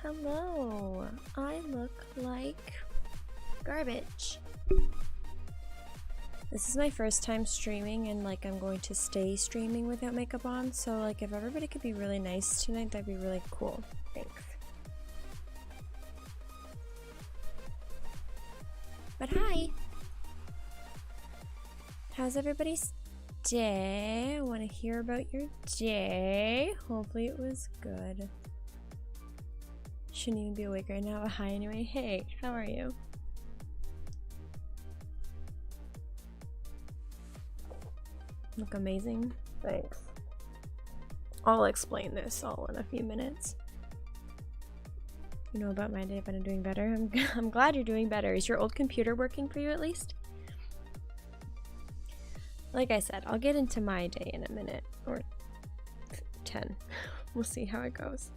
Hello. I look like garbage. This is my first time streaming, and like I'm going to stay streaming without makeup on, so like if everybody could be really nice tonight, that'd be really cool. Thanks. But hi! How's everybody's day? I want to hear about your day. Hopefully it was good. Shouldn't even be awake right now, but hi anyway. Hey, how are you? Look amazing. Thanks. I'll explain this all in a few minutes. You know about my day, but I'm doing better. I'm glad you're doing better. Is your old computer working for you at least? Like I said, I'll get into my day in a minute. Or 10. We'll see how it goes.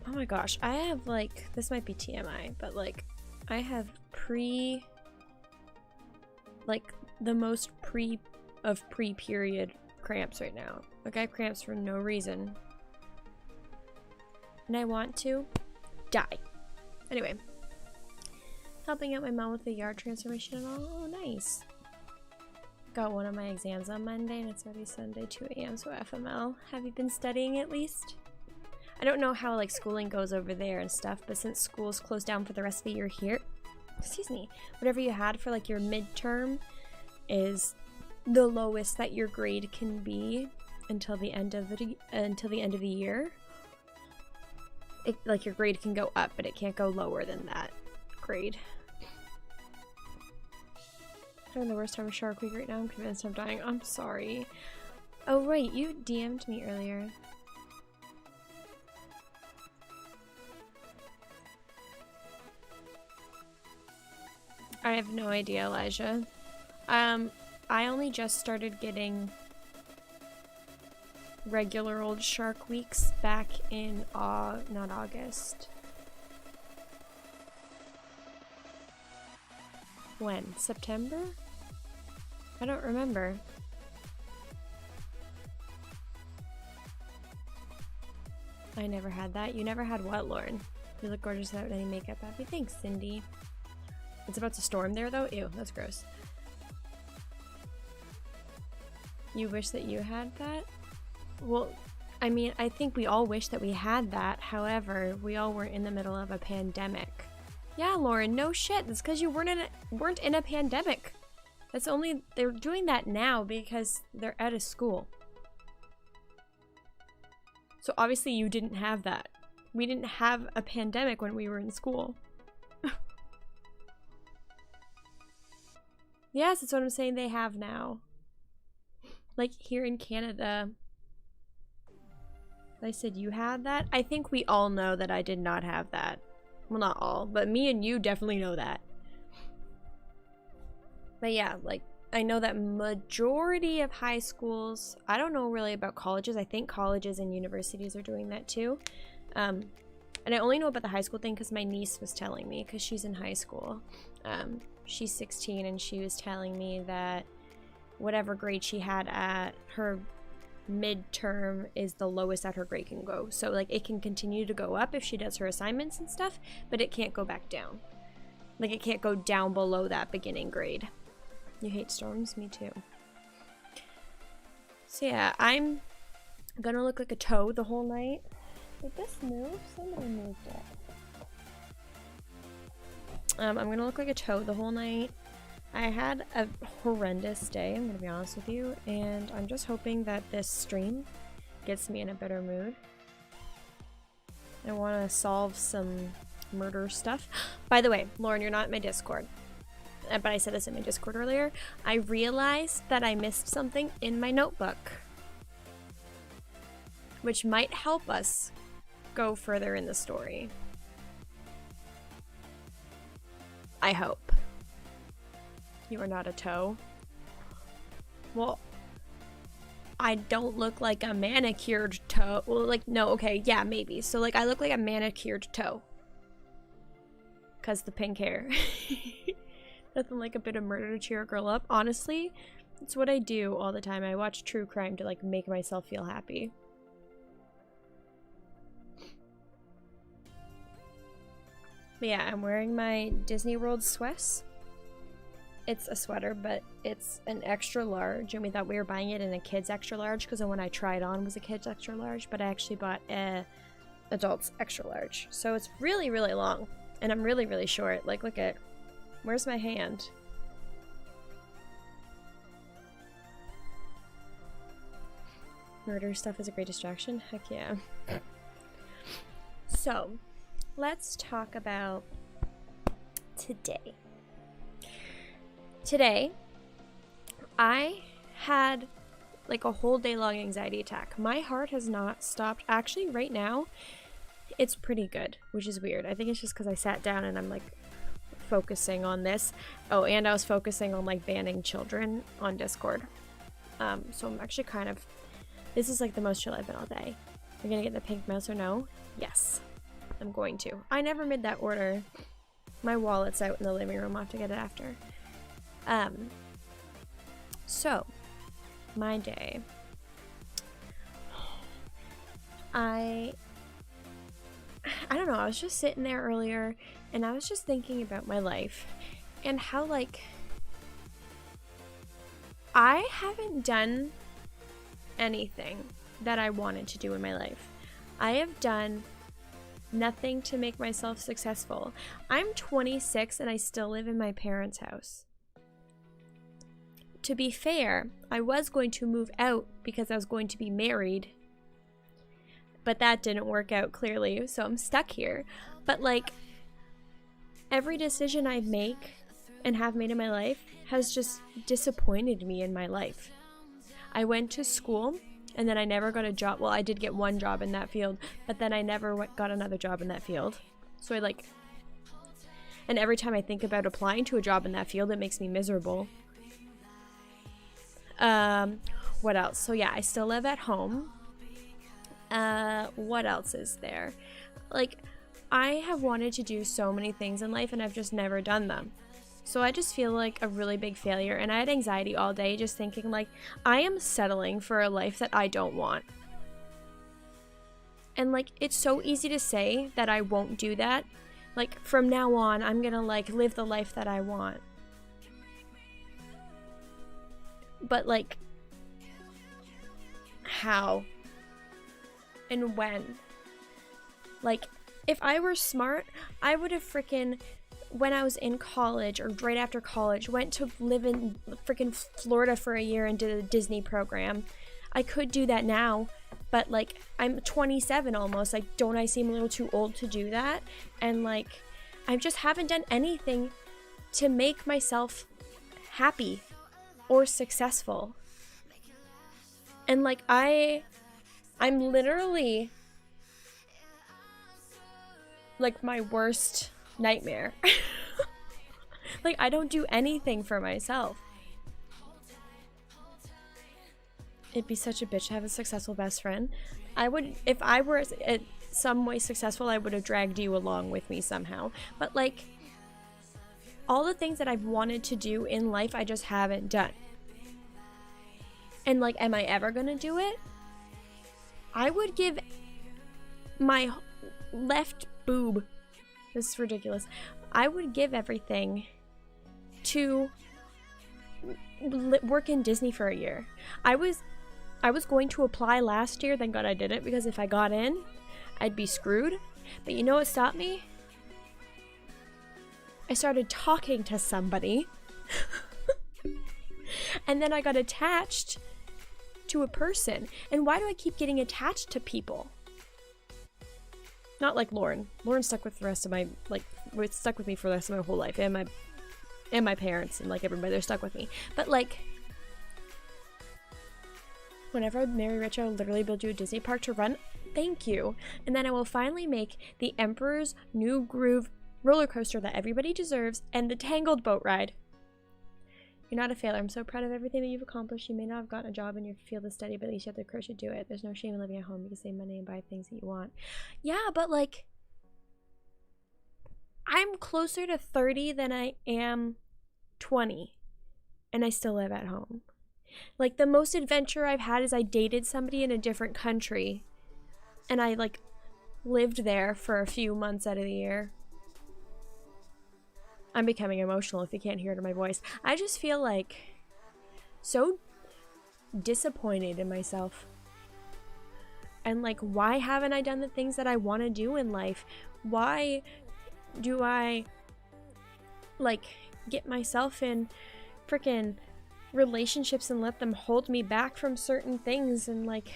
Oh my gosh, I have like, this might be TMI, but like, I have the most pre-period cramps right now. Like I have cramps for no reason. And I want to die. Anyway. Helping out my mom with the yard transformation and all. Oh, nice. Got one of my exams on Monday and it's already Sunday, 2 AM, so FML. Have you been studying at least? I don't know how like schooling goes over there and stuff, but since school's closed down for the rest of the year here, excuse me, whatever you had for like your midterm is the lowest that your grade can be until the end of the year. Like your grade can go up, but it can't go lower than that grade. I'm having the worst time with Shark Week right now. I'm convinced I'm dying. I'm sorry. Oh right, you DM'd me earlier. I have no idea, Elijah. I only just started getting regular old Shark Weeks back in not August. When? September? I don't remember. I never had that. You never had what, Lauren? You look gorgeous without any makeup. Happy. Thanks, Cindy. It's about to storm there though? Ew, that's gross. You wish that you had that? Well, I mean, I think we all wish that we had that. However, we all weren't in the middle of a pandemic. Yeah, Lauren, no shit. That's because you weren't in a pandemic. That's only, they're doing that now because they're out of school. So obviously you didn't have that. We didn't have a pandemic when we were in school. Yes, that's what I'm saying they have now. Like here in Canada. I said you had that? I think we all know that I did not have that. Well, not all, but me and you definitely know that. But yeah, like, I know that majority of high schools, I don't know really about colleges. I think colleges and universities are doing that too. And I only know about the high school thing because my niece was telling me, because she's in high school. She's 16 and she was telling me that whatever grade she had at her midterm is the lowest that her grade can go. So like it can continue to go up if she does her assignments and stuff, but it can't go back down. Like it can't go down below that beginning grade. You hate storms? Me too. So yeah, I'm gonna look like a toe the whole night. Did this move? Somebody moved it. I'm gonna look like a toad the whole night. I had a horrendous day, I'm gonna be honest with you, and I'm just hoping that this stream gets me in a better mood. I want to solve some murder stuff. By the way, Lauren, you're not in my Discord, but I said this in my Discord earlier. I realized that I missed something in my notebook, which might help us go further in the story. I hope. You are not a toe. Well, I don't look like a manicured toe. Well, like, no, okay, yeah, maybe. So, like, I look like a manicured toe. Because the pink hair. Nothing like a bit of murder to cheer a girl up. Honestly, It's what I do all the time. I watch true crime to like make myself feel happy. But yeah, I'm wearing my Disney World sweats. It's a sweater, but it's an extra large, and we thought we were buying it in a kid's extra large because the one I tried on was a kid's extra large, but I actually bought a adult's extra large. So it's really, really long, and I'm really, really short. Like, look at, where's my hand? Murder stuff is a great distraction? Heck yeah. So, let's talk about today. Today, I had like a whole day long anxiety attack. My heart has not stopped. Actually, right now, it's pretty good, which is weird. I think it's just because I sat down and I'm like focusing on this. Oh, and I was focusing on like banning children on Discord. So I'm actually kind of, this is like the most chill I've been all day. We're gonna get the pink mouse or no? Yes, I'm going to. I never made that order. My wallet's out in the living room. I'll have to get it after. So, my day. I don't know, I was just sitting there earlier and I was just thinking about my life and how like I haven't done anything that I wanted to do in my life. I have done nothing to make myself successful. I'm 26 and I still live in my parents' house. To be fair, I was going to move out because I was going to be married, but that didn't work out clearly, so I'm stuck here. But like, every decision I make and have made in my life has just disappointed me in my life. I went to school and then I never got a job. Well, I did get one job in that field, but then I never got another job in that field. So I like, and every time I think about applying to a job in that field, it makes me miserable. What else? So yeah, I still live at home. What else is there? Like, I have wanted to do so many things in life and I've just never done them. So I just feel like a really big failure, and I had anxiety all day just thinking like, I am settling for a life that I don't want. And like, it's so easy to say that I won't do that. Like, from now on, I'm gonna like live the life that I want. But like, how? And when? Like, if I were smart, I would have freaking, when I was in college or right after college, went to live in freaking Florida for a year and did a Disney program. I could do that now, but like, I'm 27 almost. Like, don't I seem a little too old to do that? And like, I just haven't done anything to make myself happy or successful. And like, I'm literally like my worst nightmare. Like, I don't do anything for myself. It'd be such a bitch to have a successful best friend. I would, if I were some way successful, I would have dragged you along with me somehow. But like, all the things that I've wanted to do in life, I just haven't done. And like, am I ever gonna do it? I would give my left boob, this is ridiculous, I would give everything to work in Disney for a year. I was going to apply last year, thank God I didn't, because if I got in, I'd be screwed. But you know what stopped me? I started talking to somebody and then I got attached to a person. And why do I keep getting attached to people? Not like Lauren. Lauren stuck with the rest of my, like, stuck with me for the rest of my whole life, and my parents and like everybody, they're stuck with me. But like, whenever I marry rich, I'll literally build you a Disney park to run. Thank you. And then I will finally make the Emperor's New Groove roller coaster that everybody deserves, and the Tangled boat ride. You're not a failure. I'm so proud of everything that you've accomplished. You may not have gotten a job in your field of study, but at least you have the courage to do it. There's no shame in living at home. You can save money and buy things that you want. Yeah, but like, I'm closer to 30 than I am 20, and I still live at home. Like, the most adventure I've had is I dated somebody in a different country. And I, like, lived there for a few months out of the year. I'm becoming emotional if you can't hear it in my voice. I just feel, like, so disappointed in myself. And, like, why haven't I done the things that I want to do in life? Why do I, like, get myself in freaking relationships and let them hold me back from certain things? And, like,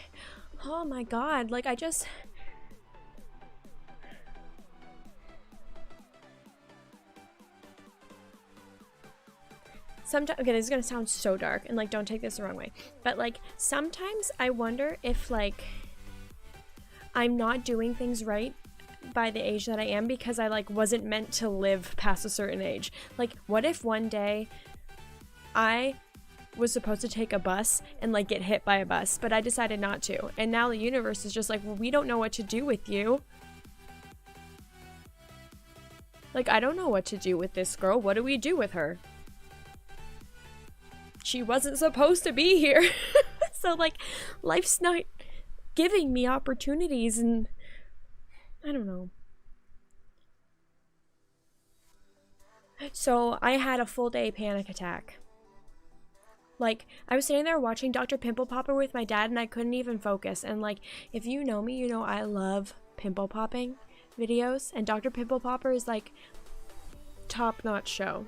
oh my god, like, I just... Sometimes, okay, this is gonna sound so dark, and, like, don't take this the wrong way, but, like, sometimes I wonder if, like, I'm not doing things right by the age that I am because I, like, wasn't meant to live past a certain age. Like, what if one day I was supposed to take a bus and, like, get hit by a bus, but I decided not to, and now the universe is just like, well, we don't know what to do with you. Like, I don't know what to do with this girl. What do we do with her? She wasn't supposed to be here. So, like, life's not giving me opportunities, and I don't know. So I had a full day panic attack. Like, I was sitting there watching Dr. Pimple Popper with my dad, and I couldn't even focus. And, like, if you know me, you know I love pimple popping videos, and Dr. Pimple Popper is, like, top-notch show.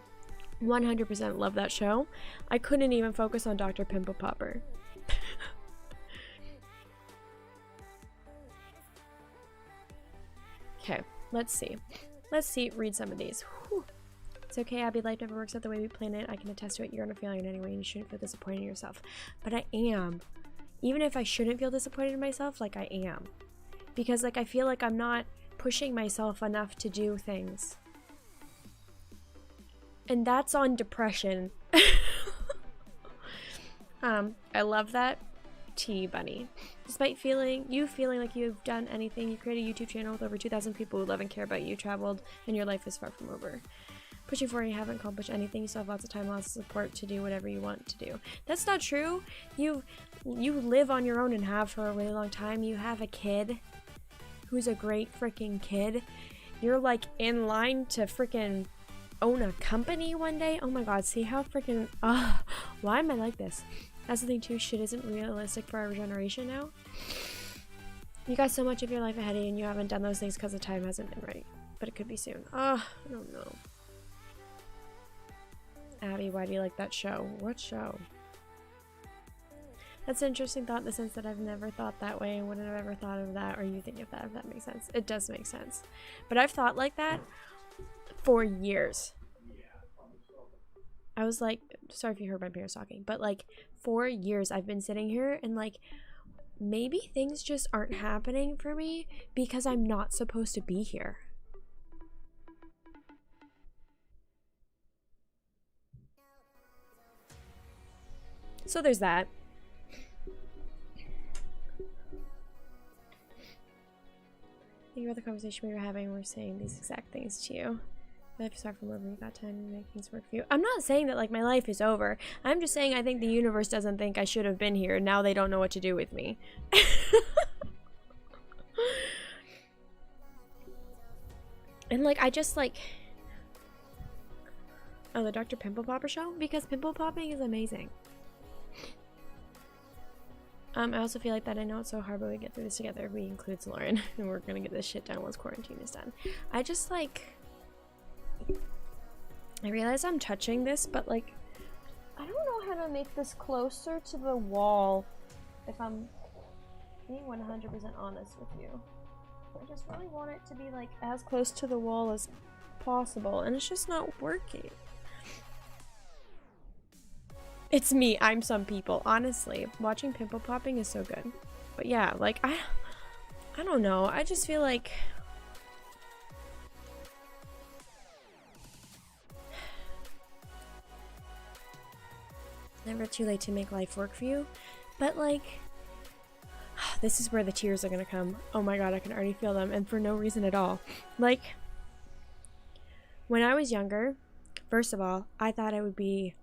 100% love that show. I couldn't even focus on Dr. Pimple Popper. Okay, let's see. Read some of these. Whew. It's okay, Abby. Life never works out the way we plan it. I can attest to it. You're not failing in any way, and you shouldn't feel disappointed in yourself. But I am. Even if I shouldn't feel disappointed in myself, like, I am. Because, like, I feel like I'm not pushing myself enough to do things. And that's on depression. I love that. Tea Bunny. Despite feeling like you've done anything, you create a YouTube channel with over 2,000 people who love and care about you, traveled, and your life is far from over. Pushing forward, you haven't accomplished anything. You still have lots of time, lots of support to do whatever you want to do. That's not true. You live on your own and have for a really long time. You have a kid who's a great freaking kid. You're, like, in line to freaking own a company one day. Oh my god, see how freaking... why am I like this? That's the thing too, shit isn't realistic for our generation now. You got so much of your life ahead of you and you haven't done those things because the time hasn't been right. But it could be soon. I don't know. Abby, why do you like that show? What show? That's an interesting thought in the sense that I've never thought that way and wouldn't have ever thought of that, or you think of that, if that makes sense. It does make sense. But I've thought like that for years. I was like, sorry if you heard my parents talking, but, like, for years I've been sitting here and, like, maybe things just aren't happening for me because I'm not supposed to be here. So there's that. Think about the conversation we were having. We're saying these exact things to you. Life is far from over. You got time to make things work for you. I'm not saying that, like, my life is over. I'm just saying I think the universe doesn't think I should have been here. Now they don't know what to do with me. And, like, I just, like... Oh, the Dr. Pimple Popper show? Because pimple popping is amazing. I also feel like that I know it's so hard, but we get through this together. We includes Lauren. And we're gonna get this shit done once quarantine is done. I just, like... I realize I'm touching this, but, like, I don't know how to make this closer to the wall if I'm being 100% honest with you. I just really want it to be, like, as close to the wall as possible, and it's just not working. It's me. I'm some people. Honestly, watching pimple popping is so good. But yeah, like, I don't know. I just feel like... Never too late to make life work for you. But, like, this is where the tears are gonna come. Oh my god, I can already feel them, and for no reason at all. Like, when I was younger, first of all, I thought I would be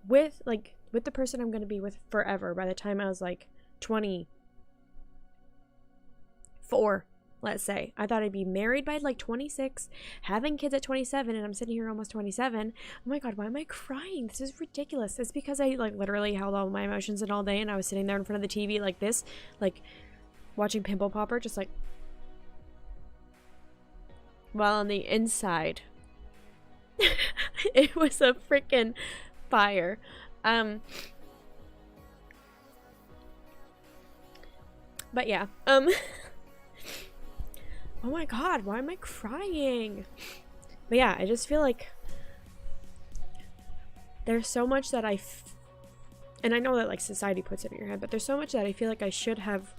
with, like, with the person I'm going to be with forever by the time I was like 24, let's say. I thought I'd be married by like 26, having kids at 27, and I'm sitting here almost 27. Oh my god, why am I crying? This is ridiculous. It's because I like literally held all my emotions in all day, and I was sitting there in front of the TV like this, like watching Pimple Popper, just like, while on the inside it was a freaking fire. But yeah, oh my god, why am I crying? But yeah, I just feel like there's so much that and I know that like society puts it in your head, but there's so much that I feel like I should have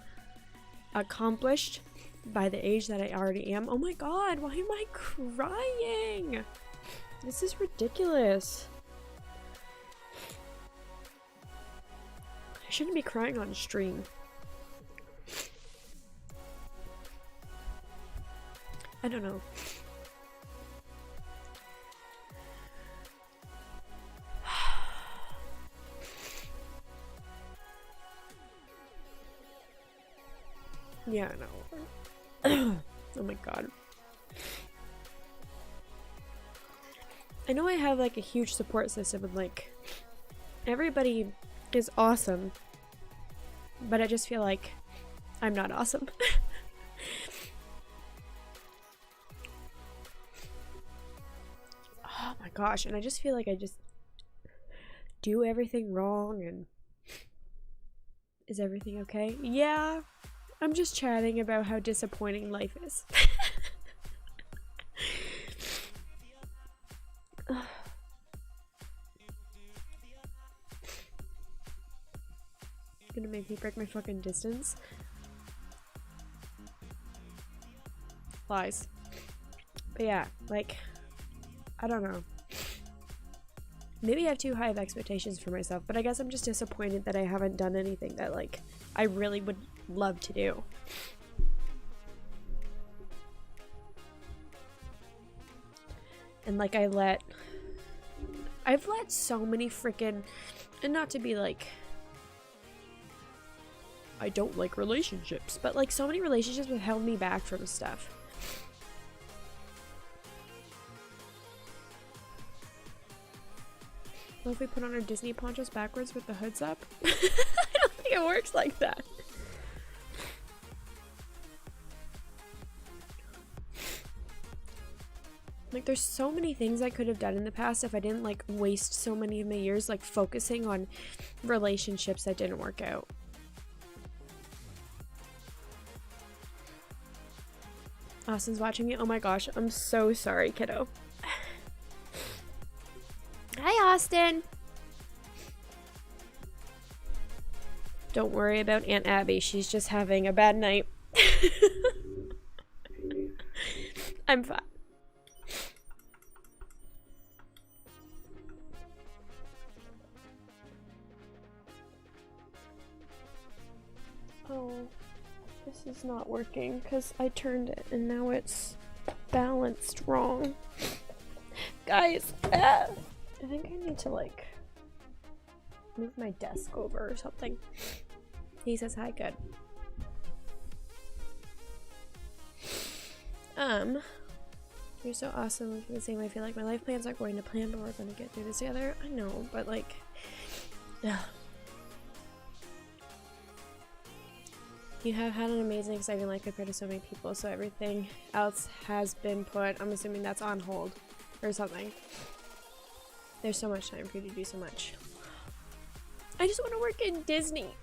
accomplished by the age that I already am. Oh my god, why am I crying? This is ridiculous. I shouldn't be crying on stream. I don't know. Yeah, I know. Oh my god. I know I have like a huge support system and like everybody is awesome, but I just feel like I'm not awesome. Oh my gosh, and I just feel like I just do everything wrong. And is everything okay? Yeah, I'm just chatting about how disappointing life is. Gonna make me break my fucking distance. Lies. But yeah, like, I don't know. Maybe I have too high of expectations for myself, but I guess I'm just disappointed that I haven't done anything that like I really would love to do. And like I've let so many freaking, and not to be like I don't like relationships, but like so many relationships have held me back from stuff. What if we put on our Disney ponchos backwards with the hoods up? I don't think it works like that. Like, there's so many things I could have done in the past if I didn't like waste so many of my years like focusing on relationships that didn't work out. Austin's watching me. Oh my gosh, I'm so sorry, kiddo. Hi, Austin. Don't worry about Aunt Abby. She's just having a bad night. I'm fine. Oh, this is not working because I turned it and now it's balanced wrong. Guys, I think I need to like move my desk over or something. He says hi, good. You're so awesome. For the same, I feel like my life plans aren't going to plan, but we're gonna get through this together. I know, but like, ugh. You have had an amazing, exciting life compared to so many people, so everything else has been put, I'm assuming that's on hold or something. There's so much time for you to do so much. I just want to work in Disney.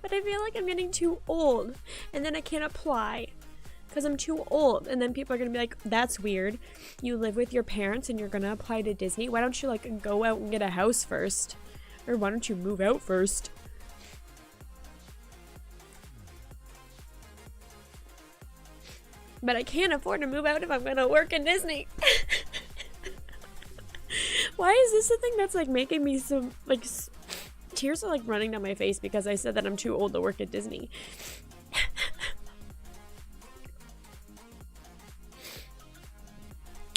But I feel like I'm getting too old, and then I can't apply because I'm too old, and then people are gonna be like, that's weird. You live with your parents and you're gonna apply to Disney? Why don't you like go out and get a house first? Or why don't you move out first? But I can't afford to move out if I'm gonna work in Disney. Why is this the thing that's like making me so like tears are like running down my face because I said that I'm too old to work at Disney.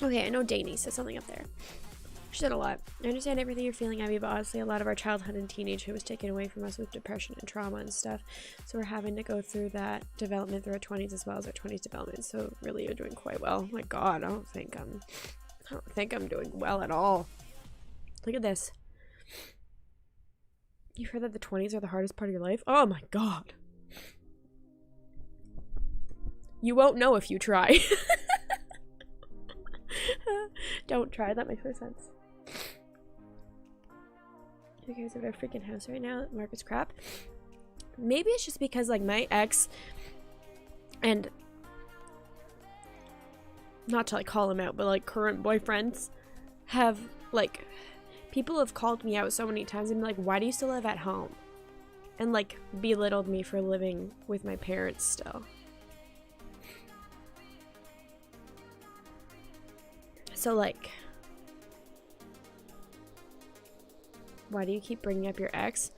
Okay, I know Danny said something up there. She said a lot. I understand everything you're feeling, Abby, but honestly, a lot of our childhood and teenagehood was taken away from us with depression and trauma and stuff. So we're having to go through that development through our 20s as well as our 20s development. So really, you're doing quite well. Oh my God, I don't think I'm doing well at all. Look at this. You heard that the 20s are the hardest part of your life? Oh my God. You won't know if you try. Don't try. That makes no sense. Who cares about our freaking house right now? Marcus crap. Maybe it's just because like my ex and not to like call him out, but like current boyfriends have like people have called me out so many times and been like, why do you still live at home? And like belittled me for living with my parents still. So like, why do you keep bringing up your ex?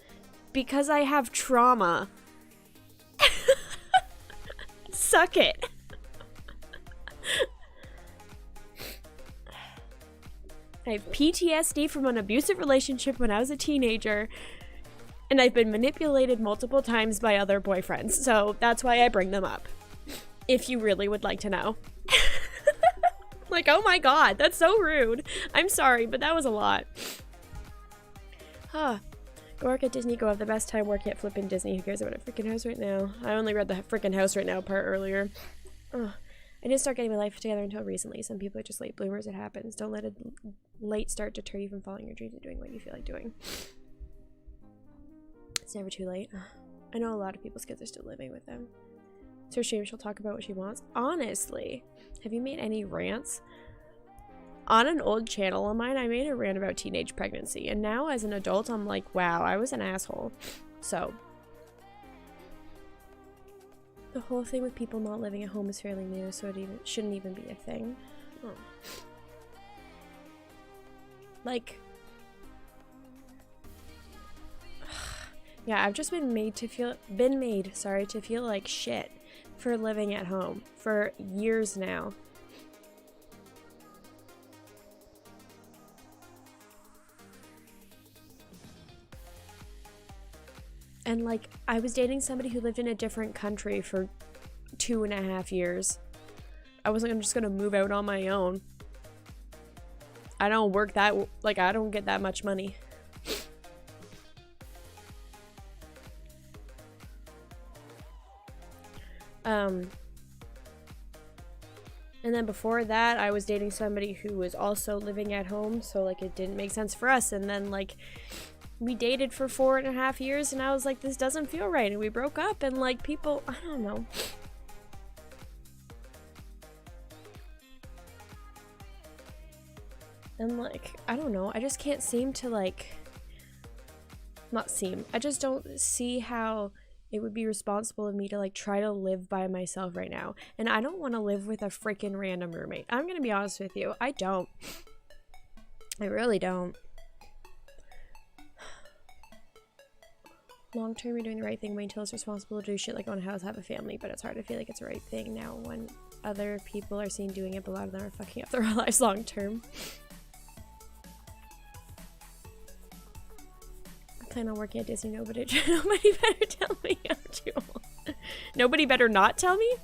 Because I have trauma. Suck it. I have PTSD from an abusive relationship when I was a teenager, and I've been manipulated multiple times by other boyfriends, so that's why I bring them up. If you really would like to know. Like, oh my God, that's so rude. I'm sorry, but that was a lot. Huh. Go work at Disney, go have the best time working at flipping Disney. Who cares about a freaking house right now? I only read the freaking house right now part earlier. Ugh. I didn't start getting my life together until recently. Some people are just late bloomers. It happens. Don't let a late start deter you from following your dreams and doing what you feel like doing. It's never too late. I know a lot of people's kids are still living with them. It's her shame she'll talk about what she wants. Honestly, have you made any rants? On an old channel of mine, I made a rant about teenage pregnancy. And now as an adult, I'm like, wow, I was an asshole. So the whole thing with people not living at home is fairly new, so it shouldn't even be a thing. Oh. Like, yeah, I've just been made to feel like shit for living at home for years now. And like, I was dating somebody who lived in a different country for 2.5 years. I'm just gonna move out on my own. I don't work that, like, I don't get that much money. And then before that, I was dating somebody who was also living at home, so like it didn't make sense for us. And then like we dated for 4.5 years, and I was like, this doesn't feel right, and we broke up. And like people, I don't know. And like, I don't know, I just can't seem to like, I just don't see how it would be responsible of me to like try to live by myself right now. And I don't want to live with a freaking random roommate. I'm gonna be honest with you, I don't. I really don't. Long term, you're doing the right thing. Wait until it's responsible to do shit like own a house, have a family, but it's hard to feel like it's the right thing now when other people are seen doing it, but a lot of them are fucking up their lives long term. I plan on working at Disney. Nobody better tell me how to. Nobody better not tell me?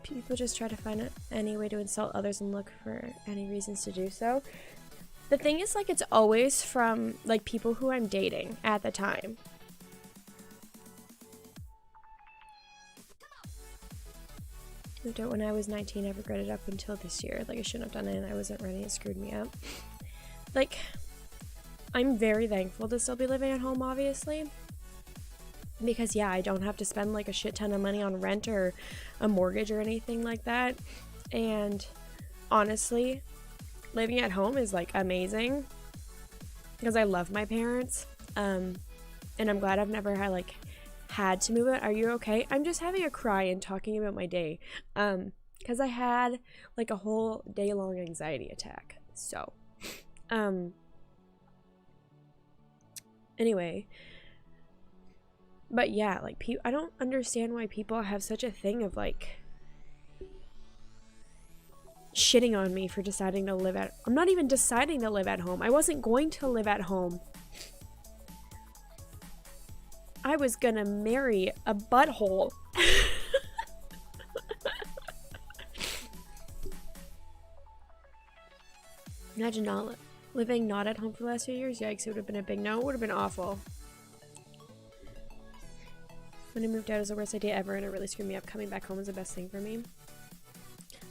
People just try to find any way to insult others and look for any reasons to do so. The thing is, like, it's always from, like, people who I'm dating at the time. Moved out when I was 19. I regret it up until this year. Like, I shouldn't have done it, and I wasn't ready. It screwed me up. Like, I'm very thankful to still be living at home, obviously. Because, yeah, I don't have to spend, like, a shit ton of money on rent or a mortgage or anything like that. And, honestly, living at home is, like, amazing. Because I love my parents. And I'm glad I've never had to move out. Are you okay? I'm just having a cry and talking about my day. Because I had, like, a whole day-long anxiety attack. So, anyway. But yeah, like, I don't understand why people have such a thing of, like, shitting on me for deciding to live at... I'm not even deciding to live at home. I wasn't going to live at home. I was gonna marry a butthole. Imagine not living not at home for the last few years. Yikes, it would have been a big no. It would have been awful. When I moved out, it was the worst idea ever, and it really screwed me up. Coming back home was the best thing for me.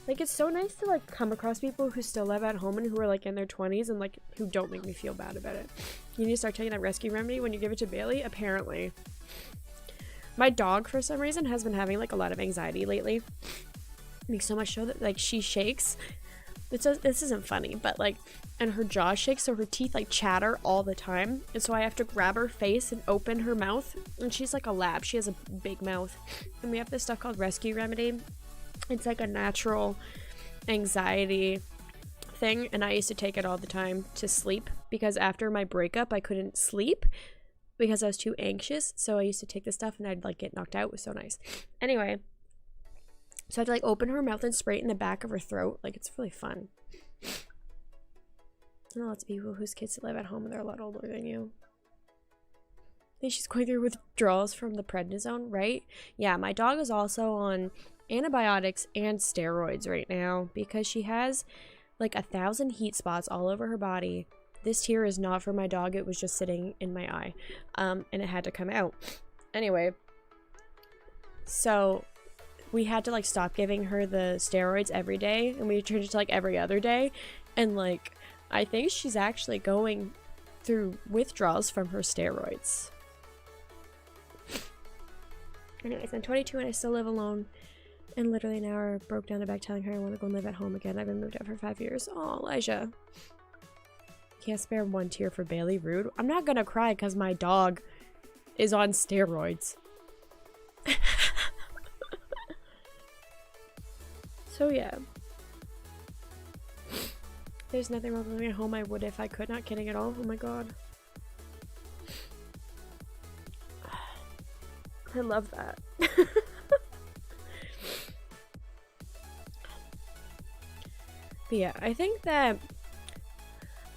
Like, it's so nice to, like, come across people who still live at home and who are, like, in their 20s and, like, who don't make me feel bad about it. You need to start taking that rescue remedy when you give it to Bailey, apparently. My dog, for some reason, has been having, like, a lot of anxiety lately. It makes so much so that, like, she shakes. This isn't funny, but, like, and her jaw shakes, so her teeth, like, chatter all the time. And so I have to grab her face and open her mouth. And she's like a lab. She has a big mouth. And we have this stuff called Rescue Remedy. It's like a natural anxiety thing. And I used to take it all the time to sleep. Because after my breakup, I couldn't sleep because I was too anxious. So I used to take this stuff and I'd, like, get knocked out. It was so nice. Anyway. So I had to, like, open her mouth and spray it in the back of her throat. Like, it's really fun. I know lots of people whose kids live at home and they're a lot older than you. I think she's going through withdrawals from the prednisone, right? Yeah, my dog is also on antibiotics and steroids right now because she has, like, 1,000 heat spots all over her body. This tear is not for my dog. It was just sitting in my eye. And it had to come out. Anyway. So... we had to, like, stop giving her the steroids every day, and we turned it to, like, every other day, and, like, I think she's actually going through withdrawals from her steroids. Anyways, I'm 22 and I still live alone, and literally an hour broke down the back telling her I want to go and live at home again. I've been moved out for 5 years. Oh, Elijah. Can't spare one tear for Bailey. Rude. I'm not gonna cry because my dog is on steroids. So yeah, there's nothing wrong with living at home. I would if I could. Not kidding at all. Oh my god, I love that. But yeah, I think that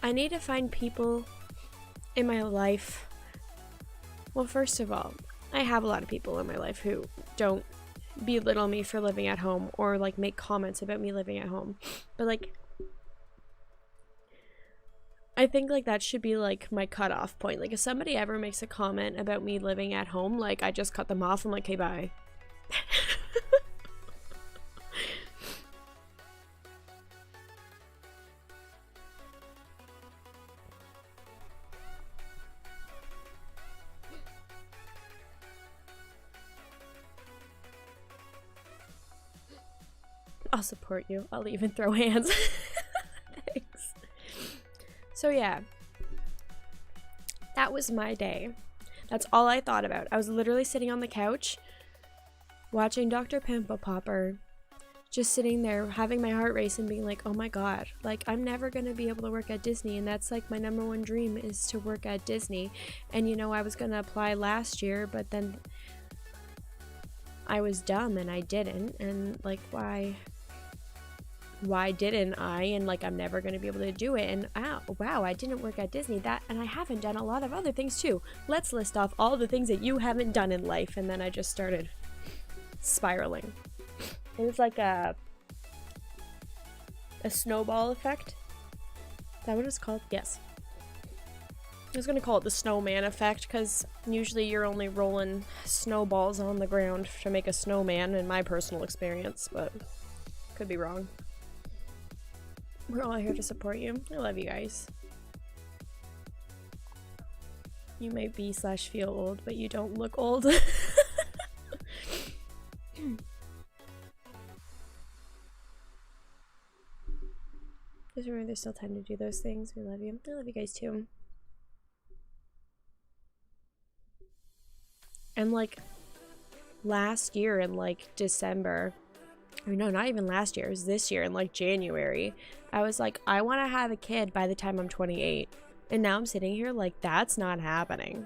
I need to find people in my life. Well, first of all, I have a lot of people in my life who don't belittle me for living at home or, like, make comments about me living at home, but, like, I think, like, that should be, like, my cutoff point. Like, if somebody ever makes a comment about me living at home, like, I just cut them off. I'm like, hey, bye. I'll support you. I'll even throw hands. Thanks. So yeah, that was my day. That's all I thought about. I was literally sitting on the couch watching Dr. Pimple Popper, just sitting there having my heart race and being like, oh my god, like, I'm never gonna be able to work at Disney, and that's, like, my #1 dream is to work at Disney. And, you know, I was gonna apply last year, but then I was dumb and I didn't, and, like, why didn't I? And, like, I'm never going to be able to do it. And wow, I didn't work at Disney. And I haven't done a lot of other things too. Let's list off all the things that you haven't done in life. And then I just started spiraling. It was like a snowball effect. Is that what it's called? Yes. I was going to call it the snowman effect, because usually you're only rolling snowballs on the ground to make a snowman in my personal experience, but could be wrong. We're all here to support you. I love you guys. You may be/feel old, but you don't look old. Just remember, there's still time to do those things. We love you. I love you guys too. And, like, last year in, like, December, or no, not even last year, it was this year in, like, January, I was like, I want to have a kid by the time I'm 28. And now I'm sitting here like, that's not happening.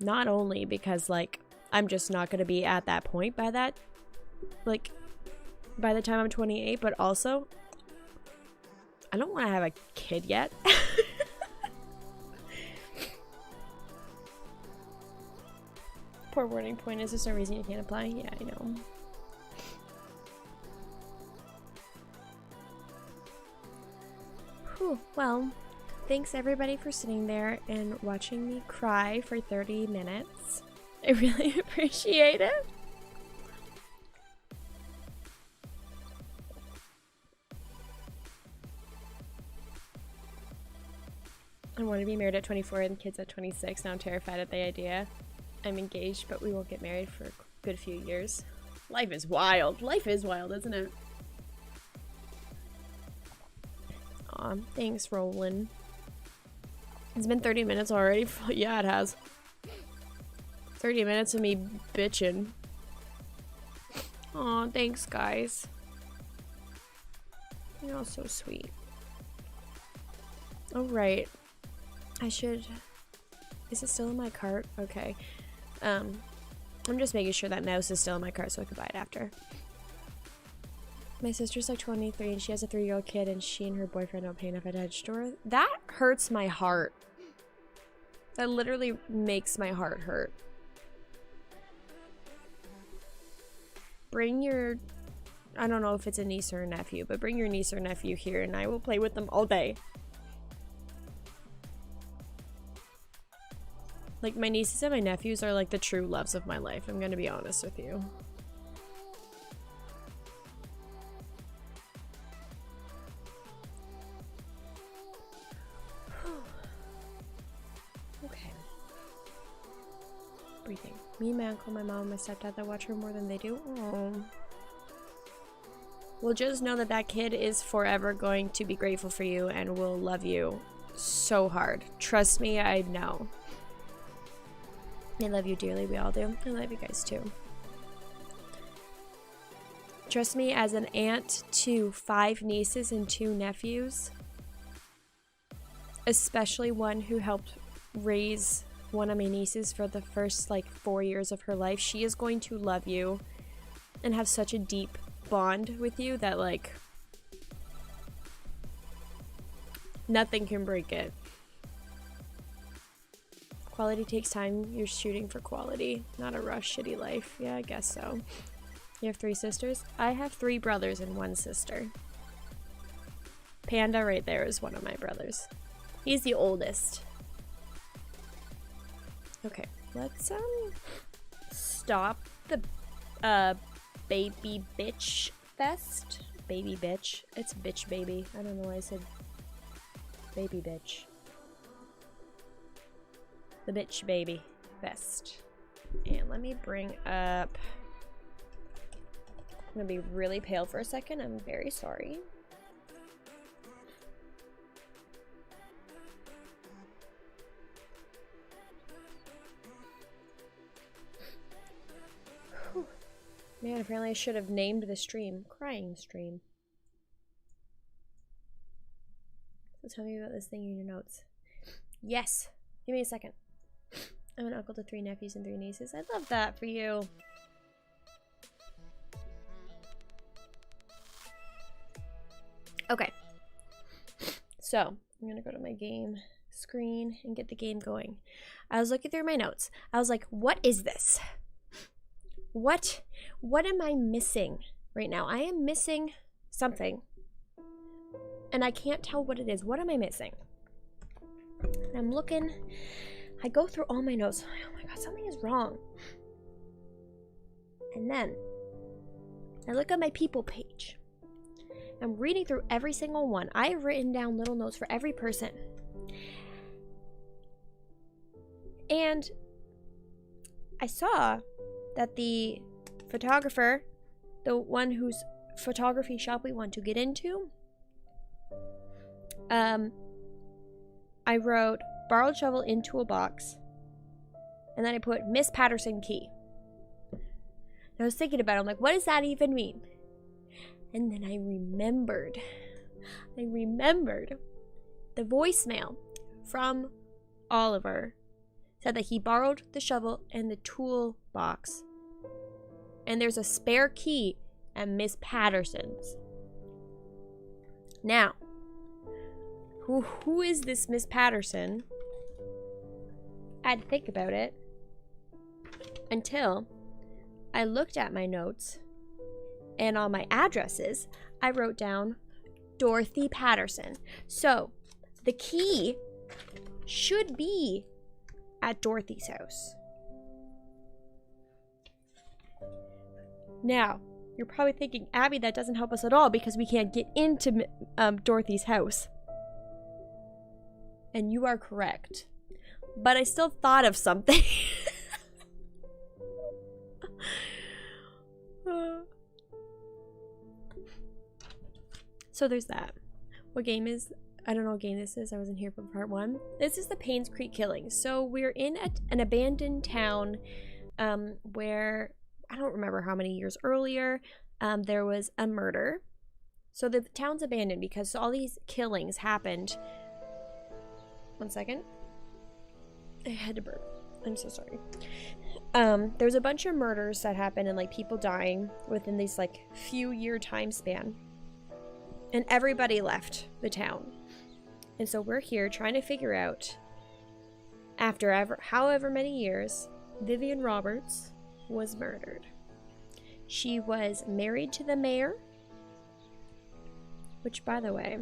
Not only because, like, I'm just not going to be at that point by that, like, by the time I'm 28, but also I don't want to have a kid yet. Poor wording point. Is there no reason you can't apply? Yeah, I know. Whew, well, thanks everybody for sitting there and watching me cry for 30 minutes. I really appreciate it. I want to be married at 24 and kids at 26. Now I'm terrified at the idea. I'm engaged, but we won't get married for a good few years. Life is wild. Life is wild, isn't it? Aw, thanks, Roland. It's been 30 minutes already. Yeah, it has. 30 minutes of me bitching. Aw, thanks, guys. You're all so sweet. Oh, right. I should... Is it still in my cart? Okay. I'm just making sure that mouse is still in my cart so I can buy it after. My sister's like 23 and she has a 3-year-old kid and she and her boyfriend don't pay enough attention to her. That hurts my heart. That literally makes my heart hurt. Bring your... I don't know if it's a niece or a nephew, but bring your niece or nephew here and I will play with them all day. Like, my nieces and my nephews are like the true loves of my life. I'm gonna be honest with you. Okay. Breathing. Me, my uncle, my mom, and my stepdad that watch her more than they do. Oh. Well, just know that that kid is forever going to be grateful for you and will love you so hard. Trust me, I know. I love you dearly, we all do. I love you guys too. Trust me, as an aunt to 5 nieces and 2 nephews, especially one who helped raise one of my nieces for the first like 4 years of her life, she is going to love you and have such a deep bond with you that like nothing can break it. Quality takes time. You're shooting for quality, not a rush, shitty life. Yeah, I guess so. You have 3 sisters? I have 3 brothers and 1 sister. Panda right there is one of my brothers. He's the oldest. Okay, let's stop the baby bitch fest. Baby bitch. It's bitch baby. I don't know why I said baby bitch. The bitch baby fest. And let me bring up... I'm gonna be really pale for a second. I'm very sorry. Whew. Man, apparently I should have named the stream Crying Stream. So tell me about this thing in your notes. Yes. Give me a second. I'm an uncle to 3 nephews and 3 nieces. I love that for you. Okay. So, I'm gonna go to my game screen and get the game going. I was looking through my notes. I was like, what is this? What am I missing right now? I am missing something. And I can't tell what it is. What am I missing? I'm looking, I go through all my notes. Oh my god, something is wrong. And then I look at my people page. I'm reading through every single one. I have written down little notes for every person. And I saw that the photographer, the one whose photography shop we want to get into, I wrote borrowed shovel into a box, and then I put Miss Patterson key. And I was thinking about it. I'm like, what does that even mean? And then I remembered the voicemail from Oliver said that he borrowed the shovel and the tool box, and there's a spare key at Miss Patterson's. Now, Who is this Miss Patterson? I had to think about it until I looked at my notes, and on my addresses, I wrote down Dorothy Patterson. So the key should be at Dorothy's house. Now, you're probably thinking, Abby, that doesn't help us at all because we can't get into Dorothy's house. And you are correct. But I still thought of something. So there's that. What game is... I don't know what game this is. I wasn't here for part 1. This is the Painscreek killing. So we're in an abandoned town where... I don't remember how many years earlier there was a murder. So the town's abandoned because all these killings happened. One second. I had to burp. I'm so sorry. There was a bunch of murders that happened and like people dying within this like few year time span. And everybody left the town. And so we're here trying to figure out, after however many years, Vivian Roberts was murdered. She was married to the mayor, which, by the way,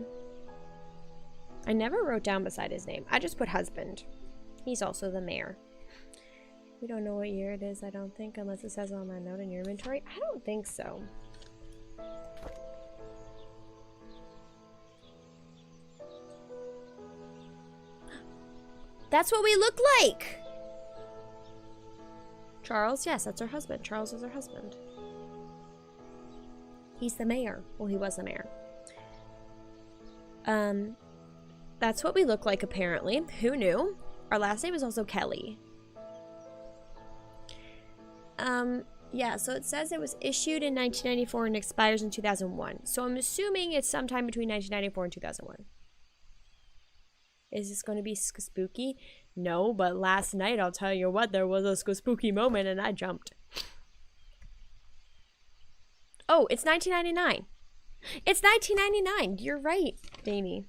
I never wrote down beside his name. I just put husband. He's also the mayor. We don't know what year it is, I don't think, unless it says on that note in your inventory. I don't think so. That's what we look like! Charles? Yes, that's her husband. Charles is her husband. He's the mayor. Well, he was the mayor. That's what we look like, apparently. Who knew? Our last name is also Kelly. Yeah, so it says it was issued in 1994 and expires in 2001. So I'm assuming it's sometime between 1994 and 2001. Is this going to be spooky? No, but last night, I'll tell you what, there was a spooky moment and I jumped. Oh, it's 1999. It's 1999. You're right, Danny.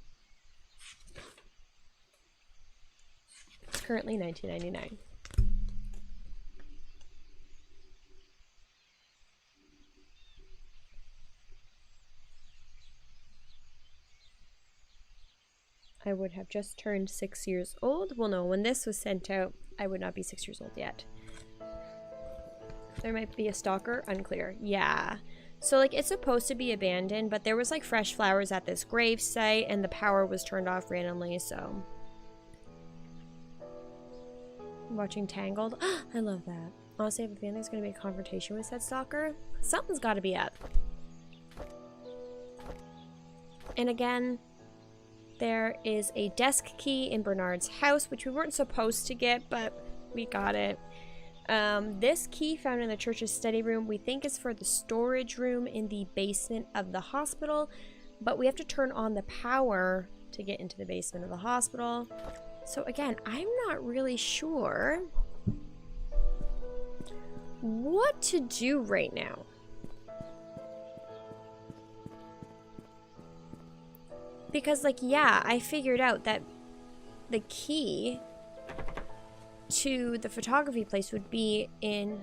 It's currently 1999. I would have just turned 6 years old. Well, no, when this was sent out, I would not be 6 years old yet. There might be a stalker. Unclear. Yeah. So, like, it's supposed to be abandoned, but there was, like, fresh flowers at this grave site, and the power was turned off randomly, so. I'm watching Tangled. I love that. Honestly, I have a feeling there's going to be a confrontation with said stalker. Something's got to be up. And again... there is a desk key in Bernard's house, which we weren't supposed to get, but we got it. This key found in the church's study room we think is for the storage room in the basement of the hospital, but we have to turn on the power to get into the basement of the hospital. So again, I'm not really sure what to do right now. Because, like, yeah, I figured out that the key to the photography place would be in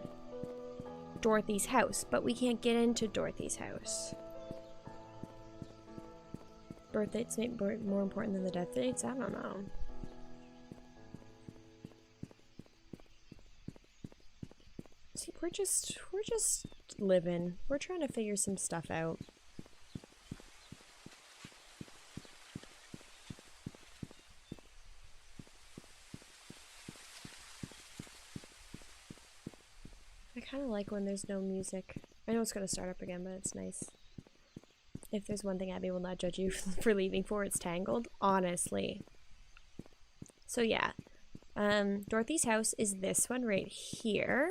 Dorothy's house, but we can't get into Dorothy's house. Birth dates may be more important than the death dates? I don't know. See, we're just living. We're trying to figure some stuff out. I kind of like when there's no music. I know it's going to start up again, but it's nice. If there's one thing Abby will not judge you for leaving for, it's Tangled. Honestly. So yeah. Dorothy's house is this one right here.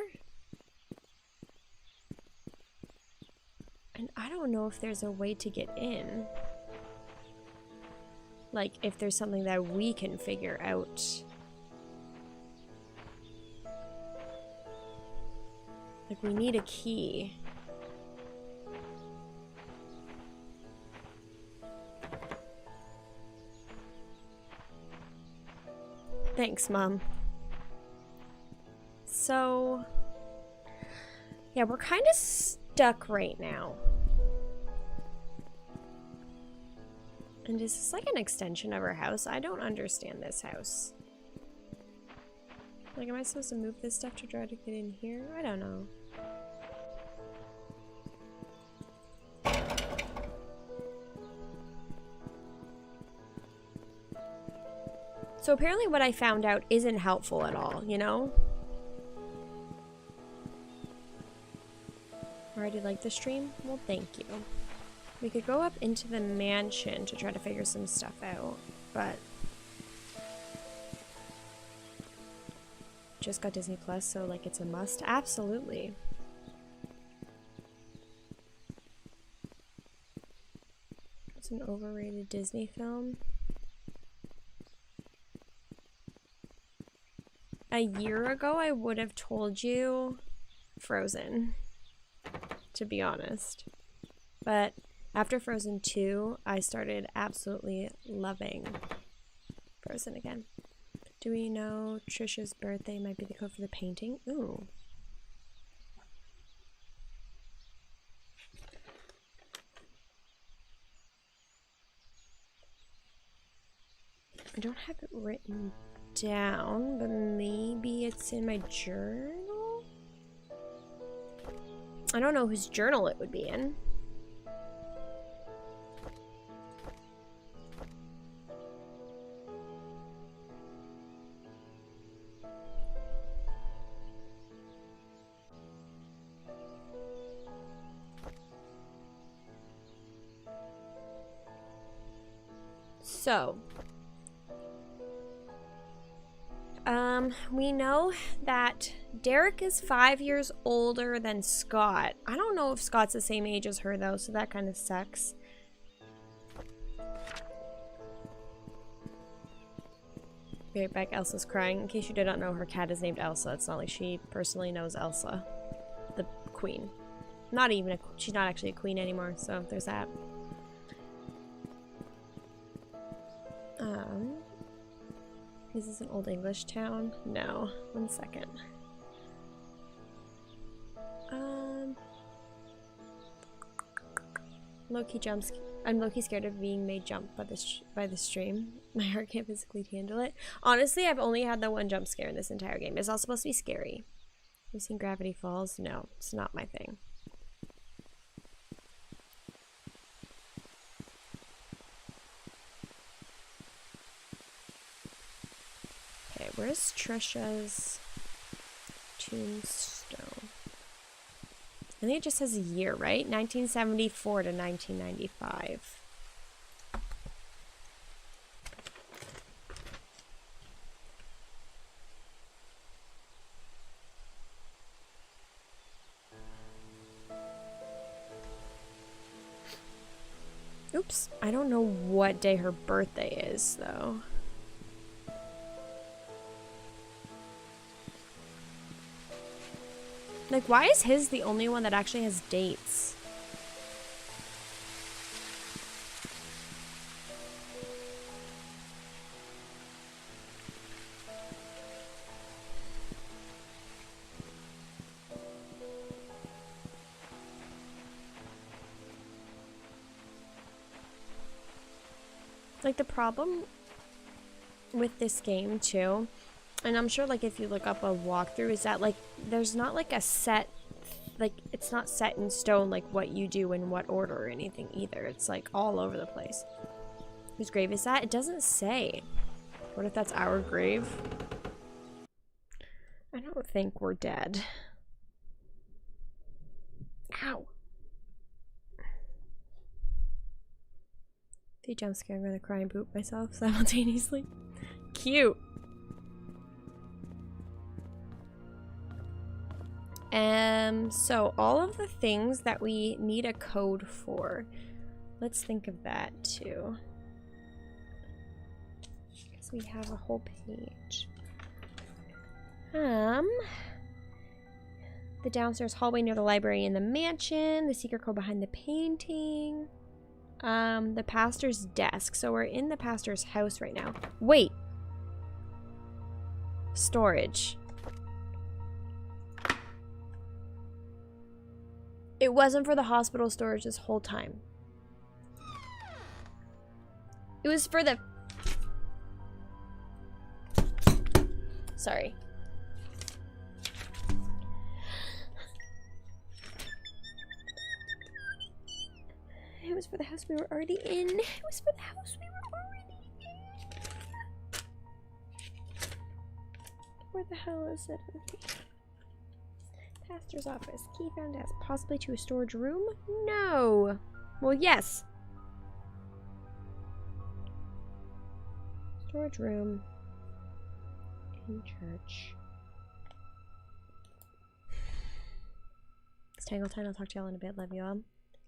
And I don't know if there's a way to get in. Like, if there's something that we can figure out. Like, we need a key. Thanks, Mom. So, yeah, we're kind of stuck right now. And is this like an extension of our house? I don't understand this house. Like, am I supposed to move this stuff to try to get in here? I don't know. So apparently what I found out isn't helpful at all, you know? Already like the stream? Well, thank you. We could go up into the mansion to try to figure some stuff out, but... Just got Disney Plus, so like it's a must. Absolutely. It's an overrated Disney film. A year ago, I would have told you Frozen, to be honest. But after Frozen 2, I started absolutely loving Frozen again. Do we know Trisha's birthday might be the code for the painting? Ooh. I don't have it written down, but maybe it's in my journal? I don't know whose journal it would be in. So, we know that Derek is 5 years older than Scott. I don't know if Scott's the same age as her, though, so that kind of sucks. Be right back, Elsa's crying. In case you did not know, her cat is named Elsa. It's not like she personally knows Elsa, the queen. Not even she's not actually a queen anymore, so there's that. Is this an Old English town? No. 1 second. Low-key jumps. I'm low-key scared of being made jump by the stream. My heart can't physically handle it. Honestly, I've only had the one jump scare in this entire game. It's all supposed to be scary. Have you seen Gravity Falls? No, it's not my thing. Okay, where's Trisha's tombstone? I think it just says a year, right? 1974 to 1995. Oops, I don't know what day her birthday is, though. Like, why is his the only one that actually has dates? Like, the problem with this game, too, and I'm sure, like, if you look up a walkthrough, is that, like, there's not, like, a set, like, it's not set in stone, like, what you do in what order or anything either. It's, like, all over the place. Whose grave is that? It doesn't say. What if that's our grave? I don't think we're dead. Ow. If you jump scare, I'm gonna cry and poop myself simultaneously. Cute. So all of the things that we need a code for, let's think of that too. Because we have a whole page. The downstairs hallway near the library in the mansion, the secret code behind the painting, the pastor's desk. So we're in the pastor's house right now. Wait. Storage. It wasn't for the hospital storage this whole time. It was for the... Sorry. It was for the house we were already in. It was for the house we were already in. Where the hell is it? Pastor's office. Key found as possibly to a storage room? No. Well, yes. Storage room. In church. It's Tangle Time. I'll talk to y'all in a bit. Love you all.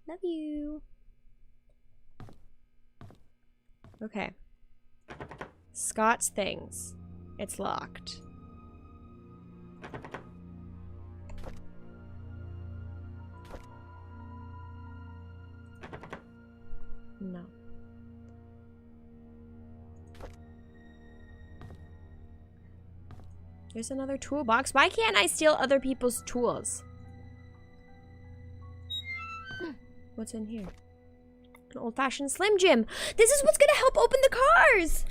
Love you. Okay. Scott's things. It's locked. No. There's another toolbox. Why can't I steal other people's tools? What's in here? An old-fashioned Slim Jim. This is what's gonna help open the cars!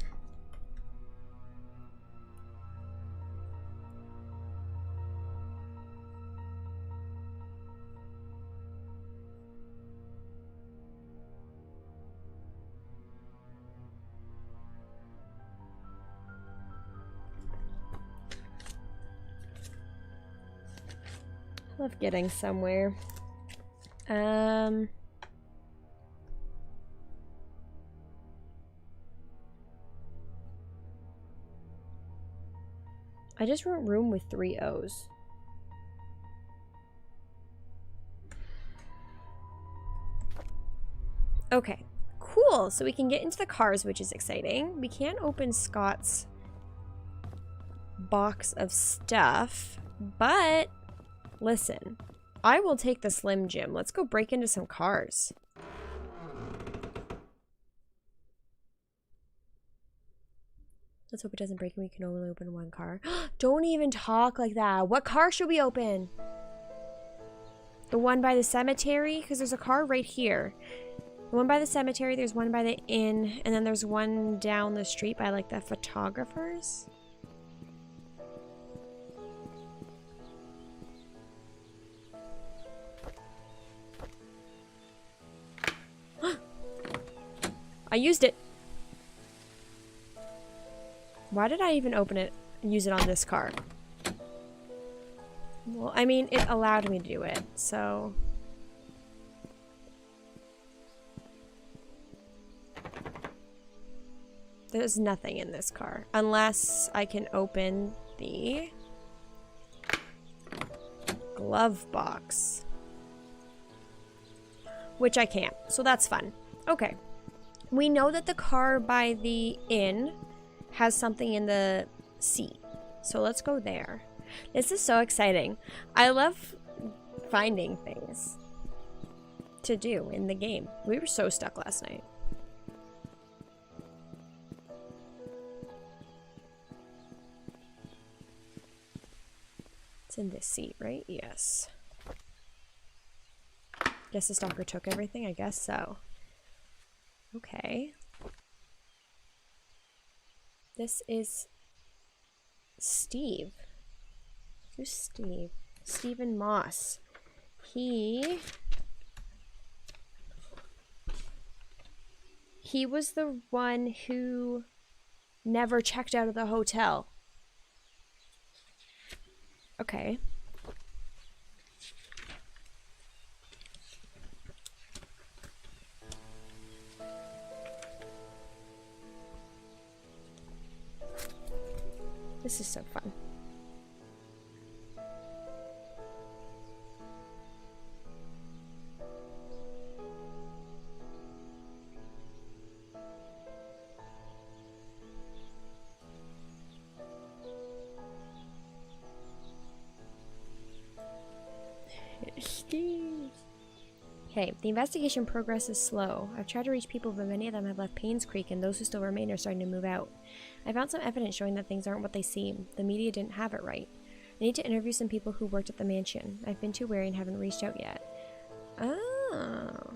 I love getting somewhere. I just wrote room with 3 O's. Okay, cool. So we can get into the cars, which is exciting. We can't open Scott's box of stuff, but listen, I will take the Slim Jim. Let's go break into some cars. Let's hope it doesn't break and we can only open 1 car. Don't even talk like that. What car should we open? The one by the cemetery? Because there's a car right here. The one by the cemetery, there's one by the inn, and then there's one down the street by like the photographers. I used it. Why did I even open it and use it on this car? Well, I mean, it allowed me to do it, so... There's nothing in this car. Unless I can open the... glove box. Which I can't, so that's fun. Okay. We know that the car by the inn has something in the seat. So let's go there. This is so exciting. I love finding things to do in the game. We were so stuck last night. It's in this seat, right? Yes. Guess the stalker took everything? I guess so. Okay. This is Steve. Who's Steve? Stephen Moss. He was the one who never checked out of the hotel. Okay. This is so fun. Steve. Okay, the investigation progress is slow. I've tried to reach people, but many of them have left Painscreek, and those who still remain are starting to move out. I found some evidence showing that things aren't what they seem. The media didn't have it right. I need to interview some people who worked at the mansion. I've been too wary and haven't reached out yet. Oh.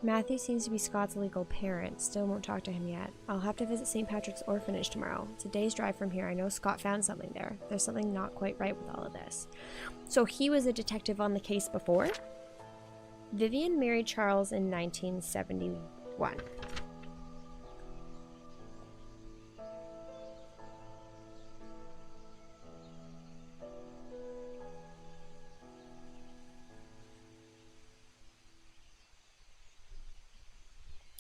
Matthew seems to be Scott's legal parent. Still won't talk to him yet. I'll have to visit St. Patrick's Orphanage tomorrow. It's a day's drive from here. I know Scott found something there. There's something not quite right with all of this. So he was a detective on the case before? Vivian married Charles in 1971.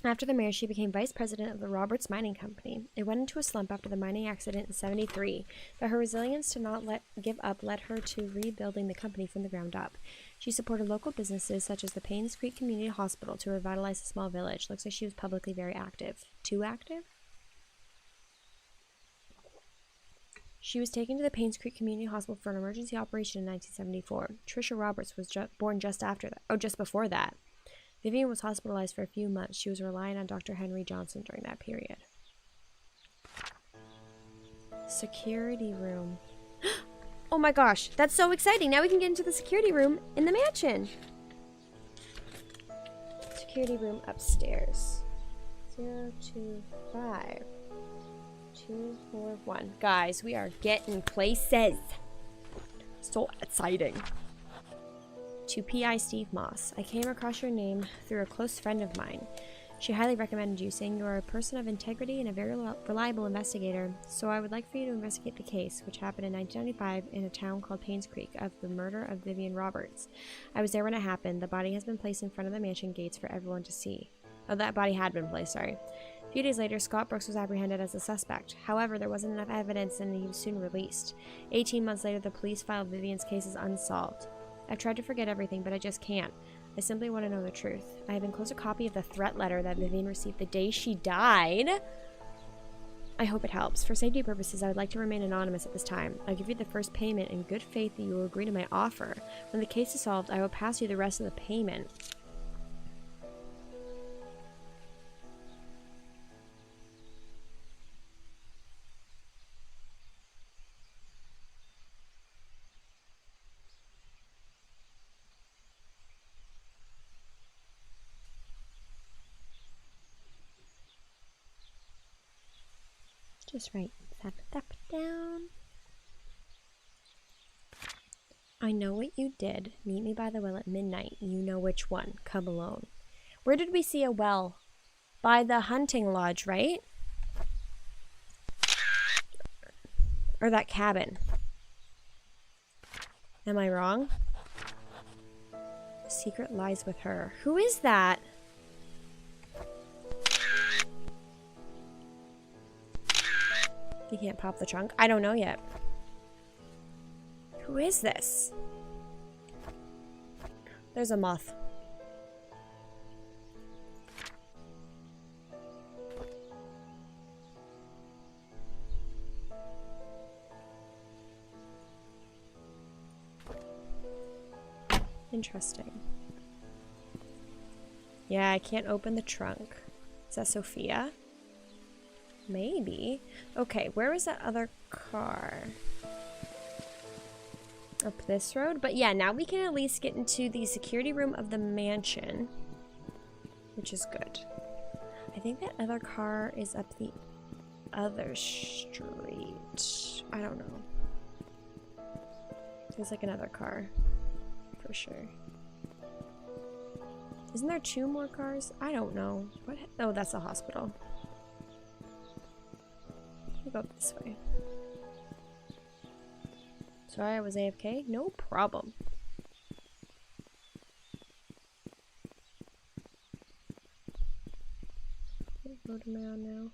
After the marriage, she became vice president of the Roberts Mining Company. It went into a slump after the mining accident in '73, but her resilience to not give up led her to rebuilding the company from the ground up. She supported local businesses such as the Painscreek Community Hospital to revitalize the small village. Looks like she was publicly very active. Too active? She was taken to the Painscreek Community Hospital for an emergency operation in 1974. Trisha Roberts was born just before that. Vivian was hospitalized for a few months. She was relying on Dr. Henry Johnson during that period. Security room. Oh my gosh, that's so exciting. Now we can get into the security room in the mansion. Security room upstairs. 025 241. Guys, we are getting places. So exciting. To P.I. Steve Moss. I came across your name through a close friend of mine. She highly recommended you, saying you are a person of integrity and a very reliable investigator, so I would like for you to investigate the case, which happened in 1995 in a town called Painscreek, of the murder of Vivian Roberts. I was there when it happened. The body has been placed in front of the mansion gates for everyone to see. Oh, that body had been placed, sorry. A few days later, Scott Brooks was apprehended as a suspect. However, there wasn't enough evidence and he was soon released. 18 months later, the police filed Vivian's case as unsolved. I've tried to forget everything, but I just can't. I simply want to know the truth. I have enclosed a copy of the threat letter that Vivian received the day she died. I hope it helps. For safety purposes, I would like to remain anonymous at this time. I'll give you the first payment in good faith that you will agree to my offer. When the case is solved, I will pass you the rest of the payment. Just write that down. I know what you did. Meet me by the well at midnight. You know which one. Come alone. Where did we see a well? By the hunting lodge, right? Or that cabin. Am I wrong? The secret lies with her. Who is that? You can't pop the trunk? I don't know yet. Who is this? There's a moth. Interesting. Yeah, I can't open the trunk. Is that Sophia? Maybe. Okay, where was that other car? Up this road? But yeah, now we can at least get into the security room of the mansion, which is good. I think that other car is up the other street. I don't know. There's like another car for sure. Isn't there 2 more cars? I don't know. What? Oh, that's the hospital. We'll go this way. Sorry, I was AFK. No problem. Load him around now.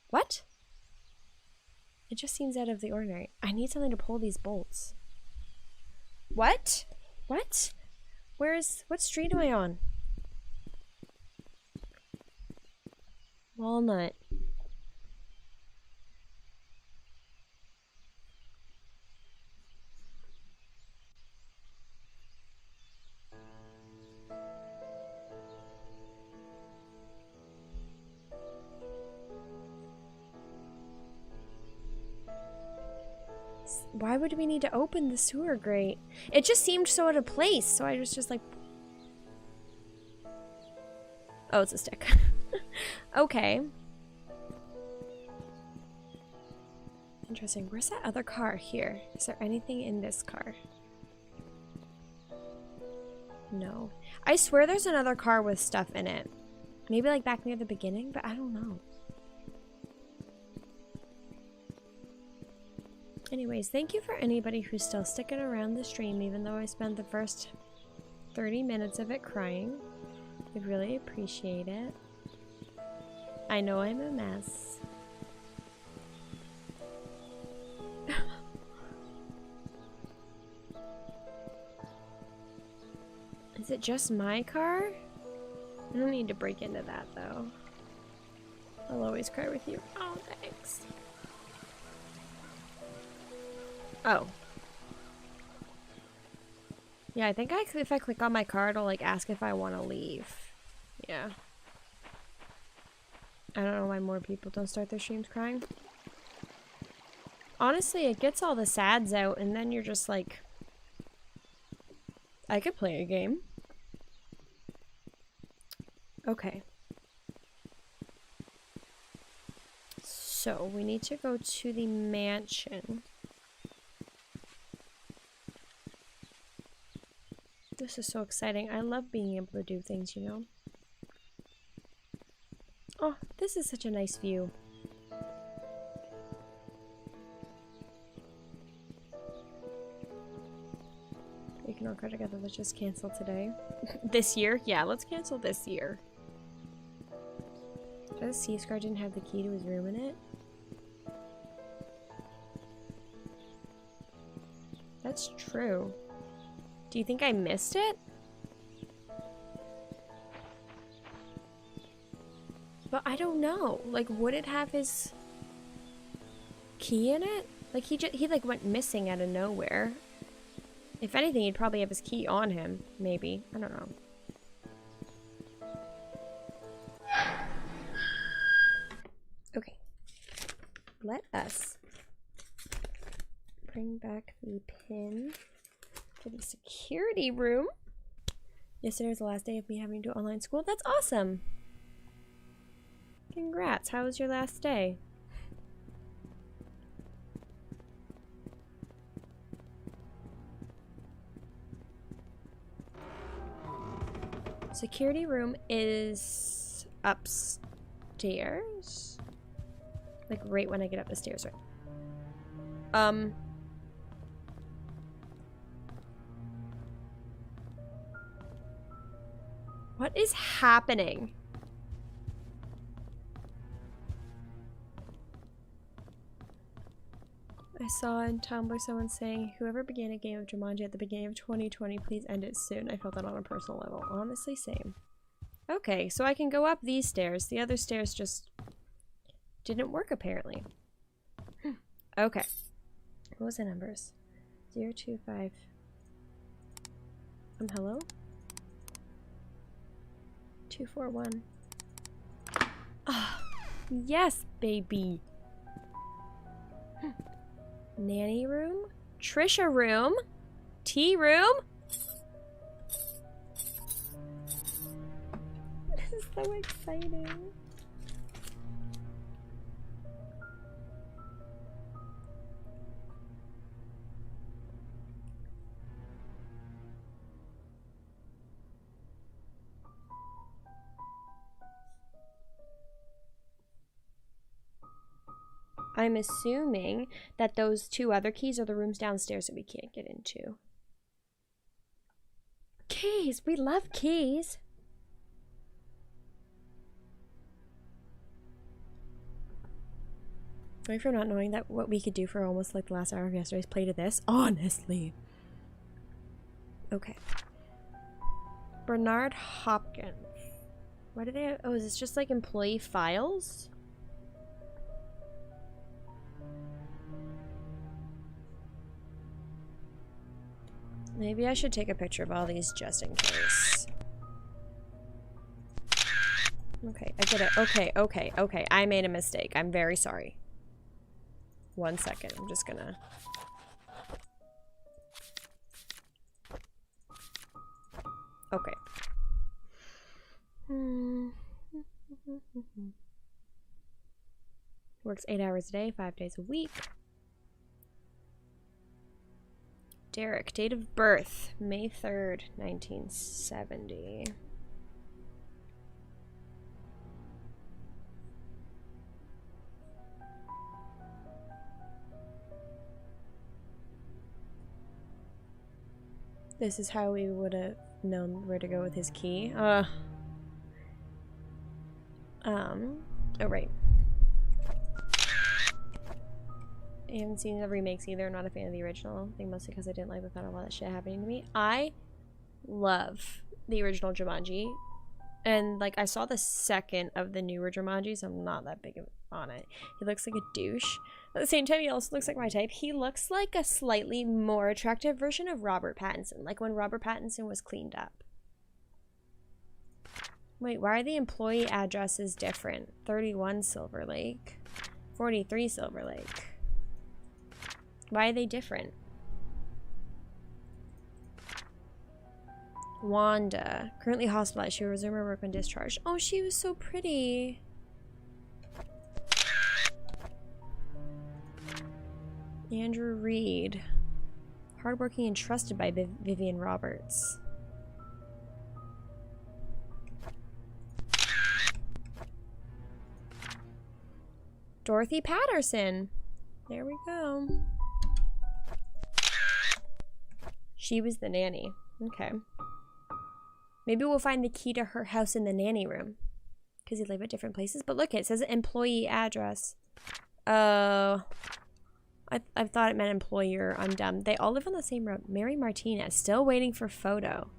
What? It just seems out of the ordinary. I need something to pull these bolts. What? What? What street am I on? Walnut. Why would we need to open the sewer grate? It just seemed so out of place, so I was just like... Oh, it's a stick. Okay. Interesting. Where's that other car? Here. Is there anything in this car? No. I swear there's another car with stuff in it. Maybe like back near the beginning, but I don't know. Anyways, thank you for anybody who's still sticking around the stream, even though I spent the first 30 minutes of it crying. I really appreciate it. I know I'm a mess. Is it just my car? I don't need to break into that though. I'll always cry with you. Oh, thanks. Oh. Yeah, I think if I click on my car, it'll like ask if I want to leave. Yeah. I don't know why more people don't start their streams crying. Honestly, it gets all the sads out and then you're just like, I could play a game. Okay. So we need to go to the mansion. This is so exciting. I love being able to do things, you know? Oh, this is such a nice view. We can all go together. Let's just cancel today. This year? Yeah, let's cancel this year. Does Seascar didn't have the key to his room in it? That's true. Do you think I missed it? But I don't know. Like, would it have his key in it? Like, he like went missing out of nowhere. If anything, he'd probably have his key on him. Maybe. I don't know. Okay. Let us bring back the pin to the security room. Yesterday was the last day of me having to do online school. That's awesome. Congrats. How was your last day? Security room is upstairs. Like right when I get up the stairs, right? What is happening? I saw on Tumblr someone saying, whoever began a game of Jumanji at the beginning of 2020, please end it soon. I felt that on a personal level. Honestly, same. Okay, so I can go up these stairs. The other stairs just didn't work, apparently. Okay. What was the numbers? 025. Hello? 241. Ah, yes, baby. Nanny room? Trisha room? Tea room? This is so exciting. I'm assuming that those two other keys are the rooms downstairs that we can't get into. Keys! We love keys! Sorry for not knowing that what we could do for almost like the last hour of yesterday's play to this. Honestly. Okay. Bernard Hopkins. Why do they have, oh, is this just like employee files? Maybe I should take a picture of all these just in case. Okay, I get it. Okay. I made a mistake. I'm very sorry. 1 second. I'm just gonna Okay. Works 8 hours a day, 5 days a week. Derek, date of birth, May 3rd, 1970. This is how we would have known where to go with his key. Oh, right. I haven't seen the remakes either. I'm not a fan of the original. I think mostly because I didn't like the thought of all that shit happening to me. I love the original Jumanji. And, like, I saw the second of the newer Jumanji, so I'm not that big on it. He looks like a douche. At the same time, he also looks like my type. He looks like a slightly more attractive version of Robert Pattinson. Like when Robert Pattinson was cleaned up. Wait, why are the employee addresses different? 31 Silver Lake. 43 Silver Lake. Why are they different? Wanda, currently hospitalized. She will resume her work when discharged. Oh, she was so pretty. Andrew Reed, hardworking and trusted by Vivian Roberts. Dorothy Patterson. There we go. She was the nanny. Okay. Maybe we'll find the key to her house in the nanny room. Because they live at different places. But look, it says employee address. Oh. I thought it meant employer. I'm dumb. They all live on the same road. Mary Martinez. Still waiting for photo.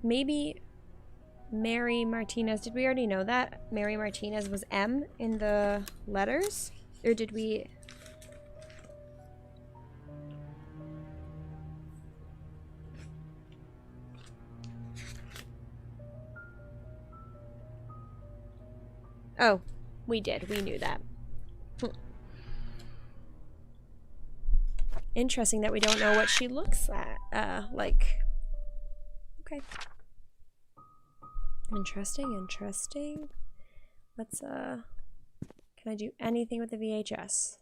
Maybe Mary Martinez. Did we already know that? Mary Martinez was M in the letters? Or did we... Oh, we did. We knew that. Interesting that we don't know what she looks like. Okay. Interesting. Let's, can I do anything with the VHS?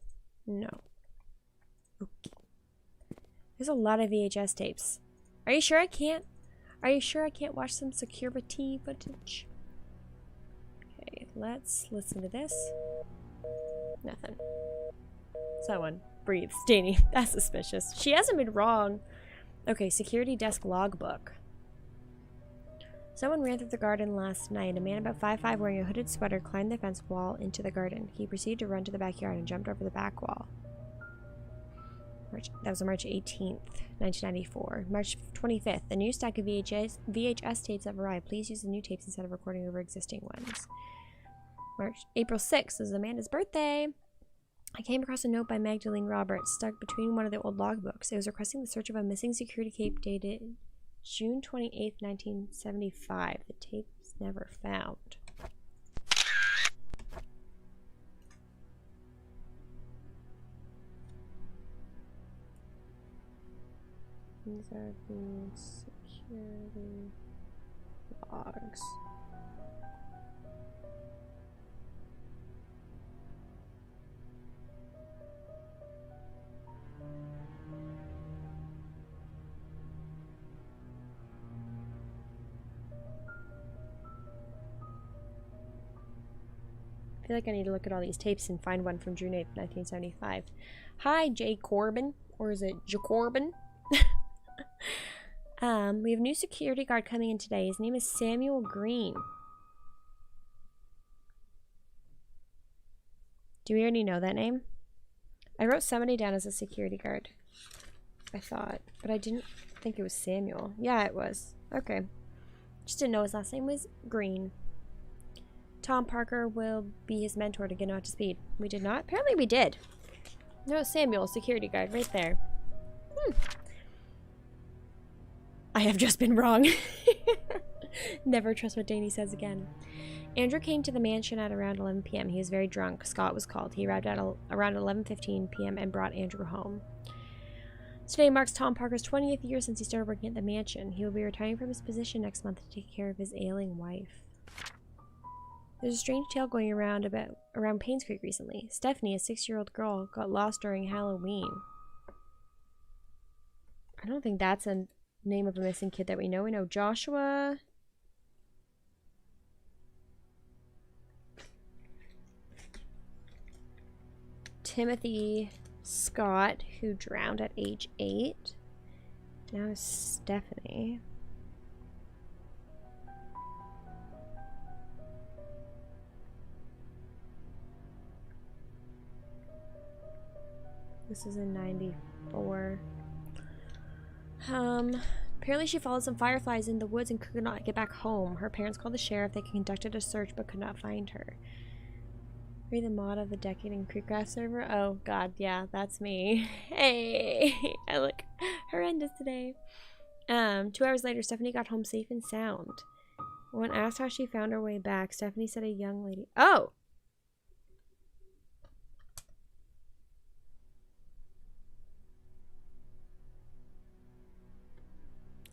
No. Okay. There's a lot of VHS tapes. Are you sure I can't? Are you sure I can't watch some security footage? Okay, let's listen to this. Nothing. Someone breathes. Danny, that's suspicious. She hasn't been wrong. Okay, security desk logbook. Someone ran through the garden last night. A man about 5'5" wearing a hooded sweater climbed the fence wall into the garden. He proceeded to run to the backyard and jumped over the back wall. That was on March 18th, 1994. March 25th. A new stack of VHS tapes have arrived. Please use the new tapes instead of recording over existing ones. April 6th is Amanda's birthday. I came across a note by Magdalene Roberts stuck between one of the old logbooks. It was requesting the search of a missing security tape dated June 28th, 1975. The tape's never found. These are the security logs. I feel like I need to look at all these tapes and find one from June 8th, 1975. Hi, Jay Corbin. Or is it Jacorbin? We have a new security guard coming in today. His name is Samuel Green. Do we already know that name? I wrote somebody down as a security guard. I thought. But I didn't think it was Samuel. Yeah, it was. Okay. Just didn't know his last name was Green. Tom Parker will be his mentor to get him up to speed. We did not? Apparently we did. No, Samuel, security guard, right there. I have just been wrong. Never trust what Danny says again. Andrew came to the mansion at around 11 p.m. He was very drunk. Scott was called. He arrived at around 11:15 p.m. and brought Andrew home. Today marks Tom Parker's 20th year since he started working at the mansion. He will be retiring from his position next month to take care of his ailing wife. There's a strange tale going around Painscreek recently. Stephanie, a 6-year-old girl, got lost during Halloween. I don't think that's a name of a missing kid that we know. We know Joshua. Timothy Scott, who drowned at age 8. Now Stephanie. This is in 94. Apparently she followed some fireflies in the woods and could not get back home. Her parents called the sheriff. They conducted a search but could not find her. Read the mod of the decade in Creekcraft server. Oh god, yeah, that's me. Hey, I look horrendous today. 2 hours later, Stephanie got home safe and sound. When asked how she found her way back, Stephanie said a young lady. Oh!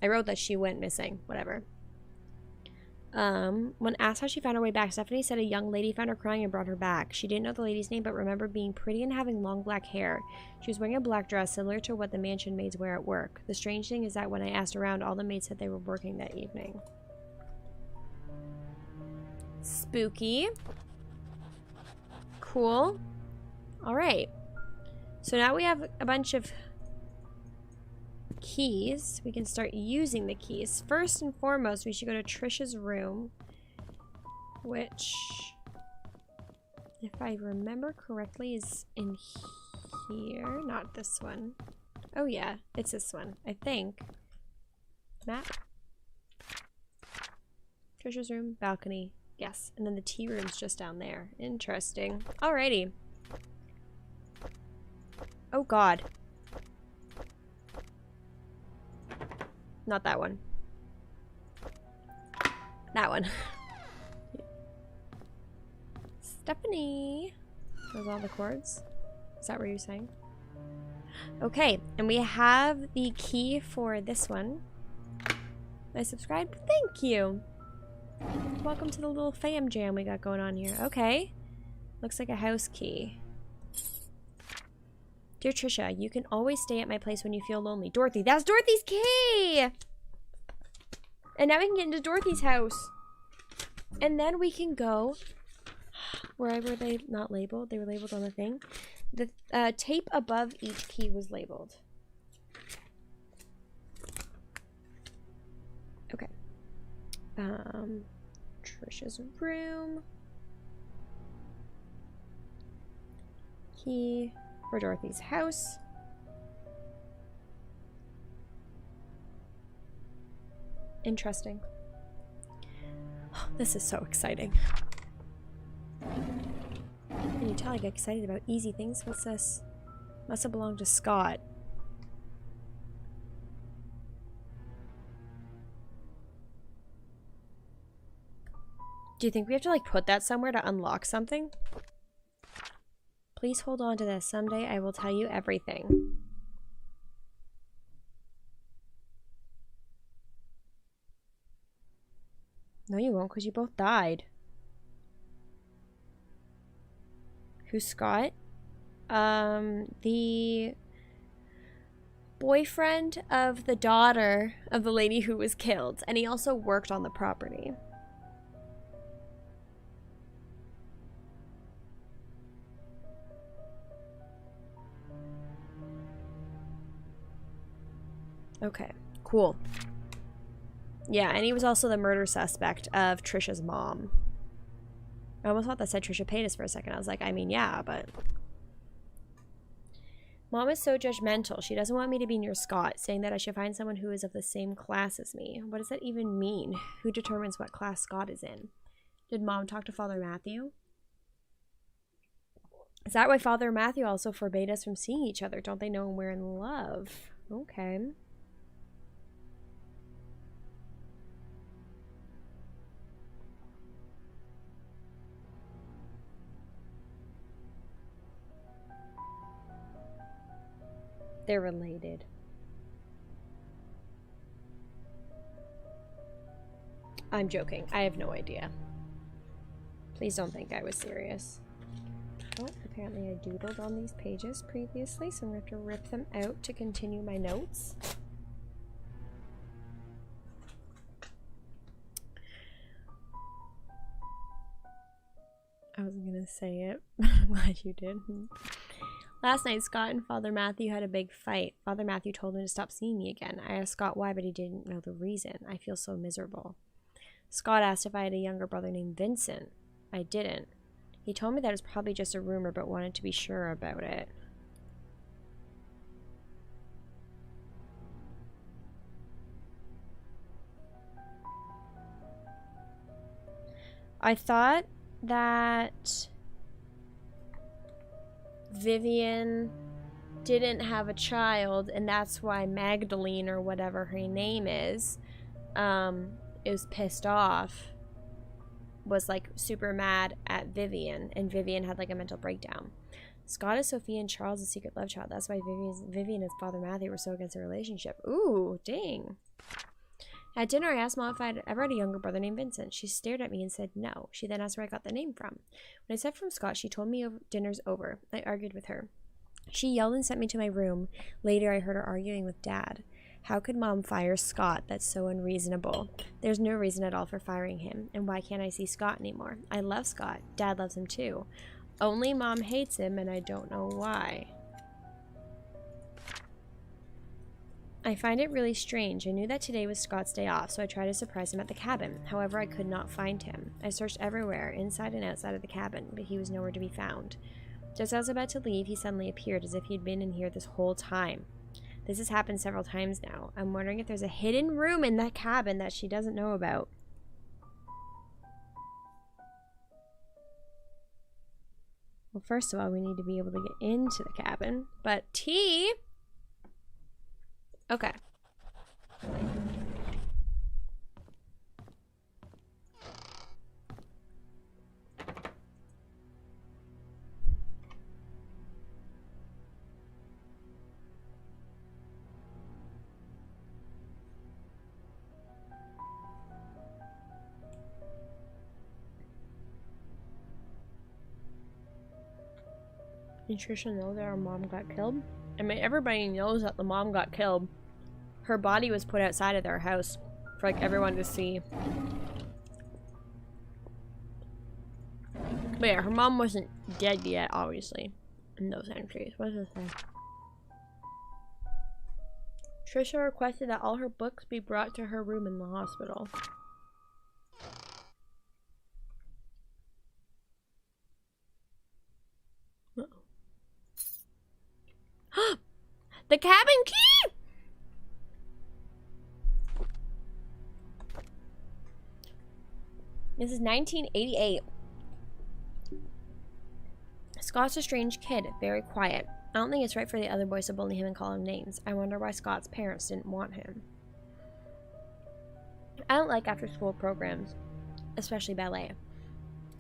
I wrote that she went missing. Whatever. When asked how she found her way back, Stephanie said a young lady found her crying and brought her back. She didn't know the lady's name, but remembered being pretty and having long black hair. She was wearing a black dress, similar to what the mansion maids wear at work. The strange thing is that when I asked around, all the maids said they were working that evening. Spooky. Cool. Alright. So now we have a bunch of keys. We can start using the keys. First and foremost, we should go to Trisha's room, which, if I remember correctly, is in here. Not this one. Oh yeah, it's this one, I think. Map. Trisha's room, balcony. Yes, and then the tea room's just down there. Interesting. Alrighty. Oh god. Not that one. That one. Stephanie. Those all the chords? Is that what you're saying? Okay, and we have the key for this one. I subscribed? Thank you. Welcome to the little fam jam we got going on here. Okay. Looks like a house key. Dear Trisha, you can always stay at my place when you feel lonely. Dorothy, that's Dorothy's key! And now we can get into Dorothy's house. And then we can go... Where were they not labeled? They were labeled on the thing. The tape above each key was labeled. Okay. Trisha's room. Key for Dorothy's house. Interesting. Oh, this is so exciting. Can you tell I get excited about easy things? What's this? Must have belonged to Scott. Do you think we have to like put that somewhere to unlock something? Please hold on to this. Someday I will tell you everything. No, you won't, because you both died. Who's Scott? The boyfriend of the daughter of the lady who was killed. And he also worked on the property. Okay, cool. Yeah, and he was also the murder suspect of Trisha's mom. I almost thought that said Trisha Paytas for a second. I was like, I mean, yeah, but... Mom is so judgmental. She doesn't want me to be near Scott, saying that I should find someone who is of the same class as me. What does that even mean? Who determines what class Scott is in? Did Mom talk to Father Matthew? Is that why Father Matthew also forbade us from seeing each other? Don't they know we're in love? Okay. They're related. I'm joking. I have no idea. Please don't think I was serious. Oh, apparently I doodled on these pages previously, so I'm going to have to rip them out to continue my notes. I wasn't going to say it, but I'm glad you did. Last night, Scott and Father Matthew had a big fight. Father Matthew told him to stop seeing me again. I asked Scott why, but he didn't know the reason. I feel so miserable. Scott asked if I had a younger brother named Vincent. I didn't. He told me that it was probably just a rumor, but wanted to be sure about it. I thought that Vivian didn't have a child, and that's why Magdalene, or whatever her name is pissed off, was like super mad at Vivian, and Vivian had like a mental breakdown. Scott is Sophia and Charles' secret love child. That's why Vivian and Father Matthew were so against the relationship. Ooh, dang. At dinner, I asked Mom if I'd ever had a younger brother named Vincent. She stared at me and said no. She then asked where I got the name from. When I said from Scott, she told me dinner's over. I argued with her. She yelled and sent me to my room. Later, I heard her arguing with Dad. How could Mom fire Scott? That's so unreasonable. There's no reason at all for firing him. And why can't I see Scott anymore? I love Scott. Dad loves him too. Only Mom hates him, and I don't know why. I find it really strange. I knew that today was Scott's day off, so I tried to surprise him at the cabin. However, I could not find him. I searched everywhere, inside and outside of the cabin, but he was nowhere to be found. Just as I was about to leave, he suddenly appeared as if he'd been in here this whole time. This has happened several times now. I'm wondering if there's a hidden room in that cabin that she doesn't know about. Well, first of all, we need to be able to get into the cabin. But tea... Okay. Did Trisha know that our mom got killed? I mean, everybody knows that the mom got killed. Her body was put outside of their house for like everyone to see. But yeah, her mom wasn't dead yet, obviously. In those entries. What does it say? Trisha requested that all her books be brought to her room in the hospital. Uh-oh. The cabin key! This is 1988. Scott's a strange kid, very quiet. I don't think it's right for the other boys to bully him and call him names. I wonder why Scott's parents didn't want him. I don't like after-school programs, especially ballet.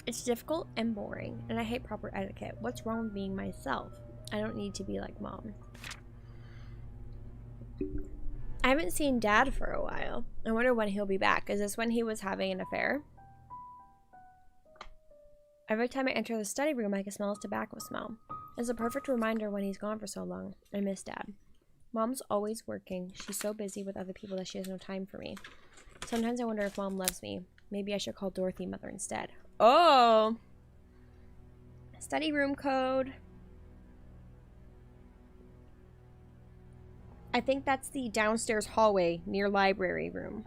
It's difficult and boring, and I hate proper etiquette. What's wrong with being myself? I don't need to be like Mom. I haven't seen Dad for a while. I wonder when he'll be back. Is this when he was having an affair? Every time I enter the study room, I can smell his tobacco smell. It's a perfect reminder when he's gone for so long. I miss Dad. Mom's always working. She's so busy with other people that she has no time for me. Sometimes I wonder if Mom loves me. Maybe I should call Dorothy Mother instead. Oh! Study room code. I think that's the downstairs hallway near library room.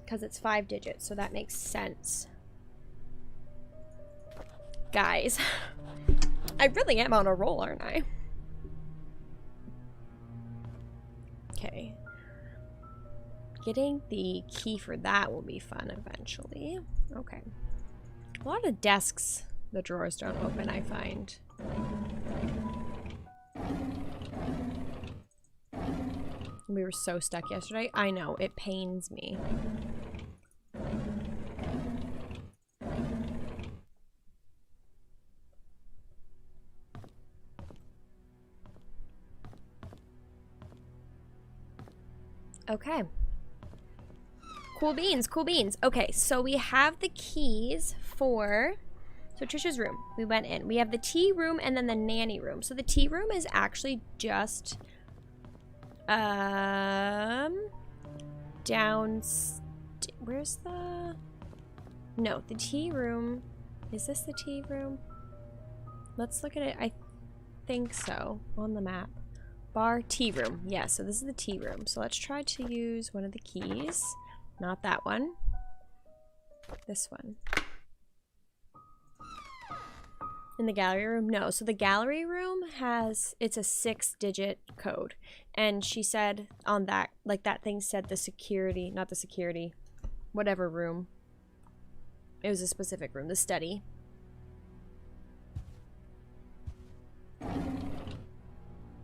Because it's 5 digits, so that makes sense. Guys, I really am on a roll, aren't I? Okay. Getting the key for that will be fun eventually. Okay. A lot of desks the drawers don't open, I find. We were so stuck yesterday. I know, it pains me. Okay. Cool beans, cool beans. Okay, so we have the keys for... So Trisha's room, we went in. We have the tea room and then the nanny room. So the tea room is actually just... Where's the... No, the tea room... Is this the tea room? Let's look at it. I think so. On the map. Bar, tea room. Yeah, so this is the tea room. So let's try to use one of the keys. Not that one. This one. In the gallery room? No. So the gallery room has, it's a 6-digit code. And she said on that, like that thing said the security, not the security, whatever room. It was a specific room, the study.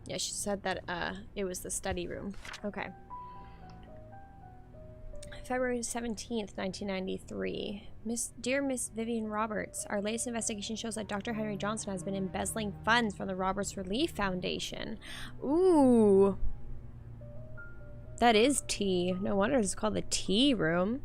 Yeah, she said that it was the study room. Okay. February 17th, 1993. Dear Miss Vivian Roberts, our latest investigation shows that Dr. Henry Johnson has been embezzling funds from the Roberts Relief Foundation. Ooh. That is tea. No wonder it's called the tea room.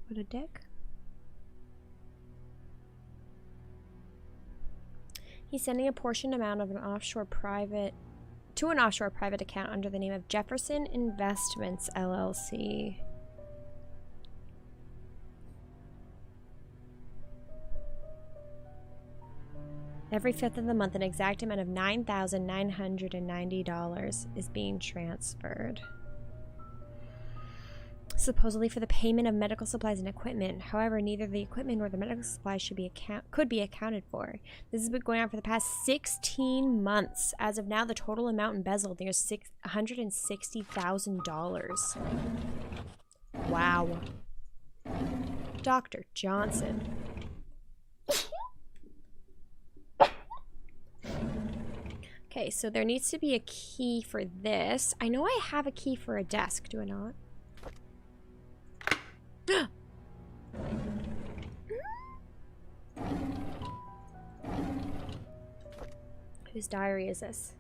What a dick. He's sending a portion amount of an offshore private account under the name of Jefferson Investments LLC. Every 5th of the month, an exact amount of $9,990 is being transferred. Supposedly for the payment of medical supplies and equipment. However, neither the equipment nor the medical supplies could be accounted for. This has been going on for the past 16 months. As of now, the total amount embezzled is $160,000. Wow. Dr. Johnson. Okay, so there needs to be a key for this. I know I have a key for a desk, do I not? Whose diary is this?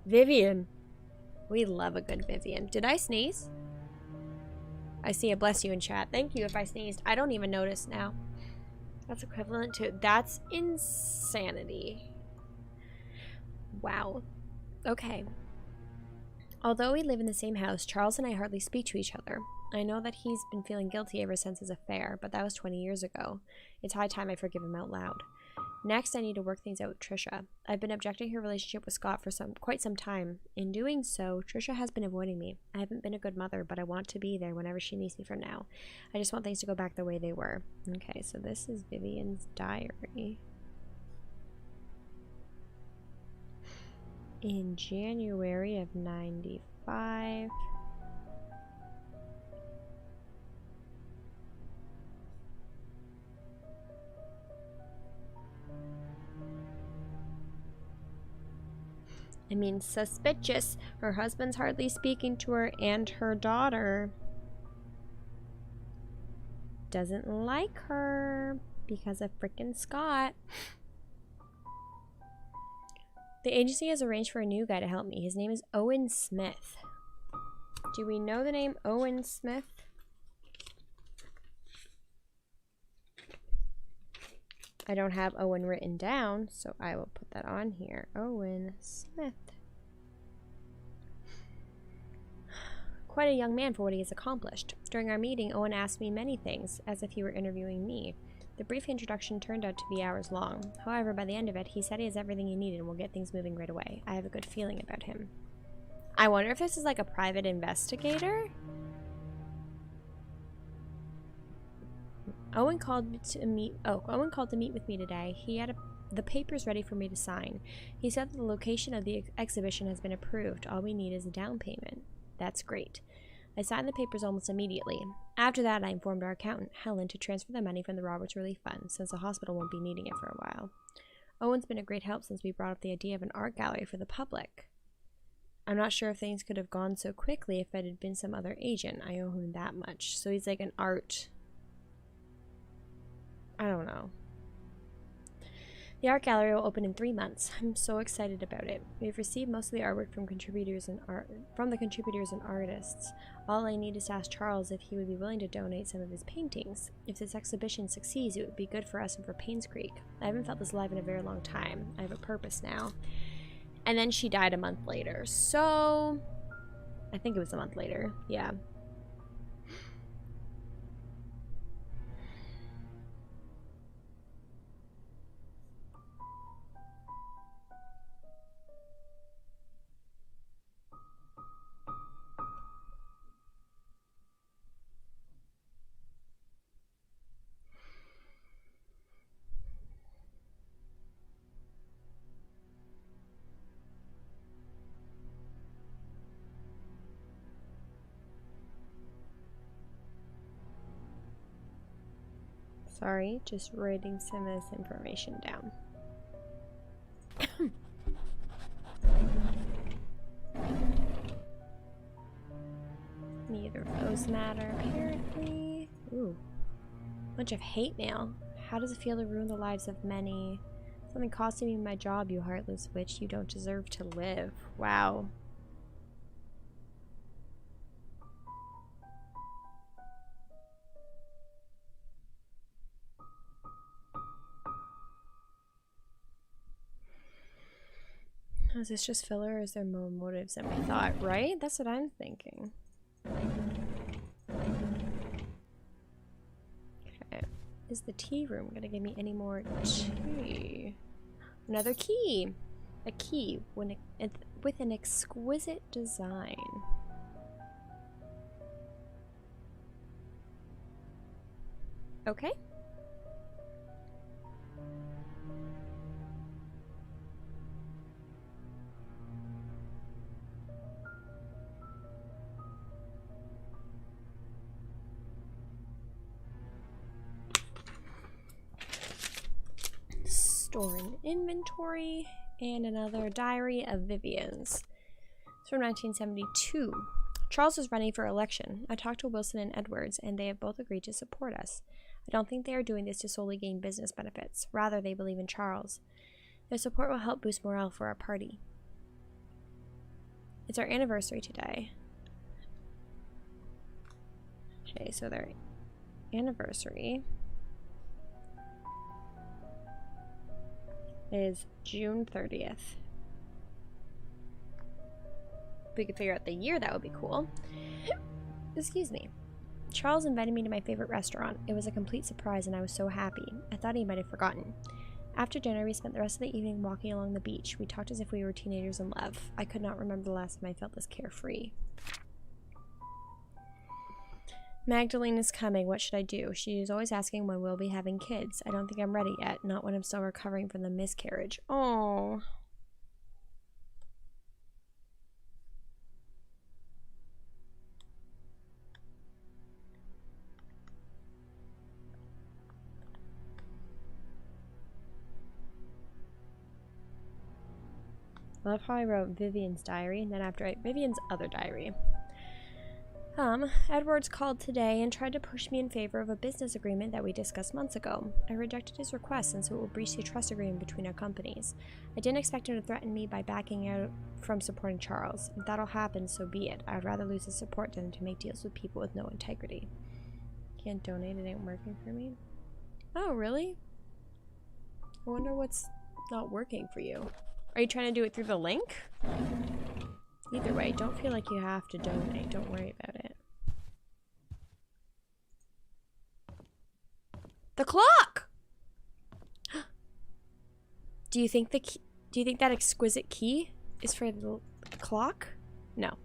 Vivian. We love a good Vivian. Did I sneeze? I see a bless you in chat. Thank you if I sneezed. I don't even notice now. That's equivalent to... That's insanity. Wow. Okay. Although we live in the same house, Charles and I hardly speak to each other. I know that he's been feeling guilty ever since his affair, but that was 20 years ago. It's high time I forgive him out loud. Next, I need to work things out with Trisha. I've been objecting her relationship with Scott for quite some time. In doing so, Trisha has been avoiding me. I haven't been a good mother, but I want to be there whenever she needs me from now. I just want things to go back the way they were. Okay, so this is Vivian's diary. In January of 95... I mean, suspicious. Her husband's hardly speaking to her, and her daughter doesn't like her because of frickin' Scott. The agency has arranged for a new guy to help me. His name is Owen Smith. Do we know the name Owen Smith? I don't have Owen written down, so I will put that on here. Owen Smith. Quite a young man for what he has accomplished. During our meeting, Owen asked me many things, as if he were interviewing me. The brief introduction turned out to be hours long. However, by the end of it, he said he has everything he needed and will get things moving right away. I have a good feeling about him. I wonder if this is like a private investigator? Owen called to meet with me today. He had the papers ready for me to sign. He said that the location of the exhibition has been approved. All we need is a down payment. That's great. I signed the papers almost immediately. After that, I informed our accountant, Helen, to transfer the money from the Roberts Relief Fund, since the hospital won't be needing it for a while. Owen's been a great help since we brought up the idea of an art gallery for the public. I'm not sure if things could have gone so quickly if it had been some other agent. I owe him that much. So he's like an art... I don't know. The art gallery will open in 3 months. I'm so excited about it. We've received most of the artwork from the contributors and artists. All I need is to ask Charles if he would be willing to donate some of his paintings. If this exhibition succeeds, it would be good for us and for Painscreek. I haven't felt this alive in a very long time. I have a purpose now. And then she died a month later. So, I think it was a month later. Yeah. Sorry, just writing some of this information down. Neither of those matter, apparently. Ooh. Bunch of hate mail. How does it feel to ruin the lives of many? Something costing me my job, you heartless witch. You don't deserve to live. Wow. Is this just filler or is there more motives than we thought, right? That's what I'm thinking. Okay. Is the tea room gonna give me any more tea? Another key! A key with an exquisite design. Okay. Store an inventory and another diary of Vivian's. It's from 1972. Charles is running for election. I talked to Wilson and Edwards, and they have both agreed to support us. I don't think they are doing this to solely gain business benefits. Rather, they believe in Charles. Their support will help boost morale for our party. It's our anniversary today. Okay, so their anniversary is June 30th. If we could figure out the year, that would be cool. Excuse me. Charles invited me to my favorite restaurant. It was a complete surprise and I was so happy. I thought he might have forgotten. After dinner, we spent the rest of the evening walking along the beach. We talked as if we were teenagers in love. I could not remember the last time I felt this carefree. Magdalene is coming. What should I do? She is always asking when we'll be having kids. I don't think I'm ready yet. Not when I'm still recovering from the miscarriage. Oh. I love how I wrote Vivian's diary, and then after I Vivian's other diary. Edwards called today and tried to push me in favor of a business agreement that we discussed months ago. I rejected his request since it will breach the trust agreement between our companies. I didn't expect him to threaten me by backing out from supporting Charles. If that'll happen, so be it. I'd rather lose his support than to make deals with people with no integrity. Can't donate, it ain't working for me. Oh, really? I wonder what's not working for you. Are you trying to do it through the link? Either way, don't feel like you have to donate. Don't worry about it. The clock! Do you think that exquisite key is for the clock? No.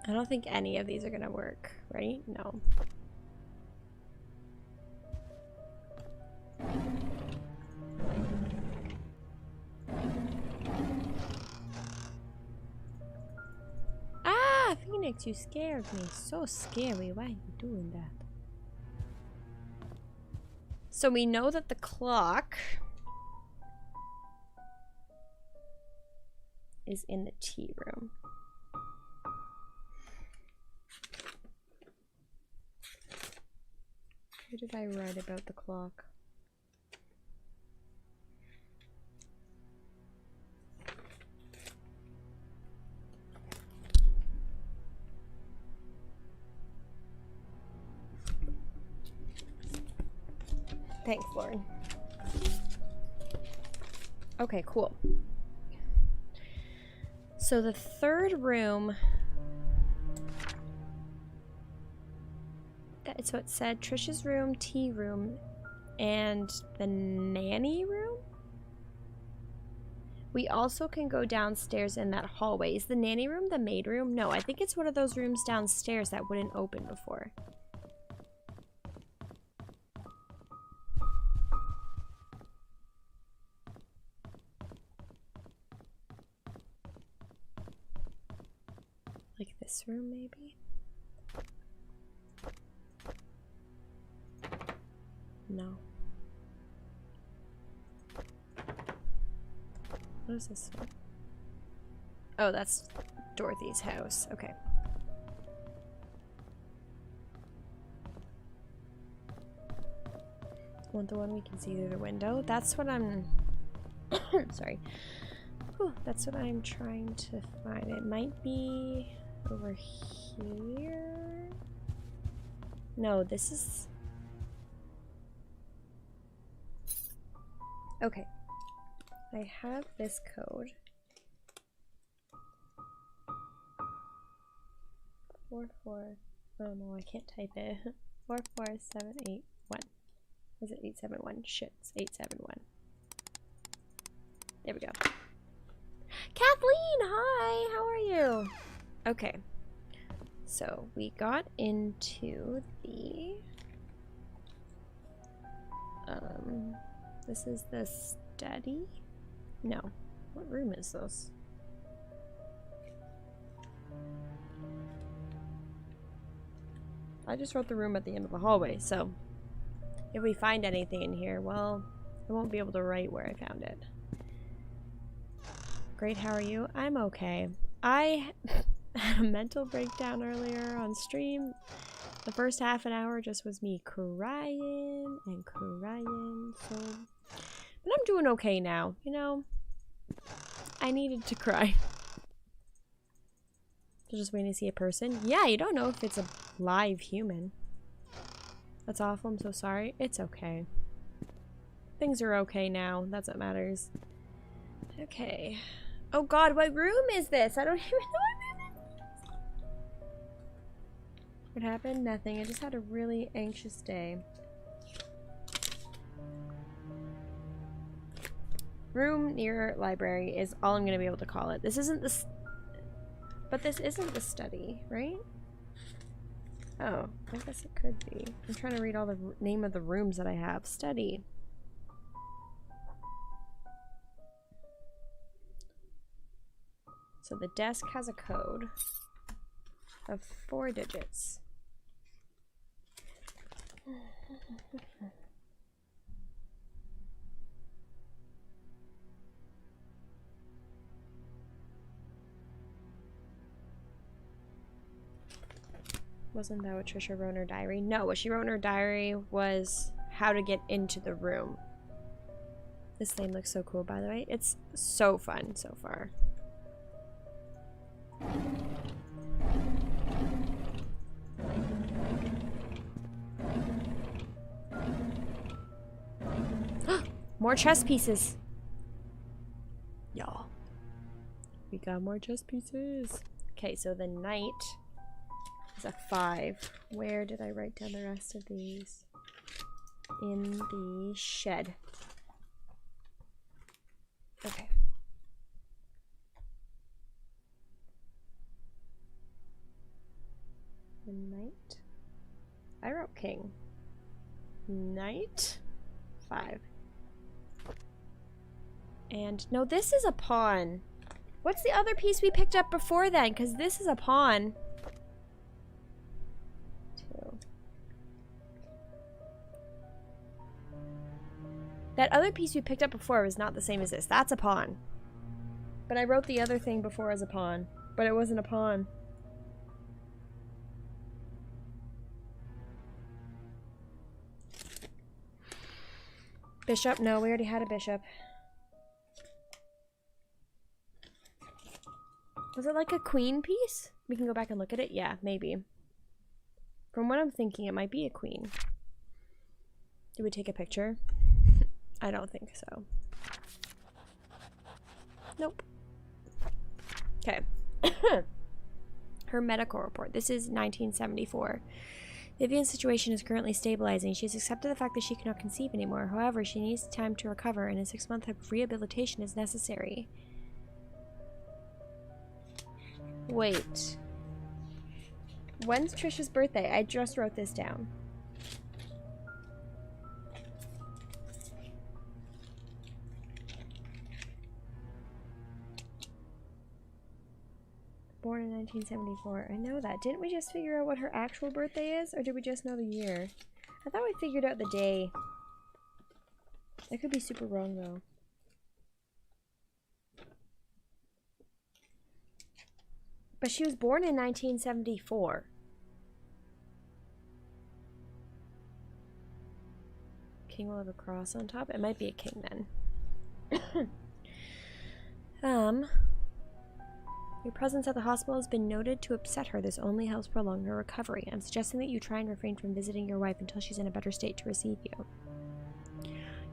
I don't think any of these are gonna work, right? No. makes you scared of me. So scary. Why are you doing that? So we know that the clock is in the tea room. What did I write about the clock? Thanks, Lauren. Okay, cool. So the third room, that's what it said. Trisha's room, tea room, and the nanny room. We also can go downstairs in that hallway. Is the nanny room the maid room? No, I think it's one of those rooms downstairs that wouldn't open before. Like this room, maybe? No. What is this one? Oh, that's Dorothy's house. Okay. Want the one we can see through the window? That's what I'm... Sorry. Whew, that's what I'm trying to find. It might be over here. No, this is... Okay. I have this code. 44. Oh no, I can't type it. 44781. Is it 871? Shit, it's 871. There we go. Kathleen, hi, how are you? Okay, so we got into the this is the study? No, what room is this? I just wrote the room at the end of the hallway, so if we find anything in here, well, I won't be able to write where I found it. Great, how are you? I'm okay. I had a mental breakdown earlier on stream. The first half an hour just was me crying and crying, so... But I'm doing okay now, you know? I needed to cry. Just waiting to see a person. Yeah, you don't know if it's a live human. That's awful, I'm so sorry. It's okay. Things are okay now, that's what matters. Okay. Oh god, what room is this? I don't even know what room it is. What happened? Nothing. I just had a really anxious day. Room near library is all I'm gonna be able to call it. This isn't the... But this isn't the study, right? Oh, I guess it could be. I'm trying to read all the name of the rooms that I have. Study. So the desk has a code of 4 digits. Wasn't that what Trisha wrote in her diary? No, what she wrote in her diary was how to get into the room. This lane looks so cool, by the way. It's so fun so far. More chess pieces. Y'all. We got more chess pieces. Okay, so the knight is a 5. Where did I write down the rest of these? In the shed. Okay. The knight. I wrote king. Knight. 5. And no, this is a pawn. What's the other piece we picked up before then? Because this is a pawn. That other piece we picked up before was not the same as this. That's a pawn. But I wrote the other thing before as a pawn. But it wasn't a pawn. Bishop? No, we already had a bishop. Was it like a queen piece? We can go back and look at it? Yeah, maybe. From what I'm thinking, it might be a queen. Did we take a picture? I don't think so. Nope. Okay. Her medical report. This is 1974. Vivian's situation is currently stabilizing. She has accepted the fact that she cannot conceive anymore. However, she needs time to recover, and a 6-month type of rehabilitation is necessary. Wait. When's Trisha's birthday? I just wrote this down. Born in 1974. I know that. Didn't we just figure out what her actual birthday is? Or did we just know the year? I thought we figured out the day. I could be super wrong, though. But she was born in 1974. King will have a cross on top. It might be a king, then. Your presence at the hospital has been noted to upset her. This only helps prolong her recovery. I'm suggesting that you try and refrain from visiting your wife until she's in a better state to receive you.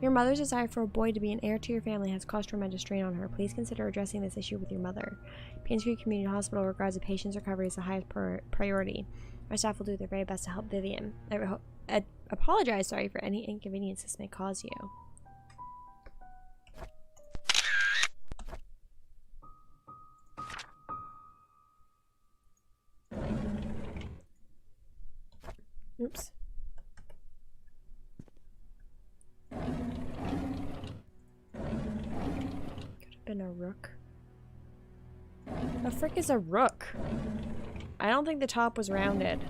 Your mother's desire for a boy to be an heir to your family has caused tremendous strain on her. Please consider addressing this issue with your mother. Painscreek Community Hospital regards the patient's recovery as the highest priority. Our staff will do their very best to help Vivian. I apologize, for any inconvenience this may cause you. Oops. Could have been a rook. The frick is a rook? I don't think the top was rounded.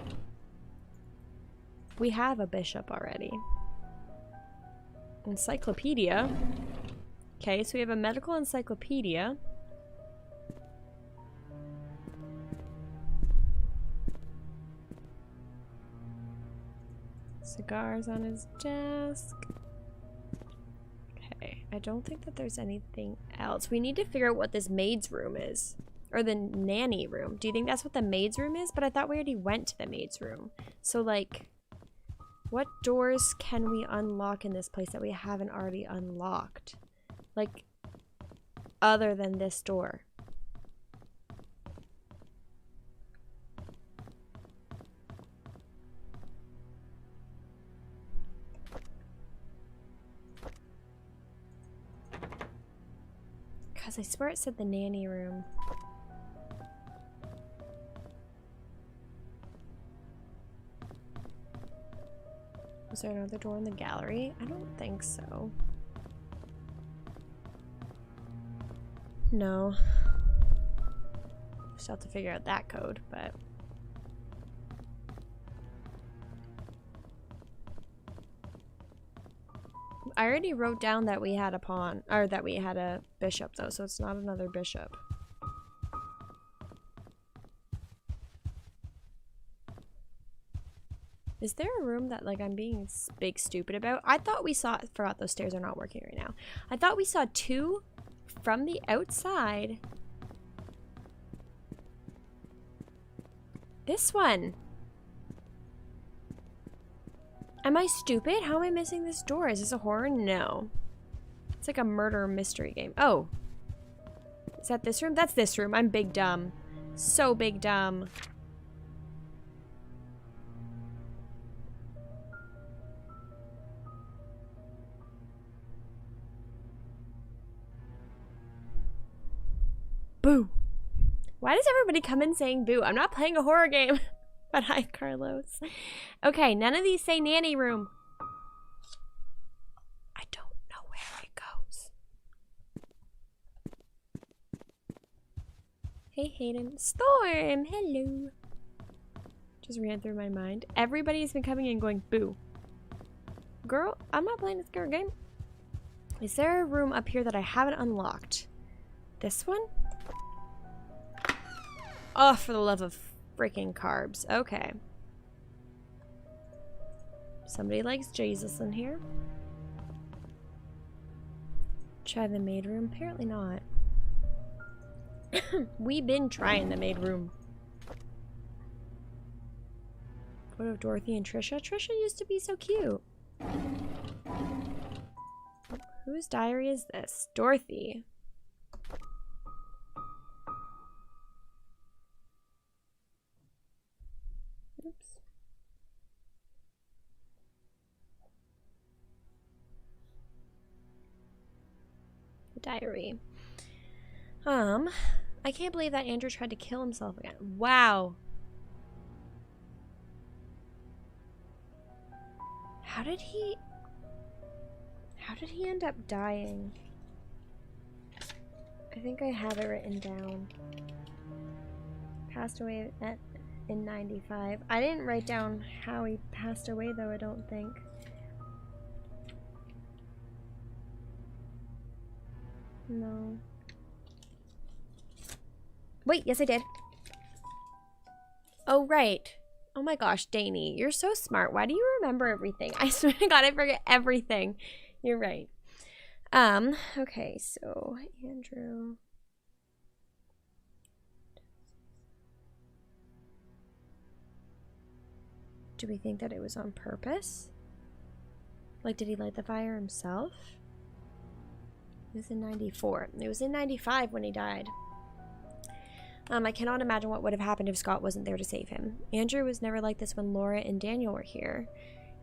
We have a bishop already. Encyclopedia. Okay, so we have a medical encyclopedia. Cigars on his desk. Okay, I don't think that there's anything else. We need to figure out what this maid's room is. Or the nanny room. Do you think that's what the maid's room is? But I thought we already went to the maid's room. So, like, what doors can we unlock in this place that we haven't already unlocked? Like, other than this door. Because I swear it said the nanny room. Was there another door in the gallery? I don't think so. No. Still have to figure out that code, but... I already wrote down that we had a pawn, or that we had a bishop though, so it's not another bishop. Is there a room that, like, I'm being big stupid about? I thought we saw, forgot those stairs are not working right now. I thought we saw two from the outside. This one. Am I stupid? How am I missing this door? Is this a horror? No. It's like a murder mystery game. Oh. Is that this room? That's this room. I'm big dumb. So big dumb. Boo. Why does everybody come in saying boo? I'm not playing a horror game. But hi, Carlos. Okay, none of these say nanny room. I don't know where it goes. Hey, Hayden. Storm, hello. Just ran through my mind. Everybody's been coming in going boo. Girl, I'm not playing this girl game. Is there a room up here that I haven't unlocked? This one? Oh, for the love of freaking carbs. Okay. Somebody likes Jesus in here. Try the maid room? Apparently not. We've been trying the maid room. Photo of Dorothy and Trisha. Trisha used to be so cute. Whose diary is this? Dorothy. Oops. The diary. I can't believe that Andrew tried to kill himself again. Wow. How did he end up dying? I think I have it written down. Passed away in 95. I didn't write down how he passed away though, I don't think. No. Wait, yes I did. Oh, right. Oh my gosh, Danny, you're so smart. Why do you remember everything? I swear to God, I forget everything. You're right. Okay, so Andrew. Do we think that it was on purpose? Like, did he light the fire himself? It was in 94. It was in 95 when he died. I cannot imagine what would have happened if Scott wasn't there to save him. Andrew was never like this when Laura and Daniel were here.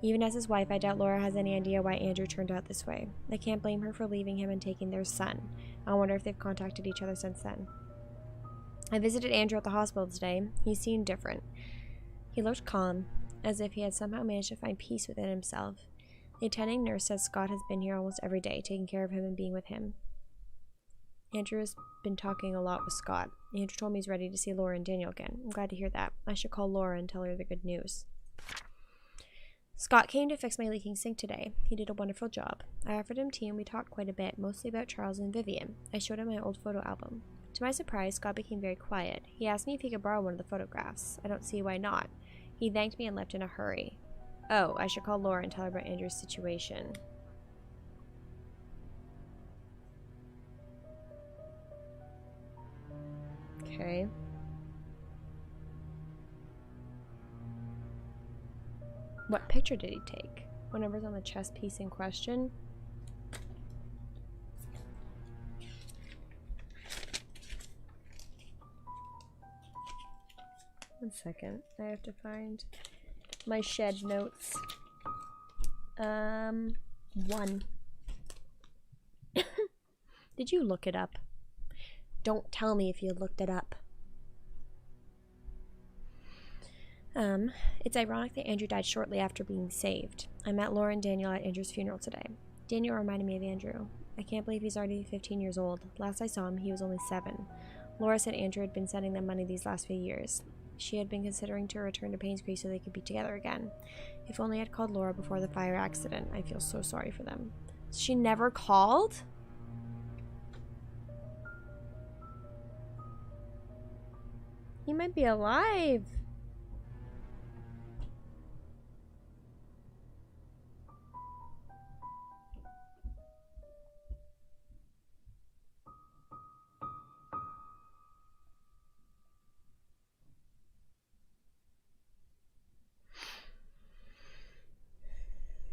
Even as his wife, I doubt Laura has any idea why Andrew turned out this way. I can't blame her for leaving him and taking their son. I wonder if they've contacted each other since then. I visited Andrew at the hospital today. He seemed different. He looked calm, as if he had somehow managed to find peace within himself. The attending nurse says Scott has been here almost every day, taking care of him and being with him. Andrew has been talking a lot with Scott. Andrew told me he's ready to see Laura and Daniel again. I'm glad to hear that. I should call Laura and tell her the good news. Scott came to fix my leaking sink today. He did a wonderful job. I offered him tea and we talked quite a bit, mostly about Charles and Vivian. I showed him my old photo album. To my surprise, Scott became very quiet. He asked me if he could borrow one of the photographs. I don't see why not. He thanked me and left in a hurry. Oh, I should call Laura and tell her about Andrew's situation. Okay. What picture did he take? What number's on the chess piece in question? One second. I have to find my shed notes. 1. Did you look it up? Don't tell me if you looked it up. It's ironic that Andrew died shortly after being saved. I met Laura and Daniel at Andrew's funeral today. Daniel reminded me of Andrew. I can't believe he's already 15 years old. Last I saw him, he was only 7. Laura said Andrew had been sending them money these last few years. She had been considering to return to Painscreek so they could be together again. If only I'd called Laura before the fire accident. I feel so sorry for them. She never called? He might be alive.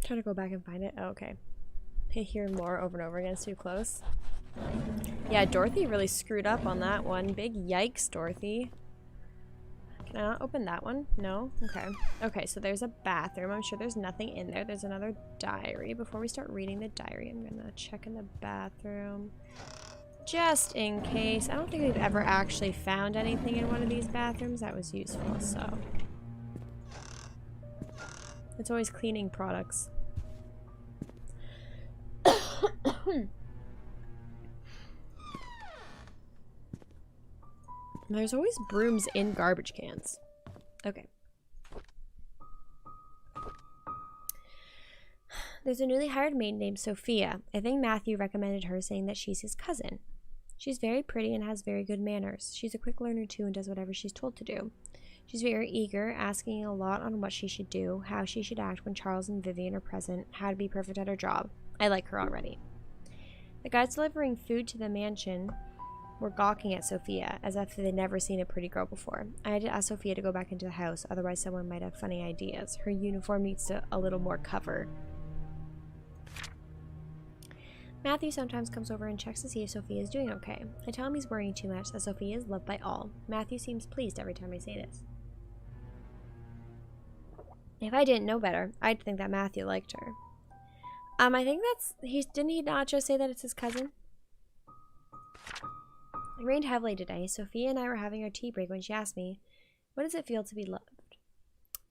Trying to go back and find it. Oh, okay. I hear more over and over again. It's too close. Yeah, Dorothy really screwed up on that one. Big yikes, Dorothy. Can I not open that one? No? Okay. Okay, so there's a bathroom. I'm sure there's nothing in there. There's another diary. Before we start reading the diary, I'm gonna check in the bathroom. Just in case. I don't think we've ever actually found anything in one of these bathrooms that was useful, so. It's always cleaning products. There's always brooms in garbage cans. Okay. There's a newly hired maid named Sophia. I think Matthew recommended her, saying that she's his cousin. She's very pretty and has very good manners. She's a quick learner too and does whatever she's told to do. She's very eager, asking a lot on what she should do, how she should act when Charles and Vivian are present, how to be perfect at her job. I like her already. The guys delivering food to the mansion were gawking at Sophia, as if they'd never seen a pretty girl before. I had to ask Sophia to go back into the house, otherwise someone might have funny ideas. Her uniform needs a little more cover. Matthew sometimes comes over and checks to see if Sophia is doing okay. I tell him he's worrying too much, that Sophia is loved by all. Matthew seems pleased every time I say this. If I didn't know better, I'd think that Matthew liked her. I think didn't he not just say that it's his cousin? It rained heavily today. Sophia and I were having our tea break when she asked me, what does it feel to be loved?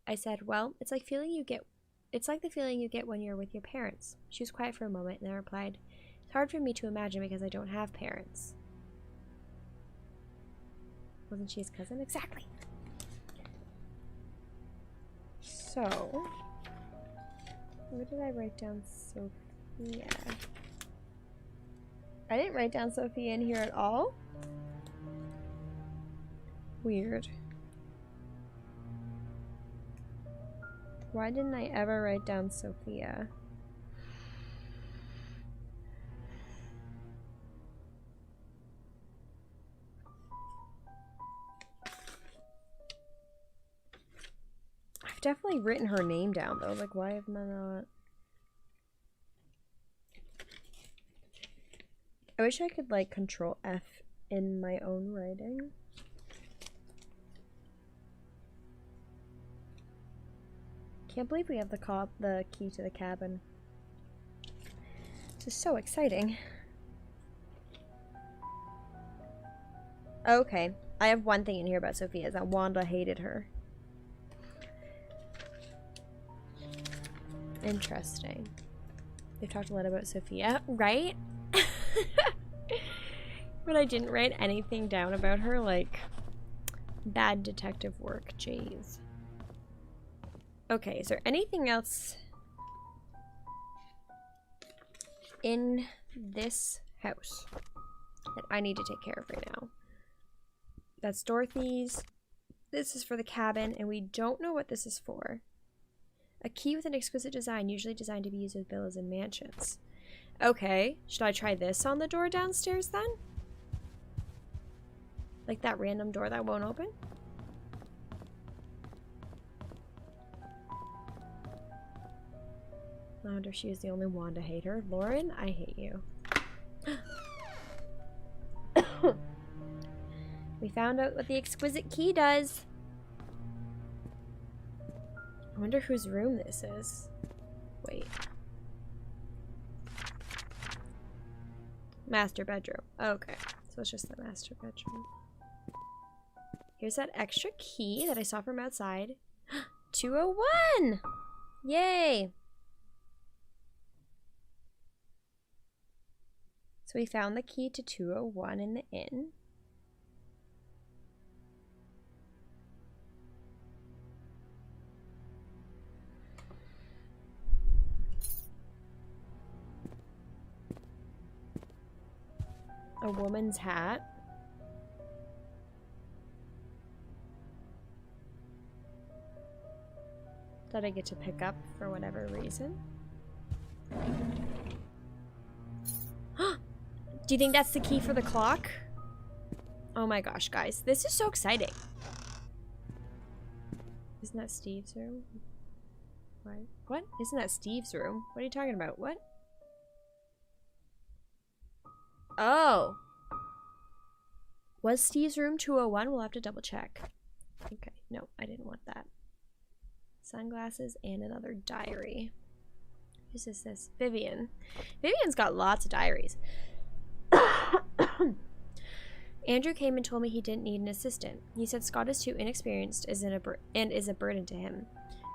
I said, well, it's like the feeling you get when you're with your parents. She was quiet for a moment and then replied, it's hard for me to imagine because I don't have parents. Wasn't she his cousin? Exactly. So, where did I write down Sophia? I didn't write down Sophia in here at all. Weird. Why didn't I ever write down Sophia? I've definitely written her name down though. Like, why have I not? I wish I could like Control F in my own writing. Can't believe we have the key to the cabin. This is so exciting. Okay, I have one thing in here about Sophia, is that Wanda hated her. Interesting. They've talked a lot about Sophia, right? But I didn't write anything down about her, like bad detective work, jeez. Okay, is there anything else in this house that I need to take care of right now? That's Dorothy's. This is for the cabin, and we don't know what this is for. A key with an exquisite design, usually designed to be used with villas and mansions. Okay, should I try this on the door downstairs then? Like that random door that won't open? I wonder if she was the only one to hate her. Lauren, I hate you. We found out what the exquisite key does. I wonder whose room this is. Wait. Master bedroom. Okay, so it's just the master bedroom. Here's that extra key that I saw from outside. 201! Yay! So we found the key to 201 in the inn. A woman's hat. That I get to pick up for whatever reason. Do you think that's the key for the clock? Oh my gosh, guys. This is so exciting. Isn't that Steve's room? What? Isn't that Steve's room? What are you talking about? What? Oh. Was Steve's room 201? We'll have to double check. Okay. No, I didn't want that. Sunglasses and another diary. Who's this? Vivian. Vivian's got lots of diaries. Andrew came and told me he didn't need an assistant. He said Scott is too inexperienced and is a burden to him.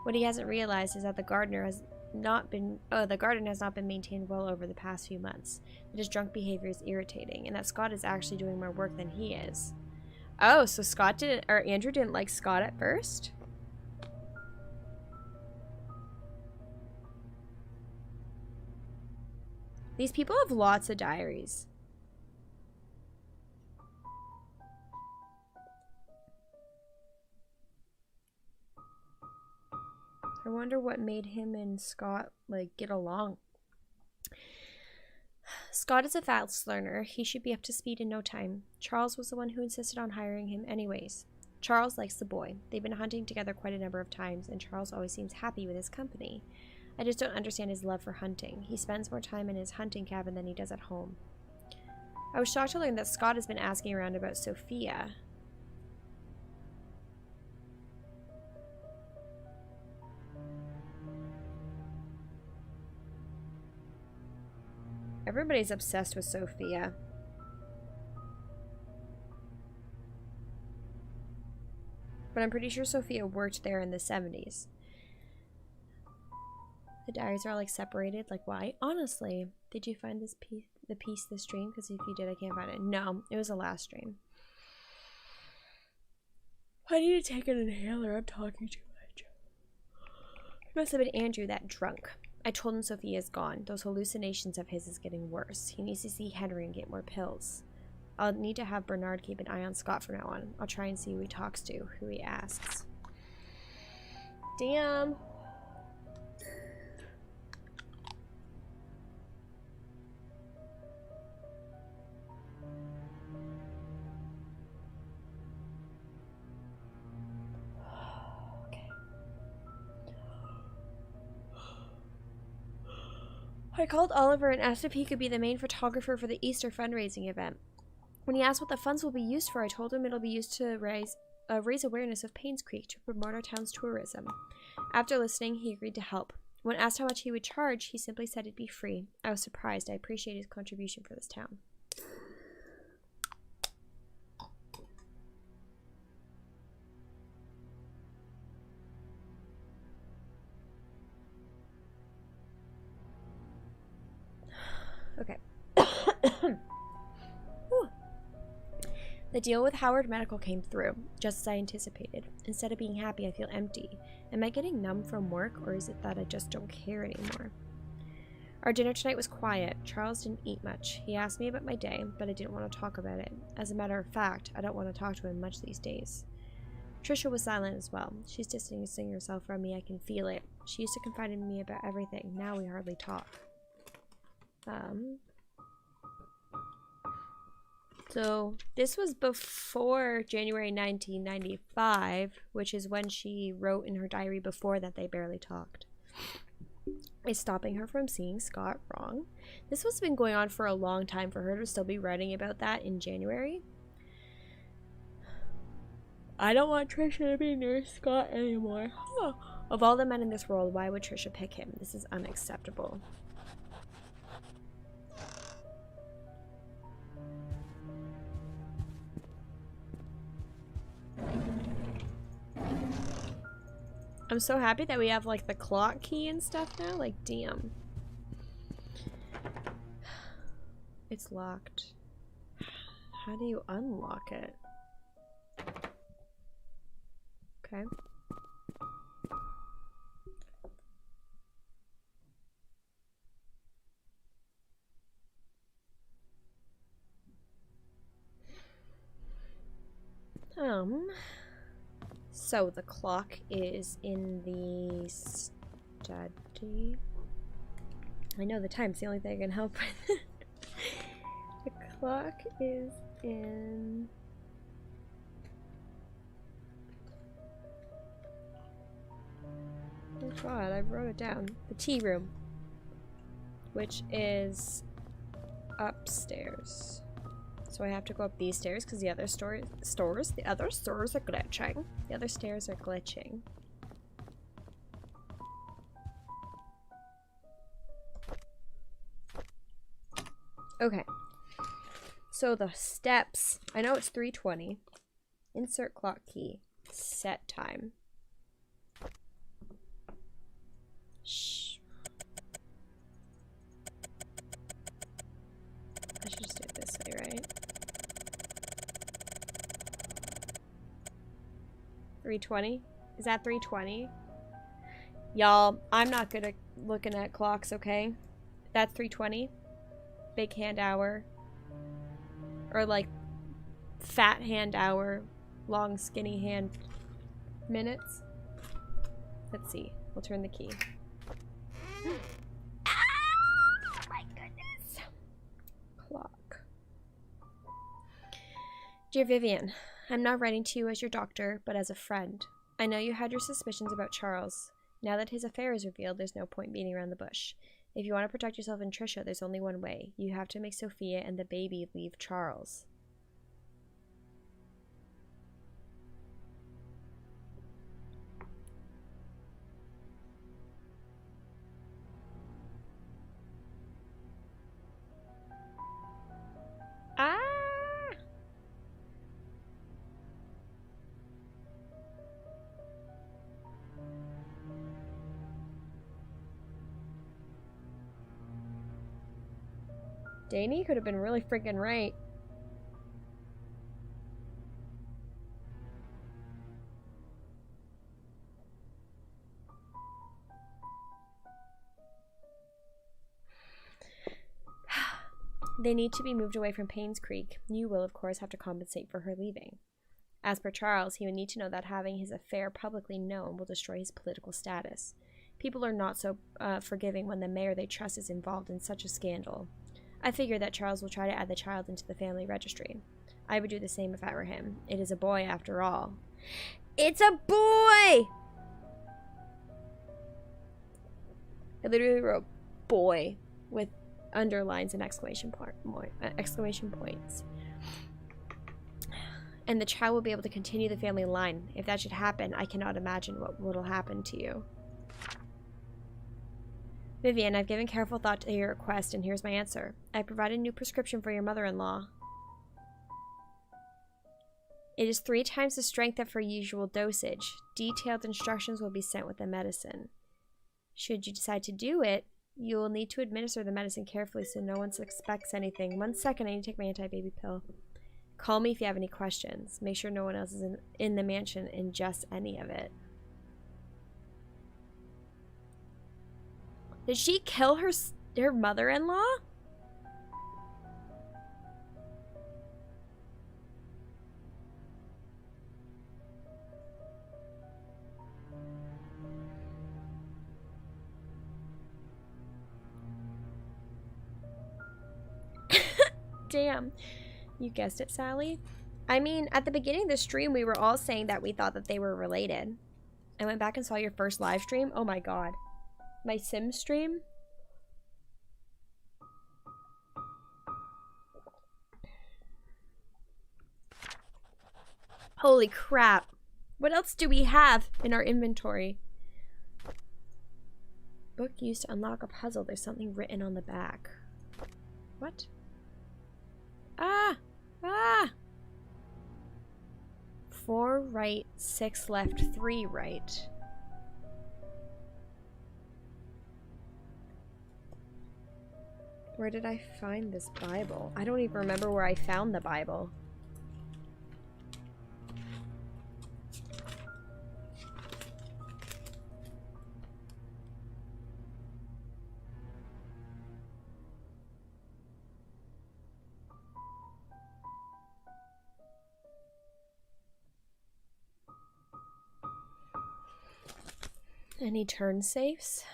What he hasn't realized is that the garden has not been maintained well over the past few months. That his drunk behavior is irritating, and that Scott is actually doing more work than he is. Oh, so Andrew didn't like Scott at first? These people have lots of diaries. I wonder what made him and Scott, like, get along. Scott is a fast learner. He should be up to speed in no time. Charles was the one who insisted on hiring him anyways. Charles likes the boy. They've been hunting together quite a number of times, and Charles always seems happy with his company. I just don't understand his love for hunting. He spends more time in his hunting cabin than he does at home. I was shocked to learn that Scott has been asking around about Sophia. Everybody's obsessed with Sophia. But I'm pretty sure Sophia worked there in the 70s. The diaries are all like separated. Like, why? Honestly, did you find this piece this stream? Because if you did, I can't find it. No, it was the last stream. I need to take an inhaler. I'm talking too much. It must have been Andrew, that drunk. I told him Sophia's gone. Those hallucinations of his is getting worse. He needs to see Henry and get more pills. I'll need to have Bernard keep an eye on Scott from now on. I'll try and see who he talks to, who he asks. Damn. I called Oliver and asked if he could be the main photographer for the Easter fundraising event. When he asked what the funds will be used for, I told him it'll be used to raise awareness of Painscreek to promote our town's tourism. After listening, he agreed to help. When asked how much he would charge, he simply said it'd be free. I was surprised. I appreciate his contribution for this town. Okay. The deal with Howard Medical came through, just as I anticipated. Instead of being happy, I feel empty. Am I getting numb from work, or is it that I just don't care anymore? Our dinner tonight was quiet. Charles didn't eat much. He asked me about my day, but I didn't want to talk about it. As a matter of fact, I don't want to talk to him much these days. Trisha was silent as well. She's distancing herself from me. I can feel it. She used to confide in me about everything. Now we hardly talk. So this was before January 1995, which is when she wrote in her diary before that they barely talked. Is stopping her from seeing Scott wrong? This has been going on for a long time for her to still be writing about that in January. I don't want Trisha to be near Scott anymore. Oh. Of all the men in this world, why would Trisha pick him? This is unacceptable. I'm so happy that we have like the clock key and stuff now. Like, damn. It's locked. How do you unlock it? Okay. So the clock is in the study. I know the time's the only thing I can help with. The clock is in... Oh god, I wrote it down. The tea room. Which is upstairs. So I have to go up these stairs because the other stores are glitching. The other stairs are glitching. Okay. So the steps, I know it's 3:20. Insert clock key. Set time. Shh. I should just do it this way, right? 3:20? Is that 3:20? Y'all, I'm not good at looking at clocks, okay? That's 3:20? big hand hour. Or like fat hand hour, long skinny hand minutes. Let's see. We'll turn the key. Ah, my goodness. Clock. Dear Vivian, I'm not writing to you as your doctor, but as a friend. I know you had your suspicions about Charles. Now that his affair is revealed, there's no point beating around the bush. If you want to protect yourself and Trisha, there's only one way. You have to make Sophia and the baby leave Charles. Ah! Danny could have been really freaking right. They need to be moved away from Painscreek. You will, of course, have to compensate for her leaving. As per Charles, he would need to know that having his affair publicly known will destroy his political status. People are not so forgiving when the mayor they trust is involved in such a scandal. I figure that Charles will try to add the child into the family registry. I would do the same if I were him. It is a boy, after all. It's a boy! I literally wrote boy with underlines and exclamation points. And the child will be able to continue the family line. If that should happen, I cannot imagine what will happen to you. Vivian, I've given careful thought to your request, and here's my answer. I provided a new prescription for your mother-in-law. It is 3 times the strength of her usual dosage. Detailed instructions will be sent with the medicine. Should you decide to do it, you will need to administer the medicine carefully so no one suspects anything. 1 second, I need to take my anti-baby pill. Call me if you have any questions. Make sure no one else is in the mansion ingests any of it. Did she kill her mother-in-law? Damn. You guessed it, Sally. I mean, at the beginning of the stream, we were all saying that we thought that they were related. I went back and saw your first live stream. Oh my god. My Sim stream. Holy crap. What else do we have in our inventory? Book used to unlock a puzzle. There's something written on the back. What? Ah! Ah! 4 right, 6 left, 3 right. Where did I find this Bible? I don't even remember where I found the Bible. Any turn safes?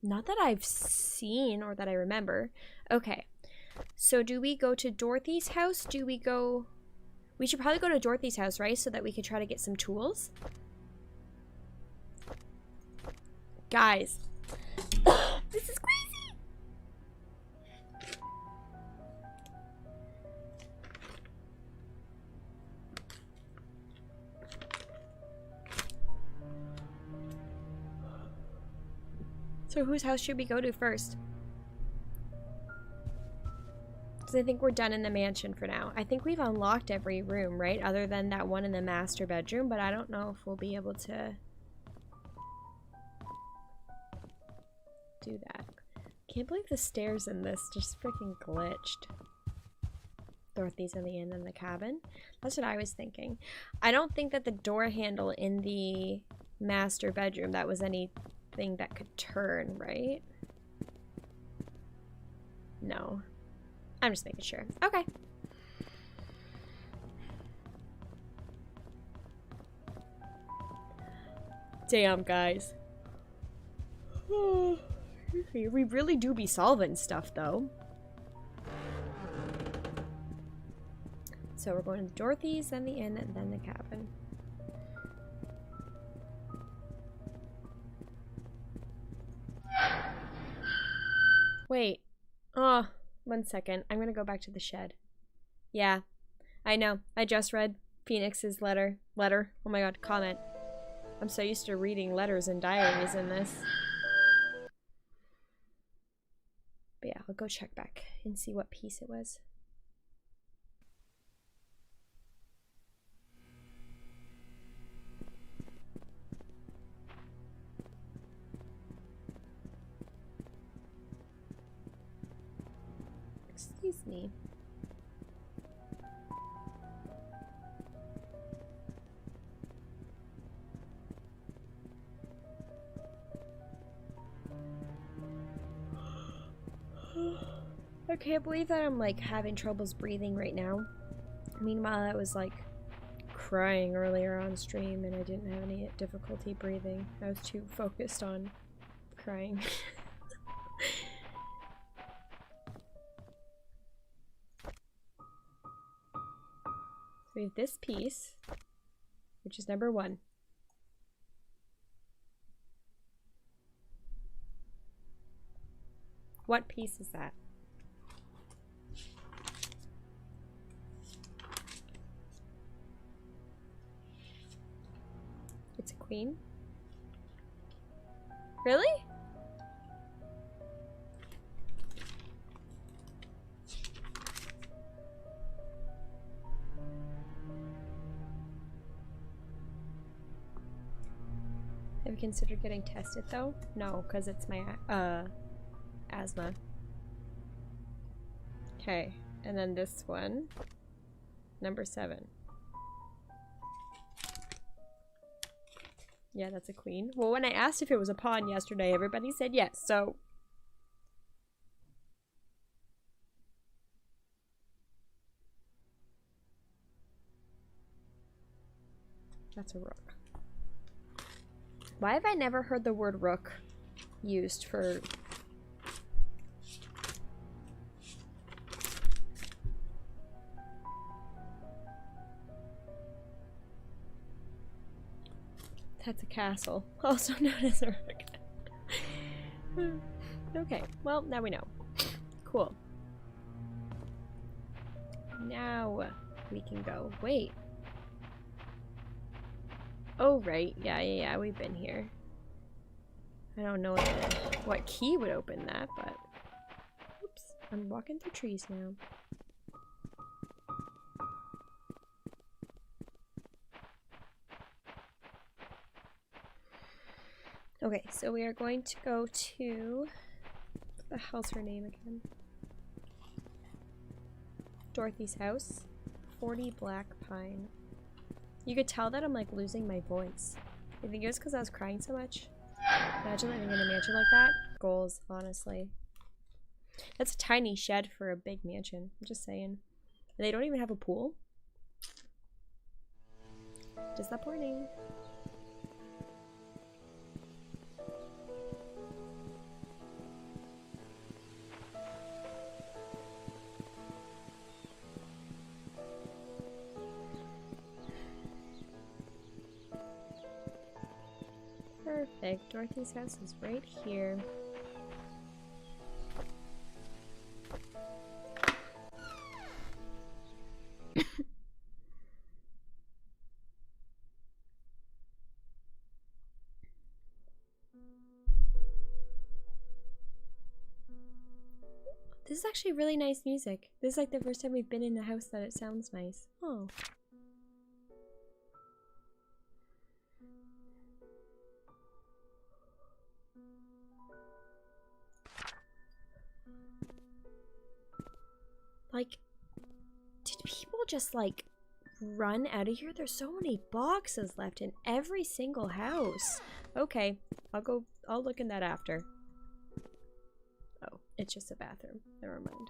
Not that I've seen or that I remember. Okay. So do we go to Dorothy's house? Do we go... We should probably go to Dorothy's house, right? So that we can try to get some tools. Guys. This is crazy. So whose house should we go to first? Because I think we're done in the mansion for now. I think we've unlocked every room, right? Other than that one in the master bedroom, but I don't know if we'll be able to do that. Can't believe the stairs in this just freaking glitched. Dorothy's in the inn and the cabin. That's what I was thinking. I don't think that the door handle in the master bedroom, that was anything that could turn, right? No. I'm just making sure. Okay. Damn, guys. We really do be solving stuff, though. So we're going to Dorothy's, then the inn, and then the cabin. Wait. Oh, 1 second. I'm gonna go back to the shed. Yeah, I know. I just read Phoenix's letter. Oh my god, comment. I'm so used to reading letters and diaries in this. But yeah, I'll go check back and see what piece it was. Excuse me. I can't believe that I'm like having troubles breathing right now. Meanwhile, I was like crying earlier on stream and I didn't have any difficulty breathing. I was too focused on crying. So we have this piece, which is number 1. What piece is that? It's a queen? Really? Have you considered getting tested though? No, because it's my asthma. Okay, and then this one, number 7. Yeah, that's a queen. Well, when I asked if it was a pawn yesterday, everybody said yes, so... That's a rook. Why have I never heard the word rook used for... That's a castle, also known as a rook. Okay, well, now we know. Cool. Now we can go. Wait. Oh, right. Yeah, we've been here. I don't know what key would open that, but... Oops, I'm walking through trees now. Okay, so we are going to go to... What the hell's her name again? Dorothy's house. 40 Black Pine. You could tell that I'm like losing my voice. I think it was because I was crying so much. Imagine living in a mansion like that. Goals, honestly. That's a tiny shed for a big mansion. I'm just saying. And they don't even have a pool. Disappointing. Perfect. Dorothy's house is right here. This is actually really nice music. This is like the first time we've been in a house that it sounds nice. Oh. Like, did people just like run out of here? There's so many boxes left in every single house. Okay, I'll look in that after. Oh, it's just a bathroom. Never mind.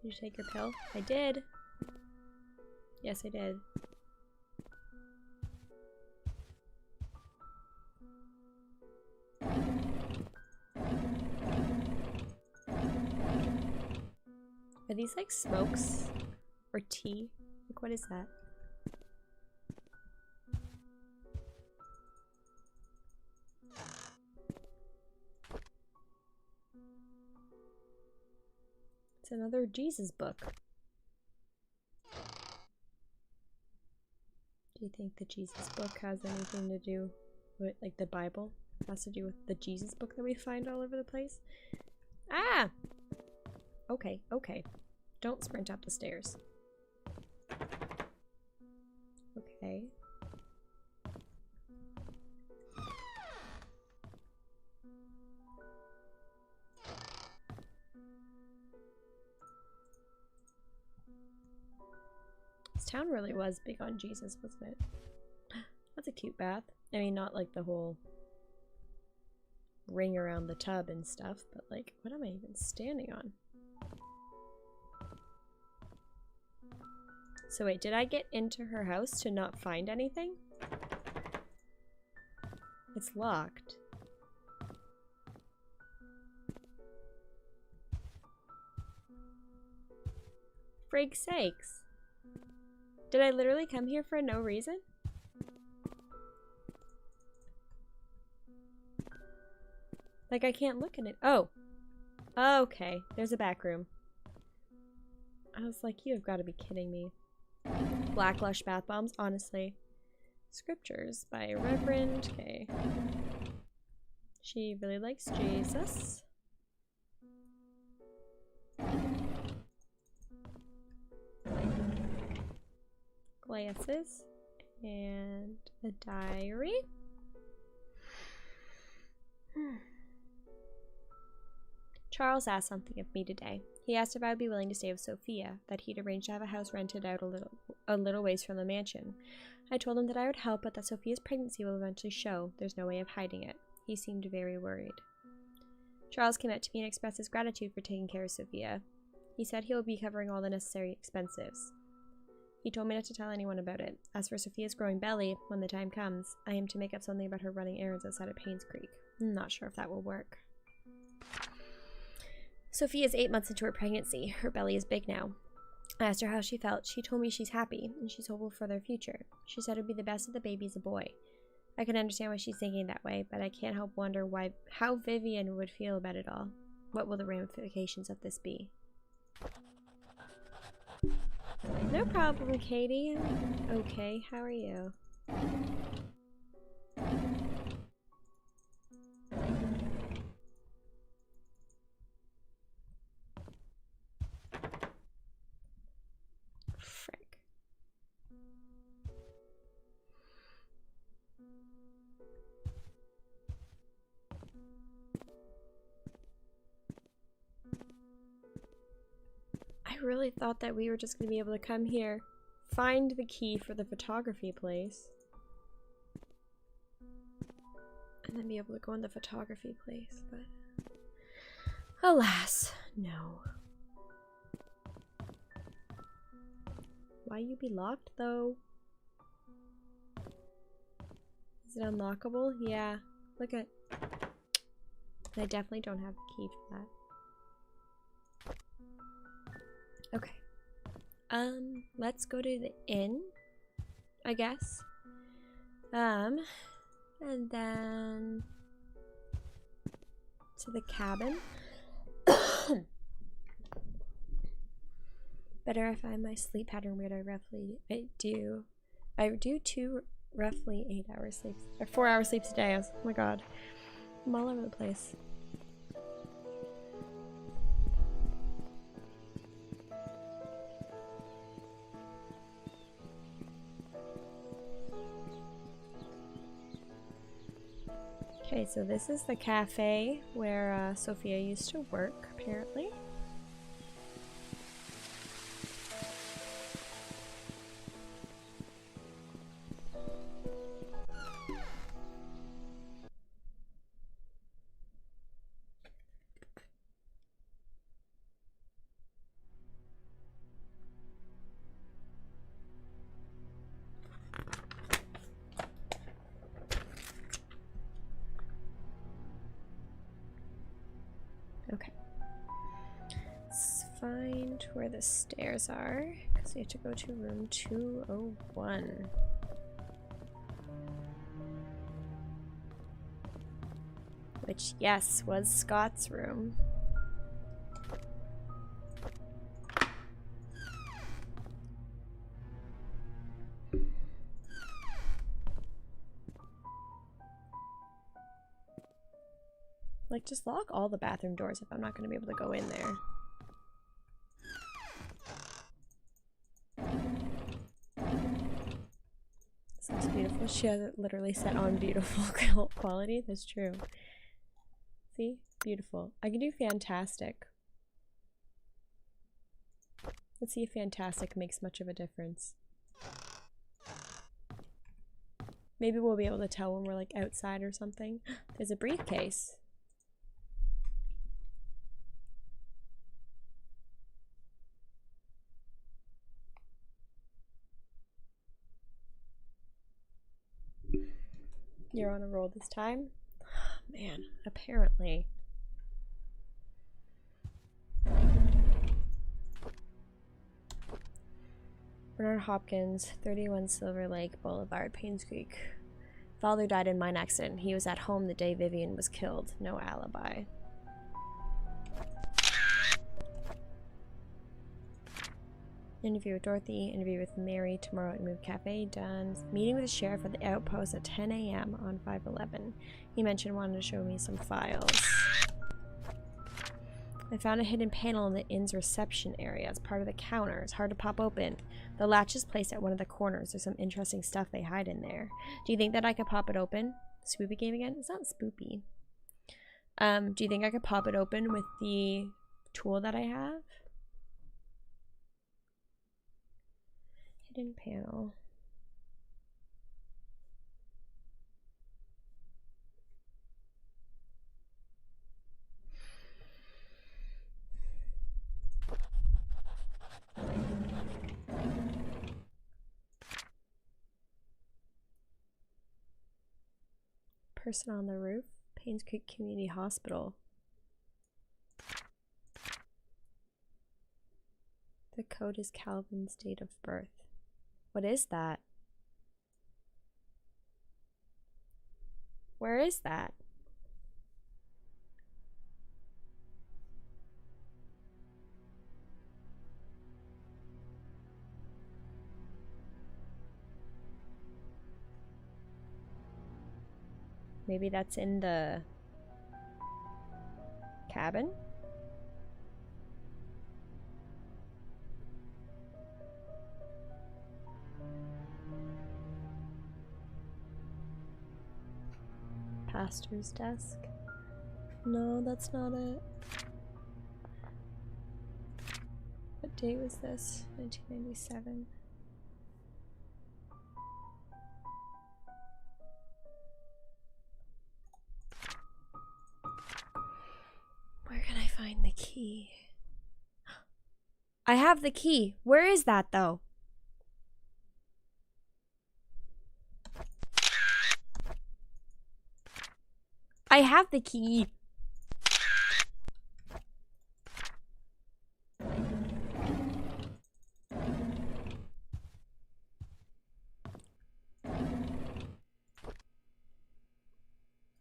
Did you take your pill? I did. Yes, I did. Are these like smokes or tea? Like, what is that? It's another Jesus book. Do you think the Jesus book has anything to do with, like, the Bible? Has to do with the Jesus book that we find all over the place? Ah! Okay, okay. Don't sprint up the stairs. Okay. This town really was big on Jesus, wasn't it? That's a cute bath. I mean, not like the whole ring around the tub and stuff, but like, what am I even standing on? So wait, did I get into her house to not find anything? It's locked. Frig's sakes. Did I literally come here for no reason? Like, I can't look in it. Oh. Okay. There's a back room. I was like, you have got to be kidding me. Black Lush bath bombs, honestly. Scriptures by Reverend. Okay. She really likes Jesus. Glasses. And a diary. Charles asked something of me today. He asked if I would be willing to stay with Sophia, that he'd arranged to have a house rented out a little ways from the mansion. I told him that I would help, but that Sophia's pregnancy will eventually show. There's no way of hiding it. He seemed very worried. Charles came out to me and expressed his gratitude for taking care of Sophia. He said he will be covering all the necessary expenses. He told me not to tell anyone about it. As for Sophia's growing belly, when the time comes, I am to make up something about her running errands outside of Painscreek. I'm not sure if that will work. Sophia is 8 months into her pregnancy. Her belly is big now. I asked her how she felt. She told me she's happy, and she's hopeful for their future. She said it would be the best if the baby's a boy. I can understand why she's thinking that way, but I can't help wonder how Vivian would feel about it all. What will the ramifications of this be? No problem, Katie. Okay, how are you? Frick. I really thought that we were just going to be able to come here, find the key for the photography place, and then be able to go in the photography place, but alas, no. Why you be locked, though? Is it unlockable? Yeah. Look at... I definitely don't have the key for that. Okay. Let's go to the inn, I guess. And then to the cabin. Better if I my sleep pattern weird. I do 2 roughly 8-hour sleeps or 4-hour sleeps a day. Oh my god, I'm all over the place. Okay, so this is the cafe where Sophia used to work, apparently. find where the stairs are, because we have to go to room 201. Which, yes, was Scott's room. Like, just lock all the bathroom doors if I'm not going to be able to go in there. This looks beautiful. She has it literally set on beautiful quality. That's true. See? Beautiful. I can do fantastic. Let's see if fantastic makes much of a difference. Maybe we'll be able to tell when we're like outside or something. There's a briefcase. You're on a roll this time? Man, apparently. Bernard Hopkins, 31 Silver Lake Boulevard, Painscreek. Father died in mine accident. He was at home the day Vivian was killed. No alibi. Interview with Dorothy. Interview with Mary tomorrow at Move Cafe. Done. Meeting with the sheriff at the outpost at 10 a.m. on 5/11. He mentioned wanting to show me some files. I found a hidden panel in the inn's reception area. It's part of the counter. It's hard to pop open. The latch is placed at one of the corners. There's some interesting stuff they hide in there. Do you think that I could pop it open? Spoopy game again? It's not spoopy. Do you think I could pop it open with the tool that I have? Hidden panel. Person on the roof. Painscreek Community Hospital. The code is Calvin's date of birth. What is that? Where is that? Maybe that's in the cabin? Pastor's desk. No, that's not it. What date was this? 1997. Where can I find the key? I have the key. Where is that though? I have the key.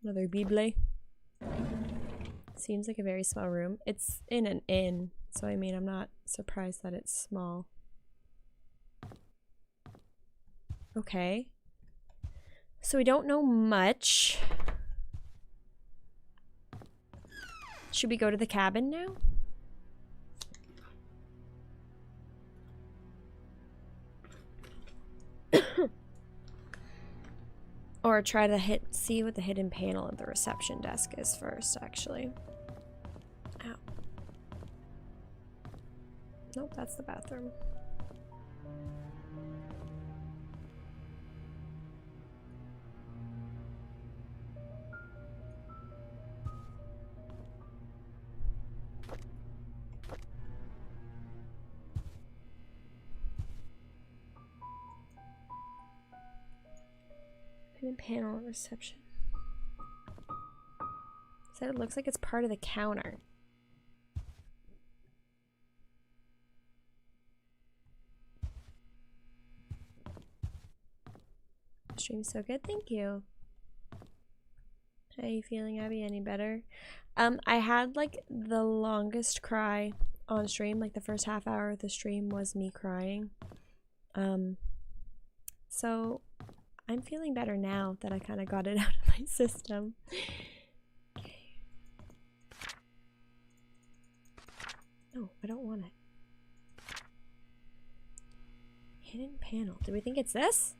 Another Bible. Seems like a very small room. It's in an inn, so I mean, I'm not surprised that it's small. Okay. So we don't know much. Should we go to the cabin now? Or try to see what the hidden panel of the reception desk is first, actually. Ow. Nope, that's the bathroom. Hidden panel of reception. Said it looks like it's part of the counter. Stream's so good. Thank you. How are you feeling, Abby? Any better? I had like the longest cry on stream. Like the first half hour of the stream was me crying. So I'm feeling better now that I kind of got it out of my system. Okay. No, I don't want it. Hidden panel. Do we think it's this?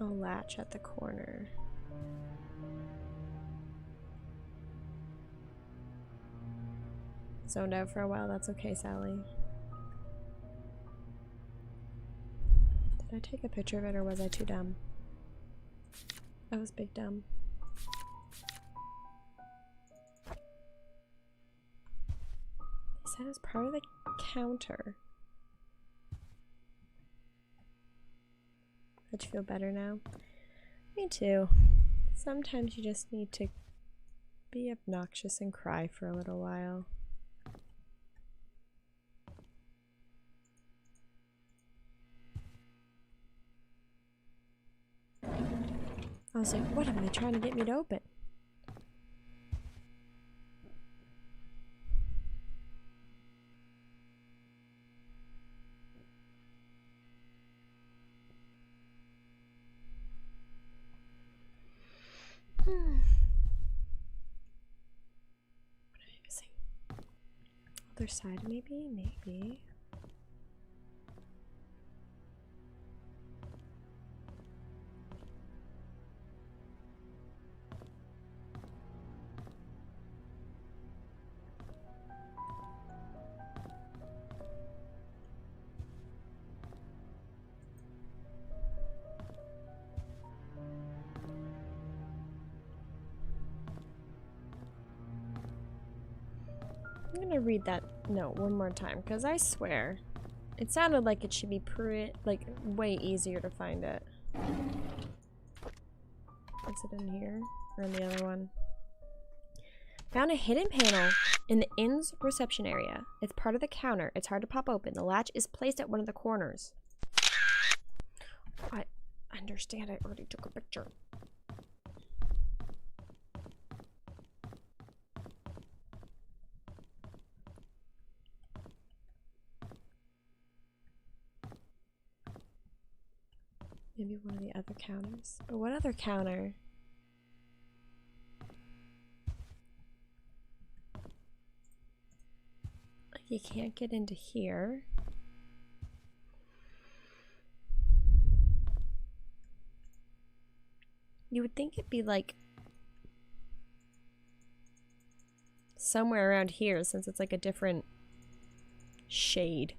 A latch at the corner. Zoned out for a while, that's okay, Sally. Did I take a picture of it or was I too dumb? I was big dumb. They said it was part of the counter. Did you feel better now? Me too. Sometimes you just need to be obnoxious and cry for a little while. I was like, what am I trying to get me to open? What am I missing? Other side, maybe? Maybe. I'm gonna read that note one more time because I swear it sounded like it should be way easier to find it. Is it in here or in the other one? Found a hidden panel in the inn's reception area. It's part of the counter. It's hard to pop open. The latch is placed at one of the corners. I understand. I already took a picture. Maybe one of the other counters. But what other counter? Like you can't get into here. You would think it'd be like somewhere around here since it's like a different shade.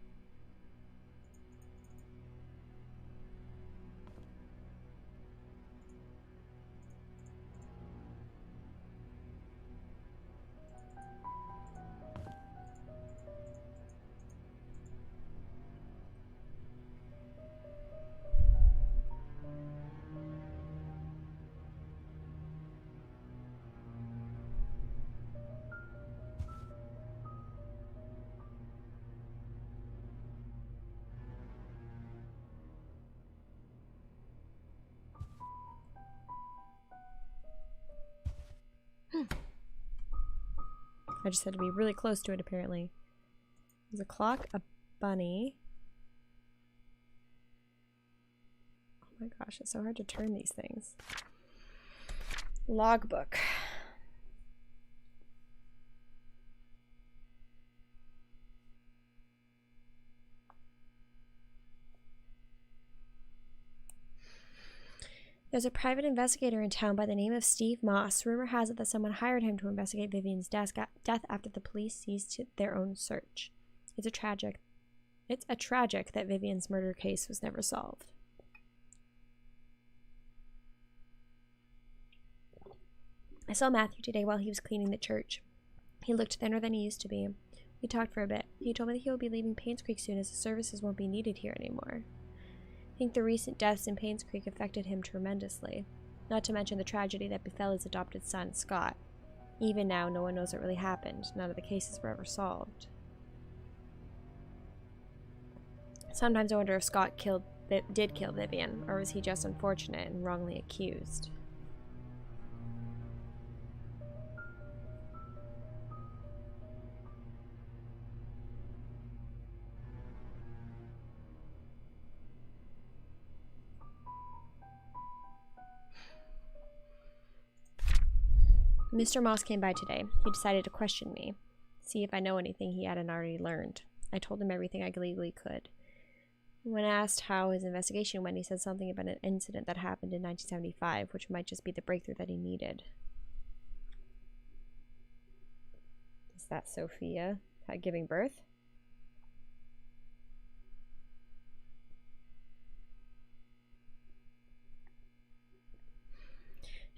I just had to be really close to it, apparently. There's a clock, a bunny. Oh my gosh, it's so hard to turn these things. Logbook. There's a private investigator in town by the name of Steve Moss. Rumor has it that someone hired him to investigate Vivian's death after the police ceased their own search. It's a tragic that Vivian's murder case was never solved. I saw Matthew today while he was cleaning the church. He looked thinner than he used to be. We talked for a bit. He told me that he will be leaving Painscreek soon as the services won't be needed here anymore. I think the recent deaths in Painscreek affected him tremendously. Not to mention the tragedy that befell his adopted son, Scott. Even now, no one knows what really happened. None of the cases were ever solved. Sometimes I wonder if Scott did kill Vivian, or was he just unfortunate and wrongly accused? Mr. Moss came by today. He decided to question me, see if I know anything he hadn't already learned. I told him everything I legally could. When asked how his investigation went, he said something about an incident that happened in 1975, which might just be the breakthrough that he needed. Is that Sophia giving birth?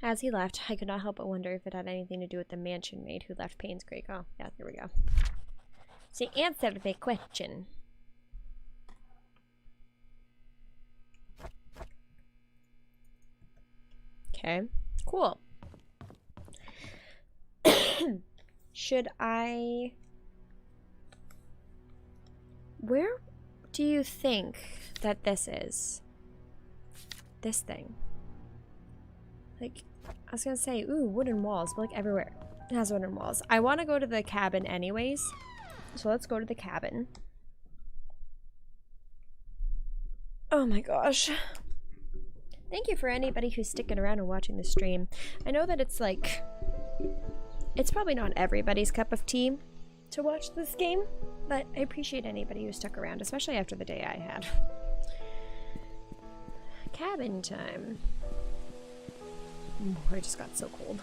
As he left, I could not help but wonder if it had anything to do with the mansion maid who left Painscreek. Oh, yeah, here we go. She answered the question. Okay, cool. Should I... Where do you think that this is? This thing. Like, I was gonna say, ooh, wooden walls, but like everywhere it has wooden walls. I want to go to the cabin anyways, so let's go to the cabin. Oh my gosh. Thank you for anybody who's sticking around and watching the stream. I know that it's like, it's probably not everybody's cup of tea to watch this game, but I appreciate anybody who stuck around, especially after the day I had. Cabin time. Oh, I just got so cold.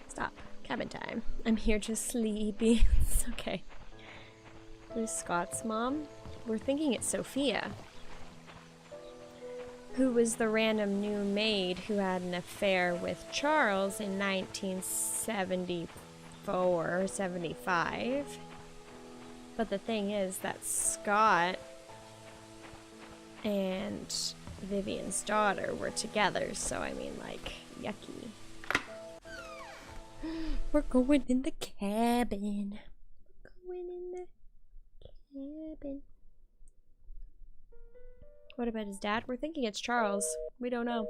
Stop. Cabin time. I'm here just sleepy. It's okay. Who's Scott's mom? We're thinking it's Sophia, who was the random new maid who had an affair with Charles in 1974 or 75. But the thing is that Scott and Vivian's daughter were together, so I mean, like, yucky. We're going in the cabin. We're going in the cabin. What about his dad? We're thinking it's Charles. We don't know.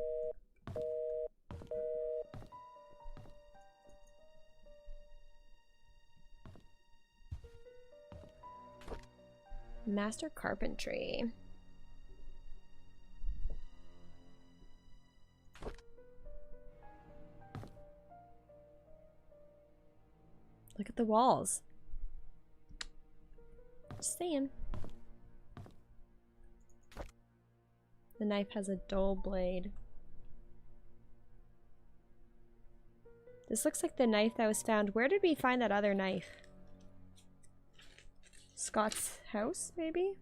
Master carpentry. Look at the walls. Just saying. The knife has a dull blade. This looks like the knife that was found. Where did we find that other knife? Scott's house, maybe?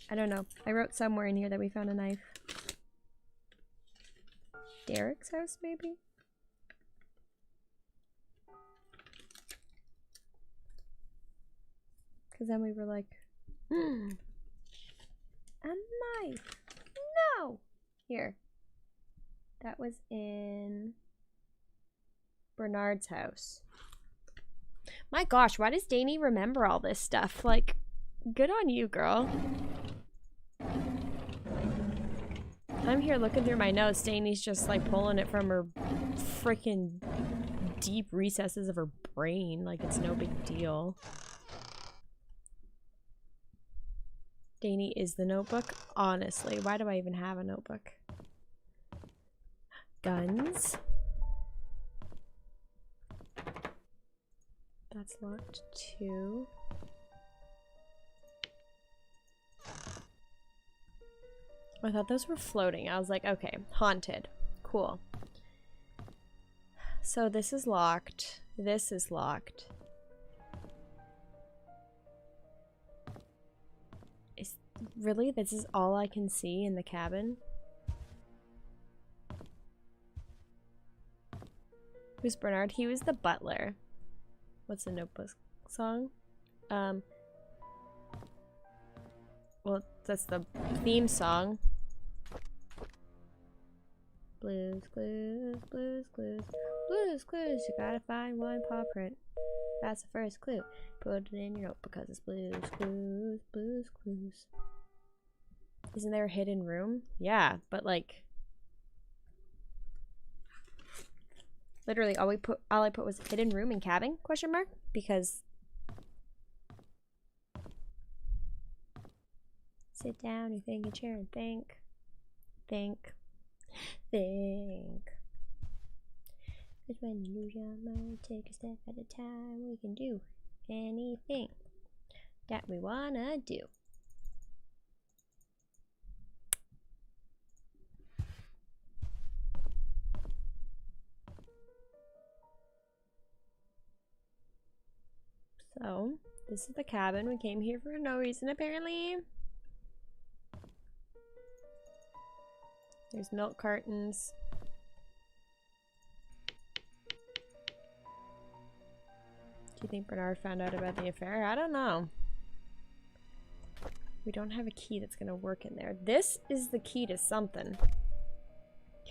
I don't know. I wrote somewhere in here that we found a knife. Derek's house, maybe? Because then we were like, a knife. No! Here. That was in Bernard's house. My gosh, why does Dani remember all this stuff? Like, good on you, girl. I'm here looking through my notes. Dani's just like pulling it from her freaking deep recesses of her brain. Like, it's no big deal. Dani is the notebook. Honestly, why do I even have a notebook? Guns. That's locked too. I thought those were floating. I was like, okay, haunted. Cool. So this is locked. This is locked. Really? This is all I can see in the cabin? Who's Bernard? He was the butler. What's the Notebook song? Well, that's the theme song. Blues, clues, blues, clues, blues, clues. You gotta find one paw print. That's the first clue. Put it in your note because it's blues, clues, blues, clues. Isn't there a hidden room? Yeah, but like literally all I put was hidden room and cabin question mark because sit down, you think a chair and think. Cause when you lose your mind, take a step at a time, we can do anything that we wanna do. So, this is the cabin. We came here for no reason, apparently. There's milk cartons. Do you think Bernard found out about the affair? I don't know. We don't have a key that's gonna work in there. This is the key to something.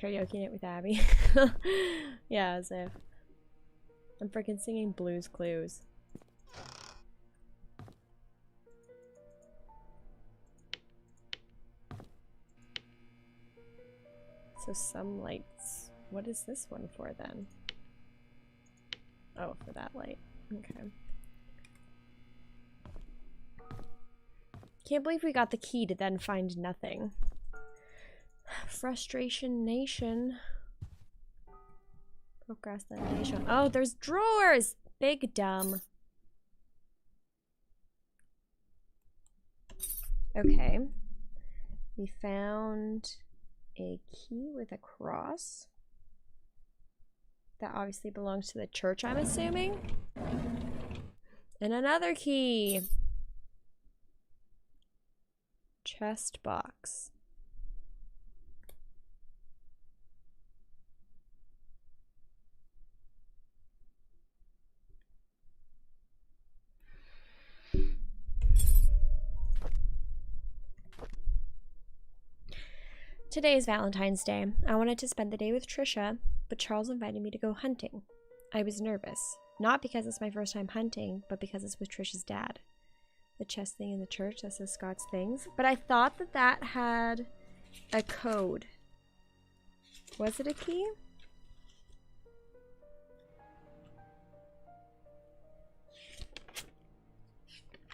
Karaoke night with Abby. Yeah, as if. I'm freaking singing Blues Clues. So some lights. What is this one for then? Oh, for that light. Okay. Can't believe we got the key to then find nothing. Frustration Nation. Procrastination. Oh, there's drawers! Big dumb. Okay. We found a key with a cross. That obviously belongs to the church, I'm assuming. And another key. Chest box. Today is Valentine's Day. I wanted to spend the day with Trisha, but Charles invited me to go hunting. I was nervous. Not because it's my first time hunting, but because it's with Trisha's dad. The chest thing in the church that says Scott's things. But I thought that that had a code. Was it a key?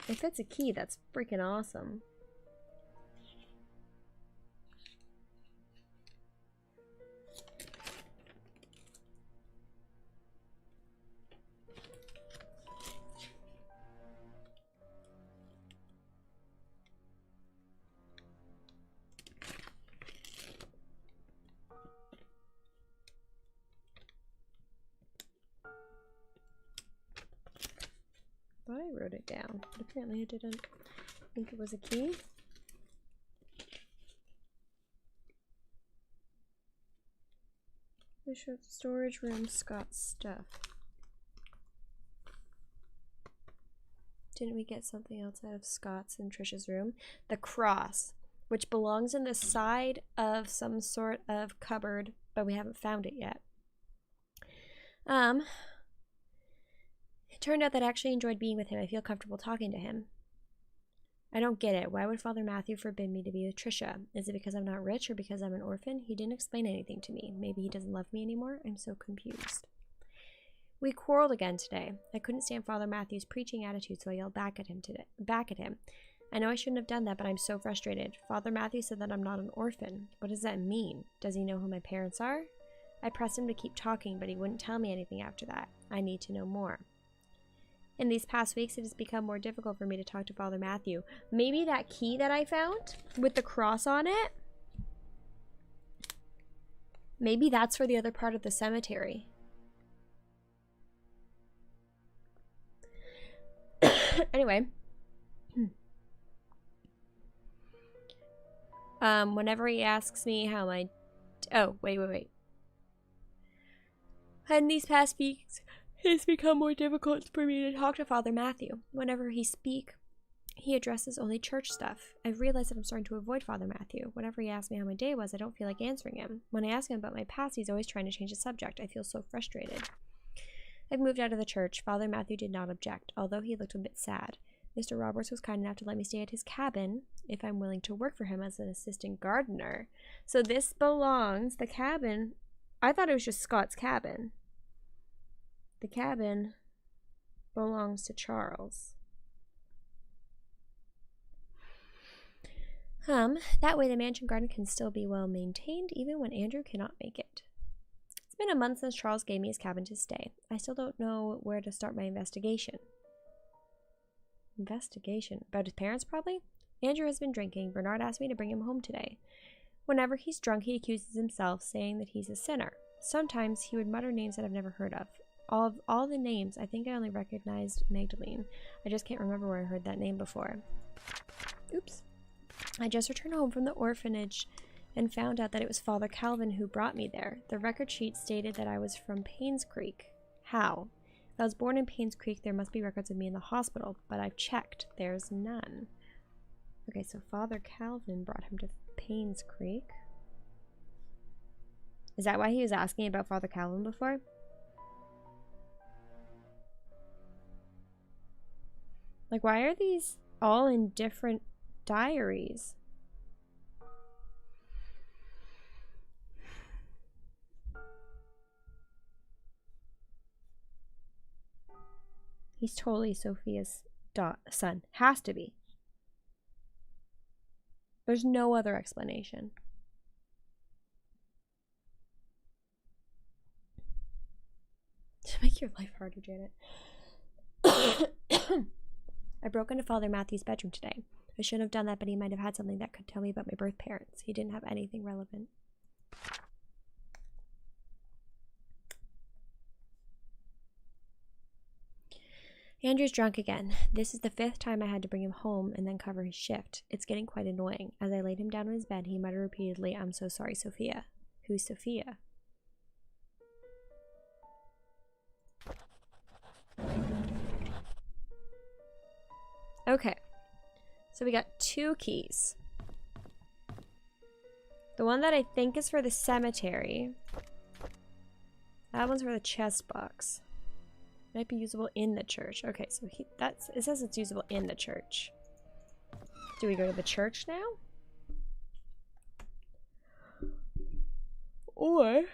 If it's a key, that's freaking awesome. I thought I wrote it down, but apparently I didn't. I think it was a key. Bishop storage room, Scott's stuff. Didn't we get something else out of Scott's and Trisha's room? The cross, which belongs in the side of some sort of cupboard, but we haven't found it yet. It turned out that I actually enjoyed being with him. I feel comfortable talking to him. I don't get it. Why would Father Matthew forbid me to be with Trisha? Is it because I'm not rich or because I'm an orphan? He didn't explain anything to me. Maybe he doesn't love me anymore? I'm so confused. We quarreled again today. I couldn't stand Father Matthew's preaching attitude, so I yelled back at him. I know I shouldn't have done that, but I'm so frustrated. Father Matthew said that I'm not an orphan. What does that mean? Does he know who my parents are? I pressed him to keep talking, but he wouldn't tell me anything after that. I need to know more. In these past weeks, it has become more difficult for me to talk to Father Matthew. Maybe that key that I found with the cross on it Maybe that's for the other part of the cemetery. Anyway. Whenever he asks me how my... Oh, wait. In these past weeks, it's become more difficult for me to talk to Father Matthew. Whenever he addresses only church stuff. I've realized that I'm starting to avoid Father Matthew. Whenever he asks me how my day was, I don't feel like answering him. When I ask him about my past, he's always trying to change the subject. I feel so frustrated. I've moved out of the church. Father Matthew did not object, although he looked a bit sad. Mr. Roberts was kind enough to let me stay at his cabin if I'm willing to work for him as an assistant gardener. So this belongs, the cabin, I thought it was just Scott's cabin. The cabin belongs to Charles. That way the mansion garden can still be well maintained even when Andrew cannot make it. It's been a month since Charles gave me his cabin to stay. I still don't know where to start my investigation. Investigation? About his parents, probably? Andrew has been drinking. Bernard asked me to bring him home today. Whenever he's drunk, he accuses himself, saying that he's a sinner. Sometimes he would mutter names that I've never heard of. Of all the names, I think I only recognized Magdalene. I just can't remember where I heard that name before. Oops. I just returned home from the orphanage and found out that it was Father Calvin who brought me there. The record sheet stated that I was from Painscreek. How? If I was born in Painscreek, there must be records of me in the hospital, but I've checked. There's none. Okay, so Father Calvin brought him to Painscreek. Is that why he was asking about Father Calvin before? Like, why are these all in different diaries? He's totally Sophia's son. Has to be. There's no other explanation. To make your life harder, Janet. I broke into Father Matthew's bedroom today. I shouldn't have done that, but he might have had something that could tell me about my birth parents. He didn't have anything relevant. Andrew's drunk again. This is the 5th time I had to bring him home and then cover his shift. It's getting quite annoying. As I laid him down on his bed, he muttered repeatedly, "I'm so sorry, Sophia." Who's Sophia? Okay. So we got 2 keys. The one that I think is for the cemetery. That one's for the chest box. Might be usable in the church. Okay, so it says it's usable in the church. Do we go to the church now? Or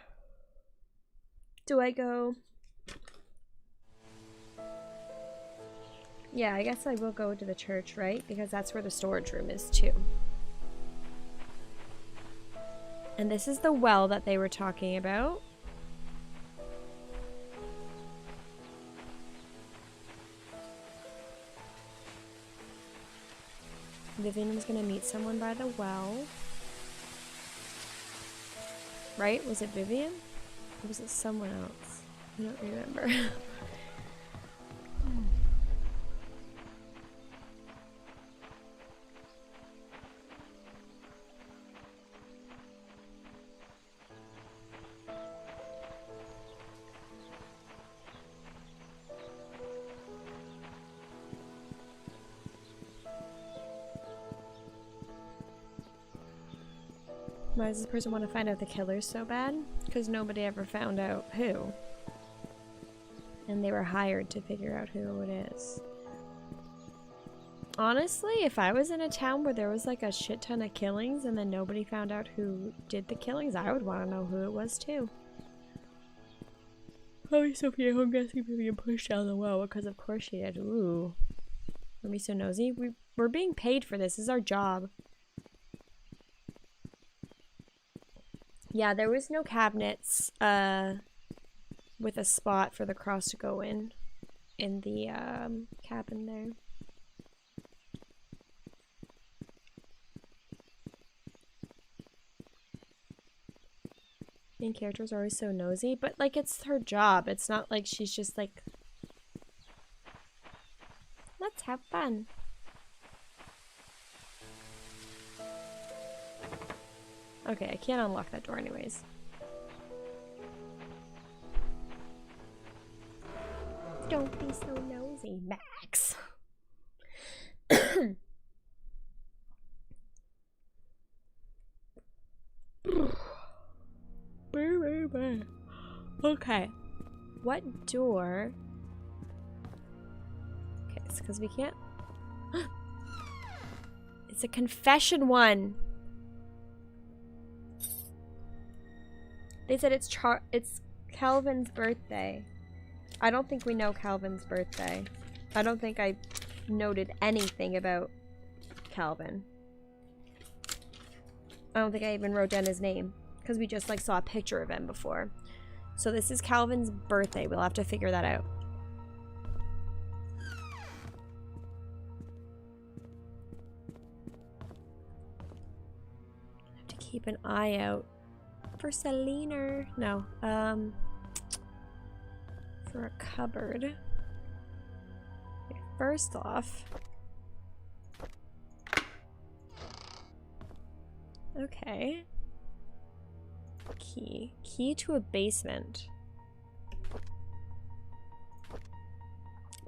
do I go... Yeah, I guess I will go to the church, right? Because that's where the storage room is too. And this is the well that they were talking about. Vivian was gonna meet someone by the well. Right? Was it Vivian? Or was it someone else? I don't remember. Why does this person want to find out the killers so bad? Because nobody ever found out who. And they were hired to figure out who it is. Honestly, if I was in a town where there was like a shit ton of killings and then nobody found out who did the killings, I would want to know who it was too. Probably Sophia, I'm guessing being pushed down the well because of course she did. Ooh. Are we so nosy? We're being paid for this. This is our job. Yeah, there was no cabinets with a spot for the cross to go in the cabin there. Main characters are always so nosy, but like it's her job. It's not like she's just like, let's have fun. Okay, I can't unlock that door anyways. Don't be so nosy, Max. Okay. What door? Okay, it's because we can't. It's a confession one. They said it's Calvin's birthday. I don't think we know Calvin's birthday. I don't think I noted anything about Calvin. I don't think I even wrote down his name because we just like saw a picture of him before. So this is Calvin's birthday. We'll have to figure that out. Have to keep an eye out for Selena. No, for a cupboard. Okay, first off, okay. Key to a basement.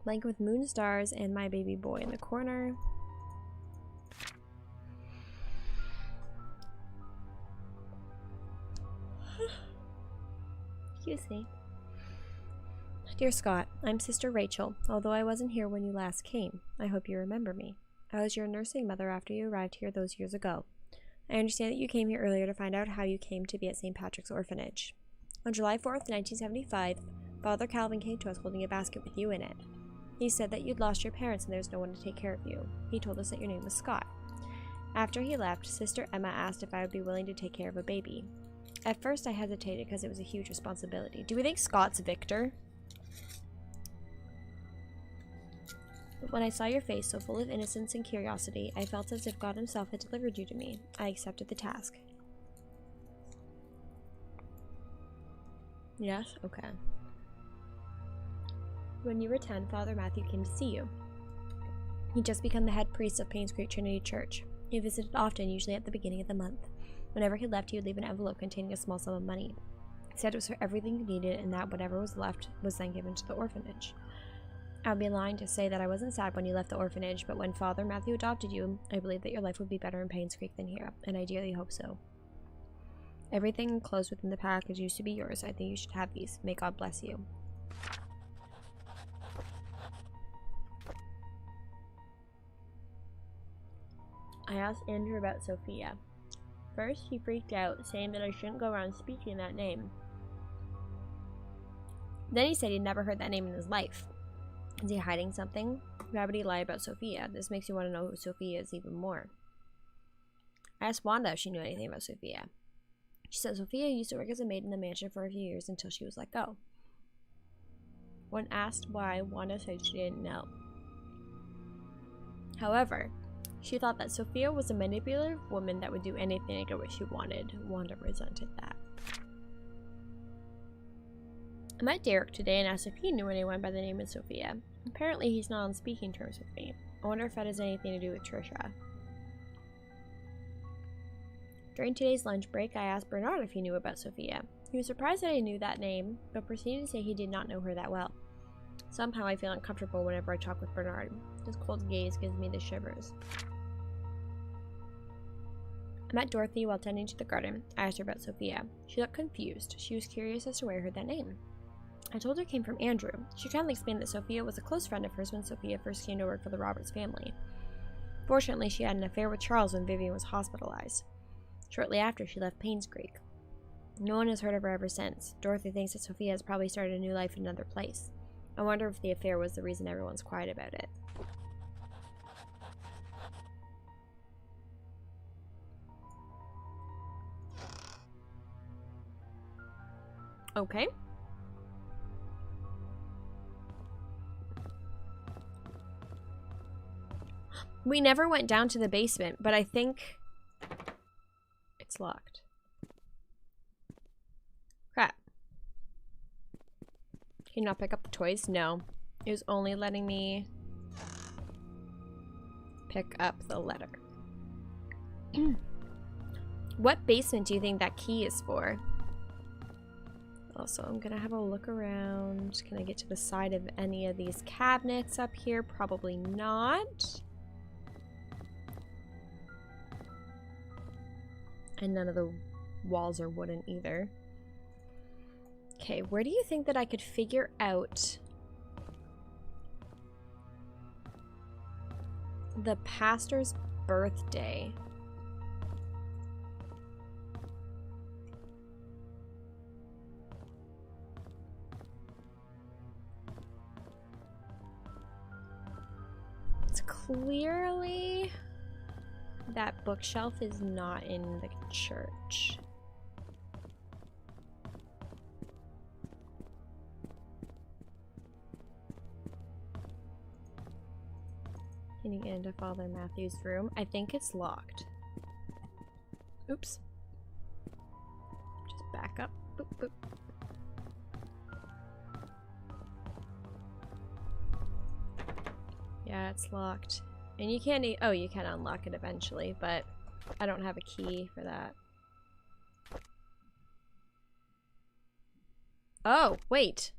Blanket with moon stars and my baby boy in the corner. Excuse me. Dear Scott, I'm Sister Rachel. Although I wasn't here when you last came, I hope you remember me. I was your nursing mother after you arrived here those years ago. I understand that you came here earlier to find out how you came to be at St. Patrick's Orphanage. On July 4th, 1975, Father Calvin came to us holding a basket with you in it. He said that you'd lost your parents and there's no one to take care of you. He told us that your name was Scott. After he left, Sister Emma asked if I would be willing to take care of a baby. At first, I hesitated because it was a huge responsibility. Do we think Scott's Victor? But when I saw your face so full of innocence and curiosity, I felt as if God himself had delivered you to me. I accepted the task. Yes? Okay. When you were 10, Father Matthew came to see you. He'd just become the head priest of Painscreek Trinity Church. He visited often, usually at the beginning of the month. Whenever he left, he would leave an envelope containing a small sum of money. He said it was for everything you needed and that whatever was left was then given to the orphanage. I would be lying to say that I wasn't sad when you left the orphanage, but when Father Matthew adopted you, I believed that your life would be better in Painscreek than here, and I dearly hope so. Everything enclosed within the package used to be yours. I think you should have these. May God bless you. I asked Andrew about Sophia. First, he freaked out, saying that I shouldn't go around speaking that name. Then he said he'd never heard that name in his life. Is he hiding something? Why would he lie about Sophia? This makes me want to know who Sophia is even more. I asked Wanda if she knew anything about Sophia. She said Sophia used to work as a maid in the mansion for a few years until she was let go. When asked why, Wanda said she didn't know. However, she thought that Sophia was a manipulative woman that would do anything to get what she wanted. Wanda resented that. I met Derek today and asked if he knew anyone by the name of Sophia. Apparently he's not on speaking terms with me. I wonder if that has anything to do with Trisha. During today's lunch break, I asked Bernard if he knew about Sophia. He was surprised that I knew that name, but proceeded to say he did not know her that well. Somehow I feel uncomfortable whenever I talk with Bernard. His cold gaze gives me the shivers. I met Dorothy while tending to the garden. I asked her about Sophia. She looked confused. She was curious as to where I heard that name. I told her it came from Andrew. She kindly explained that Sophia was a close friend of hers when Sophia first came to work for the Roberts family. Fortunately, she had an affair with Charles when Vivian was hospitalized. Shortly after, she left Painscreek. No one has heard of her ever since. Dorothy thinks that Sophia has probably started a new life in another place. I wonder if the affair was the reason everyone's quiet about it. Okay. We never went down to the basement, but I think it's locked. Can you not pick up the toys? No. It was only letting me pick up the letter. What basement do you think that key is for? Also, I'm gonna have a look around. Can I get to the side of any of these cabinets up here? Probably not. And none of the walls are wooden either. Okay, where do you think that I could figure out the pastor's birthday? It's clearly that bookshelf is not in the church. Can you get into Father Matthew's room? I think it's locked. Oops. Just back up. Boop, boop. Yeah, it's locked. And you can't oh, you can unlock it eventually, but I don't have a key for that. Oh, wait.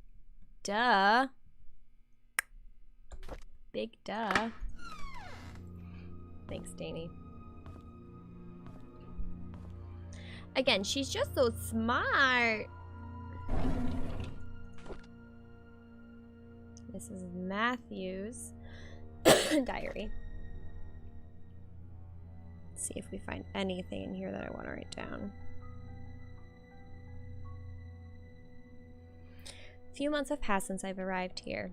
Duh. Big duh. Thanks, Danny. Again, she's just so smart. This is Matthew's diary. Let's see if we find anything in here that I want to write down. A few months have passed since I've arrived here.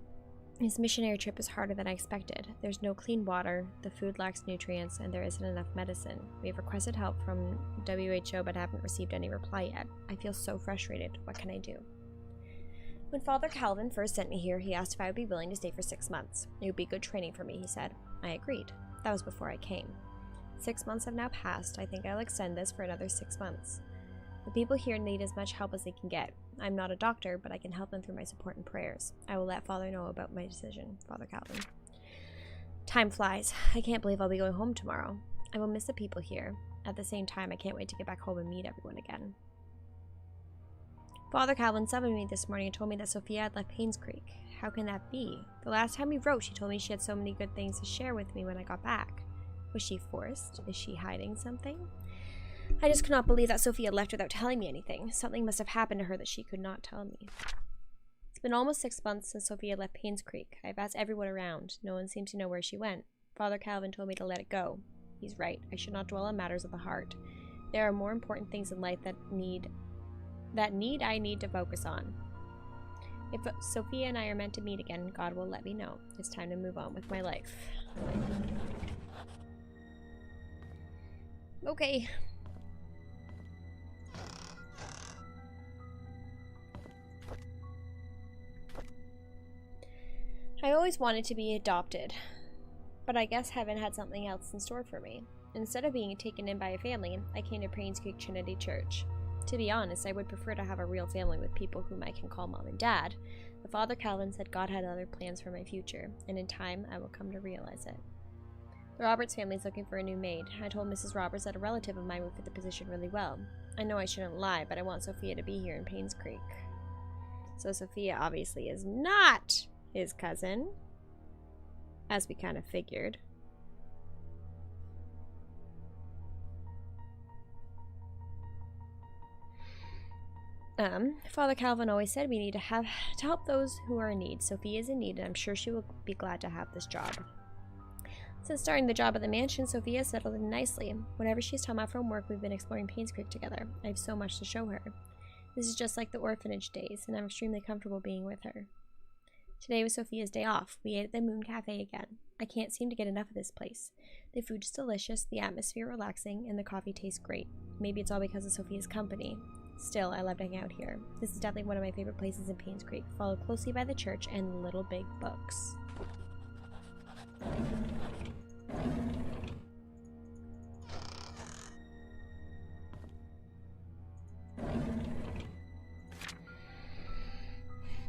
This missionary trip is harder than I expected. There's no clean water, the food lacks nutrients, and there isn't enough medicine. We have requested help from WHO but haven't received any reply yet. I feel so frustrated. What can I do? When Father Calvin first sent me here, he asked if I would be willing to stay for 6 months. It would be good training for me, he said. I agreed. That was before I came. 6 months have now passed. I think I'll extend this for another 6 months. The people here need as much help as they can get. I'm not a doctor, but I can help them through my support and prayers. I will let Father know about my decision, Father Calvin. Time flies. I can't believe I'll be going home tomorrow. I will miss the people here. At the same time, I can't wait to get back home and meet everyone again. Father Calvin summoned me this morning and told me that Sophia had left Painscreek. How can that be? The last time we wrote, she told me she had so many good things to share with me when I got back. Was she forced? Is she hiding something? I just cannot believe that Sophia left without telling me anything. Something must have happened to her that she could not tell me. It's been almost 6 months since Sophia left Painscreek. I've asked everyone around. No one seems to know where she went. Father Calvin told me to let it go. He's right. I should not dwell on matters of the heart. There are more important things in life that I need to focus on. If Sophia and I are meant to meet again, God will let me know. It's time to move on with my life. Okay. I always wanted to be adopted, but I guess heaven had something else in store for me. Instead of being taken in by a family, I came to Painscreek Trinity Church. To be honest, I would prefer to have a real family with people whom I can call Mom and Dad. But Father Calvin said God had other plans for my future, and in time I will come to realize it. The Roberts family is looking for a new maid. I told Mrs. Roberts that a relative of mine would fit the position really well. I know I shouldn't lie, but I want Sophia to be here in Painscreek. So Sophia obviously is not his cousin, as we kind of figured. Father Calvin always said we need to help those who are in need. Sophia is in need, and I'm sure she will be glad to have this job. Since starting the job at the mansion, Sophia has settled in nicely. Whenever she's time off from work, we've been exploring Painscreek together. I have so much to show her. This is just like the orphanage days, and I'm extremely comfortable being with her. Today was Sophia's day off. We ate at the Moon Cafe again. I can't seem to get enough of this place. The food is delicious, the atmosphere relaxing, and the coffee tastes great. Maybe it's all because of Sophia's company. Still, I love to hang out here. This is definitely one of my favorite places in Painscreek, followed closely by the church and Little Big Books.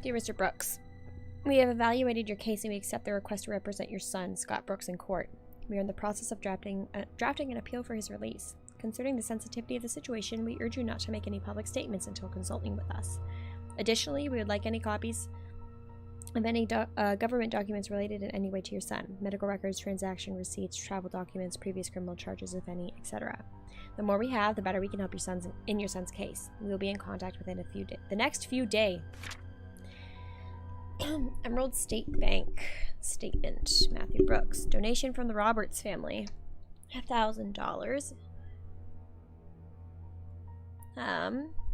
Dear Mr. Brooks, we have evaluated your case and we accept the request to represent your son, Scott Brooks, in court. We are in the process of drafting an appeal for his release. Considering the sensitivity of the situation, we urge you not to make any public statements until consulting with us. Additionally, we would like any copies of any government documents related in any way to your son. Medical records, transaction receipts, travel documents, previous criminal charges, if any, etc. The more we have, the better we can help your son's case. We will be in contact within the next few days. Emerald State Bank statement. Matthew Brooks. Donation from the Roberts family. $1,000.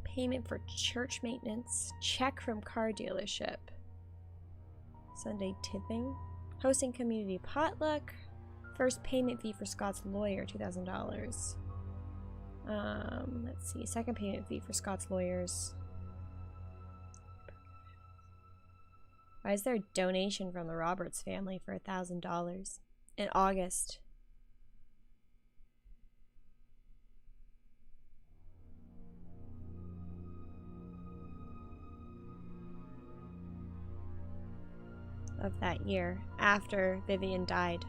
Payment for church maintenance. Check from car dealership. Sunday tipping. Hosting community potluck. First payment fee for Scott's lawyer, $2,000. Let's see. Second payment fee for Scott's lawyers. Why is there a donation from the Roberts family for $1,000 in August? Of that year, after Vivian died.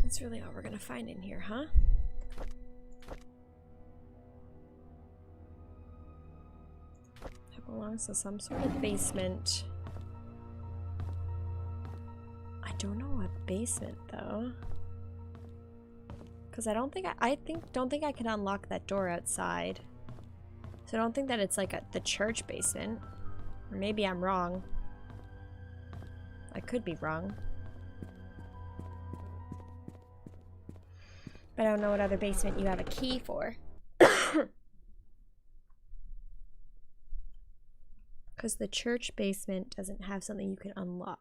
That's really all we're gonna find in here, huh? That belongs to some sort of basement. I don't know a basement though, because I don't think I can unlock that door outside. So I don't think that it's like the church basement, or maybe I'm wrong. I could be wrong. But I don't know what other basement you have a key for. Because the church basement doesn't have something you can unlock.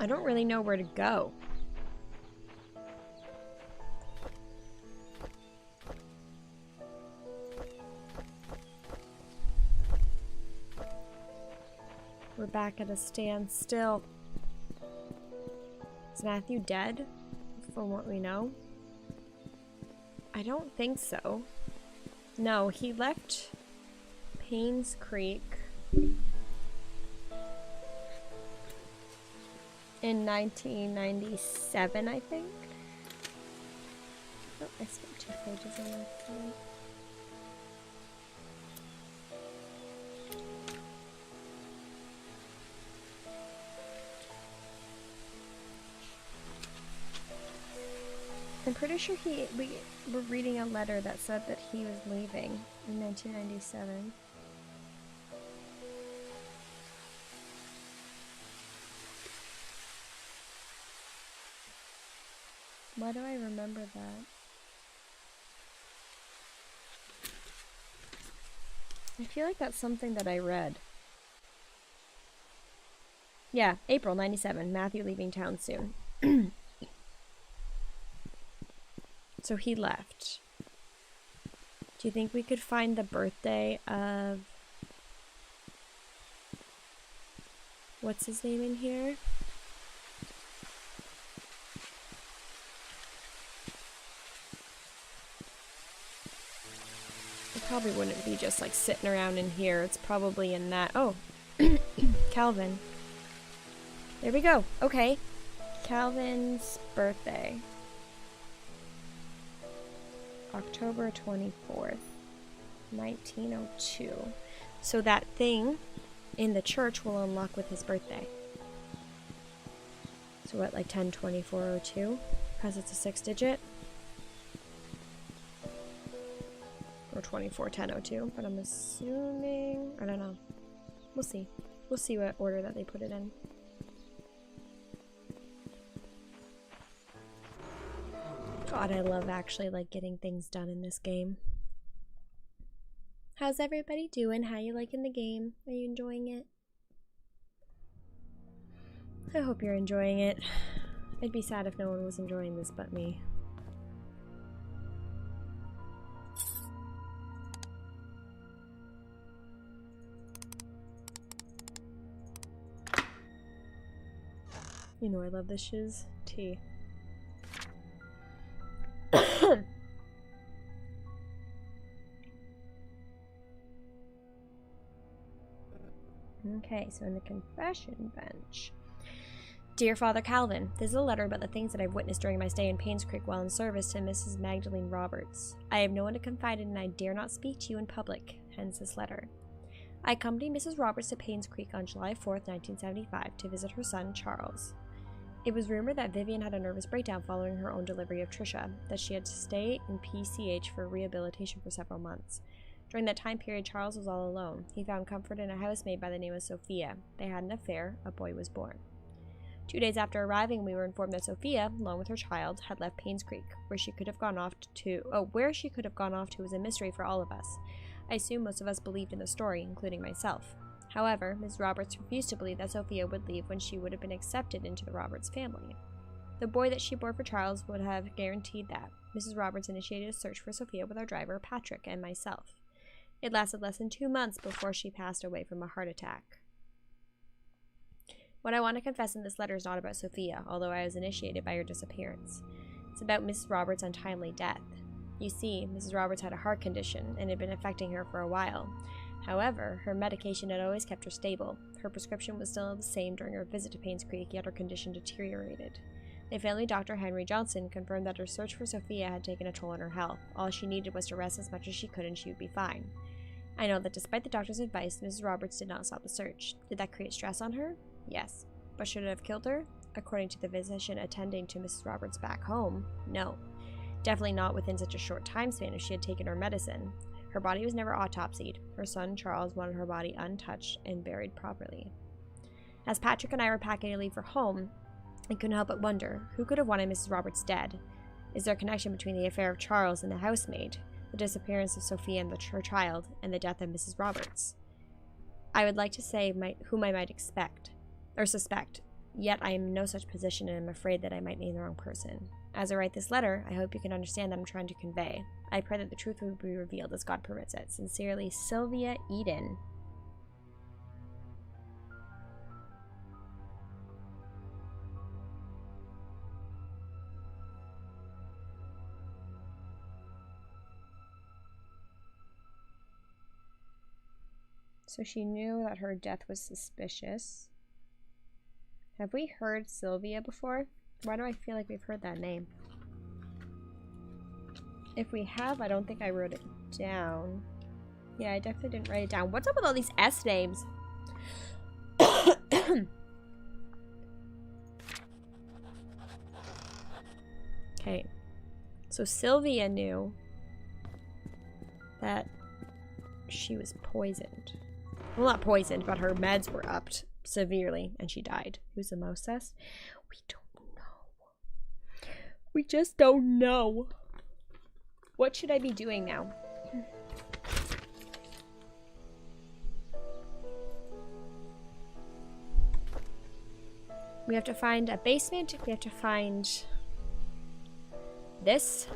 I don't really know where to go. We're back at a standstill. Is Matthew dead, from what we know? I don't think so. No, he left Painscreek in 1997, I think. Oh, I skipped 2 pages on that point. I'm pretty sure we were reading a letter that said that he was leaving in 1997. Why do I remember that? I feel like that's something that I read. Yeah, April 97, Matthew leaving town soon. So he left. Do you think we could find the birthday of... what's his name in here? It probably wouldn't be just like sitting around in here. It's probably in that... oh! Calvin. There we go. Okay. Calvin's birthday. October 24th, 1902. So that thing in the church will unlock with his birthday. So what, like 10/24/02? Because it's a 6-digit? Or 24/10/02, but I'm assuming... I don't know. We'll see. We'll see what order that they put it in. God, I love actually like getting things done in this game. How's everybody doing? How you liking the game? Are you enjoying it? I hope you're enjoying it. It'd be sad if no one was enjoying this but me. You know I love this shiz tea. Okay, so in the confession bench. Dear Father Calvin, this is a letter about the things that I've witnessed during my stay in Painscreek while in service to Mrs. Magdalene Roberts. I have no one to confide in and I dare not speak to you in public, hence this letter. I accompanied Mrs. Roberts to Painscreek on July 4th, 1975 to visit her son, Charles. It was rumored that Vivian had a nervous breakdown following her own delivery of Trisha, that she had to stay in PCH for rehabilitation for several months. During that time period, Charles was all alone. He found comfort in a housemaid by the name of Sophia. They had an affair. A boy was born. 2 days after arriving, we were informed that Sophia, along with her child, had left Painscreek. Where she could have gone off to was a mystery for all of us. I assume most of us believed in the story, including myself. However, Ms. Roberts refused to believe that Sophia would leave when she would have been accepted into the Roberts family. The boy that she bore for Charles would have guaranteed that. Mrs. Roberts initiated a search for Sophia with our driver, Patrick, and myself. It lasted less than 2 months before she passed away from a heart attack. What I want to confess in this letter is not about Sophia, although I was initiated by her disappearance. It's about Mrs. Roberts' untimely death. You see, Mrs. Roberts had a heart condition and had been affecting her for a while. However, her medication had always kept her stable. Her prescription was still the same during her visit to Painscreek, yet her condition deteriorated. The family doctor, Henry Johnson, confirmed that her search for Sophia had taken a toll on her health. All she needed was to rest as much as she could and she would be fine. I know that despite the doctor's advice, Mrs. Roberts did not stop the search. Did that create stress on her? Yes. But should it have killed her? According to the physician attending to Mrs. Roberts back home, no. Definitely not within such a short time span if she had taken her medicine. Her body was never autopsied. Her son, Charles, wanted her body untouched and buried properly. As Patrick and I were packing to leave for home, I couldn't help but wonder, who could have wanted Mrs. Roberts dead? Is there a connection between the affair of Charles and the housemaid, the disappearance of Sophia and her child, and the death of Mrs. Roberts? I would like to say whom I might suspect, yet I am in no such position and am afraid that I might name the wrong person. As I write this letter, I hope you can understand what I'm trying to convey. I pray that the truth will be revealed as God permits it. Sincerely, Sylvia Eden. So she knew that her death was suspicious. Have we heard Sylvia before? Why do I feel like we've heard that name? If we have, I don't think I wrote it down. Yeah, I definitely didn't write it down. What's up with all these S names? Okay. So Sylvia knew that she was poisoned. Well, not poisoned, but her meds were upped severely and she died. Who's the most sus? We don't know. We just don't know. What should I be doing now? We have to find a basement. We have to find this.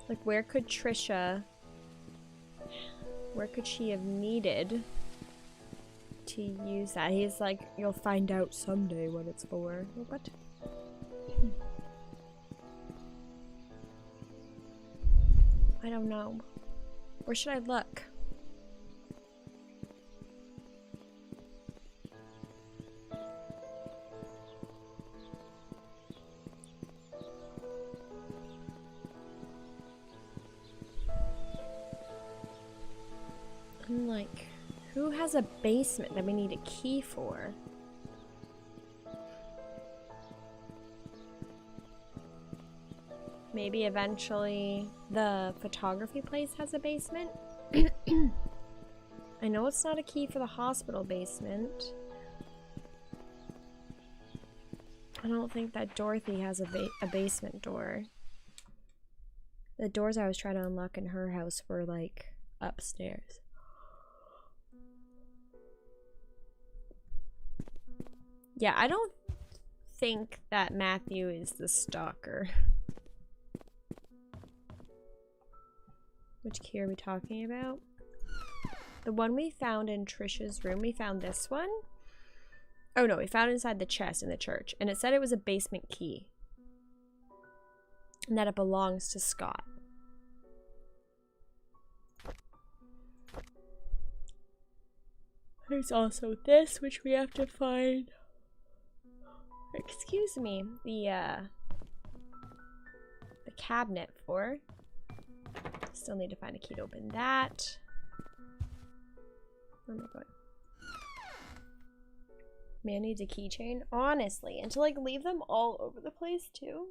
Like, where could she have needed to use that? He's like, you'll find out someday what it's for. What? I don't know. Where should I look? I'm like, who has a basement that we need a key for? Maybe eventually the photography place has a basement. I know it's not a key for the hospital basement. I don't think that Dorothy has a basement door. The doors I was trying to unlock in her house were like upstairs. Yeah, I don't think that Matthew is the stalker. Which key are we talking about? The one we found in Trisha's room. We found this one. Oh no, we found it inside the chest in the church. And it said it was a basement key. And that it belongs to Scott. There's also this, which we have to find. Excuse me. The cabinet for. Still need to find a key to open that. Where am I going? Man needs a keychain. Honestly. And to like leave them all over the place too.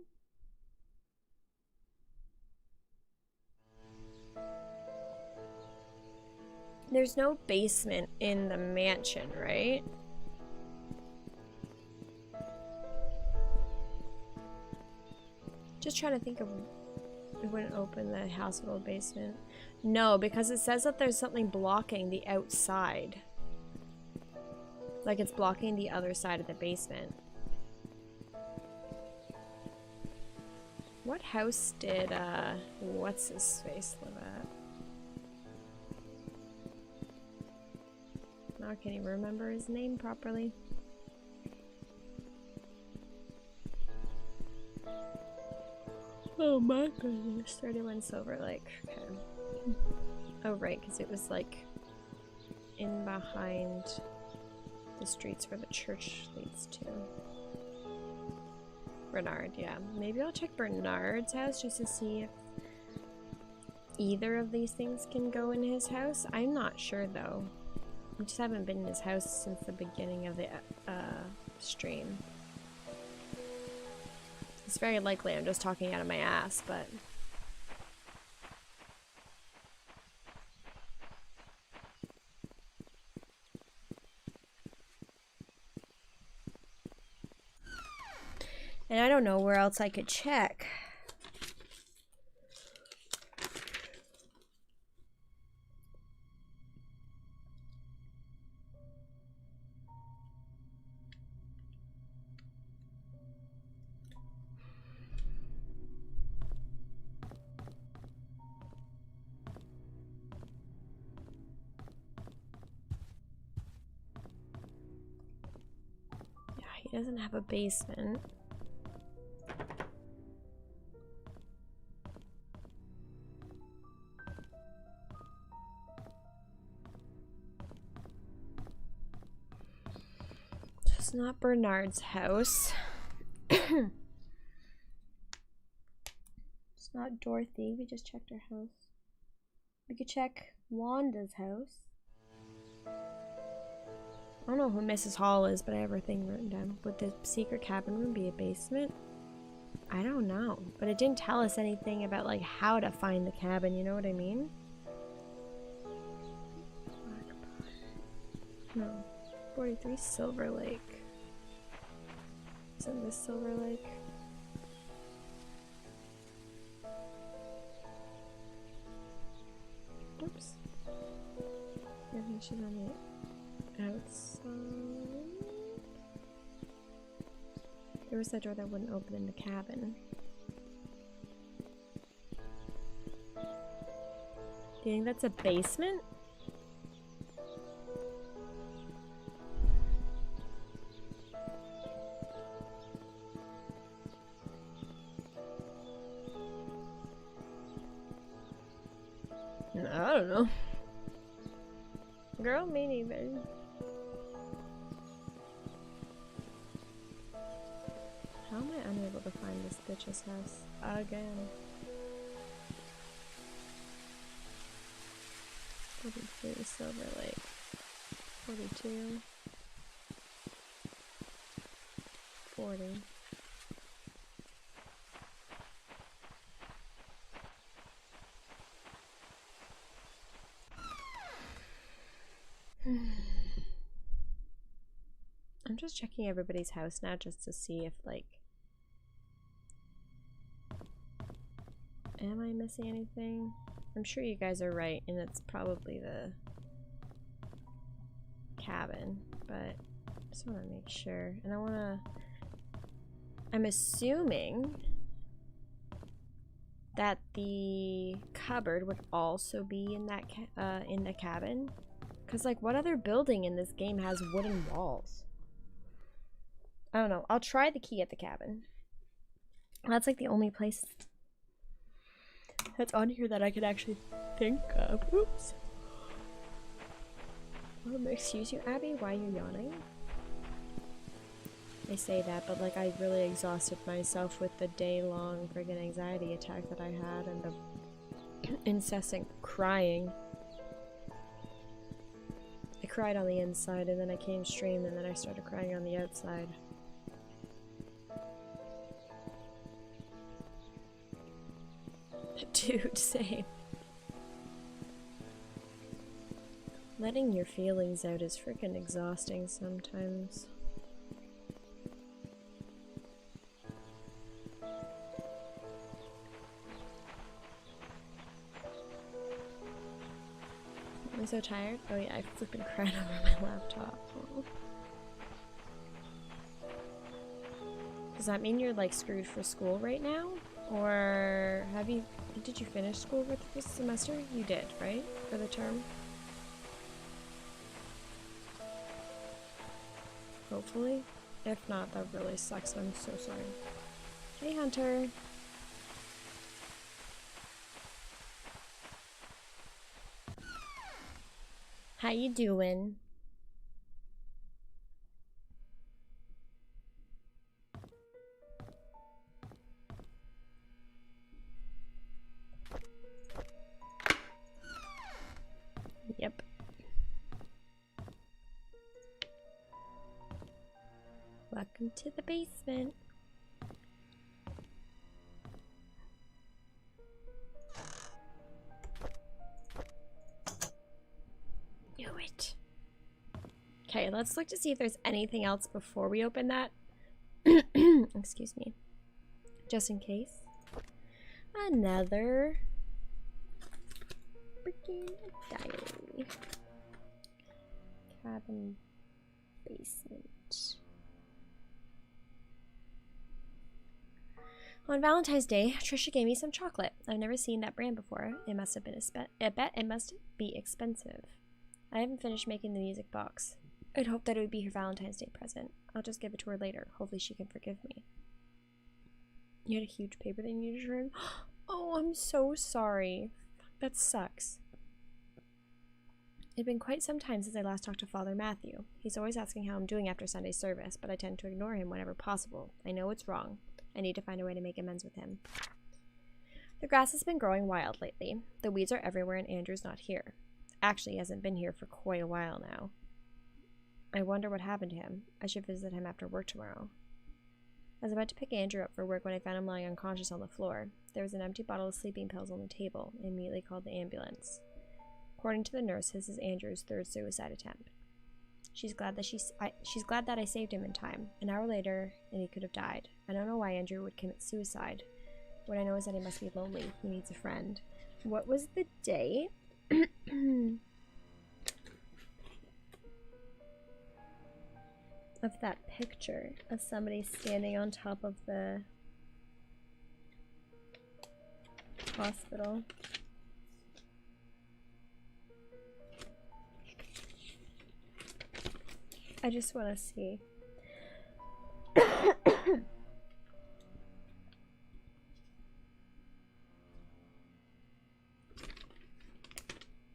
There's no basement in the mansion, right? Just trying to think of... It wouldn't open the hospital basement. No, because it says that there's something blocking the outside. Like it's blocking the other side of the basement. What house did, what's his face live at? Now can you remember his name properly? Oh my goodness. 31 Silver Lake. Okay. Oh right, because it was like in behind the streets where the church leads to. Bernard, yeah. Maybe I'll check Bernard's house just to see if either of these things can go in his house. I'm not sure though. I just haven't been in his house since the beginning of the stream. It's very likely I'm just talking out of my ass, but... And I don't know where else I could check. He doesn't have a basement. It's not Bernard's house. It's not Dorothy. We just checked her house. We could check Wanda's house. I don't know who Mrs. Hall is, but I have her thing written down. Would the secret cabin room be a basement? I don't know. But it didn't tell us anything about, like, how to find the cabin, you know what I mean? No. 43 Silver Lake. Isn't this Silver Lake? Oops. I think she's on the outside. There was that door that wouldn't open in the cabin. Do you think that's a basement? I don't know. Girl, me neither. How am I unable to find this bitch's house again? 43 Silver Lake. 42. 40. I'm just checking everybody's house now just to see if, like, am I missing anything? I'm sure you guys are right, and it's probably the cabin, but Just want to make sure. And I want to... I'm assuming that the cupboard would also be in that in the cabin. Because, like, what other building in this game has wooden walls? I don't know. I'll try the key at the cabin. That's, like, the only place that's on here that I could actually think of. Oops. Excuse you, Abby? Why are you yawning? I say that, but, like, I really exhausted myself with the day-long friggin' anxiety attack that I had and the incessant crying. I cried on the inside, and then I came stream, and then I started crying on the outside. Dude, same. Letting your feelings out is freaking exhausting sometimes. I'm so tired. Oh yeah, I flipping cried over my laptop. Oh. Does that mean you're like screwed for school right now? Or did you finish school for this semester? You did, right? For the term? Hopefully. If not, that really sucks. I'm so sorry. Hey, Hunter. How you doing? Yep. Welcome to the basement. Knew it. Okay, let's look to see if there's anything else before we open that. Excuse me. Just in case. Another freaking diary. Cabin basement. On Valentine's Day, Trisha gave me some chocolate. I've never seen that brand before. It must have been I bet it must be expensive. I haven't finished making the music box. I'd hoped that it would be her Valentine's Day present. I'll just give it to her later. Hopefully she can forgive me. You had a huge paper that you needed to turn? Oh, I'm so sorry. That sucks. It had been quite some time since I last talked to Father Matthew. He's always asking how I'm doing after Sunday service, but I tend to ignore him whenever possible. I know it's wrong. I need to find a way to make amends with him. The grass has been growing wild lately. The weeds are everywhere and Andrew's not here. Actually, he hasn't been here for quite a while now. I wonder what happened to him. I should visit him after work tomorrow. I was about to pick Andrew up for work when I found him lying unconscious on the floor. There was an empty bottle of sleeping pills on the table. I immediately called the ambulance. According to the nurse, this is Andrew's third suicide attempt. She's glad that I saved him in time. An hour later, and he could have died. I don't know why Andrew would commit suicide. What I know is that he must be lonely. He needs a friend. What was the date? Of that picture of somebody standing on top of the hospital. I just want to see.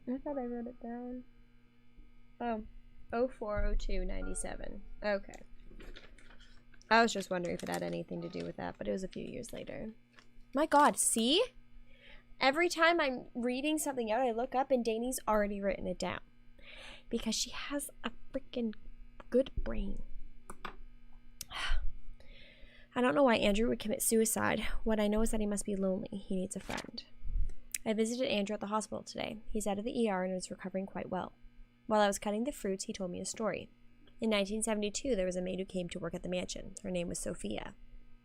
I thought I wrote it down. Oh. 04/02/97. Okay. I was just wondering if it had anything to do with that, but it was a few years later. My god, see? Every time I'm reading something out, I look up and Dani's already written it down. Because she has a freaking good brain. I don't know why Andrew would commit suicide. What I know is that he must be lonely. He needs a friend. I visited Andrew at the hospital today. He's out of the ER and is recovering quite well. While I was cutting the fruits, he told me a story. In 1972, there was a maid who came to work at the mansion. Her name was Sophia.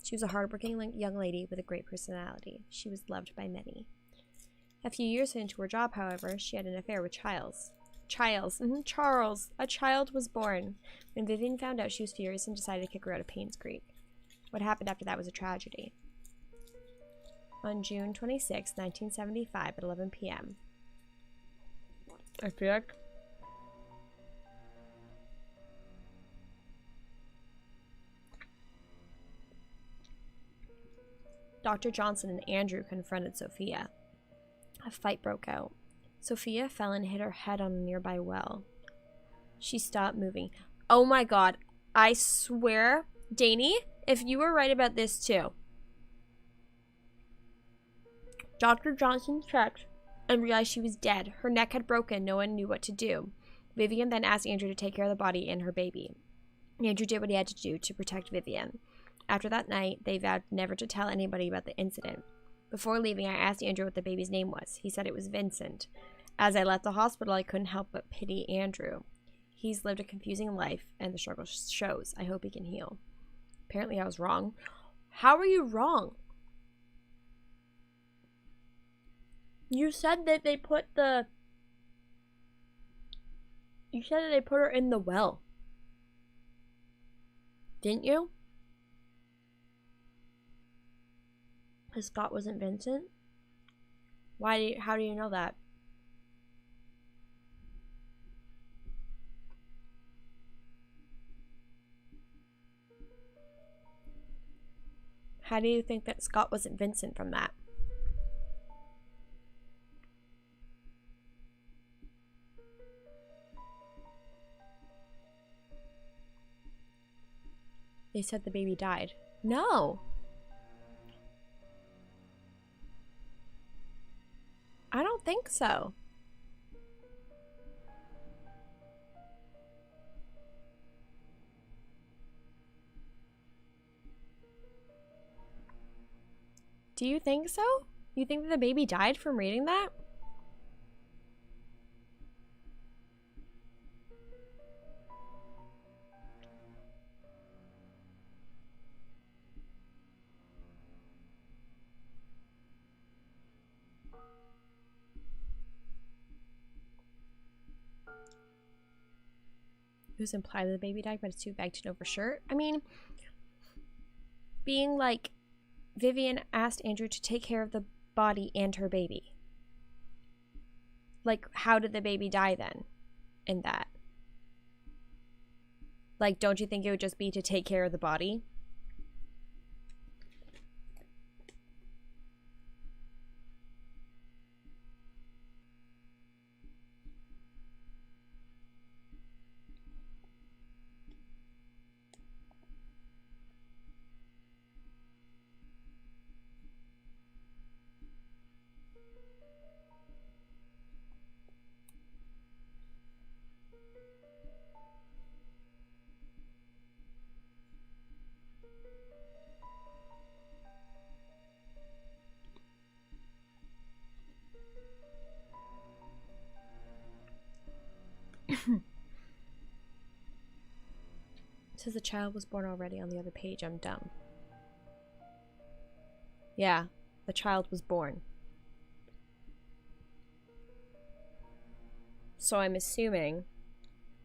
She was a hardworking young lady with a great personality. She was loved by many. A few years into her job, however, she had an affair with Childs. Charles. A child was born. When Vivian found out, she was furious and decided to kick her out of Painscreek. What happened after that was a tragedy. On June 26, 1975 at 11 p.m. I feel like Dr. Johnson and Andrew confronted Sophia. A fight broke out. Sophia fell and hit her head on a nearby well. She stopped moving. Oh my god. I swear, Danny, if you were right about this too. Dr. Johnson checked and realized she was dead. Her neck had broken. No one knew what to do. Vivian then asked Andrew to take care of the body and her baby. Andrew did what he had to do to protect Vivian. After that night, they vowed never to tell anybody about the incident. Before leaving, I asked Andrew what the baby's name was. He said it was Vincent. As I left the hospital, I couldn't help but pity Andrew. He's lived a confusing life, and the struggle shows. I hope he can heal. Apparently, I was wrong. How are you wrong? You said that they put the... You said that they put her in the well. Didn't you? Because Scott wasn't Vincent? How do you know that? How do you think that Scott wasn't Vincent from that? They said the baby died. No! I don't think so. Do you think so? You think that the baby died from reading that? It was implied that the baby died, but it's too vague to know for sure. I mean, being like, Vivian asked Andrew to take care of the body and her baby. Like, how did the baby die then? In that. Like, don't you think it would just be to take care of the body? It says the child was born already on the other page. I'm dumb. Yeah, the child was born. So I'm assuming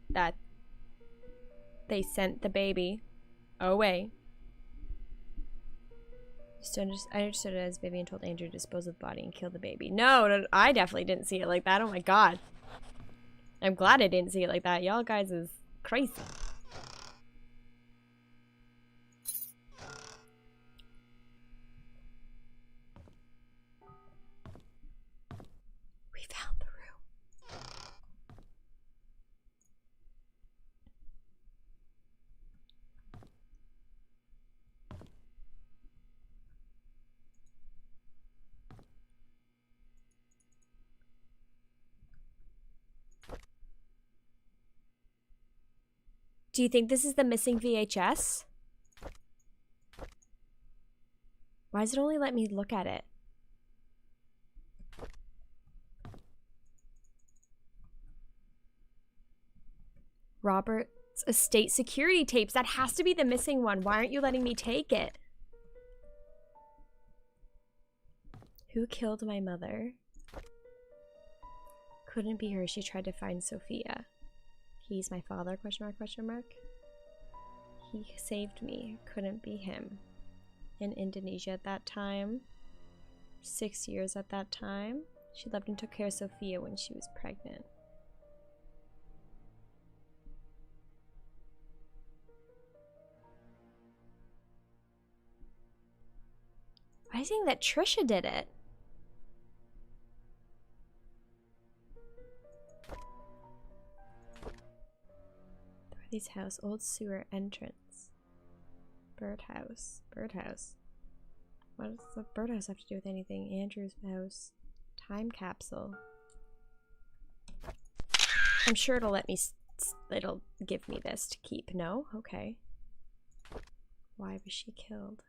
that they sent the baby away. I understood it as Vivian told Andrew to dispose of the body and kill the baby. No, I definitely didn't see it like that. Oh my god. I'm glad I didn't see it like that. Y'all guys is crazy. We found the room. Do you think this is the missing VHS? Why does it only let me look at it? Robert's estate security tapes. That has to be the missing one. Why aren't you letting me take it? Who killed my mother? Couldn't be her. She tried to find Sophia. He's my father, question mark, question mark. He saved me. Couldn't be him. In Indonesia at that time. 6 years at that time. She loved and took care of Sophia when she was pregnant. I think that Trisha did it. Dorothy's house, old sewer entrance. Birdhouse. Birdhouse. What does the birdhouse have to do with anything? Andrew's house. Time capsule. I'm sure it'll let me, it'll give me this to keep. No? Okay. Why was she killed?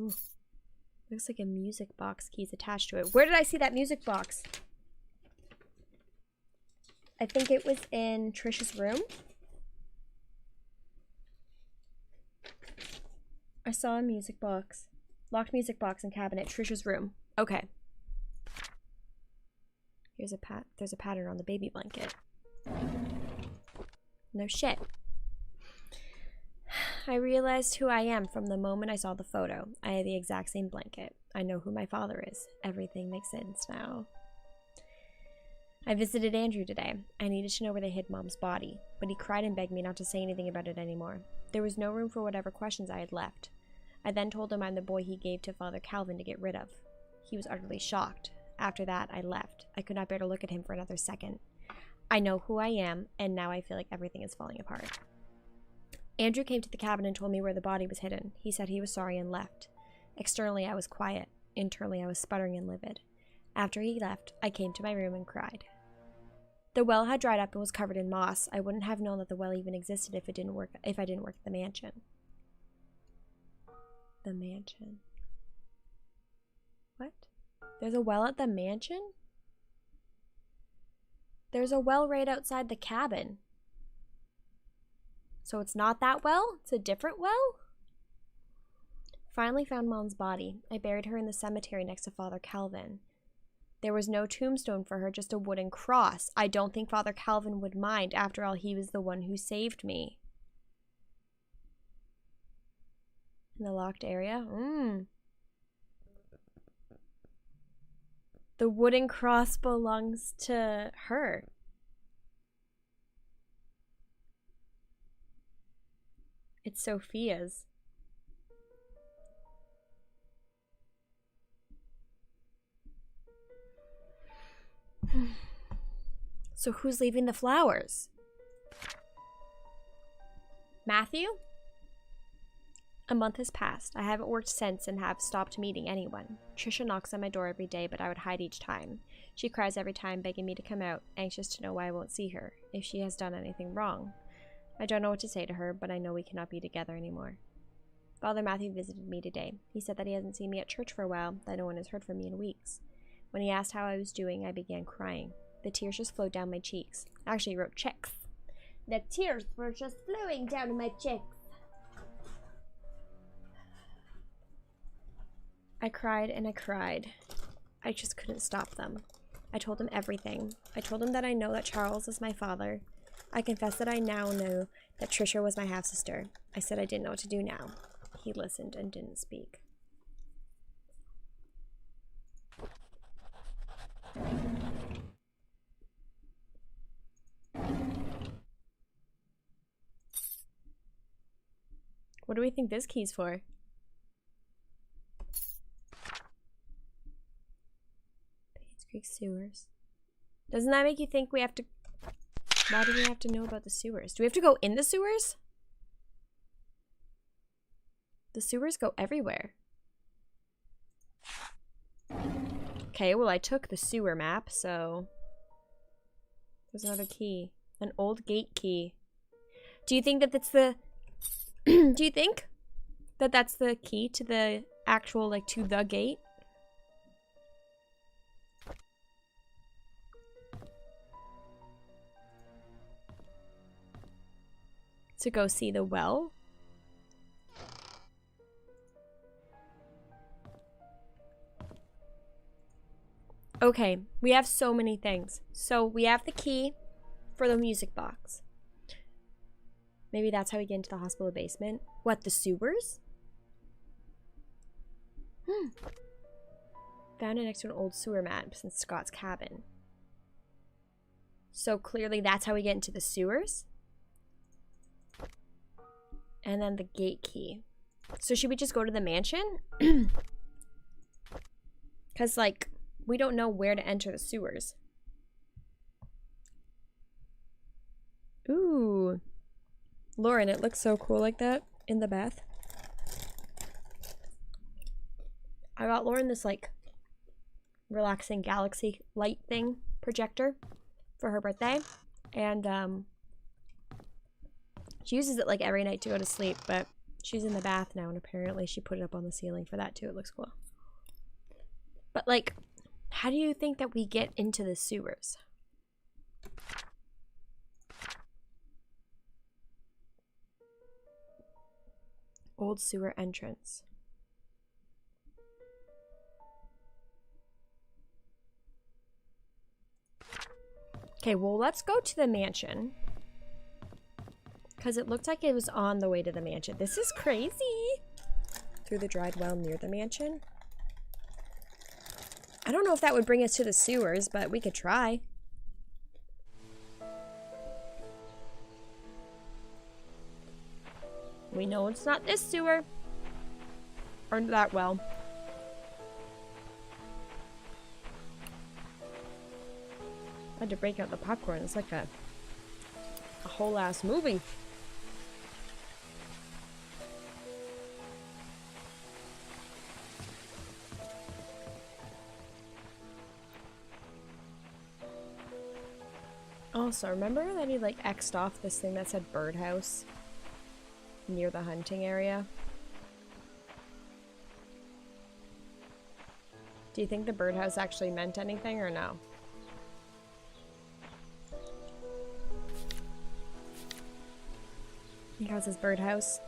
Ooh. Looks like a music box key's attached to it. Where did I see that music box? I think it was in Trisha's room. I saw a music box. Locked music box and cabinet. Trisha's room. Okay. Here's a there's a pattern on the baby blanket. No shit. I realized who I am from the moment I saw the photo. I had the exact same blanket. I know who my father is. Everything makes sense now. I visited Andrew today. I needed to know where they hid Mom's body, but he cried and begged me not to say anything about it anymore. There was no room for whatever questions I had left. I then told him I'm the boy he gave to Father Calvin to get rid of. He was utterly shocked. After that, I left. I could not bear to look at him for another second. I know who I am, and now I feel like everything is falling apart. Andrew came to the cabin and told me where the body was hidden. He said he was sorry and left. Externally, I was quiet. Internally, I was sputtering and livid. After he left, I came to my room and cried. The well had dried up and was covered in moss. I wouldn't have known that the well even existed if I didn't work at the mansion. The mansion. What? There's a well at the mansion? There's a well right outside the cabin. So it's not that well? It's a different well? Finally found Mom's body. I buried her in the cemetery next to Father Calvin. There was no tombstone for her, just a wooden cross. I don't think Father Calvin would mind. After all, he was the one who saved me. In the locked area? The wooden cross belongs to her. It's Sophia's. So who's leaving the flowers? Matthew? A month has passed. I haven't worked since and have stopped meeting anyone. Trisha knocks on my door every day, but I would hide each time. She cries every time, begging me to come out, anxious to know why I won't see her, if she has done anything wrong. I don't know what to say to her, but I know we cannot be together anymore. Father Matthew visited me today. He said that he hasn't seen me at church for a while, that no one has heard from me in weeks. When he asked how I was doing, I began crying. The tears just flowed down my cheeks. I actually wrote checks. The tears were just flowing down my cheeks. I cried and I cried. I just couldn't stop them. I told him everything. I told him that I know that Charles is my father. I confessed that I now know that Trisha was my half-sister. I said I didn't know what to do now. He listened and didn't speak. What do we think this key's for? Painscreek sewers. Doesn't that make you think we have to... Why do we have to know about the sewers? Do we have to go in the sewers? The sewers go everywhere. Okay, well I took the sewer map, so... There's another key. An old gate key. Do you think that that's the... Do you think that that's the key to the actual, like, to the gate? To go see the well? Okay, we have so many things. So we have the key for the music box. Maybe that's how we get into the hospital basement. What, the sewers? Found it next to an old sewer map since Scott's cabin. So clearly that's how we get into the sewers. And then the gate key. So should we just go to the mansion? Because, like, we don't know where to enter the sewers. Ooh. Lauren, it looks so cool like that in the bath. I got Lauren this, like, relaxing galaxy light thing projector for her birthday. And, she uses it, like, every night to go to sleep, but she's in the bath now, and apparently she put it up on the ceiling for that, too. It looks cool. But, like, how do you think that we get into the sewers? Old sewer entrance. Okay, well, let's go to the mansion. Because it looked like it was on the way to the mansion. This is crazy. Through the dried well near the mansion. I don't know if that would bring us to the sewers, but we could try. We know it's not this sewer. Or that well. I had to break out the popcorn. It's like a whole ass movie. Also, remember that he like X'd off this thing that said birdhouse near the hunting area? Do you think the birdhouse actually meant anything or no? He has his birdhouse.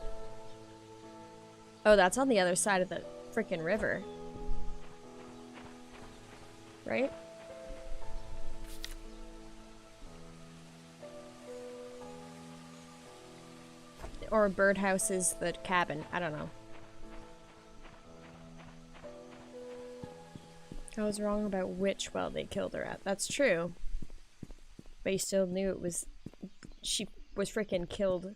Oh, that's on the other side of the freaking river. Right? Or birdhouse is the cabin. I don't know. I was wrong about which well they killed her at. That's true. But you still knew it was... She was freaking killed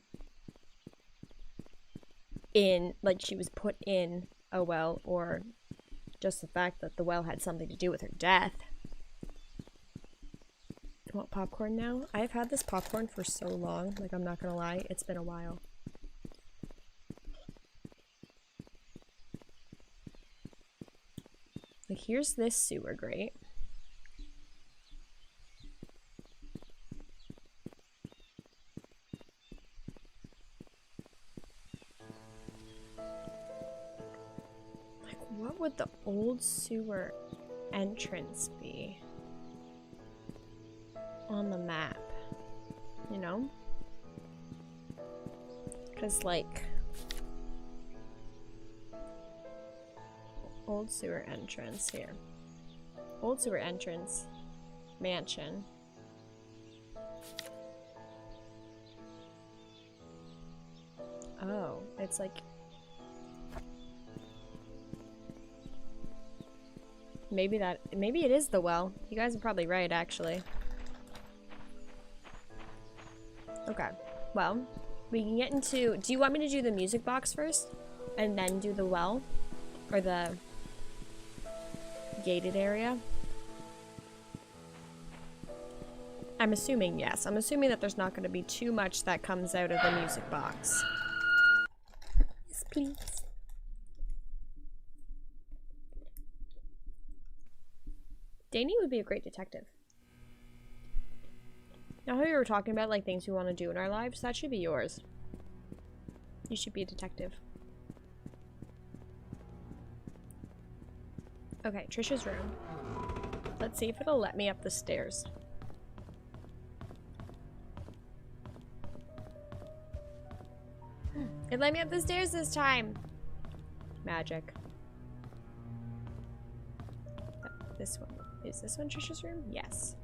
in... Like, she was put in a well, or just the fact that the well had something to do with her death. You want popcorn now? I've had this popcorn for so long. Like, I'm not gonna lie. It's been a while. Like, here's this sewer grate. Like, what would the old sewer entrance be on the map? You know? Because, like... Old sewer entrance here. Old sewer entrance. Mansion. Oh, it's like... Maybe it is the well. You guys are probably right, actually. Okay, well, we can get into... Do you want me to do the music box first? And then do the well? Or the... gated area? I'm assuming yes. I'm assuming that there's not going to be too much that comes out of the music box. Yes, please. Danny would be a great detective. Now, how we were talking about like things we want to do in our lives, that should be yours. You should be a detective. Okay, Trisha's room. Let's see if it'll let me up the stairs. It let me up the stairs this time. Magic. This one is Is this one Trisha's room? Yes.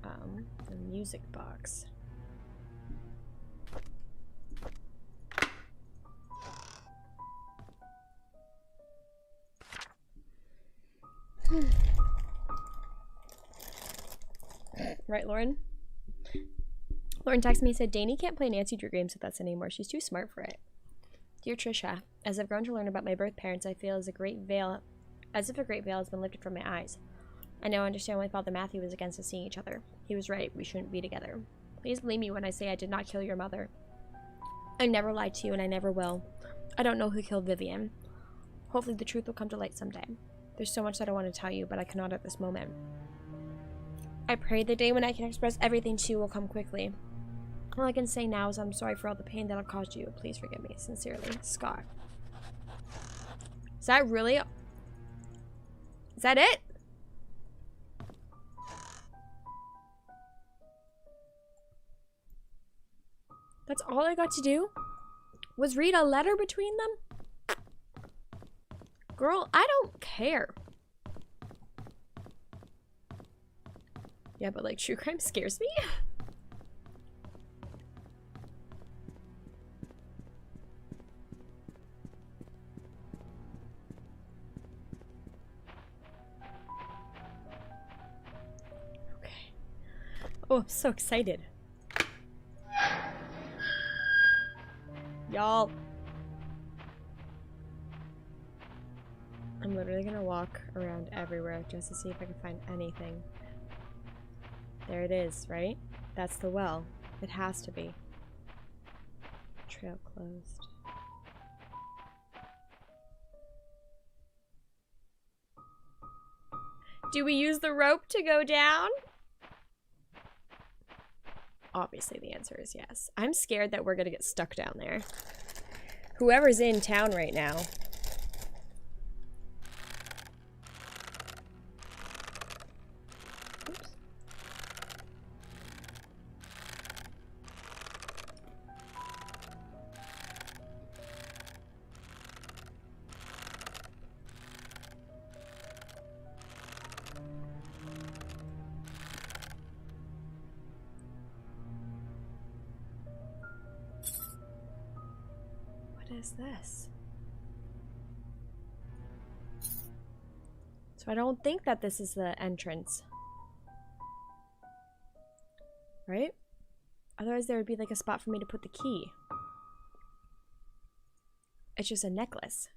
The music box. Right, Lauren? Lauren texted me and said, Dani can't play Nancy Drew games with us anymore. She's too smart for it. Dear Trisha, as I've grown to learn about my birth parents, I feel as if a great veil has been lifted from my eyes. I now understand why Father Matthew was against us seeing each other. He was right. We shouldn't be together. Please believe me when I say I did not kill your mother. I never lied to you, and I never will. I don't know who killed Vivian. Hopefully the truth will come to light someday. There's so much that I want to tell you, but I cannot at this moment. I pray the day when I can express everything to you will come quickly. All I can say now is I'm sorry for all the pain that I've caused you. Please forgive me. Sincerely, Scott. Is that really... Is that it? That's all I got to do? Was read a letter between them? Girl, I don't care. Yeah, but like true crime scares me. Okay. Oh, I'm so excited. Y'all. I'm literally gonna walk around everywhere just to see if I can find anything. There it is, right? That's the well. It has to be. Trail closed. Do we use the rope to go down? Obviously the answer is yes. I'm scared that we're gonna get stuck down there. Whoever's in town right now. Oops. What is this? So I don't think that this is the entrance. Right? Otherwise there would be like a spot for me to put the key. It's just a necklace.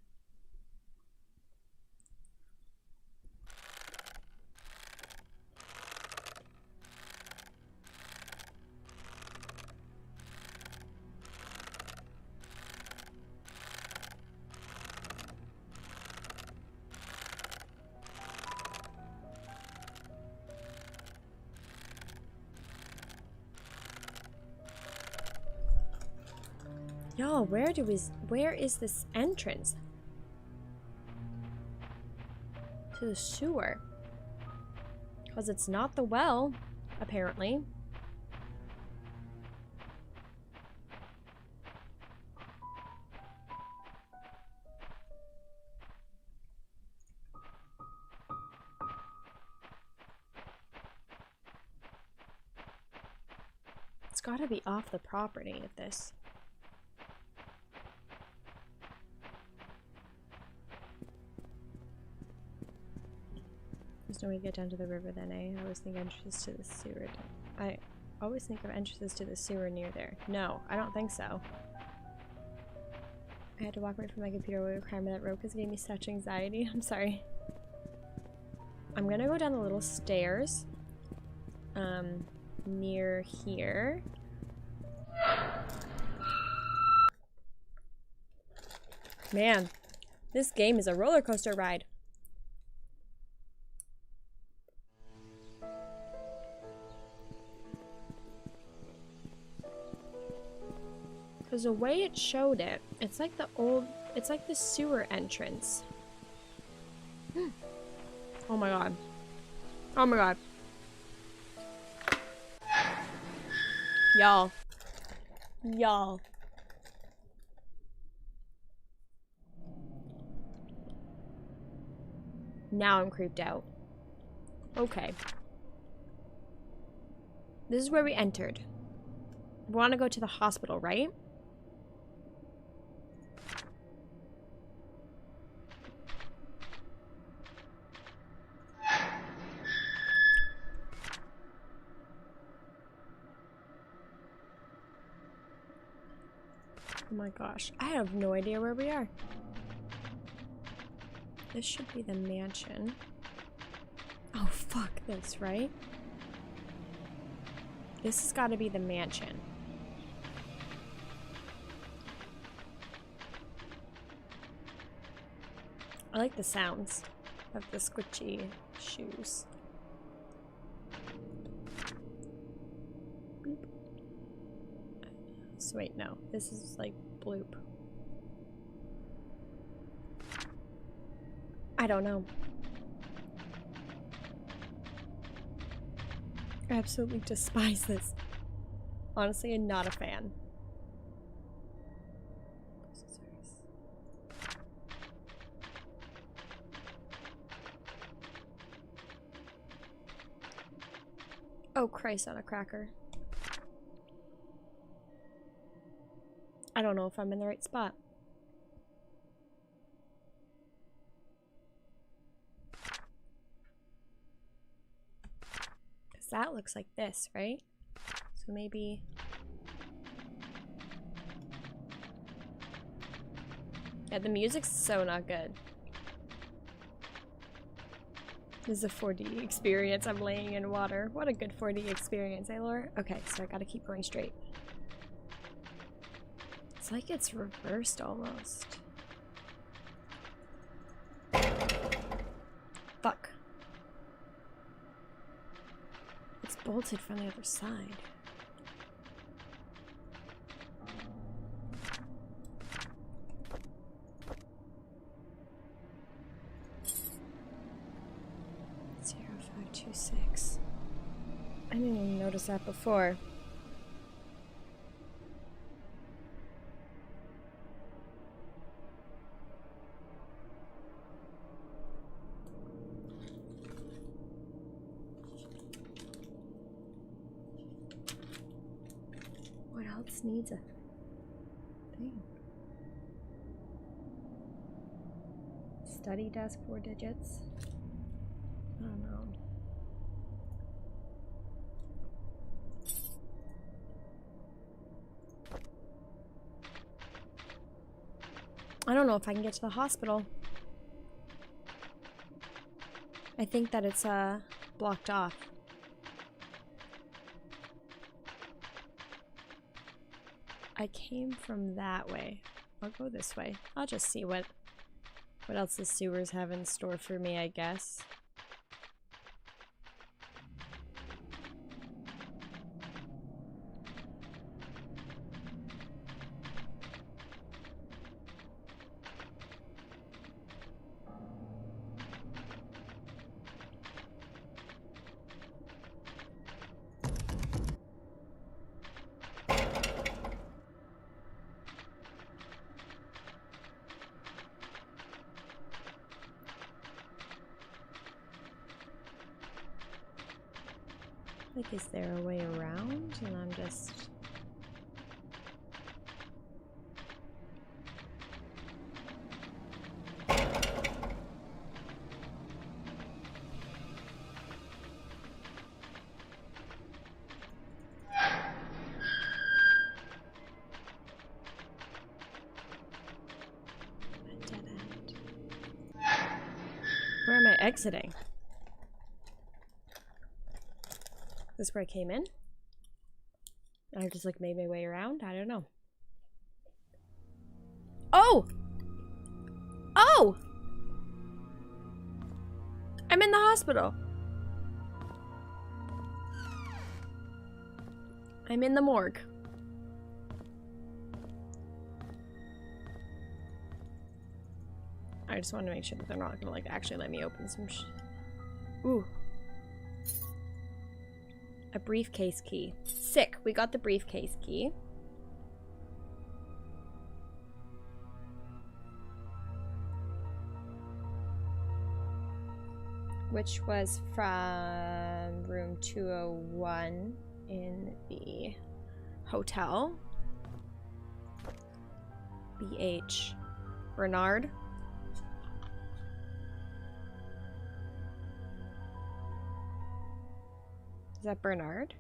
Y'all, where is this entrance? To the sewer. Because it's not the well, apparently. It's gotta be off the property of this. There's no way to get down to the river then, eh? I always think entrances to the sewer. I always think of entrances to the sewer near there. No, I don't think so. I had to walk away from my computer while we were climbing that rope because it gave me such anxiety. I'm sorry. I'm gonna go down the little stairs. Near here. Man, this game is a roller coaster ride. Because the way it showed it, it's like it's like the sewer entrance. Oh my god. Oh my god. Y'all. Y'all. Now I'm creeped out. Okay. This is where we entered. We want to go to the hospital, right? Oh my gosh. I have no idea where we are. This should be the mansion. Oh, fuck this, right? This has got to be the mansion. I like the sounds of the squishy shoes. Bloop. So wait, no. This is like bloop. I don't know. I absolutely despise this. Honestly, I'm not a fan. Oh, Christ on a cracker. I don't know if I'm in the right spot. Because that looks like this, right? So maybe... Yeah, the music's so not good. This is a 4D experience. I'm laying in water. What a good 4D experience, eh, Laura? Okay, so I gotta keep going straight. It's like it's reversed almost. Fuck. It's bolted from the other side. I didn't even notice that before. What else needs a thing? Study desk, 4 digits. I don't know. I don't know if I can get to the hospital. I think that it's blocked off. I came from that way. I'll go this way. I'll just see what else the sewers have in store for me, I guess. Like, is there a way around? And I'm just... a dead end. Where am I exiting? This is where I came in? I just like made my way around? I don't know. Oh! Oh! I'm in the hospital. I'm in the morgue. I just want to make sure that they're not gonna like actually let me open some Ooh. A briefcase key. Sick. We got the briefcase key. which was from room 201 in the hotel. BH. Bernard. Is that Bernard?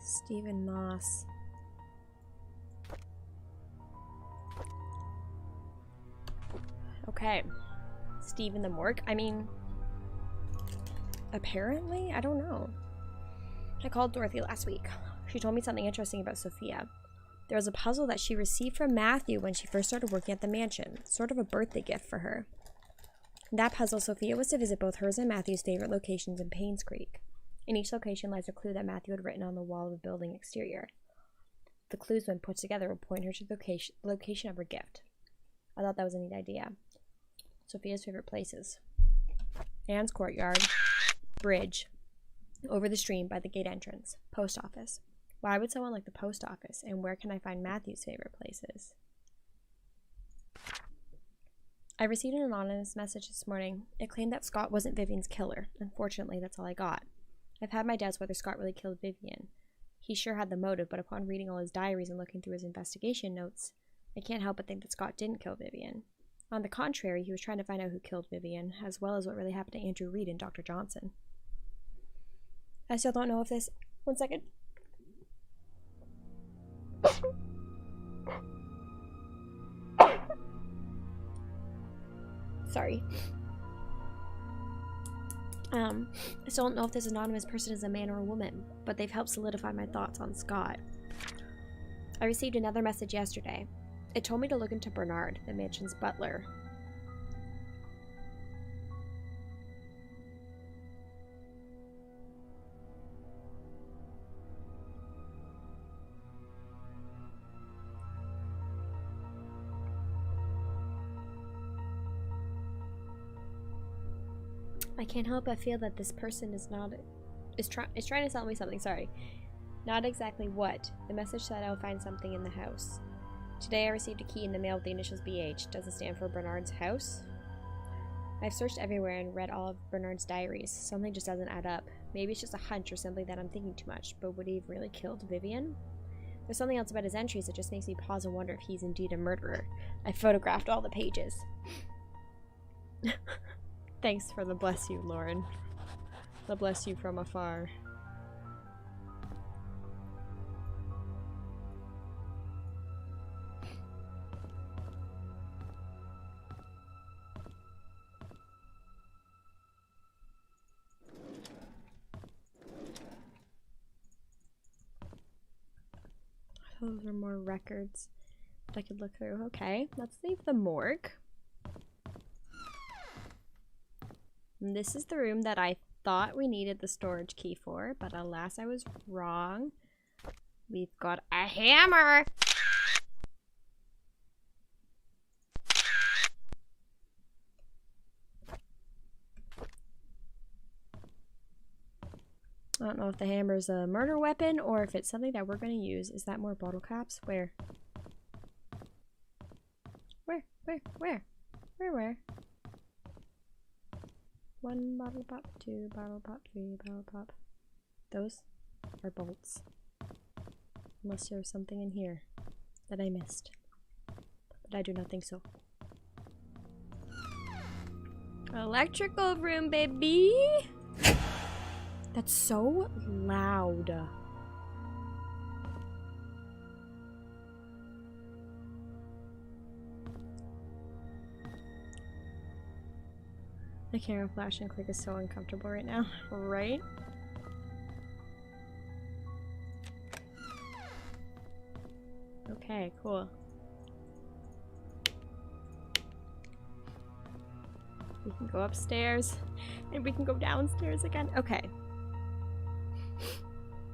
Stephen Moss. Okay. Steve in the morgue? I mean, apparently? I don't know. I called Dorothy last week. She told me something interesting about Sophia. There was a puzzle that she received from Matthew when she first started working at the mansion. Sort of a birthday gift for her. In that puzzle, Sophia was to visit both hers and Matthew's favorite locations in Painscreek. In each location lies a clue that Matthew had written on the wall of the building exterior. The clues, when put together, would point her to the location of her gift. I thought that was a neat idea. Sophia's favorite places. Anne's courtyard. Bridge. Over the stream by the gate entrance. Post office. Why would someone like the post office? And where can I find Matthew's favorite places? I received an anonymous message this morning. It claimed that Scott wasn't Vivian's killer. Unfortunately, that's all I got. I've had my doubts whether Scott really killed Vivian. He sure had the motive, but upon reading all his diaries and looking through his investigation notes, I can't help but think that Scott didn't kill Vivian. On the contrary, he was trying to find out who killed Vivian, as well as what really happened to Andrew Reed and Dr. Johnson. I still don't know if this... One second. Sorry. I still don't know if this anonymous person is a man or a woman, but they've helped solidify my thoughts on Scott. I received another message yesterday. It told me to look into Bernard, the mansion's butler. I can't help but feel that this person is trying to tell me something, sorry. Not exactly what. The message said I'll find something in the house. Today I received a key in the mail with the initials BH. Does it stand for Bernard's house? I've searched everywhere and read all of Bernard's diaries. Something just doesn't add up. Maybe it's just a hunch or something that I'm thinking too much, but would he have really killed Vivian? There's something else about his entries that just makes me pause and wonder if he's indeed a murderer. I photographed all the pages. Thanks for the bless you, Lauren. The bless you from afar. Those are more records that I could look through. Okay, let's leave the morgue. And this is the room that I thought we needed the storage key for, but alas, I was wrong. We've got a hammer! I don't know if the hammer is a murder weapon or if it's something that we're going to use. Is that more bottle caps? Where? Where? One bottle pop, two bottle pop, three bottle pop. Those are bolts. Unless there's something in here that I missed. But I do not think so. Electrical room, baby! That's so loud. The camera flash and click is so uncomfortable right now, right? Okay, cool. We can go upstairs and we can go downstairs again. Okay.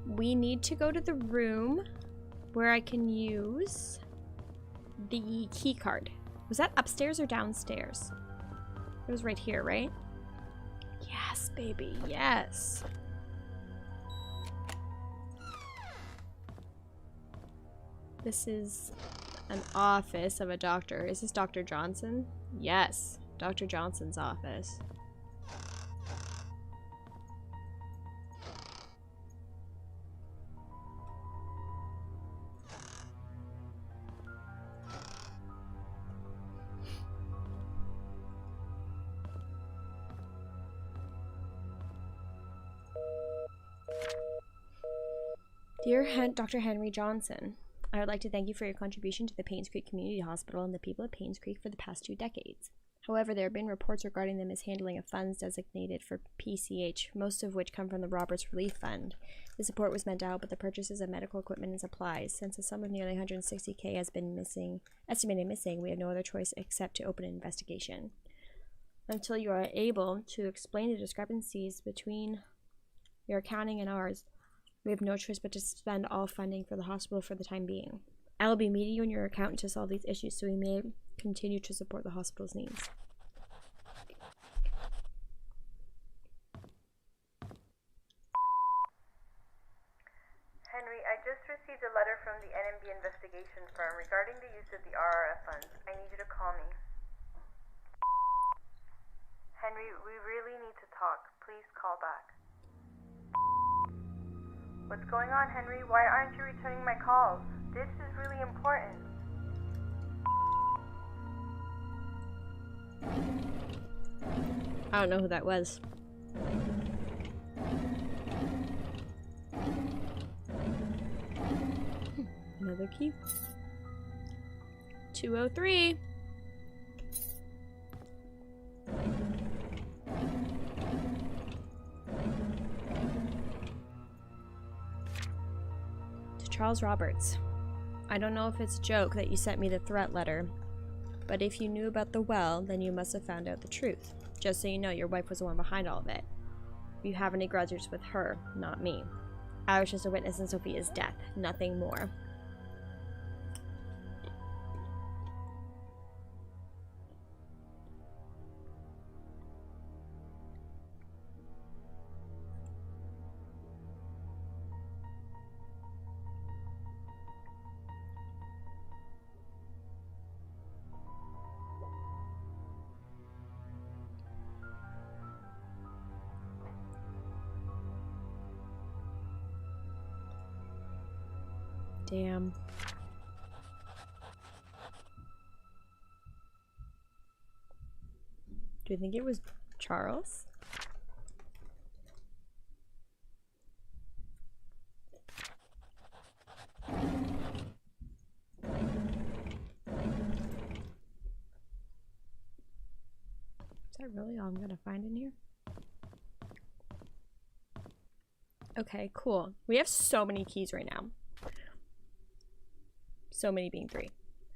We need to go to the room where I can use the key card. Was that upstairs or downstairs? It was right here, right? Yes, baby, yes. This is an office of a doctor. Is this Dr. Johnson? Yes, Dr. Johnson's office. Dear Dr. Henry Johnson, I would like to thank you for your contribution to the Painscreek Community Hospital and the people of Painscreek for the past 2 decades. However, there have been reports regarding the mishandling of funds designated for PCH, most of which come from the Roberts Relief Fund. The support was meant to help with the purchases of medical equipment and supplies. Since a sum of nearly $160K has been estimated missing, we have no other choice except to open an investigation. Until you are able to explain the discrepancies between your accounting and ours, we have no choice but to suspend all funding for the hospital for the time being. I will be meeting you and your accountant to solve these issues so we may continue to support the hospital's needs. Henry, I just received a letter from the NMB investigation firm regarding the use of the RRF funds. I need you to call me. Henry, we really need to talk. Please call back. What's going on, Henry? Why aren't you returning my calls? This is really important. I don't know who that was. Another key. 203. Charles Roberts. I don't know if it's a joke that you sent me the threat letter, but if you knew about the well, then you must have found out the truth. Just so you know, your wife was the one behind all of it. You have any grudges with her, not me. I was just a witness in Sophia's death, nothing more. Damn. Do you think it was Charles? Is that really all I'm gonna find in here? Okay, cool. We have so many keys right now. So many being 3.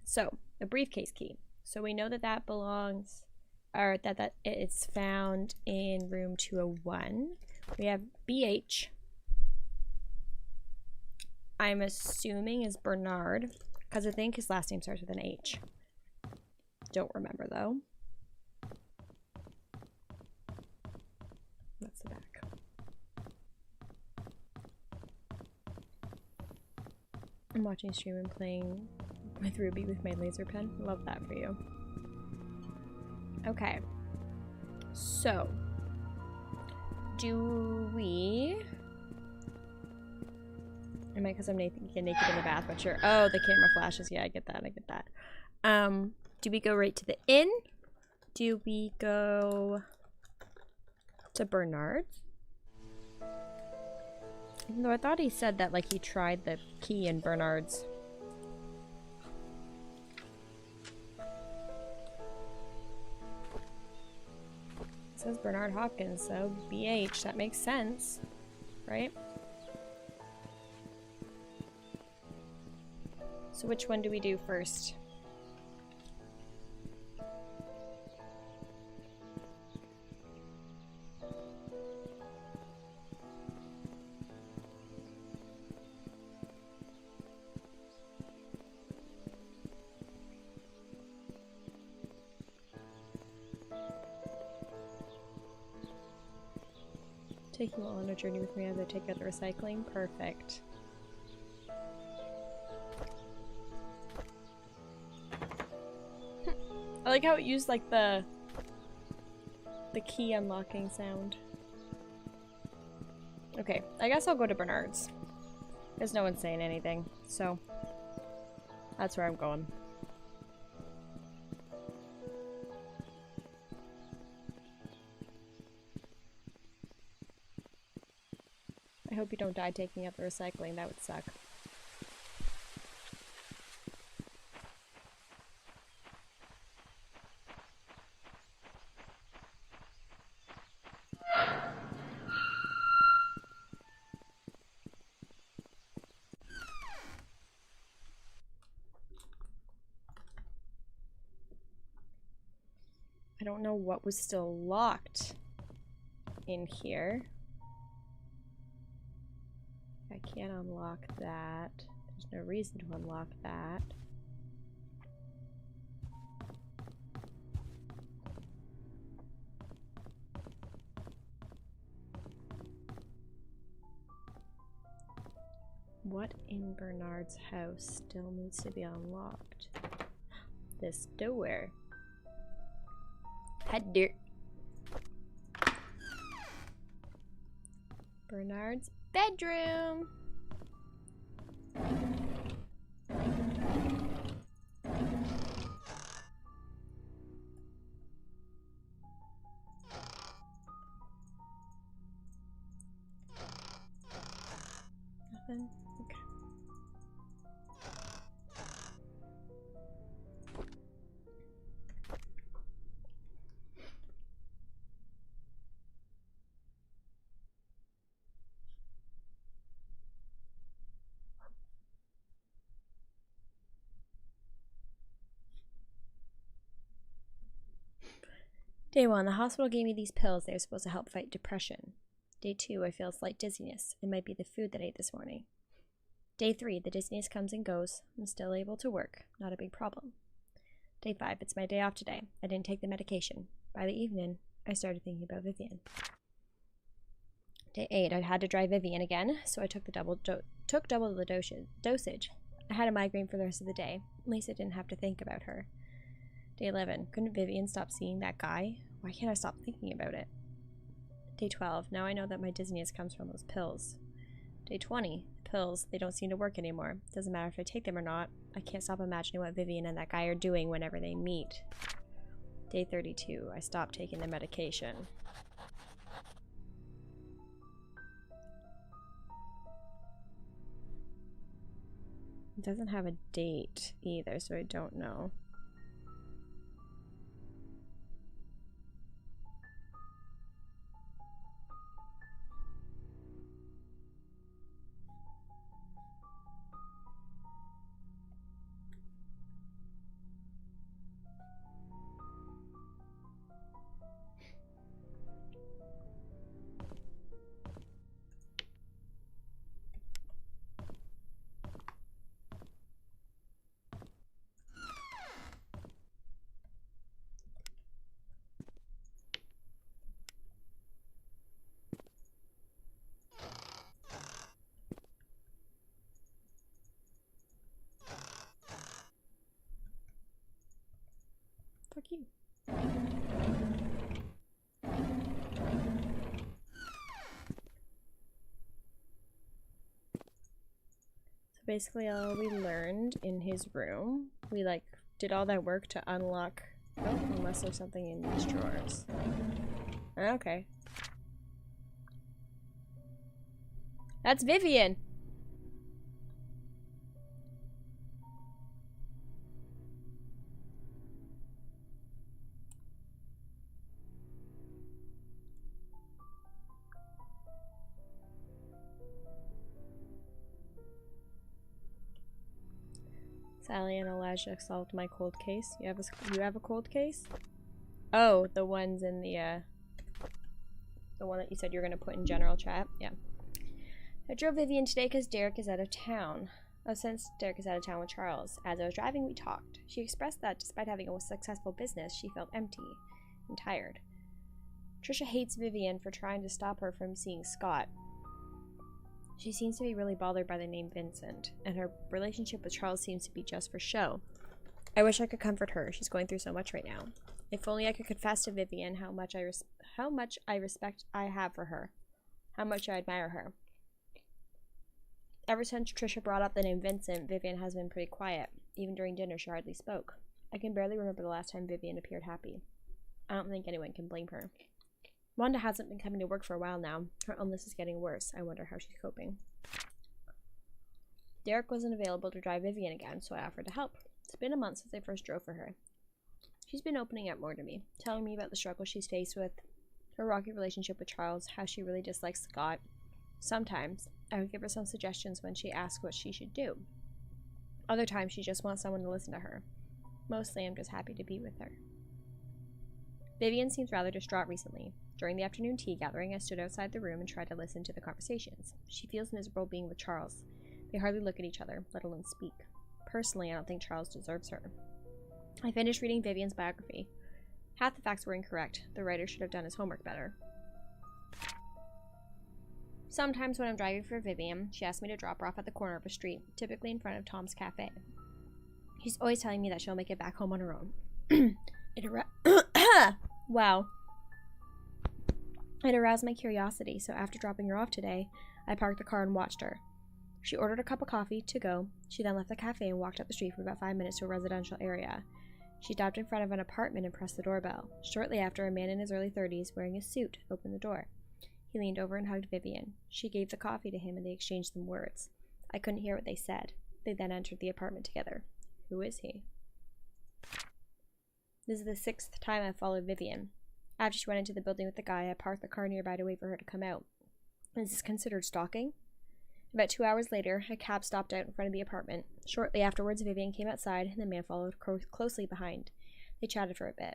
So, a briefcase key. So we know that that belongs, or that it's found in room 201. We have BH. I'm assuming is Bernard, because I think his last name starts with an H. Don't remember though. That's the back. I'm watching stream and playing with Ruby with my laser pen. Love that for you. Okay. So, do we... Am I because I'm naked in the bath? But sure. Oh, the camera flashes. Yeah, I get that. I get that. Do we go right to the inn? Do we go to Bernard's? Even though I thought he said that, like, he tried the key in Bernard's. It says Bernard Hopkins, so BH. That makes sense, right? So which one do we do first? Take you all on a journey with me as I take out the recycling. Perfect. like how it used like the key unlocking sound. Okay, I guess I'll go to Bernard's. Because no one's saying anything, so that's where I'm going. I hope you don't die taking out the recycling, that would suck. I don't know what was still locked in here. I can't unlock that. There's no reason to unlock that. What in Bernard's house still needs to be unlocked? This door. Had dirt. Bernard's bedroom. Nothing. Okay. Day 1, the hospital gave me these pills. They were supposed to help fight depression. Day 2, I feel a slight dizziness. It might be the food that I ate this morning. Day 3, the dizziness comes and goes. I'm still able to work. Not a big problem. Day 5, it's my day off today. I didn't take the medication. By the evening, I started thinking about Vivian. Day 8, I'd had to drive Vivian again, so I took double the dosage. I had a migraine for the rest of the day. At least I didn't have to think about her. Day 11, couldn't Vivian stop seeing that guy? Why can't I stop thinking about it? Day 12, now I know that my dizziness comes from those pills. Day 20, the pills, they don't seem to work anymore. Doesn't matter if I take them or not. I can't stop imagining what Vivian and that guy are doing whenever they meet. Day 32, I stopped taking the medication. It doesn't have a date either, so I don't know. Fuck you. So basically all we learned in his room, we like did all that work to unlock, oh, unless there's something in these drawers. Okay. That's Vivian! Sally and Elijah solved my cold case. You have a cold case? Oh, the ones in the one that you said you're gonna put in general chat? Yeah. I drove Vivian today because Derek is out of town. Since Derek is out of town with Charles. As I was driving, we talked. She expressed that despite having a successful business, she felt empty and tired. Trisha hates Vivian for trying to stop her from seeing Scott. She seems to be really bothered by the name Vincent, and her relationship with Charles seems to be just for show. I wish I could comfort her. She's going through so much right now. If only I could confess to Vivian how much I respect I have for her. How much I admire her. Ever since Trisha brought up the name Vincent, Vivian has been pretty quiet. Even during dinner, she hardly spoke. I can barely remember the last time Vivian appeared happy. I don't think anyone can blame her. Wanda hasn't been coming to work for a while now. Her illness is getting worse. I wonder how she's coping. Derek wasn't available to drive Vivian again, so I offered to help. It's been a month since I first drove for her. She's been opening up more to me, telling me about the struggle she's faced with her rocky relationship with Charles, how she really dislikes Scott. Sometimes, I would give her some suggestions when she asks what she should do. Other times, she just wants someone to listen to her. Mostly, I'm just happy to be with her. Vivian seems rather distraught recently. During the afternoon tea gathering, I stood outside the room and tried to listen to the conversations. She feels miserable being with Charles. They hardly look at each other, let alone speak. Personally, I don't think Charles deserves her. I finished reading Vivian's biography. Half the facts were incorrect. The writer should have done his homework better. Sometimes when I'm driving for Vivian, she asks me to drop her off at the corner of a street, typically in front of Tom's Cafe. She's always telling me that she'll make it back home on her own. Wow. It aroused my curiosity, so after dropping her off today, I parked the car and watched her. She ordered a cup of coffee to go. She then left the cafe and walked up the street for about 5 minutes to a residential area. She stopped in front of an apartment and pressed the doorbell. Shortly after, a man in his early 30s, wearing a suit, opened the door. He leaned over and hugged Vivian. She gave the coffee to him and they exchanged some words. I couldn't hear what they said. They then entered the apartment together. Who is he? This is the 6th time I've followed Vivian. After she went into the building with the guy, I parked the car nearby to wait for her to come out. Is this considered stalking? About 2 hours later, a cab stopped out in front of the apartment. Shortly afterwards, Vivian came outside, and the man followed closely behind. They chatted for a bit.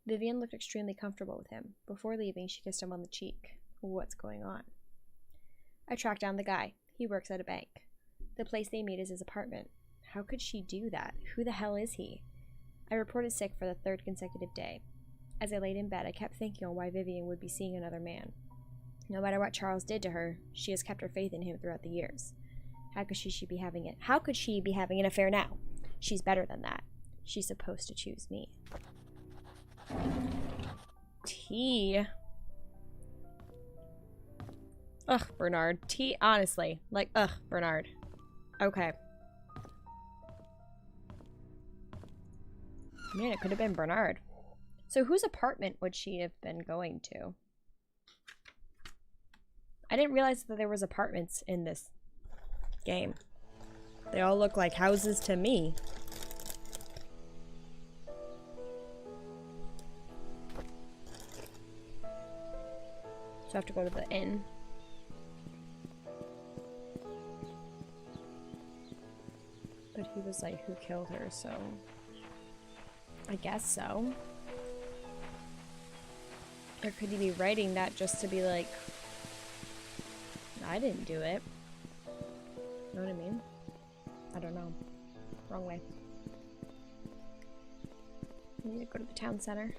Vivian looked extremely comfortable with him. Before leaving, she kissed him on the cheek. What's going on? I tracked down the guy. He works at a bank. The place they meet is his apartment. How could she do that? Who the hell is he? I reported sick for the 3rd consecutive day. As I laid in bed, I kept thinking on why Vivian would be seeing another man. No matter what Charles did to her, she has kept her faith in him throughout the years. How could she be having an affair now? She's better than that. She's supposed to choose me. T. Ugh, Bernard. T, honestly. Like, ugh, Bernard. Okay. Man, it could have been Bernard. So whose apartment would she have been going to? I didn't realize that there was apartments in this game. They all look like houses to me. So I have to go to the inn. But he was like, who killed her, so... I guess so. Or could he be writing that just to be like... I didn't do it. Know what I mean? I don't know. Wrong way. I need to go to the town center.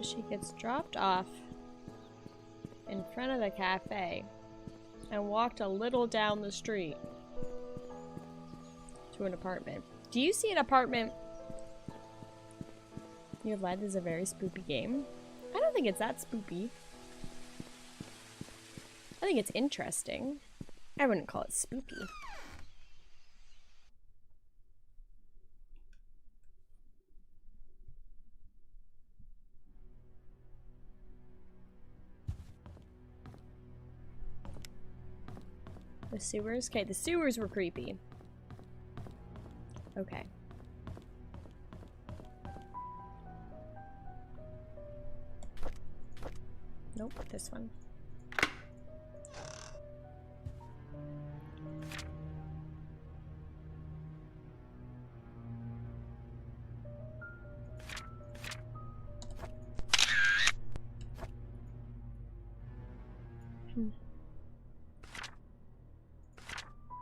She gets dropped off in front of the cafe and walked a little down the street to an apartment. Do you see an apartment? Your Light is a very spoopy game. I don't think it's that spoopy. I think it's interesting. I wouldn't call it spoopy. The sewers? Okay, the sewers were creepy. Okay. Nope, this one.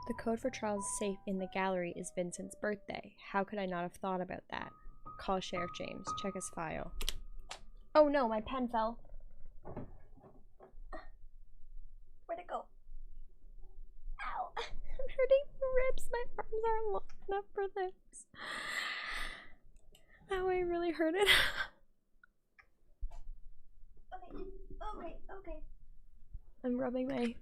The code for Charles' safe in the gallery is Vincent's birthday. How could I not have thought about that? Call Sheriff James. Check his file. Oh no, my pen fell. Where'd it go? Ow. I'm hurting ribs. My arms aren't long enough for this. Ow, I really hurt it. Okay. I'm rubbing my...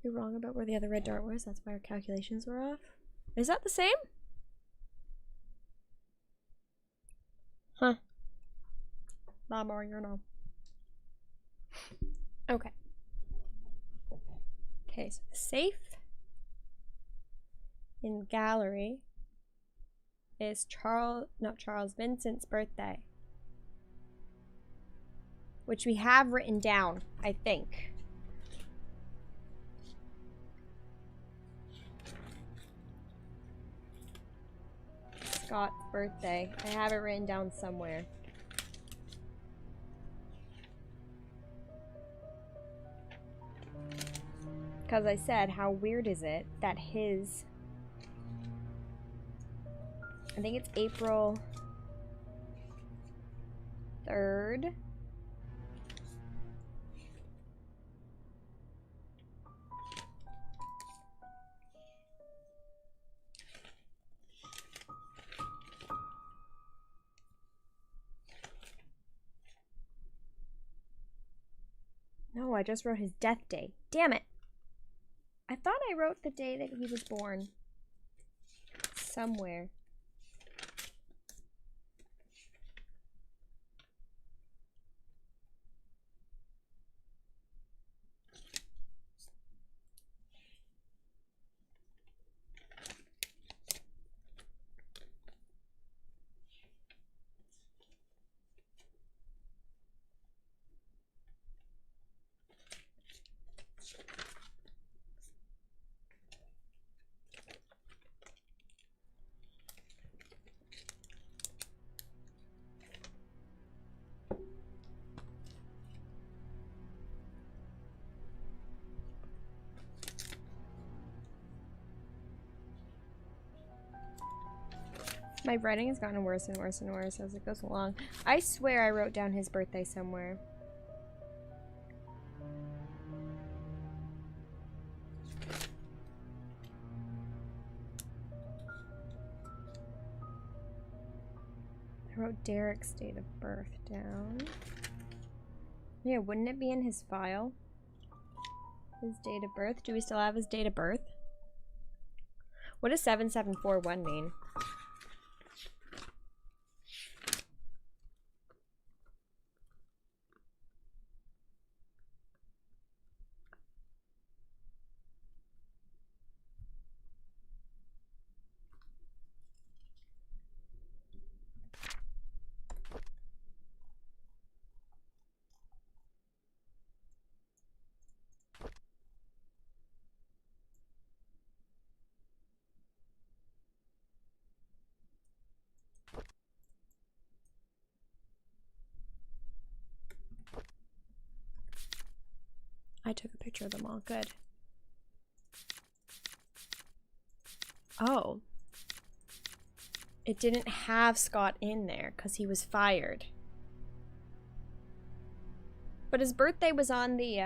You're wrong about where the other red dart was. That's why our calculations were off. Is that the same? Huh. Not more, you know. Okay. Okay, so the safe in gallery is Vincent's birthday. Which we have written down, I think. Scott's birthday. I have it written down somewhere. Because I said, how weird is it that his... I think it's April 3rd. No, I just wrote his death day. Damn it. I thought I wrote the day that he was born. Somewhere. My writing has gotten worse and worse and worse as it goes along. I swear I wrote down his birthday somewhere. I wrote Derek's date of birth down. Yeah, wouldn't it be in his file? His date of birth? Do we still have his date of birth? What does 7741 mean? I took a picture of them all. Good. Oh. It didn't have Scott in there because he was fired. But his birthday was on the,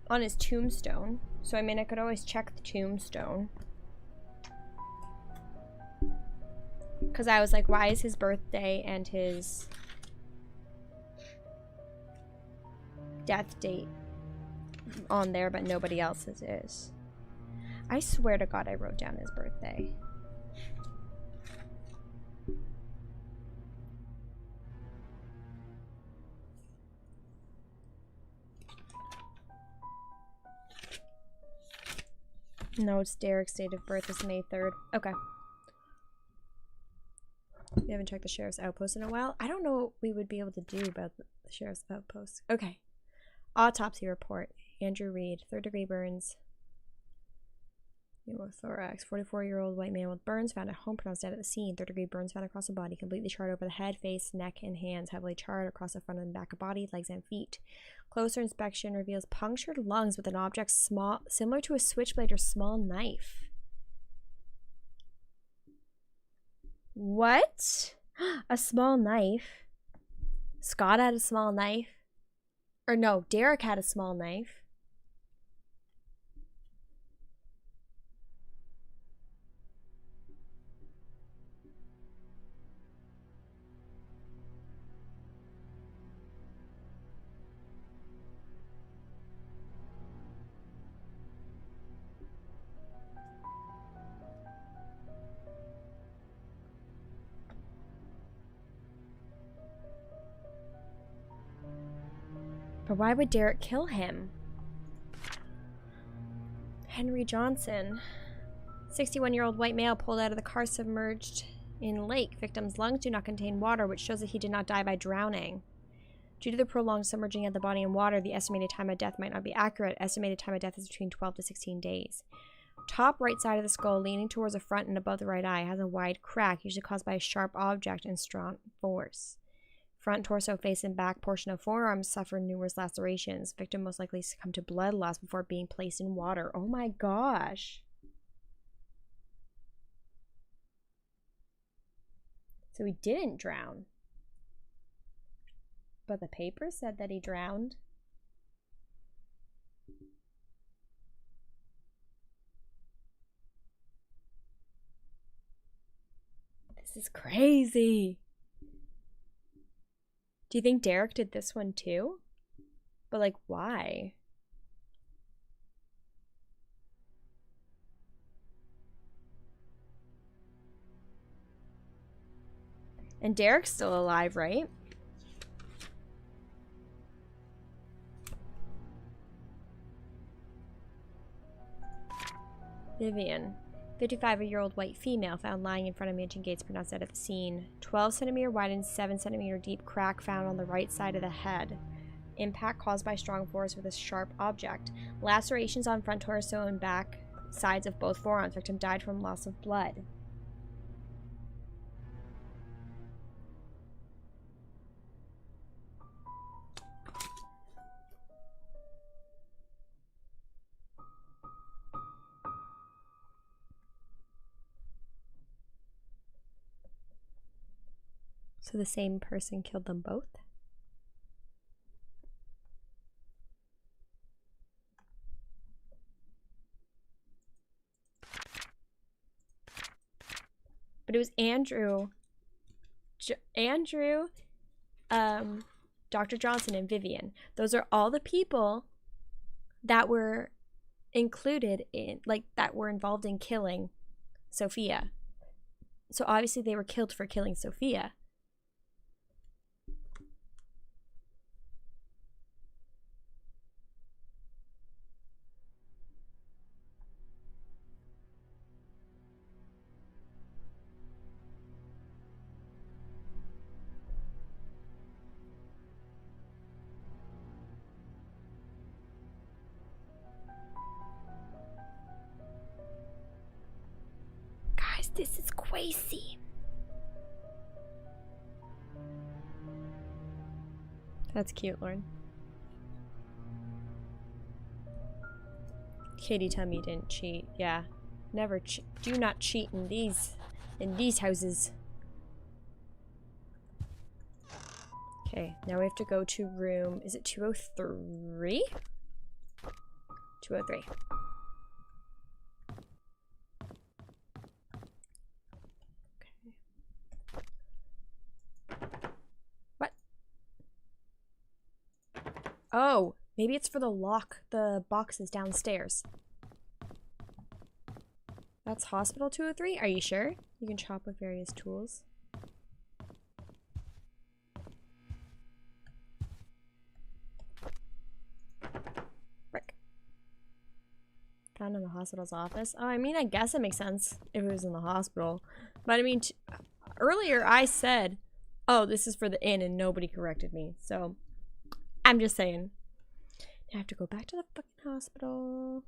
on his tombstone. So, I mean, I could always check the tombstone. Because I was like, why is his birthday and his death date on there, but nobody else's is? I swear to God I wrote down his birthday. No, it's Derek's date of birth is May 3rd. Okay. We haven't checked the sheriff's outpost in a while. I don't know what we would be able to do about the sheriff's outpost. Okay. Autopsy report. Andrew Reed, 3rd degree burns. Pneumothorax. 44-year-old white man with burns found at home, pronounced dead at the scene. 3rd-degree burns found across the body, completely charred over the head, face, neck, and hands. Heavily charred across the front and back of body, legs, and feet. Closer inspection reveals punctured lungs with an object similar to a switchblade or small knife. What? A small knife? Scott had a small knife? Or no, Derek had a small knife. But why would Derek kill him? Henry Johnson. 61-year-old white male pulled out of the car submerged in lake. Victim's lungs do not contain water, which shows that he did not die by drowning. Due to the prolonged submerging of the body in water, the estimated time of death might not be accurate. Estimated time of death is between 12 to 16 days. Top right side of the skull, leaning towards the front and above the right eye, has a wide crack, usually caused by a sharp object and strong force. Front, torso, face, and back portion of forearms suffer numerous lacerations. Victim most likely succumbed to blood loss before being placed in water. Oh my gosh. So he didn't drown. But the paper said that he drowned. This is crazy. Do you think Derek did this one too? But like, why? And Derek's still alive, right? Vivian. 55-year-old white female found lying in front of Mansion Gates, pronounced dead at the scene. 12-centimeter wide and 7-centimeter deep crack found on the right side of the head. Impact caused by strong force with a sharp object. Lacerations on front torso and back sides of both forearms. Victim died from loss of blood. So the same person killed them both? But it was Andrew, Dr. Johnson, and Vivian. Those are all the people that were included in, like, that were involved in killing Sophia. So obviously they were killed for killing Sophia. This is crazy. That's cute, Lauren. Katie, tell me you didn't cheat. Yeah, never do not cheat in these houses. Okay, now we have to go to room. Is it 203? 203. Oh, maybe it's for the lock the boxes downstairs. That's hospital 203? Are you sure? You can chop with various tools. Frick. Found in the hospital's office. Oh, I mean, I guess it makes sense if it was in the hospital. But I mean, earlier I said, oh, this is for the inn, and nobody corrected me. So I'm just saying. I have to go back to the fucking hospital.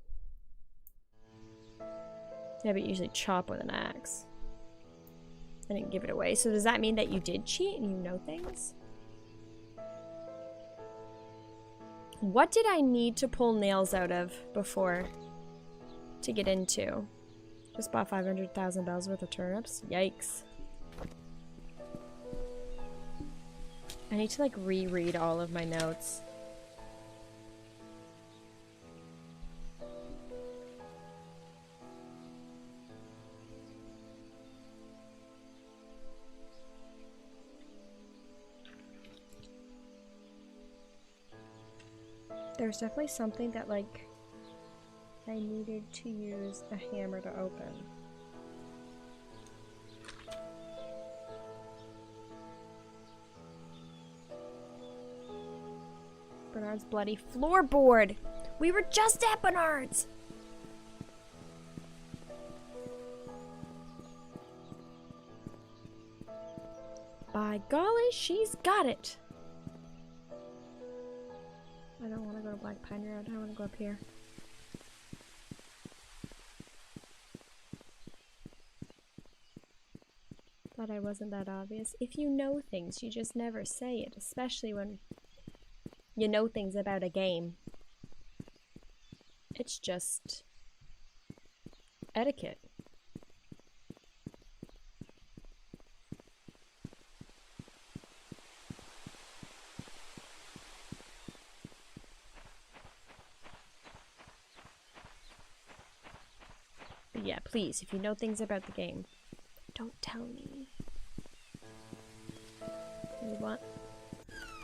Yeah, but you usually chop with an axe. I didn't give it away. So does that mean that you did cheat and you know things? What did I need to pull nails out of before to get into? Just bought 500,000 bells worth of turnips? Yikes. I need to like reread all of my notes. There's definitely something that like I needed to use a hammer to open. Bernard's bloody floorboard! We were just at Bernard's! By golly, she's got it! I don't want to go to Black Pine Road. I want to go up here. Thought I wasn't that obvious. If you know things, you just never say it, especially when you know things about a game. It's just etiquette. But yeah, please, if you know things about the game, don't tell me.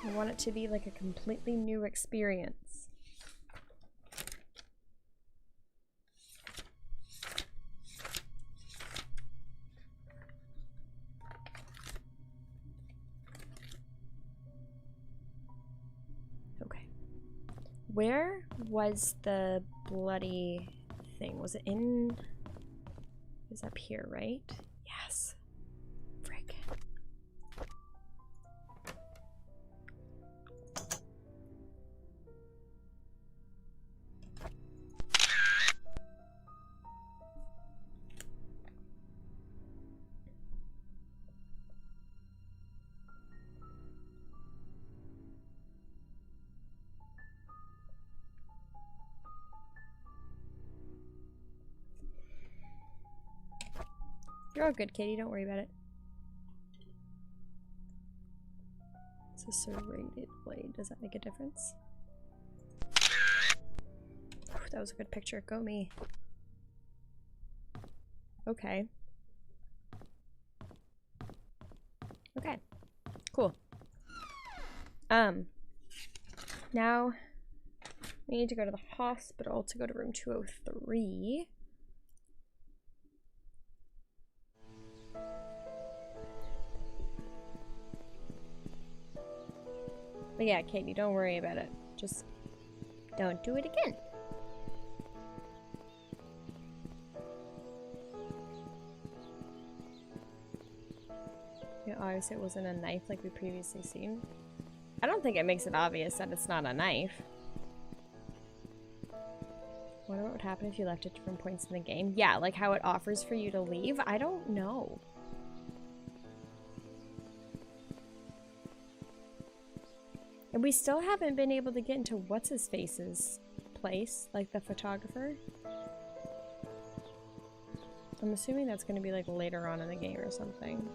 I want it to be like a completely new experience. Okay. Where was the bloody thing? Was it in... It was up here, right? Yes. Frick. You're all good, Katie. Don't worry about it. It's a serrated blade. Does that make a difference? Whew, that was a good picture. Go me. Okay. Okay. Cool. Now we need to go to the hospital to go to room 203. But yeah, Katie, don't worry about it. Just don't do it again. Yeah, obviously it wasn't a knife like we previously seen. I don't think it makes it obvious that it's not a knife. Wonder what would happen if you left at different points in the game. Yeah, like how it offers for you to leave. I don't know. And we still haven't been able to get into what's-his-face's place, like the photographer. I'm assuming that's going to be like later on in the game or something.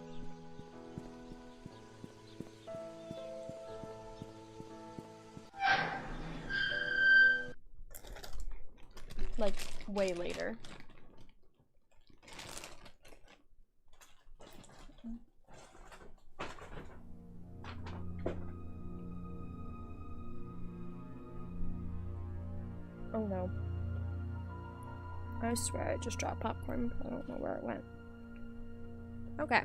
Like, way later. Oh no. I swear I just dropped popcorn. I don't know where it went. Okay.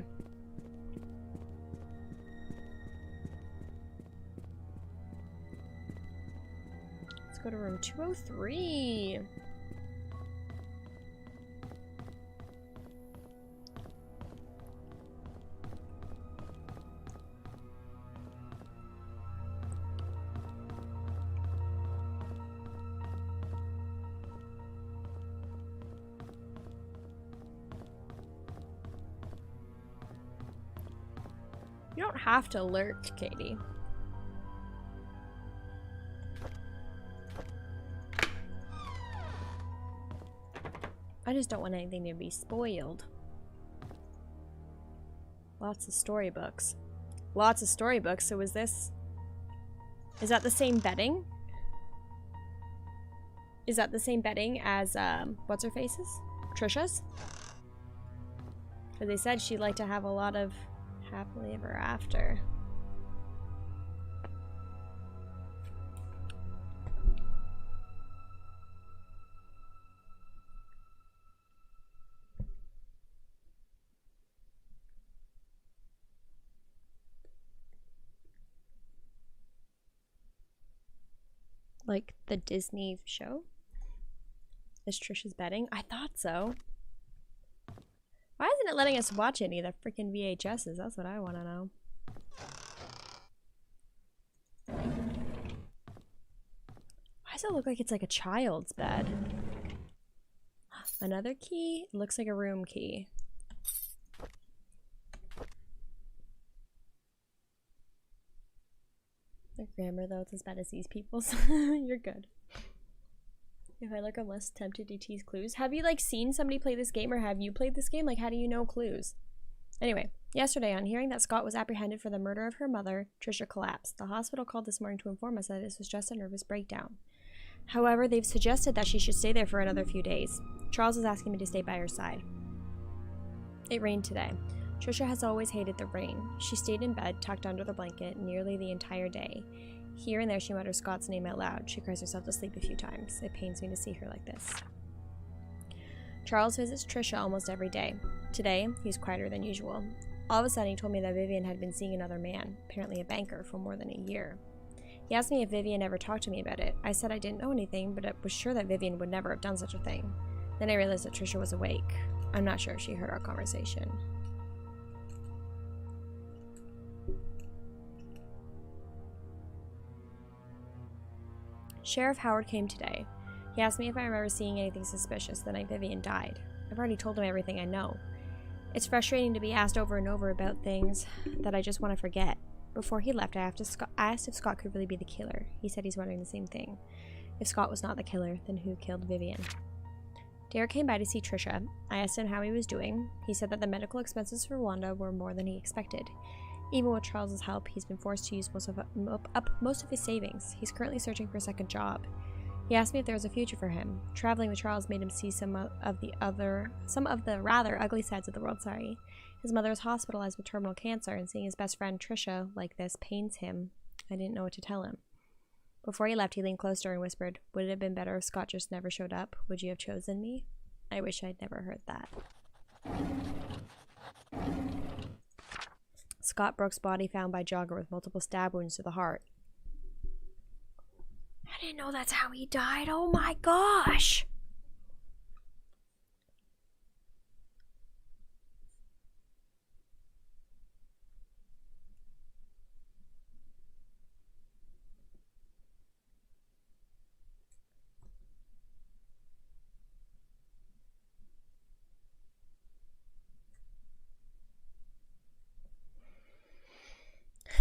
Let's go to room 203. You don't have to lurk, Katie. I just don't want anything to be spoiled. Lots of storybooks. Lots of storybooks. So is this... Is that the same bedding? Is that the same bedding as, what's her face's? Trisha's? Because they said she'd like to have a lot of happily ever after. Like the Disney show? Is Trisha's bedding? I thought so. Why isn't it letting us watch any of the freaking VHSs? That's what I want to know. Why does it look like it's like a child's bed? Another key? It looks like a room key. The grammar though, it's as bad as these people's. You're good. If I look, I'm less tempted to tease clues. Have you like seen somebody play this game, or have you played this game? Like, how do you know clues? Anyway, yesterday on hearing that Scott was apprehended for the murder of her mother, Trisha collapsed. The hospital called this morning to inform us that this was just a nervous breakdown. However, they've suggested that she should stay there for another few days. Charles is asking me to stay by her side. It rained today. Trisha has always hated the rain. She stayed in bed, tucked under the blanket, nearly the entire day. Here and there she mutters Scott's name out loud. She cries herself to sleep a few times. It pains me to see her like this. Charles visits Trisha almost every day. Today, he's quieter than usual. All of a sudden, he told me that Vivian had been seeing another man, apparently a banker, for more than a year. He asked me if Vivian ever talked to me about it. I said I didn't know anything, but I was sure that Vivian would never have done such a thing. Then I realized that Trisha was awake. I'm not sure if she heard our conversation. Sheriff Howard came today. He asked me if I remember seeing anything suspicious the night Vivian died. I've already told him everything I know. It's frustrating to be asked over and over about things that I just want to forget. Before he left, I asked if Scott could really be the killer. He said he's wondering the same thing. If Scott was not the killer, then who killed Vivian? Derek came by to see Trisha. I asked him how he was doing. He said that the medical expenses for Wanda were more than he expected. Even with Charles's help, he's been forced to use most of his savings. He's currently searching for a second job. He asked me if there was a future for him. Traveling with Charles made him see some of the rather ugly sides of the world. His mother is hospitalized with terminal cancer, and seeing his best friend Trisha like this pains him. I didn't know what to tell him. Before he left, he leaned closer and whispered, "Would it have been better if Scott just never showed up? Would you have chosen me?" I wish I'd never heard that. Scott Brooks' body found by Jogger with multiple stab wounds to the heart. I didn't know that's how he died. Oh my gosh!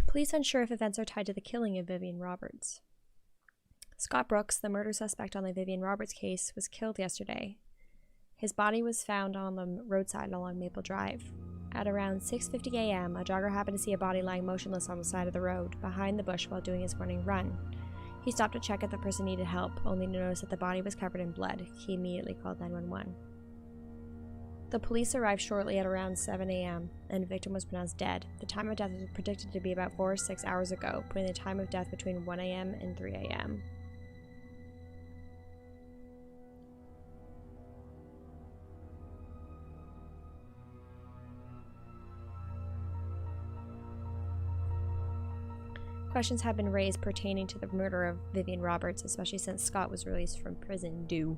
Police unsure if events are tied to the killing of Vivian Roberts. Scott Brooks, the murder suspect on the Vivian Roberts case, was killed yesterday. His body was found on the roadside along Maple Drive. At around 6:50 a.m., a jogger happened to see a body lying motionless on the side of the road, behind the bush while doing his morning run. He stopped to check if the person needed help, only to notice that the body was covered in blood. He immediately called 911. The police arrived shortly at around 7 a.m., and the victim was pronounced dead. The time of death was predicted to be about 4 or 6 hours ago, putting the time of death between 1 a.m. and 3 a.m. Questions have been raised pertaining to the murder of Vivian Roberts, especially since Scott was released from prison due.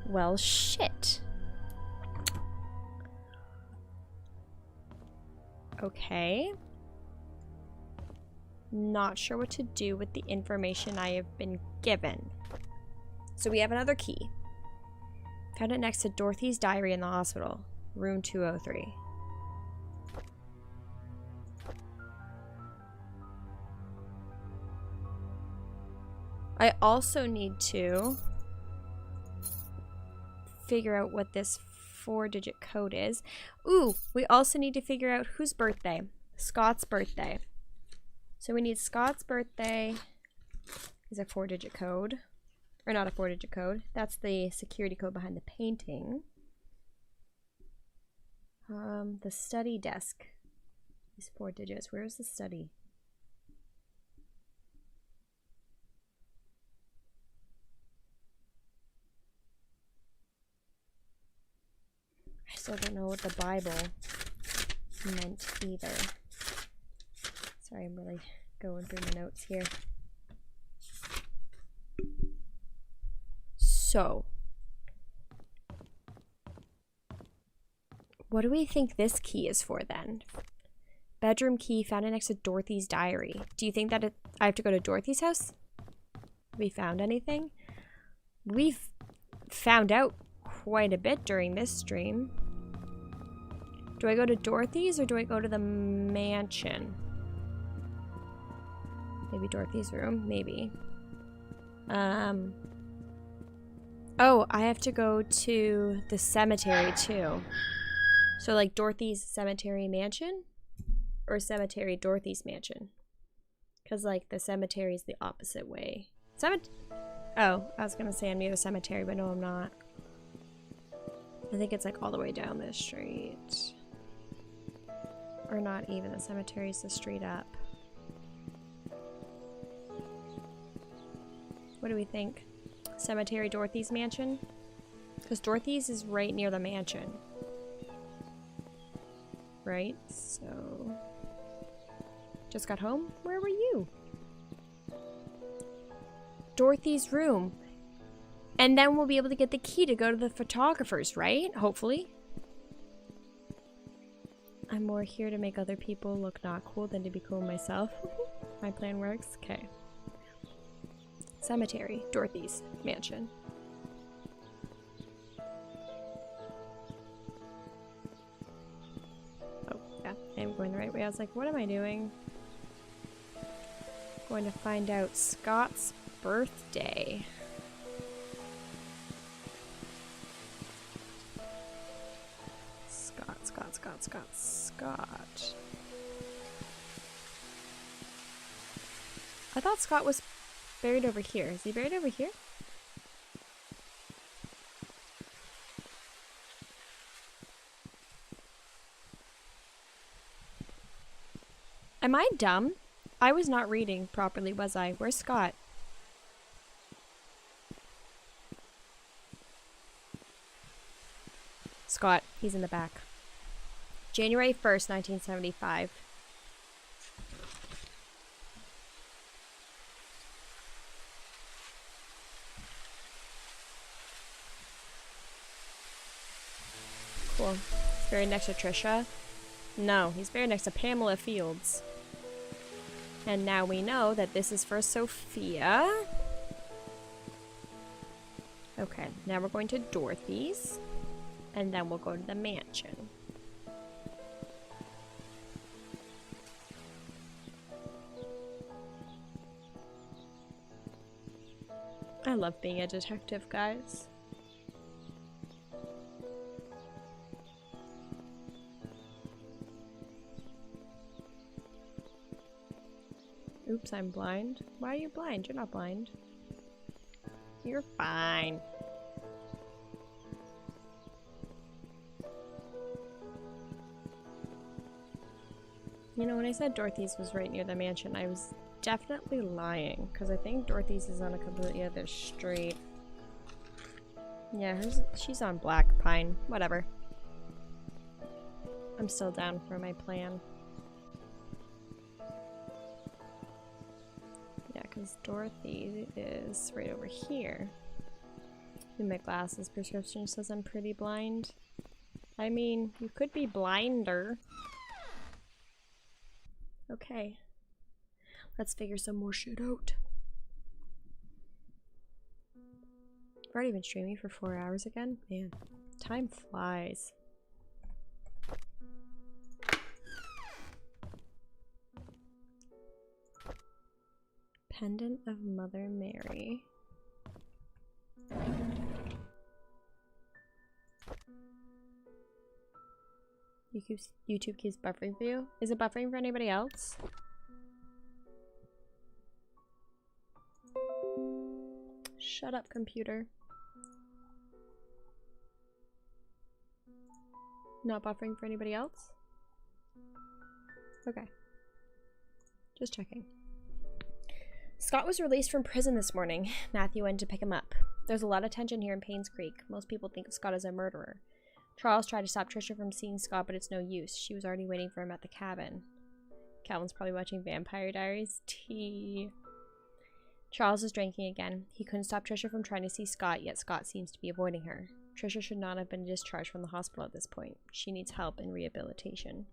Well, shit. Okay. Not sure what to do with the information I have been given. So we have another key. Found it next to Dorothy's diary in the hospital. Room 203. I also need to figure out what this 4-digit code is. Ooh, we also need to figure out whose birthday. Scott's birthday. So we need Scott's birthday is a 4-digit code. Or not a 4-digit code. That's the security code behind the painting. The study desk is 4 digits. Where's the study? I still don't know what the Bible meant either. Sorry, I'm really going through my notes here. So, what do we think this key is for then? Bedroom key found it next to Dorothy's diary. Do you think that I have to go to Dorothy's house? Have we found anything? We've found out quite a bit during this stream. Do I go to Dorothy's or do I go to the mansion? Maybe Dorothy's room? Maybe. Oh, I have to go to the cemetery too. So like Dorothy's cemetery mansion? Or cemetery Dorothy's mansion? Because like the cemetery is the opposite way. Oh, I was gonna say I'm near the cemetery, but no, I'm not. I think it's like all the way down this street. Or not even, the cemetery's the street up. What do we think? Cemetery Dorothy's mansion? Because Dorothy's is right near the mansion. Right? So... Just got home? Where were you? Dorothy's room. And then we'll be able to get the key to go to the photographer's, right? Hopefully. I'm more here to make other people look not cool than to be cool myself. My plan works. Okay. Cemetery. Dorothy's mansion. Oh, yeah. I'm going the right way. I was like, what am I doing? Going to find out Scott's birthday. Scott. I thought Scott was buried over here. Is he buried over here? Am I dumb? I was not reading properly, was I? Where's Scott? Scott, he's in the back. January 1st, 1975. Cool. He's buried next to Trisha. No, he's buried next to Pamela Fields. And now we know that this is for Sophia. Okay, now we're going to Dorothy's. And then we'll go to the mansion. I love being a detective, guys. Oops, I'm blind. Why are you blind? You're not blind. You're fine. You know, when I said Dorothy's was right near the mansion, I was definitely lying, because I think Dorothy's is on a completely other street. Yeah, she's on Black Pine. Whatever. I'm still down for my plan. Yeah, because Dorothy is right over here. In my glasses prescription says I'm pretty blind. I mean, you could be blinder. Okay. Let's figure some more shit out. I've already been streaming for 4 hours again. Man, time flies. Pendant of Mother Mary. YouTube keeps buffering for you. Is it buffering for anybody else? Shut up, computer. Not buffering for anybody else? Okay. Just checking. Scott was released from prison this morning. Matthew went to pick him up. There's a lot of tension here in Painscreek. Most people think of Scott as a murderer. Charles tried to stop Trisha from seeing Scott, but it's no use. She was already waiting for him at the cabin. Calvin's probably watching Vampire Diaries. Tea. Charles is drinking again. He couldn't stop Trisha from trying to see Scott, yet Scott seems to be avoiding her. Trisha should not have been discharged from the hospital at this point. She needs help and rehabilitation.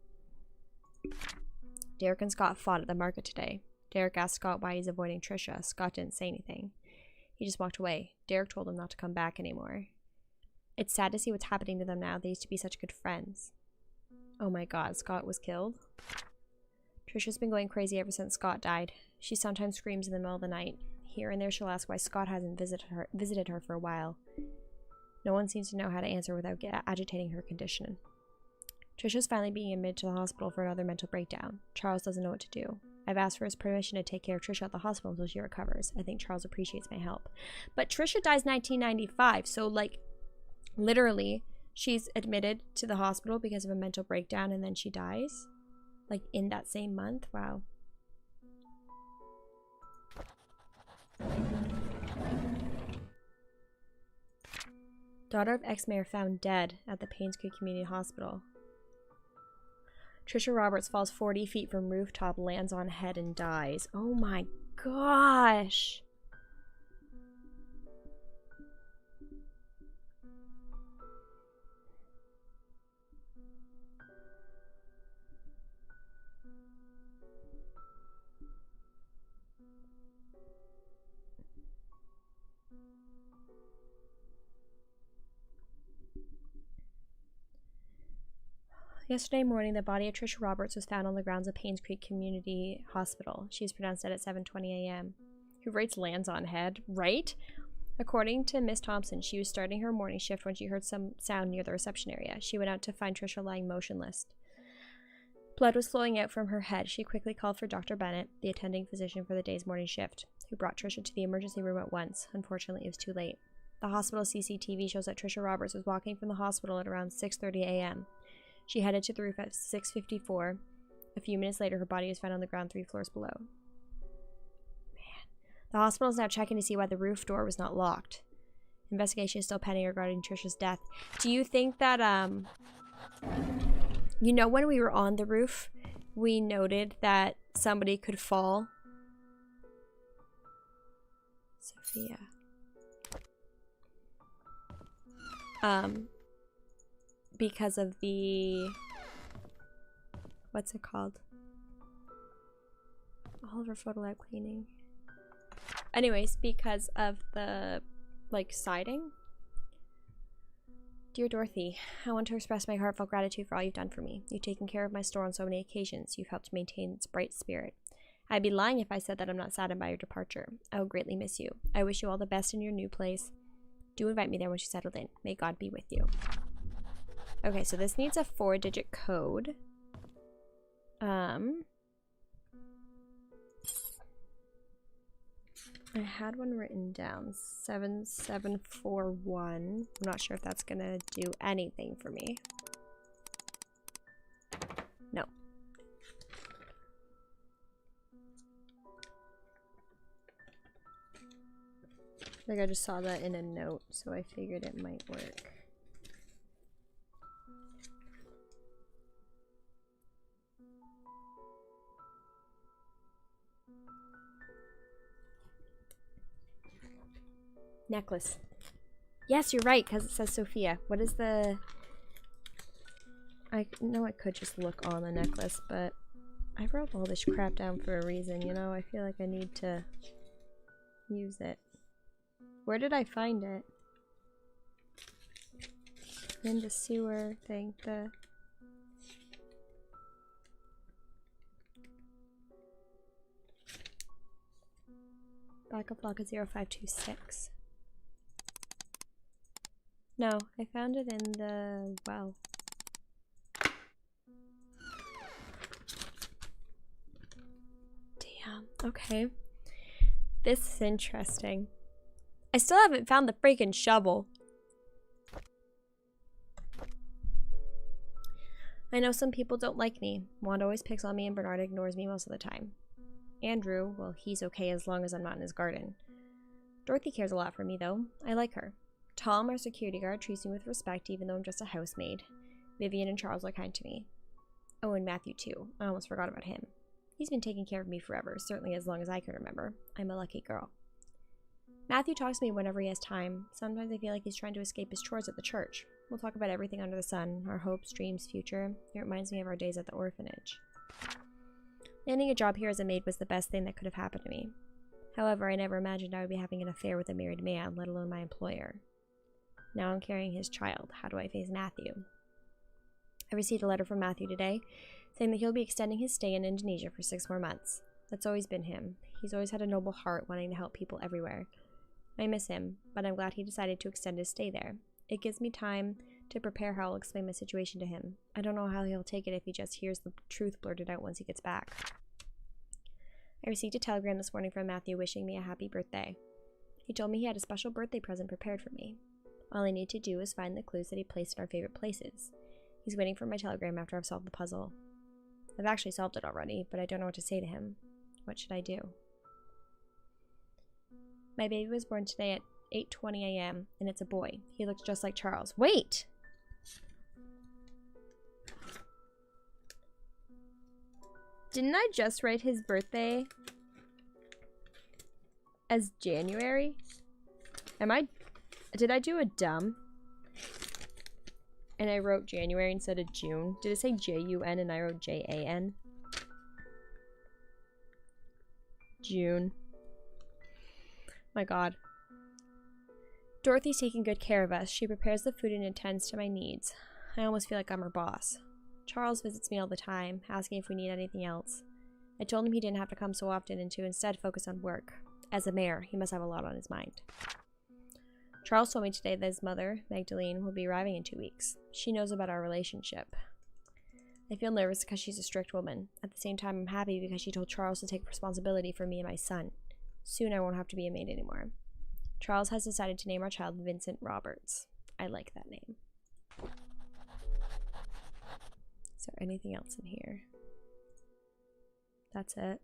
Derek and Scott fought at the market today. Derek asked Scott why he's avoiding Trisha. Scott didn't say anything. He just walked away. Derek told him not to come back anymore. It's sad to see what's happening to them now. They used to be such good friends. Oh my god, Scott was killed? Trisha's been going crazy ever since Scott died. She sometimes screams in the middle of the night. Here and there she'll ask why Scott hasn't visited her for a while. No one seems to know how to answer without agitating her condition. Trisha's finally being admitted to the hospital for another mental breakdown. Charles doesn't know what to do. I've asked for his permission to take care of Trisha at the hospital until she recovers. I think Charles appreciates my help. But Trisha dies 1995, so like literally she's admitted to the hospital because of a mental breakdown and then she dies? Like in that same month? Wow. Daughter of ex-mayor found dead at the Painscreek Community Hospital. Trisha Roberts falls 40 feet from rooftop, lands on head, and dies. Oh my gosh. Yesterday morning, the body of Trisha Roberts was found on the grounds of Painscreek Community Hospital. She was pronounced dead at 7:20 a.m. Who writes lands on head, right? According to Miss Thompson, she was starting her morning shift when she heard some sound near the reception area. She went out to find Trisha lying motionless. Blood was flowing out from her head. She quickly called for Dr. Bennett, the attending physician for the day's morning shift, who brought Trisha to the emergency room at once. Unfortunately, it was too late. The hospital CCTV shows that Trisha Roberts was walking from the hospital at around 6:30 a.m. She headed to the roof at 6:54. A few minutes later, her body was found on the ground 3 floors below. Man. The hospital is now checking to see why the roof door was not locked. Investigation is still pending regarding Trisha's death. Do you think that, you know, when we were on the roof, we noted that somebody could fall? Sophia. Because of the, what's it called? All of her photo lab cleaning. Anyways, because of the, like, siding. Dear Dorothy, I want to express my heartfelt gratitude for all you've done for me. You've taken care of my store on so many occasions. You've helped maintain its bright spirit. I'd be lying if I said that I'm not saddened by your departure. I will greatly miss you. I wish you all the best in your new place. Do invite me there when she's settled in. May God be with you. Okay, so this needs a 4-digit code. I had one written down. 7741. I'm not sure if that's gonna do anything for me. No. Like I just saw that in a note, so I figured it might work. Necklace. Yes, you're right, because it says Sophia. What is the... I know I could just look on the necklace, but I wrote all this crap down for a reason, you know? I feel like I need to use it. Where did I find it? in the sewer thing. The backup log is 0526. No, I found it in the well. Damn, okay. This is interesting. I still haven't found the freaking shovel. I know some people don't like me. Wanda always picks on me and Bernard ignores me most of the time. Andrew, well, he's okay as long as I'm not in his garden. Dorothy cares a lot for me, though. I like her. Tom, our security guard, treats me with respect even though I'm just a housemaid. Vivian and Charles are kind to me. Oh, and Matthew, too. I almost forgot about him. He's been taking care of me forever, certainly as long as I can remember. I'm a lucky girl. Matthew talks to me whenever he has time. Sometimes I feel like he's trying to escape his chores at the church. We'll talk about everything under the sun, our hopes, dreams, future. It reminds me of our days at the orphanage. Landing a job here as a maid was the best thing that could have happened to me. However, I never imagined I would be having an affair with a married man, let alone my employer. Now I'm carrying his child. How do I face Matthew? I received a letter from Matthew today, saying that he'll be extending his stay in Indonesia for 6 more months. That's always been him. He's always had a noble heart, wanting to help people everywhere. I miss him, but I'm glad he decided to extend his stay there. It gives me time to prepare how I'll explain my situation to him. I don't know how he'll take it if he just hears the truth blurted out once he gets back. I received a telegram this morning from Matthew wishing me a happy birthday. He told me he had a special birthday present prepared for me. All I need to do is find the clues that he placed in our favorite places. He's waiting for my telegram after I've solved the puzzle. I've actually solved it already, but I don't know what to say to him. What should I do? My baby was born today at 8:20 a.m. and it's a boy. He looks just like Charles. Wait! Didn't I just write his birthday as January? Did I do a dumb? And I wrote January instead of June. Did it say J-U-N and I wrote J-A-N? June. My God. Dorothy's taking good care of us. She prepares the food and attends to my needs. I almost feel like I'm her boss. Charles visits me all the time, asking if we need anything else. I told him he didn't have to come so often and to instead focus on work. As a mayor, he must have a lot on his mind. Charles told me today that his mother, Magdalene, will be arriving in 2 weeks. She knows about our relationship. I feel nervous because she's a strict woman. At the same time, I'm happy because she told Charles to take responsibility for me and my son. Soon I won't have to be a maid anymore. Charles has decided to name our child Vincent Roberts. I like that name. Is there anything else in here? That's it.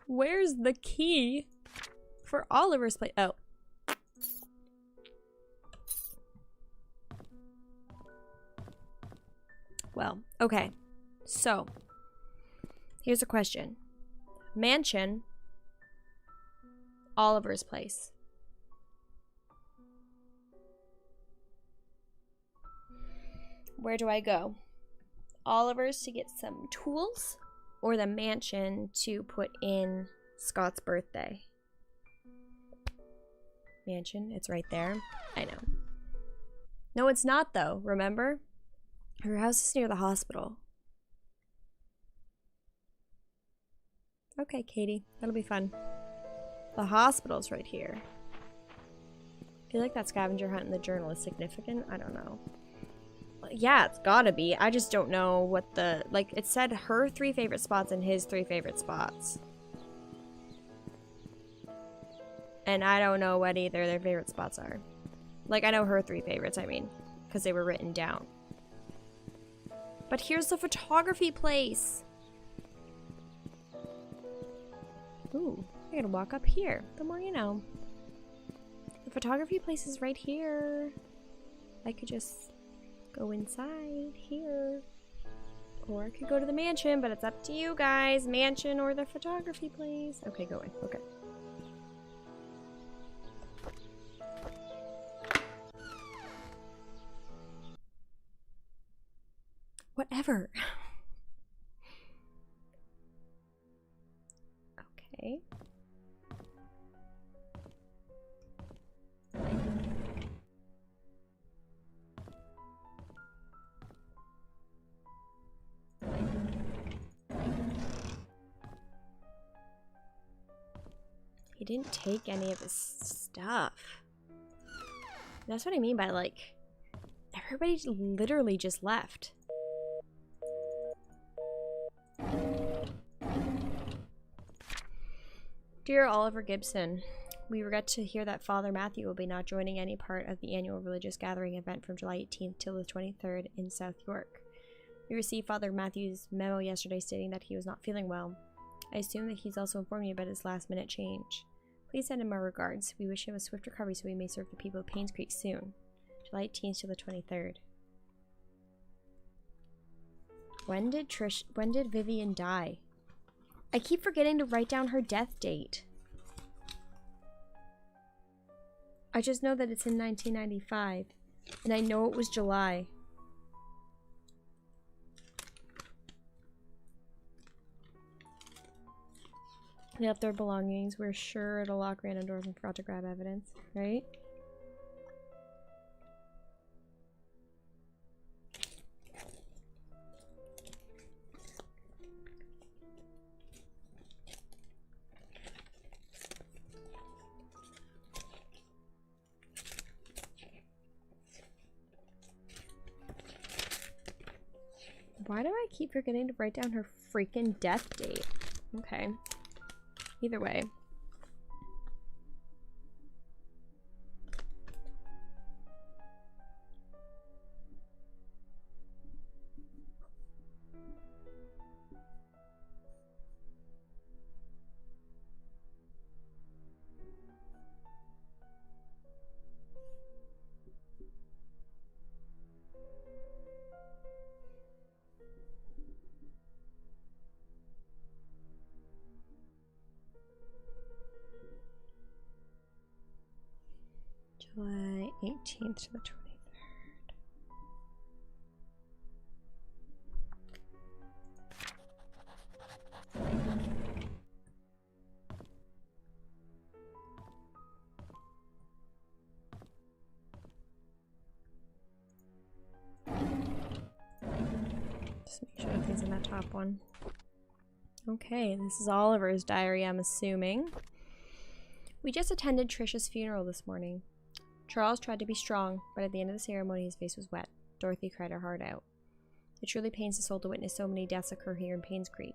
Where's the key for Oliver's place? Oh. Well, okay. So, here's a question. Mansion, Oliver's place. Where do I go? Oliver's to get some tools, or the mansion to put in Scott's birthday? Mansion, it's right there. I know. No, it's not though, remember? Her house is near the hospital. Okay, Katie, that'll be fun. The hospital's right here. I feel like that scavenger hunt in the journal is significant. I don't know. Yeah, it's gotta be. I just don't know what the... Like, it said her 3 favorite spots and his 3 favorite spots. And I don't know what either their favorite spots are. Like, I know her 3 favorites, I mean. Because they were written down. But here's the photography place! Ooh, I gotta walk up here. The more you know. The photography place is right here. I could just go inside here. Or I could go to the mansion, but it's up to you guys. Mansion or the photography place. Okay, go in. Okay. Whatever. Okay. He didn't take any of his stuff. That's what I mean by, like, everybody literally just left. Dear Oliver Gibson, we regret to hear that Father Matthew will be not joining any part of the annual religious gathering event from July 18th till the 23rd in South York. We received Father Matthew's memo yesterday stating that he was not feeling well. I assume that he's also informed you about his last-minute change. Please send him our regards. We wish him a swift recovery so he may serve the people of Painscreek soon. July 18th to the 23rd. When did Vivian die? I keep forgetting to write down her death date. I just know that it's in 1995, and I know it was July. They left their belongings. We're sure it'll lock random doors and forgot to grab evidence, right? Why do I keep forgetting to write down her freaking death date? Okay. Either way. July 18th to the 23rd. Just make sure nothing's in that top one. Okay, this is Oliver's diary, I'm assuming. We just attended Trisha's funeral this morning. Charles tried to be strong, but at the end of the ceremony his face was wet. Dorothy cried her heart out. It truly pains the soul to witness so many deaths occur here in Painscreek.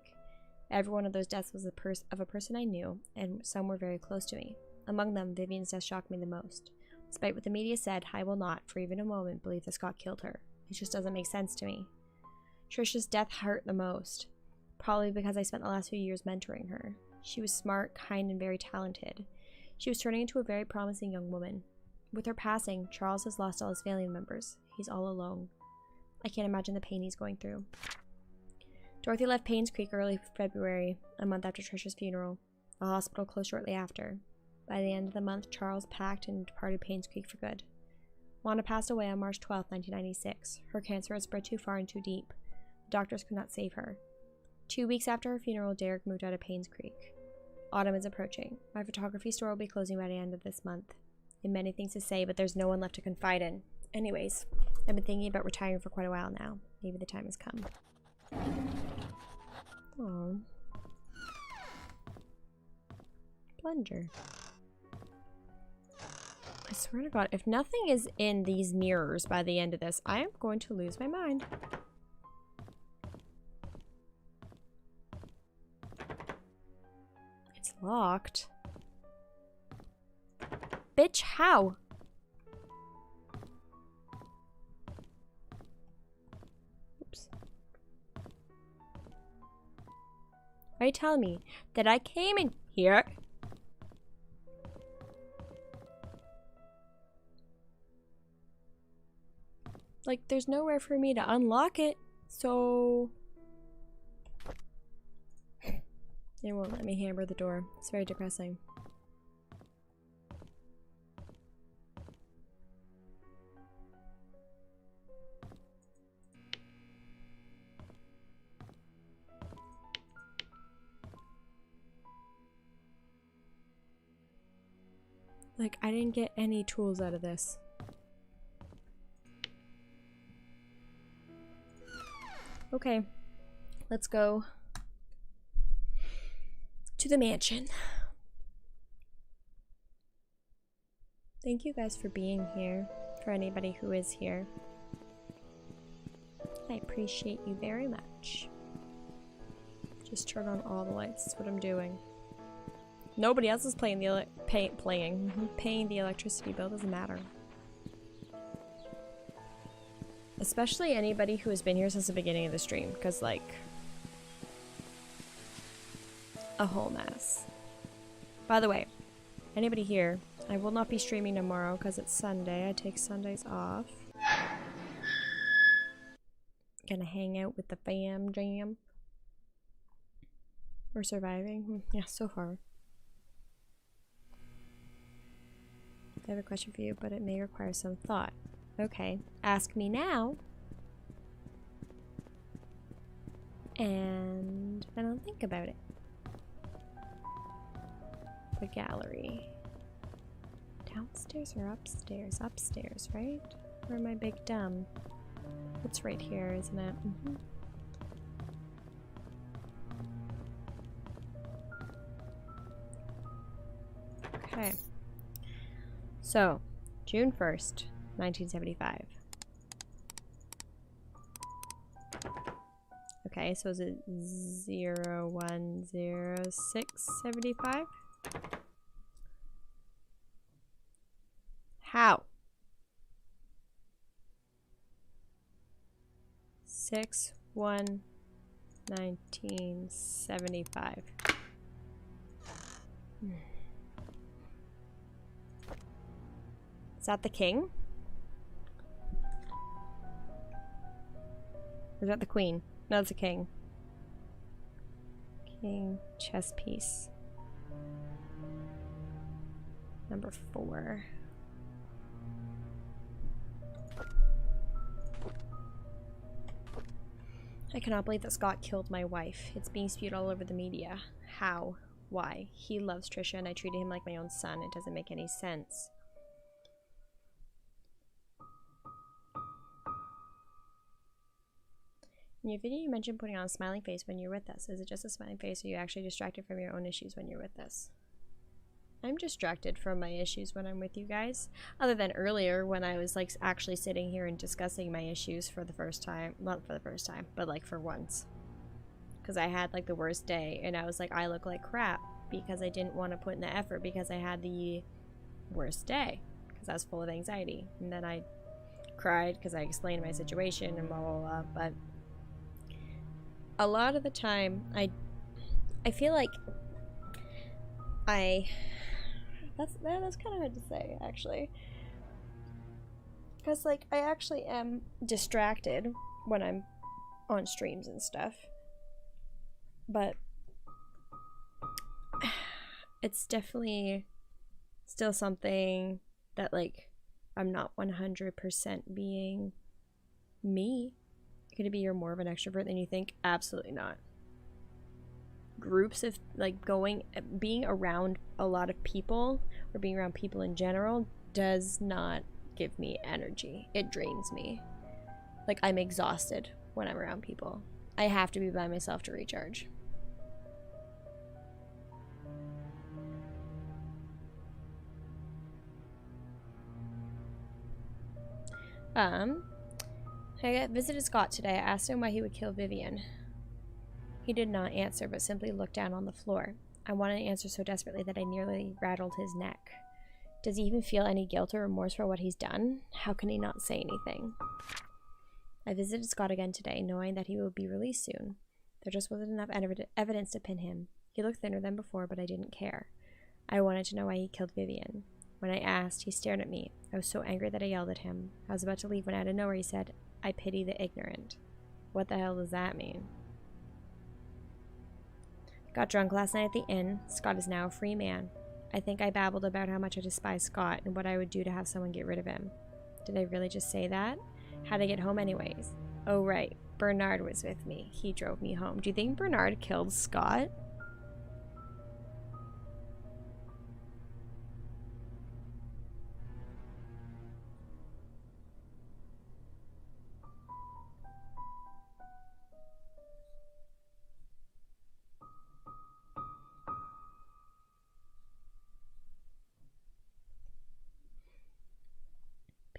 Every one of those deaths was of a person I knew, and some were very close to me. Among them, Vivian's death shocked me the most. Despite what the media said, I will not, for even a moment, believe that Scott killed her. It just doesn't make sense to me. Trisha's death hurt the most, probably because I spent the last few years mentoring her. She was smart, kind, and very talented. She was turning into a very promising young woman. With her passing, Charles has lost all his family members. He's all alone. I can't imagine the pain he's going through. Dorothy left Painscreek early February, a month after Trisha's funeral. The hospital closed shortly after. By the end of the month, Charles packed and departed Painscreek for good. Wanda passed away on March 12, 1996. Her cancer had spread too far and too deep. The doctors could not save her. 2 weeks after her funeral, Derek moved out of Painscreek. Autumn is approaching. My photography store will be closing by the end of this month. I have many things to say, but there's no one left to confide in. Anyways, I've been thinking about retiring for quite a while now. Maybe the time has come. Aww. Plunger. I swear to God, if nothing is in these mirrors by the end of this, I am going to lose my mind. It's locked. Bitch, how? Oops. Are you telling me that I came in here? Like, there's nowhere for me to unlock it, so... It won't let me hammer the door. It's very depressing. Like, I didn't get any tools out of this. Okay, let's go to the mansion. Thank you guys for being here, for anybody who is here. I appreciate you very much. Just turn on all the lights, that's what I'm doing. Nobody else is paying the electricity bill, doesn't matter. Especially anybody who has been here since the beginning of the stream, because like, a whole mess. By the way, anybody here, I will not be streaming tomorrow because it's Sunday. I take Sundays off. Gonna hang out with the fam jam. We're surviving. Yeah, so far. I have a question for you, but it may require some thought. Okay, ask me now. And then I'll think about it. The gallery. Downstairs or upstairs? Upstairs, right? Or am I big dumb? It's right here, isn't it? Okay. So, June 1st, 1975. Okay, so is it 010675? How? 6/1/1975. Is that the king? Or is that the queen? No, it's a king. King, chess piece. Number 4. I cannot believe that Scott killed my wife. It's being spewed all over the media. How? Why? He loves Trisha and I treated him like my own son. It doesn't make any sense. In your video, you mentioned putting on a smiling face when you're with us. Is it just a smiling face, or are you actually distracted from your own issues when you're with us? I'm distracted from my issues when I'm with you guys. Other than earlier when I was like actually sitting here and discussing my issues for the first time. Not for the first time, but like for once. Because I had like the worst day and I was like, I look like crap because I didn't want to put in the effort because I had the worst day. Because I was full of anxiety. And then I cried because I explained my situation and blah blah blah. But a lot of the time I feel like that's kind of hard to say actually, because like I actually am distracted when I'm on streams and stuff, but it's definitely still something that like I'm not 100% being me. Could it be you're more of an extrovert than you think? Absolutely not. Groups of like being around a lot of people or being around people in general does not give me energy. It drains me. Like I'm exhausted when I'm around people. I have to be by myself to recharge. I visited Scott today. I asked him why he would kill Vivian. He did not answer, but simply looked down on the floor. I wanted an answer so desperately that I nearly rattled his neck. Does he even feel any guilt or remorse for what he's done? How can he not say anything? I visited Scott again today, knowing that he would be released soon. There just wasn't enough evidence to pin him. He looked thinner than before, but I didn't care. I wanted to know why he killed Vivian. When I asked, he stared at me. I was so angry that I yelled at him. I was about to leave when out of nowhere he said, I pity the ignorant. What the hell does that mean? Got drunk last night at the inn. Scott is now a free man. I think I babbled about how much I despise Scott and what I would do to have someone get rid of him. Did I really just say that? How'd I get home anyways? Oh right, Bernard was with me. He drove me home. Do you think Bernard killed Scott?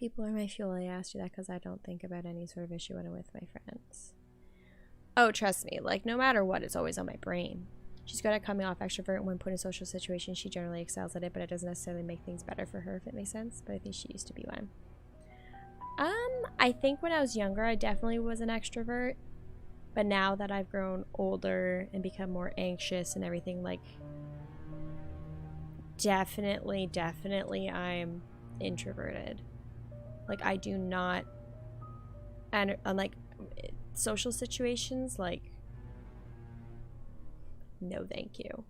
People are my fuel. I asked you that because I don't think about any sort of issue when I'm with my friends. Oh, trust me. Like, no matter what, it's always on my brain. She's good at coming off extrovert, and when put in social situations, she generally excels at it, but it doesn't necessarily make things better for her, if it makes sense. But I think she used to be one. I think when I was younger, I definitely was an extrovert. But now that I've grown older and become more anxious and everything, like, definitely I'm introverted. Like, I do not, and like, social situations, like, no thank you.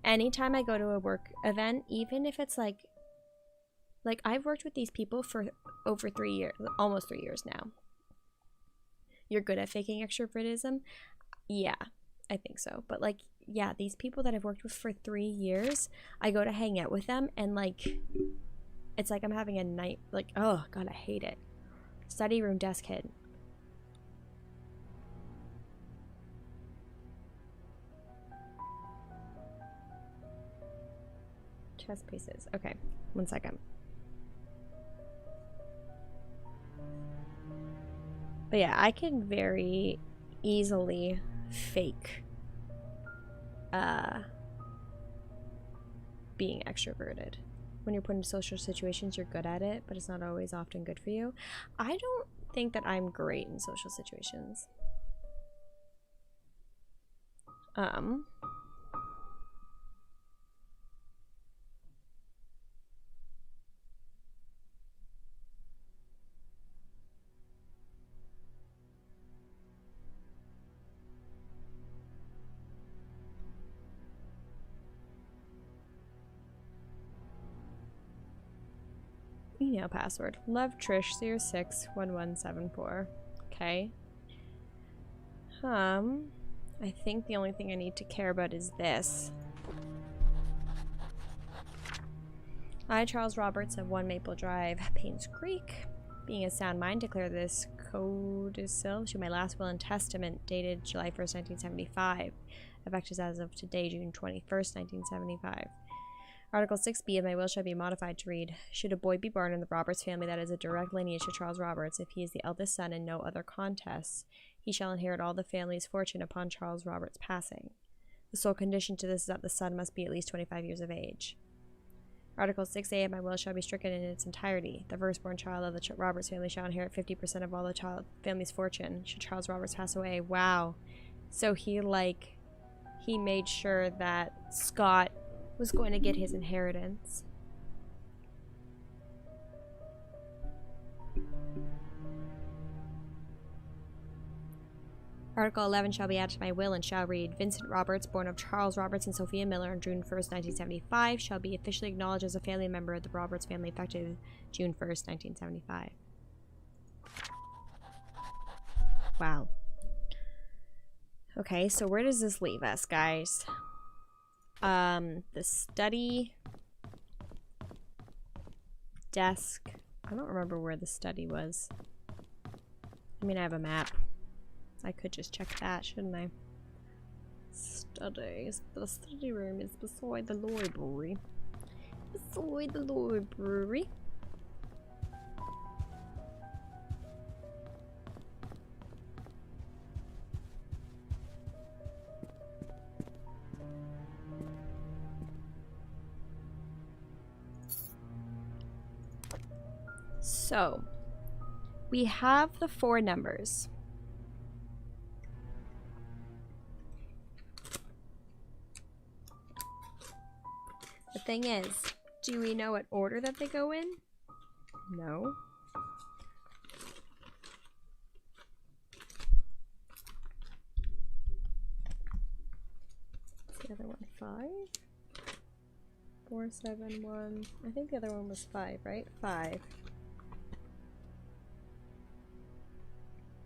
Anytime I go to a work event, even if it's like I've worked with these people for over 3 years, almost 3 years now. You're good at faking extrovertism? Yeah, I think so. But like, yeah, these people that I've worked with for 3 years, I go to hang out with them and like, it's like I'm having a night, like, oh god, I hate it. Study room desk hit. Chest pieces. Okay, 1 second. But yeah, I can very easily fake being extroverted. When you're put in social situations, you're good at it, but it's not always often good for you. I don't think that I'm great in social situations. Email password. Love Trish 061174. Okay. I think the only thing I need to care about is this. I, Charles Roberts of 1 Maple Drive, Painscreek, being a sound mind, declare this codicil to my last will and testament dated July 1st, 1975, effective as of today, June 21st, 1975. Article 6b of my will shall be modified to read, should a boy be born in the Roberts family that is a direct lineage to Charles Roberts, if he is the eldest son and no other contests, he shall inherit all the family's fortune upon Charles Roberts' passing. The sole condition to this is that the son must be at least 25 years of age. Article 6a of my will shall be stricken in its entirety. The firstborn child of the Roberts family shall inherit 50% of all the family's fortune, should Charles Roberts pass away. Wow. So he made sure that Scott was going to get his inheritance. Article 11 shall be added to my will and shall read, Vincent Roberts, born of Charles Roberts and Sophia Miller on June 1st, 1975, shall be officially acknowledged as a family member of the Roberts family effective June 1st, 1975. Wow. Okay, so where does this leave us, guys? The study, desk. I don't remember where the study was. I mean, I have a map. I could just check that, shouldn't I? Studies. The study room is beside the library. Beside the library. So, we have the 4 numbers. The thing is, do we know what order that they go in? No. What's the other one? 5? 4, 7, 1. I think the other one was 5, right? 5.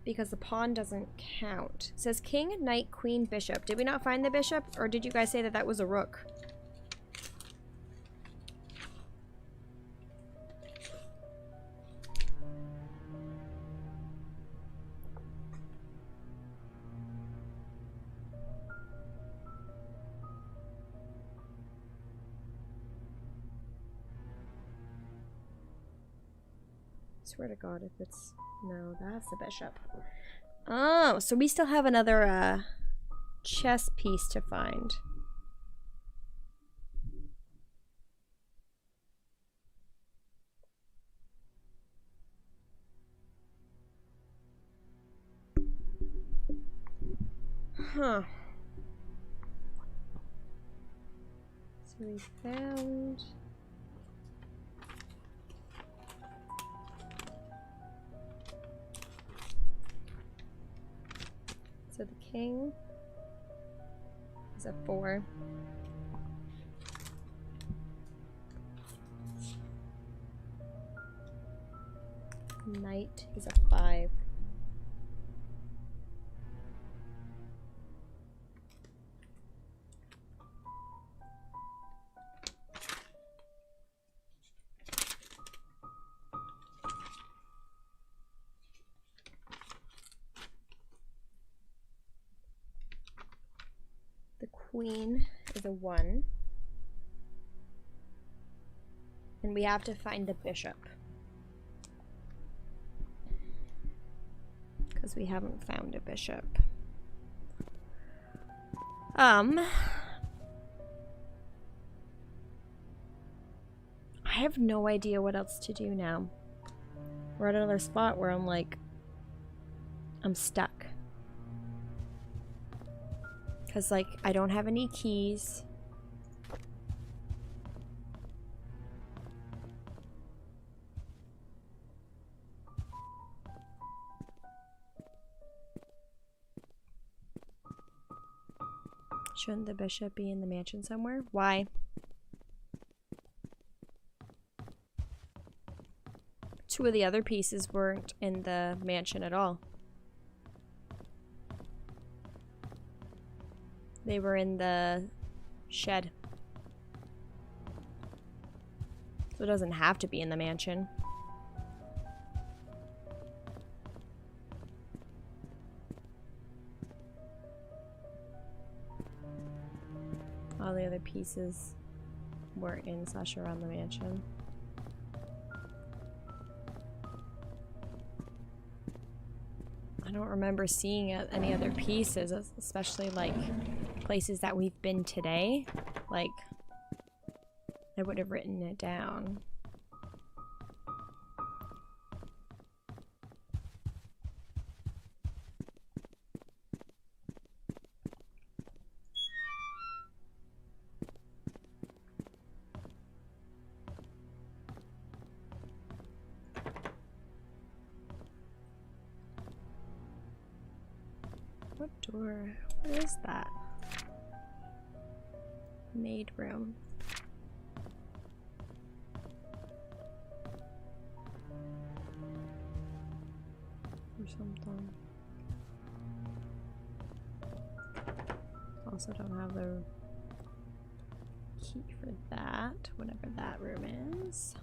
Because the pawn doesn't count. It says king, knight, queen, bishop. Did we not find the bishop? Or did you guys say that that was a rook? Swear to God if it's... No, that's the bishop. Oh, so we still have another chess piece to find. Huh. So we found... So the king is a 4. Knight is a 5. Queen is a 1. And we have to find the bishop. Because we haven't found a bishop. I have no idea what else to do now. We're at another spot where I'm like, I'm stuck. Because, like, I don't have any keys. Shouldn't the bishop be in the mansion somewhere? Why? Two of the other pieces weren't in the mansion at all. They were in the shed. So it doesn't have to be in the mansion. All the other pieces were in / around the mansion. I don't remember seeing any other pieces, especially like places that we've been today. Like, I would have written it down. What door? What is that? Maid room. Or something. Also don't have the key for that, whatever that room is.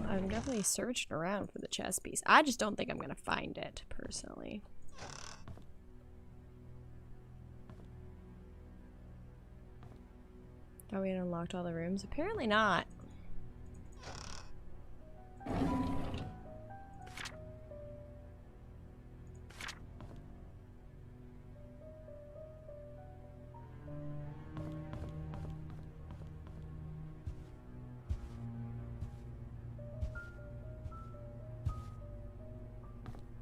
I'm definitely searching around for the chess piece. I just don't think I'm gonna find it, personally. Thought we had unlocked all the rooms. Apparently not.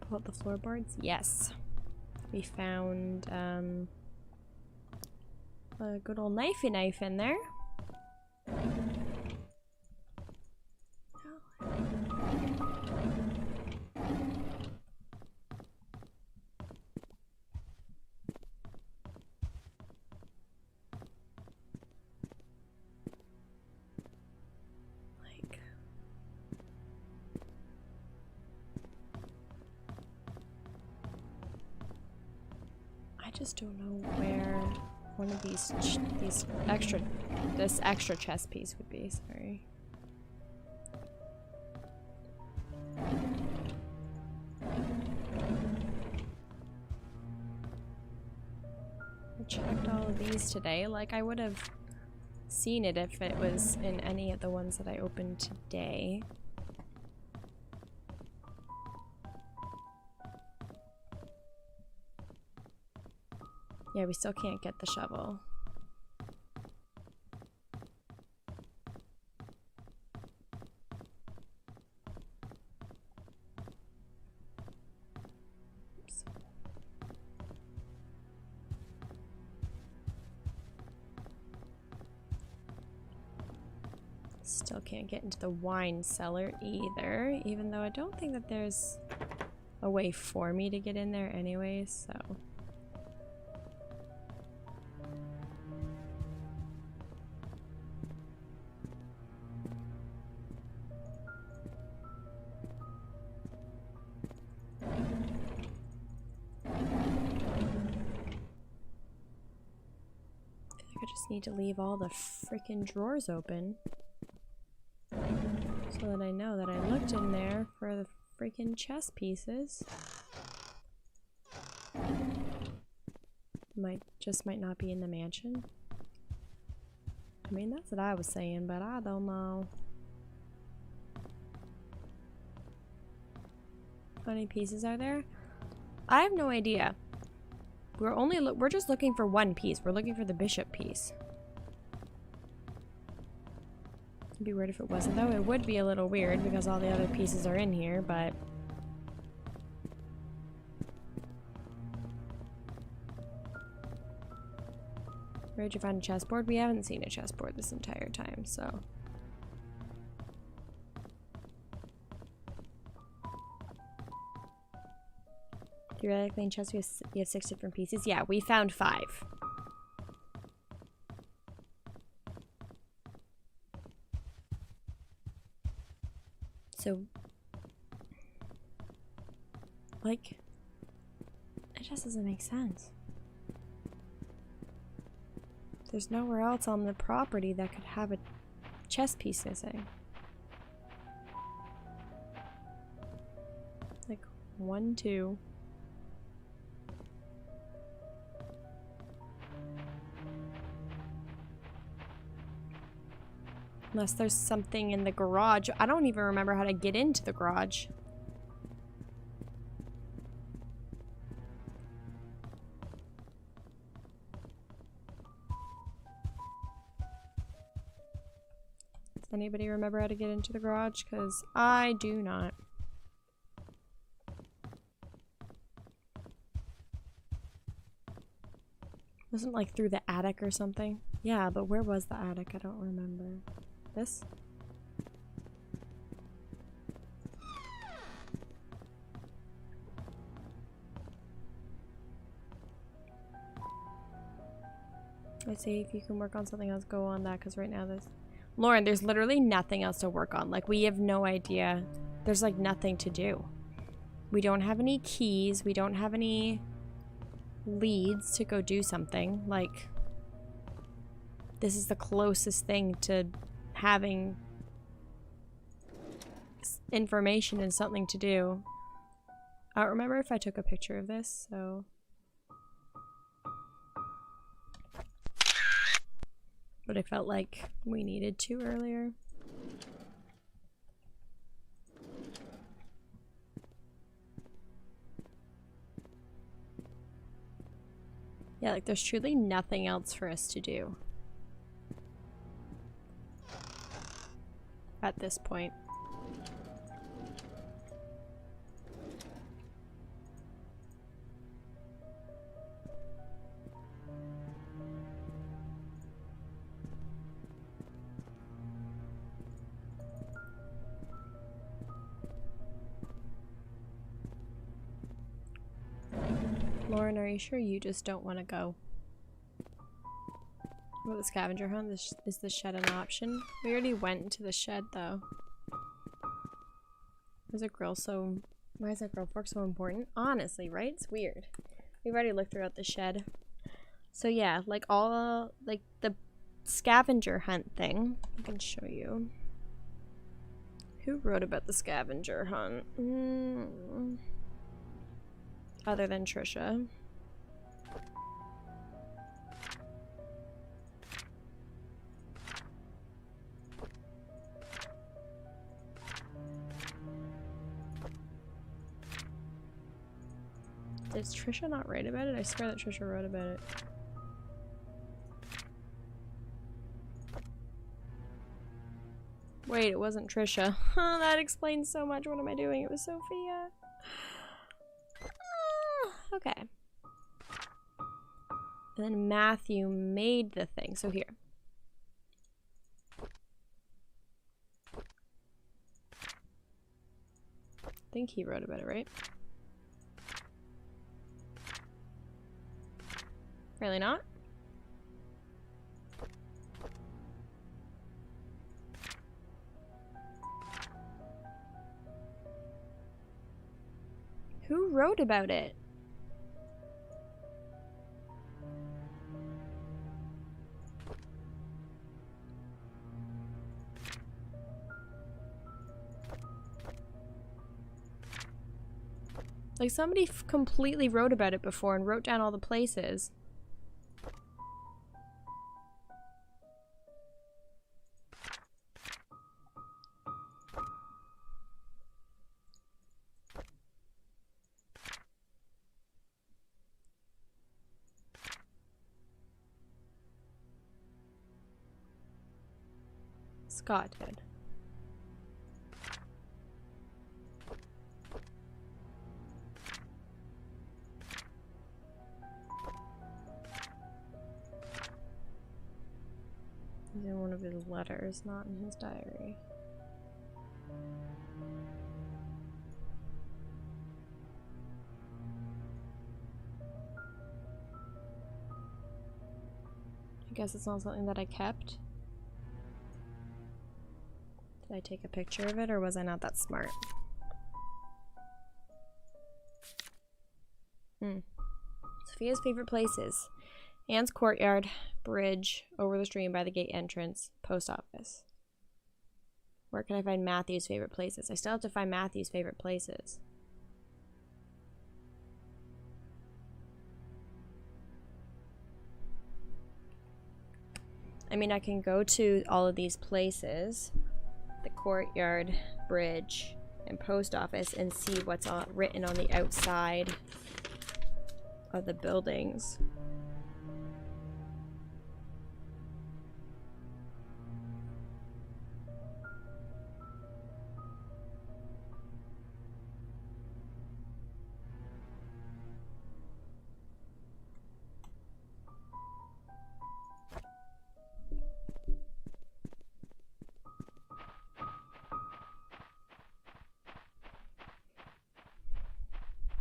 Pull out the floorboards? Yes. We found a good old knifey knife in there. I just don't know where one of this extra chess piece would be. Sorry. checked all of these today. Like, I would have seen it if it was in any of the ones that I opened today. Yeah, we still can't get the shovel. Oops. Still can't get into the wine cellar either, even though I don't think that there's a way for me to get in there anyways, so... Need to leave all the freaking drawers open so that I know that I looked in there for the freaking chess pieces. Might not be in the mansion. I mean, that's what I was saying, but I don't know. How many pieces are there? I have no idea. We're just looking for one piece. We're looking for the bishop piece. It'd be weird if it wasn't, though. It would be a little weird because all the other pieces are in here, but... Where'd you find a chessboard? We haven't seen a chessboard this entire time, so... Theoretically in chess we have 6 different pieces. Yeah, we found 5. So, like, it just doesn't make sense. There's nowhere else on the property that could have a chess piece missing. Like, 1, 2. Unless there's something in the garage. I don't even remember how to get into the garage. Does anybody remember how to get into the garage? Because I do not. Wasn't like through the attic or something? Yeah, but where was the attic? I don't remember. This? I'd say if you can work on something else, go on that, because right now Lauren, there's literally nothing else to work on. Like, we have no idea. There's like nothing to do. We don't have any keys. We don't have any leads to go do something. Like, this is the closest thing to having information and something to do. I don't remember if I took a picture of this, so... But I felt like we needed to earlier. Yeah, like there's truly nothing else for us to do at this point. Lauren, are you sure you just don't want to go? Well, the scavenger hunt, is the shed an option? We already went into the shed, though. Why is a grill fork so important? Honestly, right? It's weird. We've already looked throughout the shed. So yeah, like like the scavenger hunt thing. I can show you. Who wrote about the scavenger hunt? Other than Trisha. Did Trisha not write about it? I swear that Trisha wrote about it. Wait, it wasn't Trisha. Oh, that explains so much. What am I doing? It was Sophia. Okay. And then Matthew made the thing. So here. I think he wrote about it, right? Really not? Who wrote about it? Like, somebody completely wrote about it before and wrote down all the places. Scott did. He's in one of his letters, not in his diary. I guess it's not something that I kept. Did I take a picture of it, or was I not that smart? Sophia's favorite places. Anne's courtyard, bridge, over the stream by the gate entrance, post office. Where can I find Matthew's favorite places? I still have to find Matthew's favorite places. I mean, I can go to all of these places. The courtyard, bridge, and post office and see what's written on the outside of the buildings.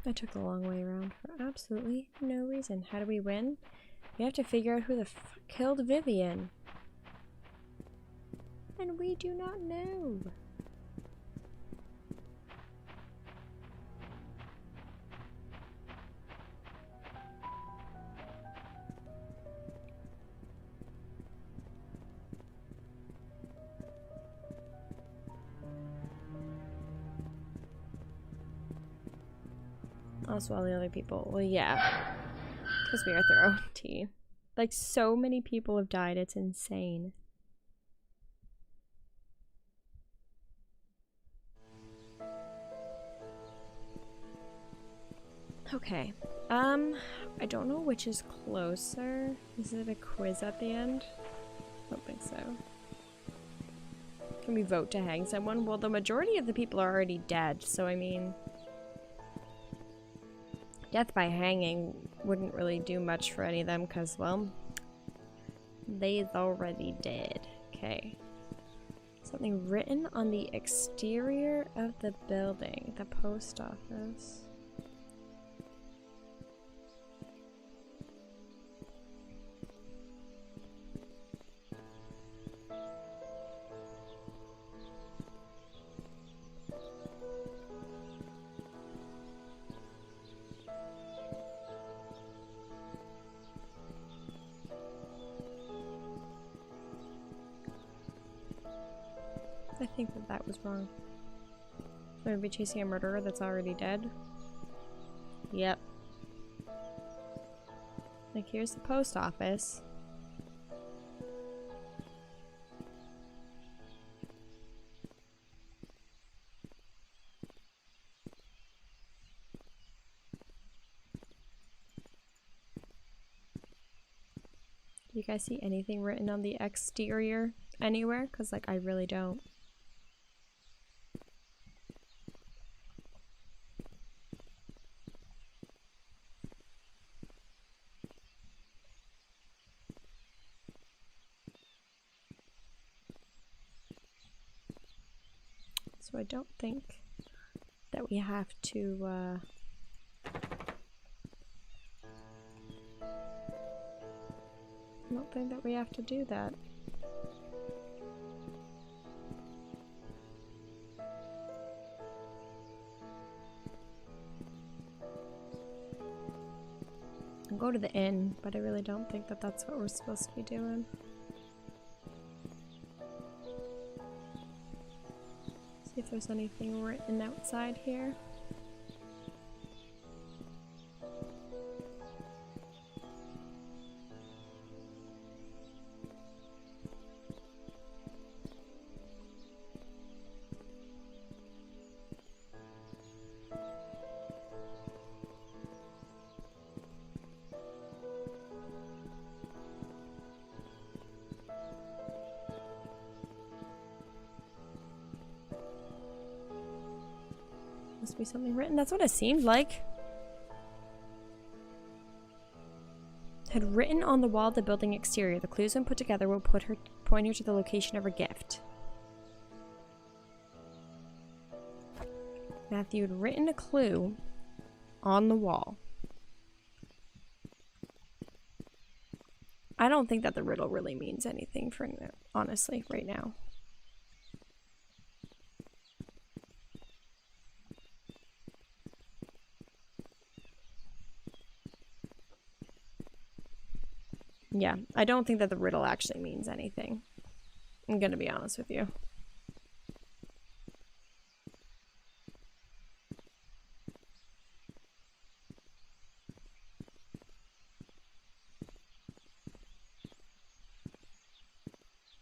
I took the long way around for absolutely no reason. How do we win? We have to figure out who the f killed Vivian. And we do not know. Also, all the other people. Well, yeah. Because we are thorough tea. Like, so many people have died. It's insane. Okay. I don't know which is closer. Is it a quiz at the end? I don't think so. Can we vote to hang someone? Well, the majority of the people are already dead, so I mean... Death by hanging wouldn't really do much for any of them because, well, they's already dead. Okay. Something written on the exterior of the building. The post office. I think that was wrong. So we'd be chasing a murderer that's already dead? Yep. Like, here's the post office. You guys see anything written on the exterior anywhere? Because, like, I really don't. So I don't think that we have to, I don't think that we have to do that. I'll go to the inn, but I really don't think that that's what we're supposed to be doing. See if there's anything written outside here. Must be something written. That's what it seemed like. Had written on the wall of the building exterior. The clues when put together will point her to the location of her gift. Matthew had written a clue on the wall. I don't think that the riddle really means anything for me, honestly, right now. Yeah, I don't think that the riddle actually means anything. I'm gonna be honest with you.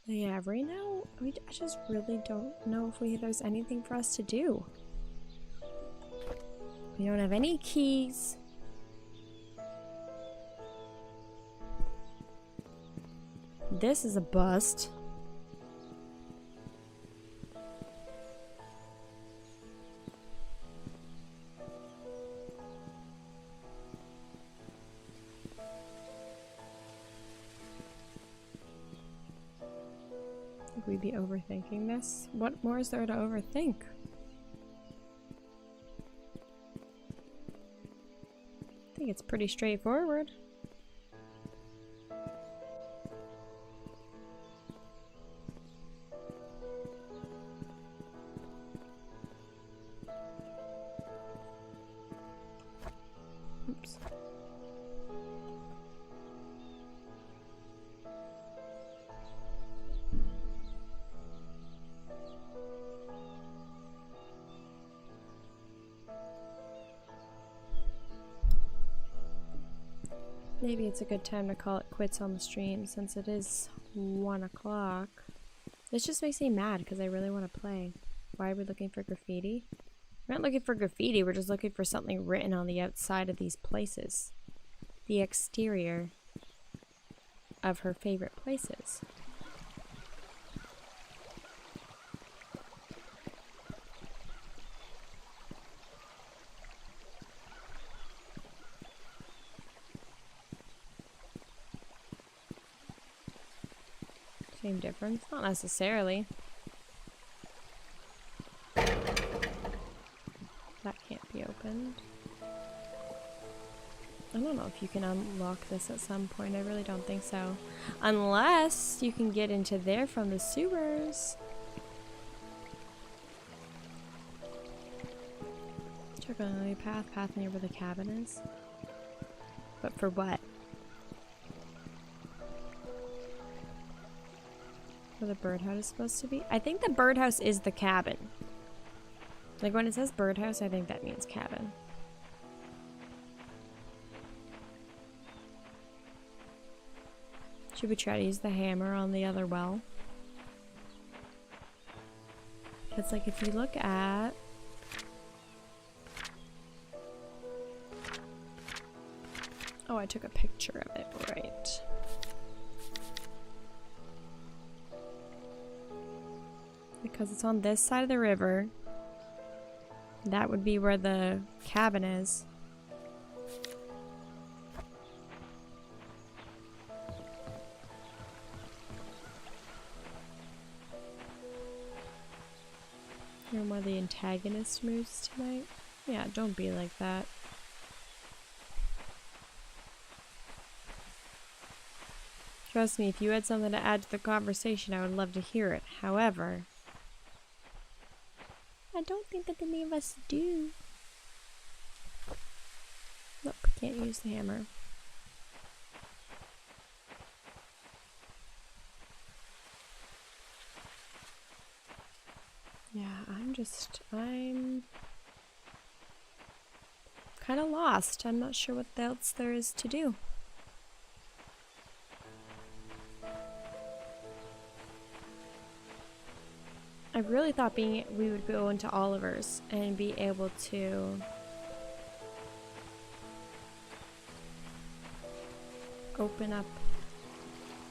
Yeah, right now, I just really don't know if there's anything for us to do. We don't have any keys. This is a bust. Would we be overthinking this? What more is there to overthink? I think it's pretty straightforward. Oops. Maybe it's a good time to call it quits on the stream since it is 1 o'clock. This just makes me mad because I really want to play. Why are we looking for graffiti? We're not looking for graffiti, we're just looking for something written on the outside of these places. The exterior of her favorite places. Same difference? Not necessarily. That can't be opened. I don't know if you can unlock this at some point. I really don't think so. Unless you can get into there from the sewers. Check on any path near where the cabin is. But for what? Where the birdhouse is supposed to be? I think the birdhouse is the cabin. Like when it says birdhouse, I think that means cabin. Should we try to use the hammer on the other well? It's like if you look at... Oh, I took a picture of it, right. because it's on this side of the river. That would be where the cabin is. You're one of the antagonist moves tonight? Yeah, don't be like that. Trust me, if you had something to add to the conversation, I would love to hear it. However, I don't think that any of us do. Nope, can't use the hammer. Yeah, I'm kind of lost. I'm not sure what else there is to do. I really thought we would go into Oliver's and be able to open up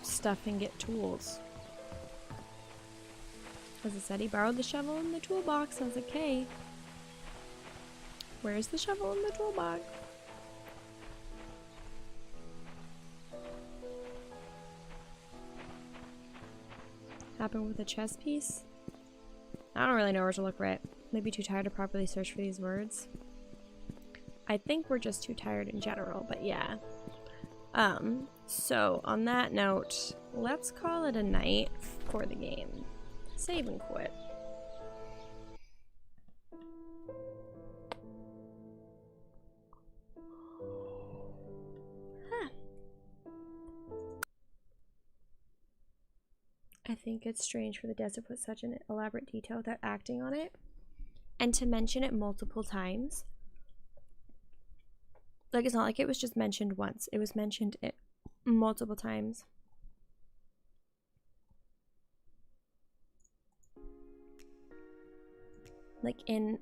stuff and get tools. As I said, he borrowed the shovel in the toolbox. I was like, hey, where's the shovel in the toolbox? Happened with a chess piece? I don't really know where to look right. Maybe too tired to properly search for these words. I think we're just too tired in general, but yeah. So on that note, let's call it a night for the game. Save and quit. Huh. I think it's strange for the devs to put such an elaborate detail without acting on it, and to mention it multiple times. Like, it's not like it was just mentioned once. It was mentioned multiple times. Like in,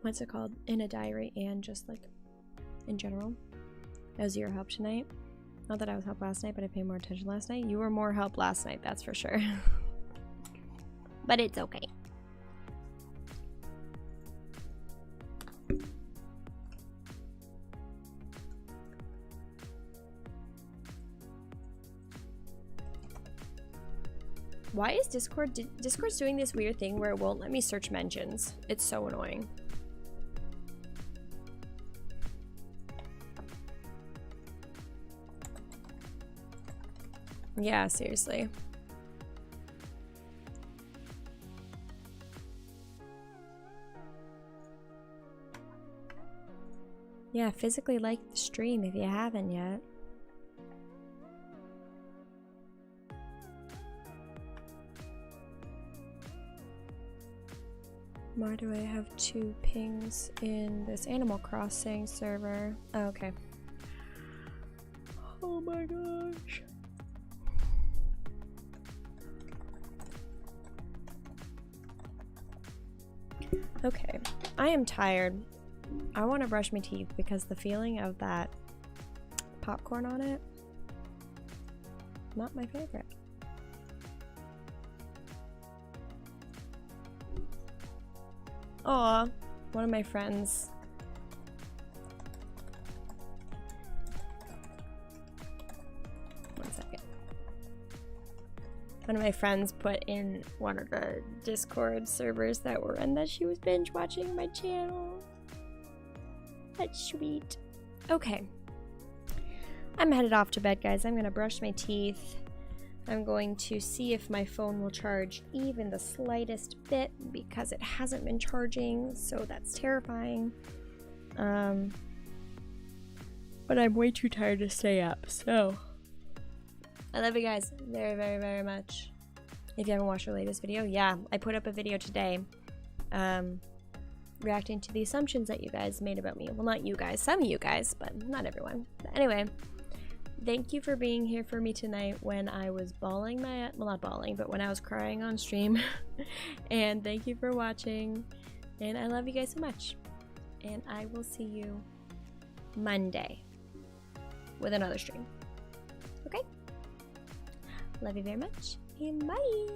what's it called? In a diary, and just like in general. I was your help tonight. Not that I was help last night, but I paid more attention last night. You were more help last night, that's for sure. But it's okay. Why is Discord's doing this weird thing where it won't let me search mentions? It's so annoying. Yeah, seriously. Yeah, physically like the stream if you haven't yet. Why do I have 2 pings in this Animal Crossing server? Oh, okay. Oh my gosh. Okay, I am tired. I want to brush my teeth because the feeling of that popcorn on it, not my favorite. Aw, one of my friends. One second. One of my friends put in one of the Discord servers that were in that she was binge watching my channel. That's sweet. Okay. I'm headed off to bed, guys. I'm gonna brush my teeth. I'm going to see if my phone will charge even the slightest bit because it hasn't been charging, so that's terrifying. But I'm way too tired to stay up, so I love you guys very, very, very much. If you haven't watched our latest video, yeah, I put up a video today reacting to the assumptions that you guys made about me. Well, not you guys, some of you guys, but not everyone. But anyway, thank you for being here for me tonight when I was bawling my, well, not bawling, but when I was crying on stream. And thank you for watching, and I love you guys so much, and I will see you Monday with another stream. Okay, Love you very much. And bye.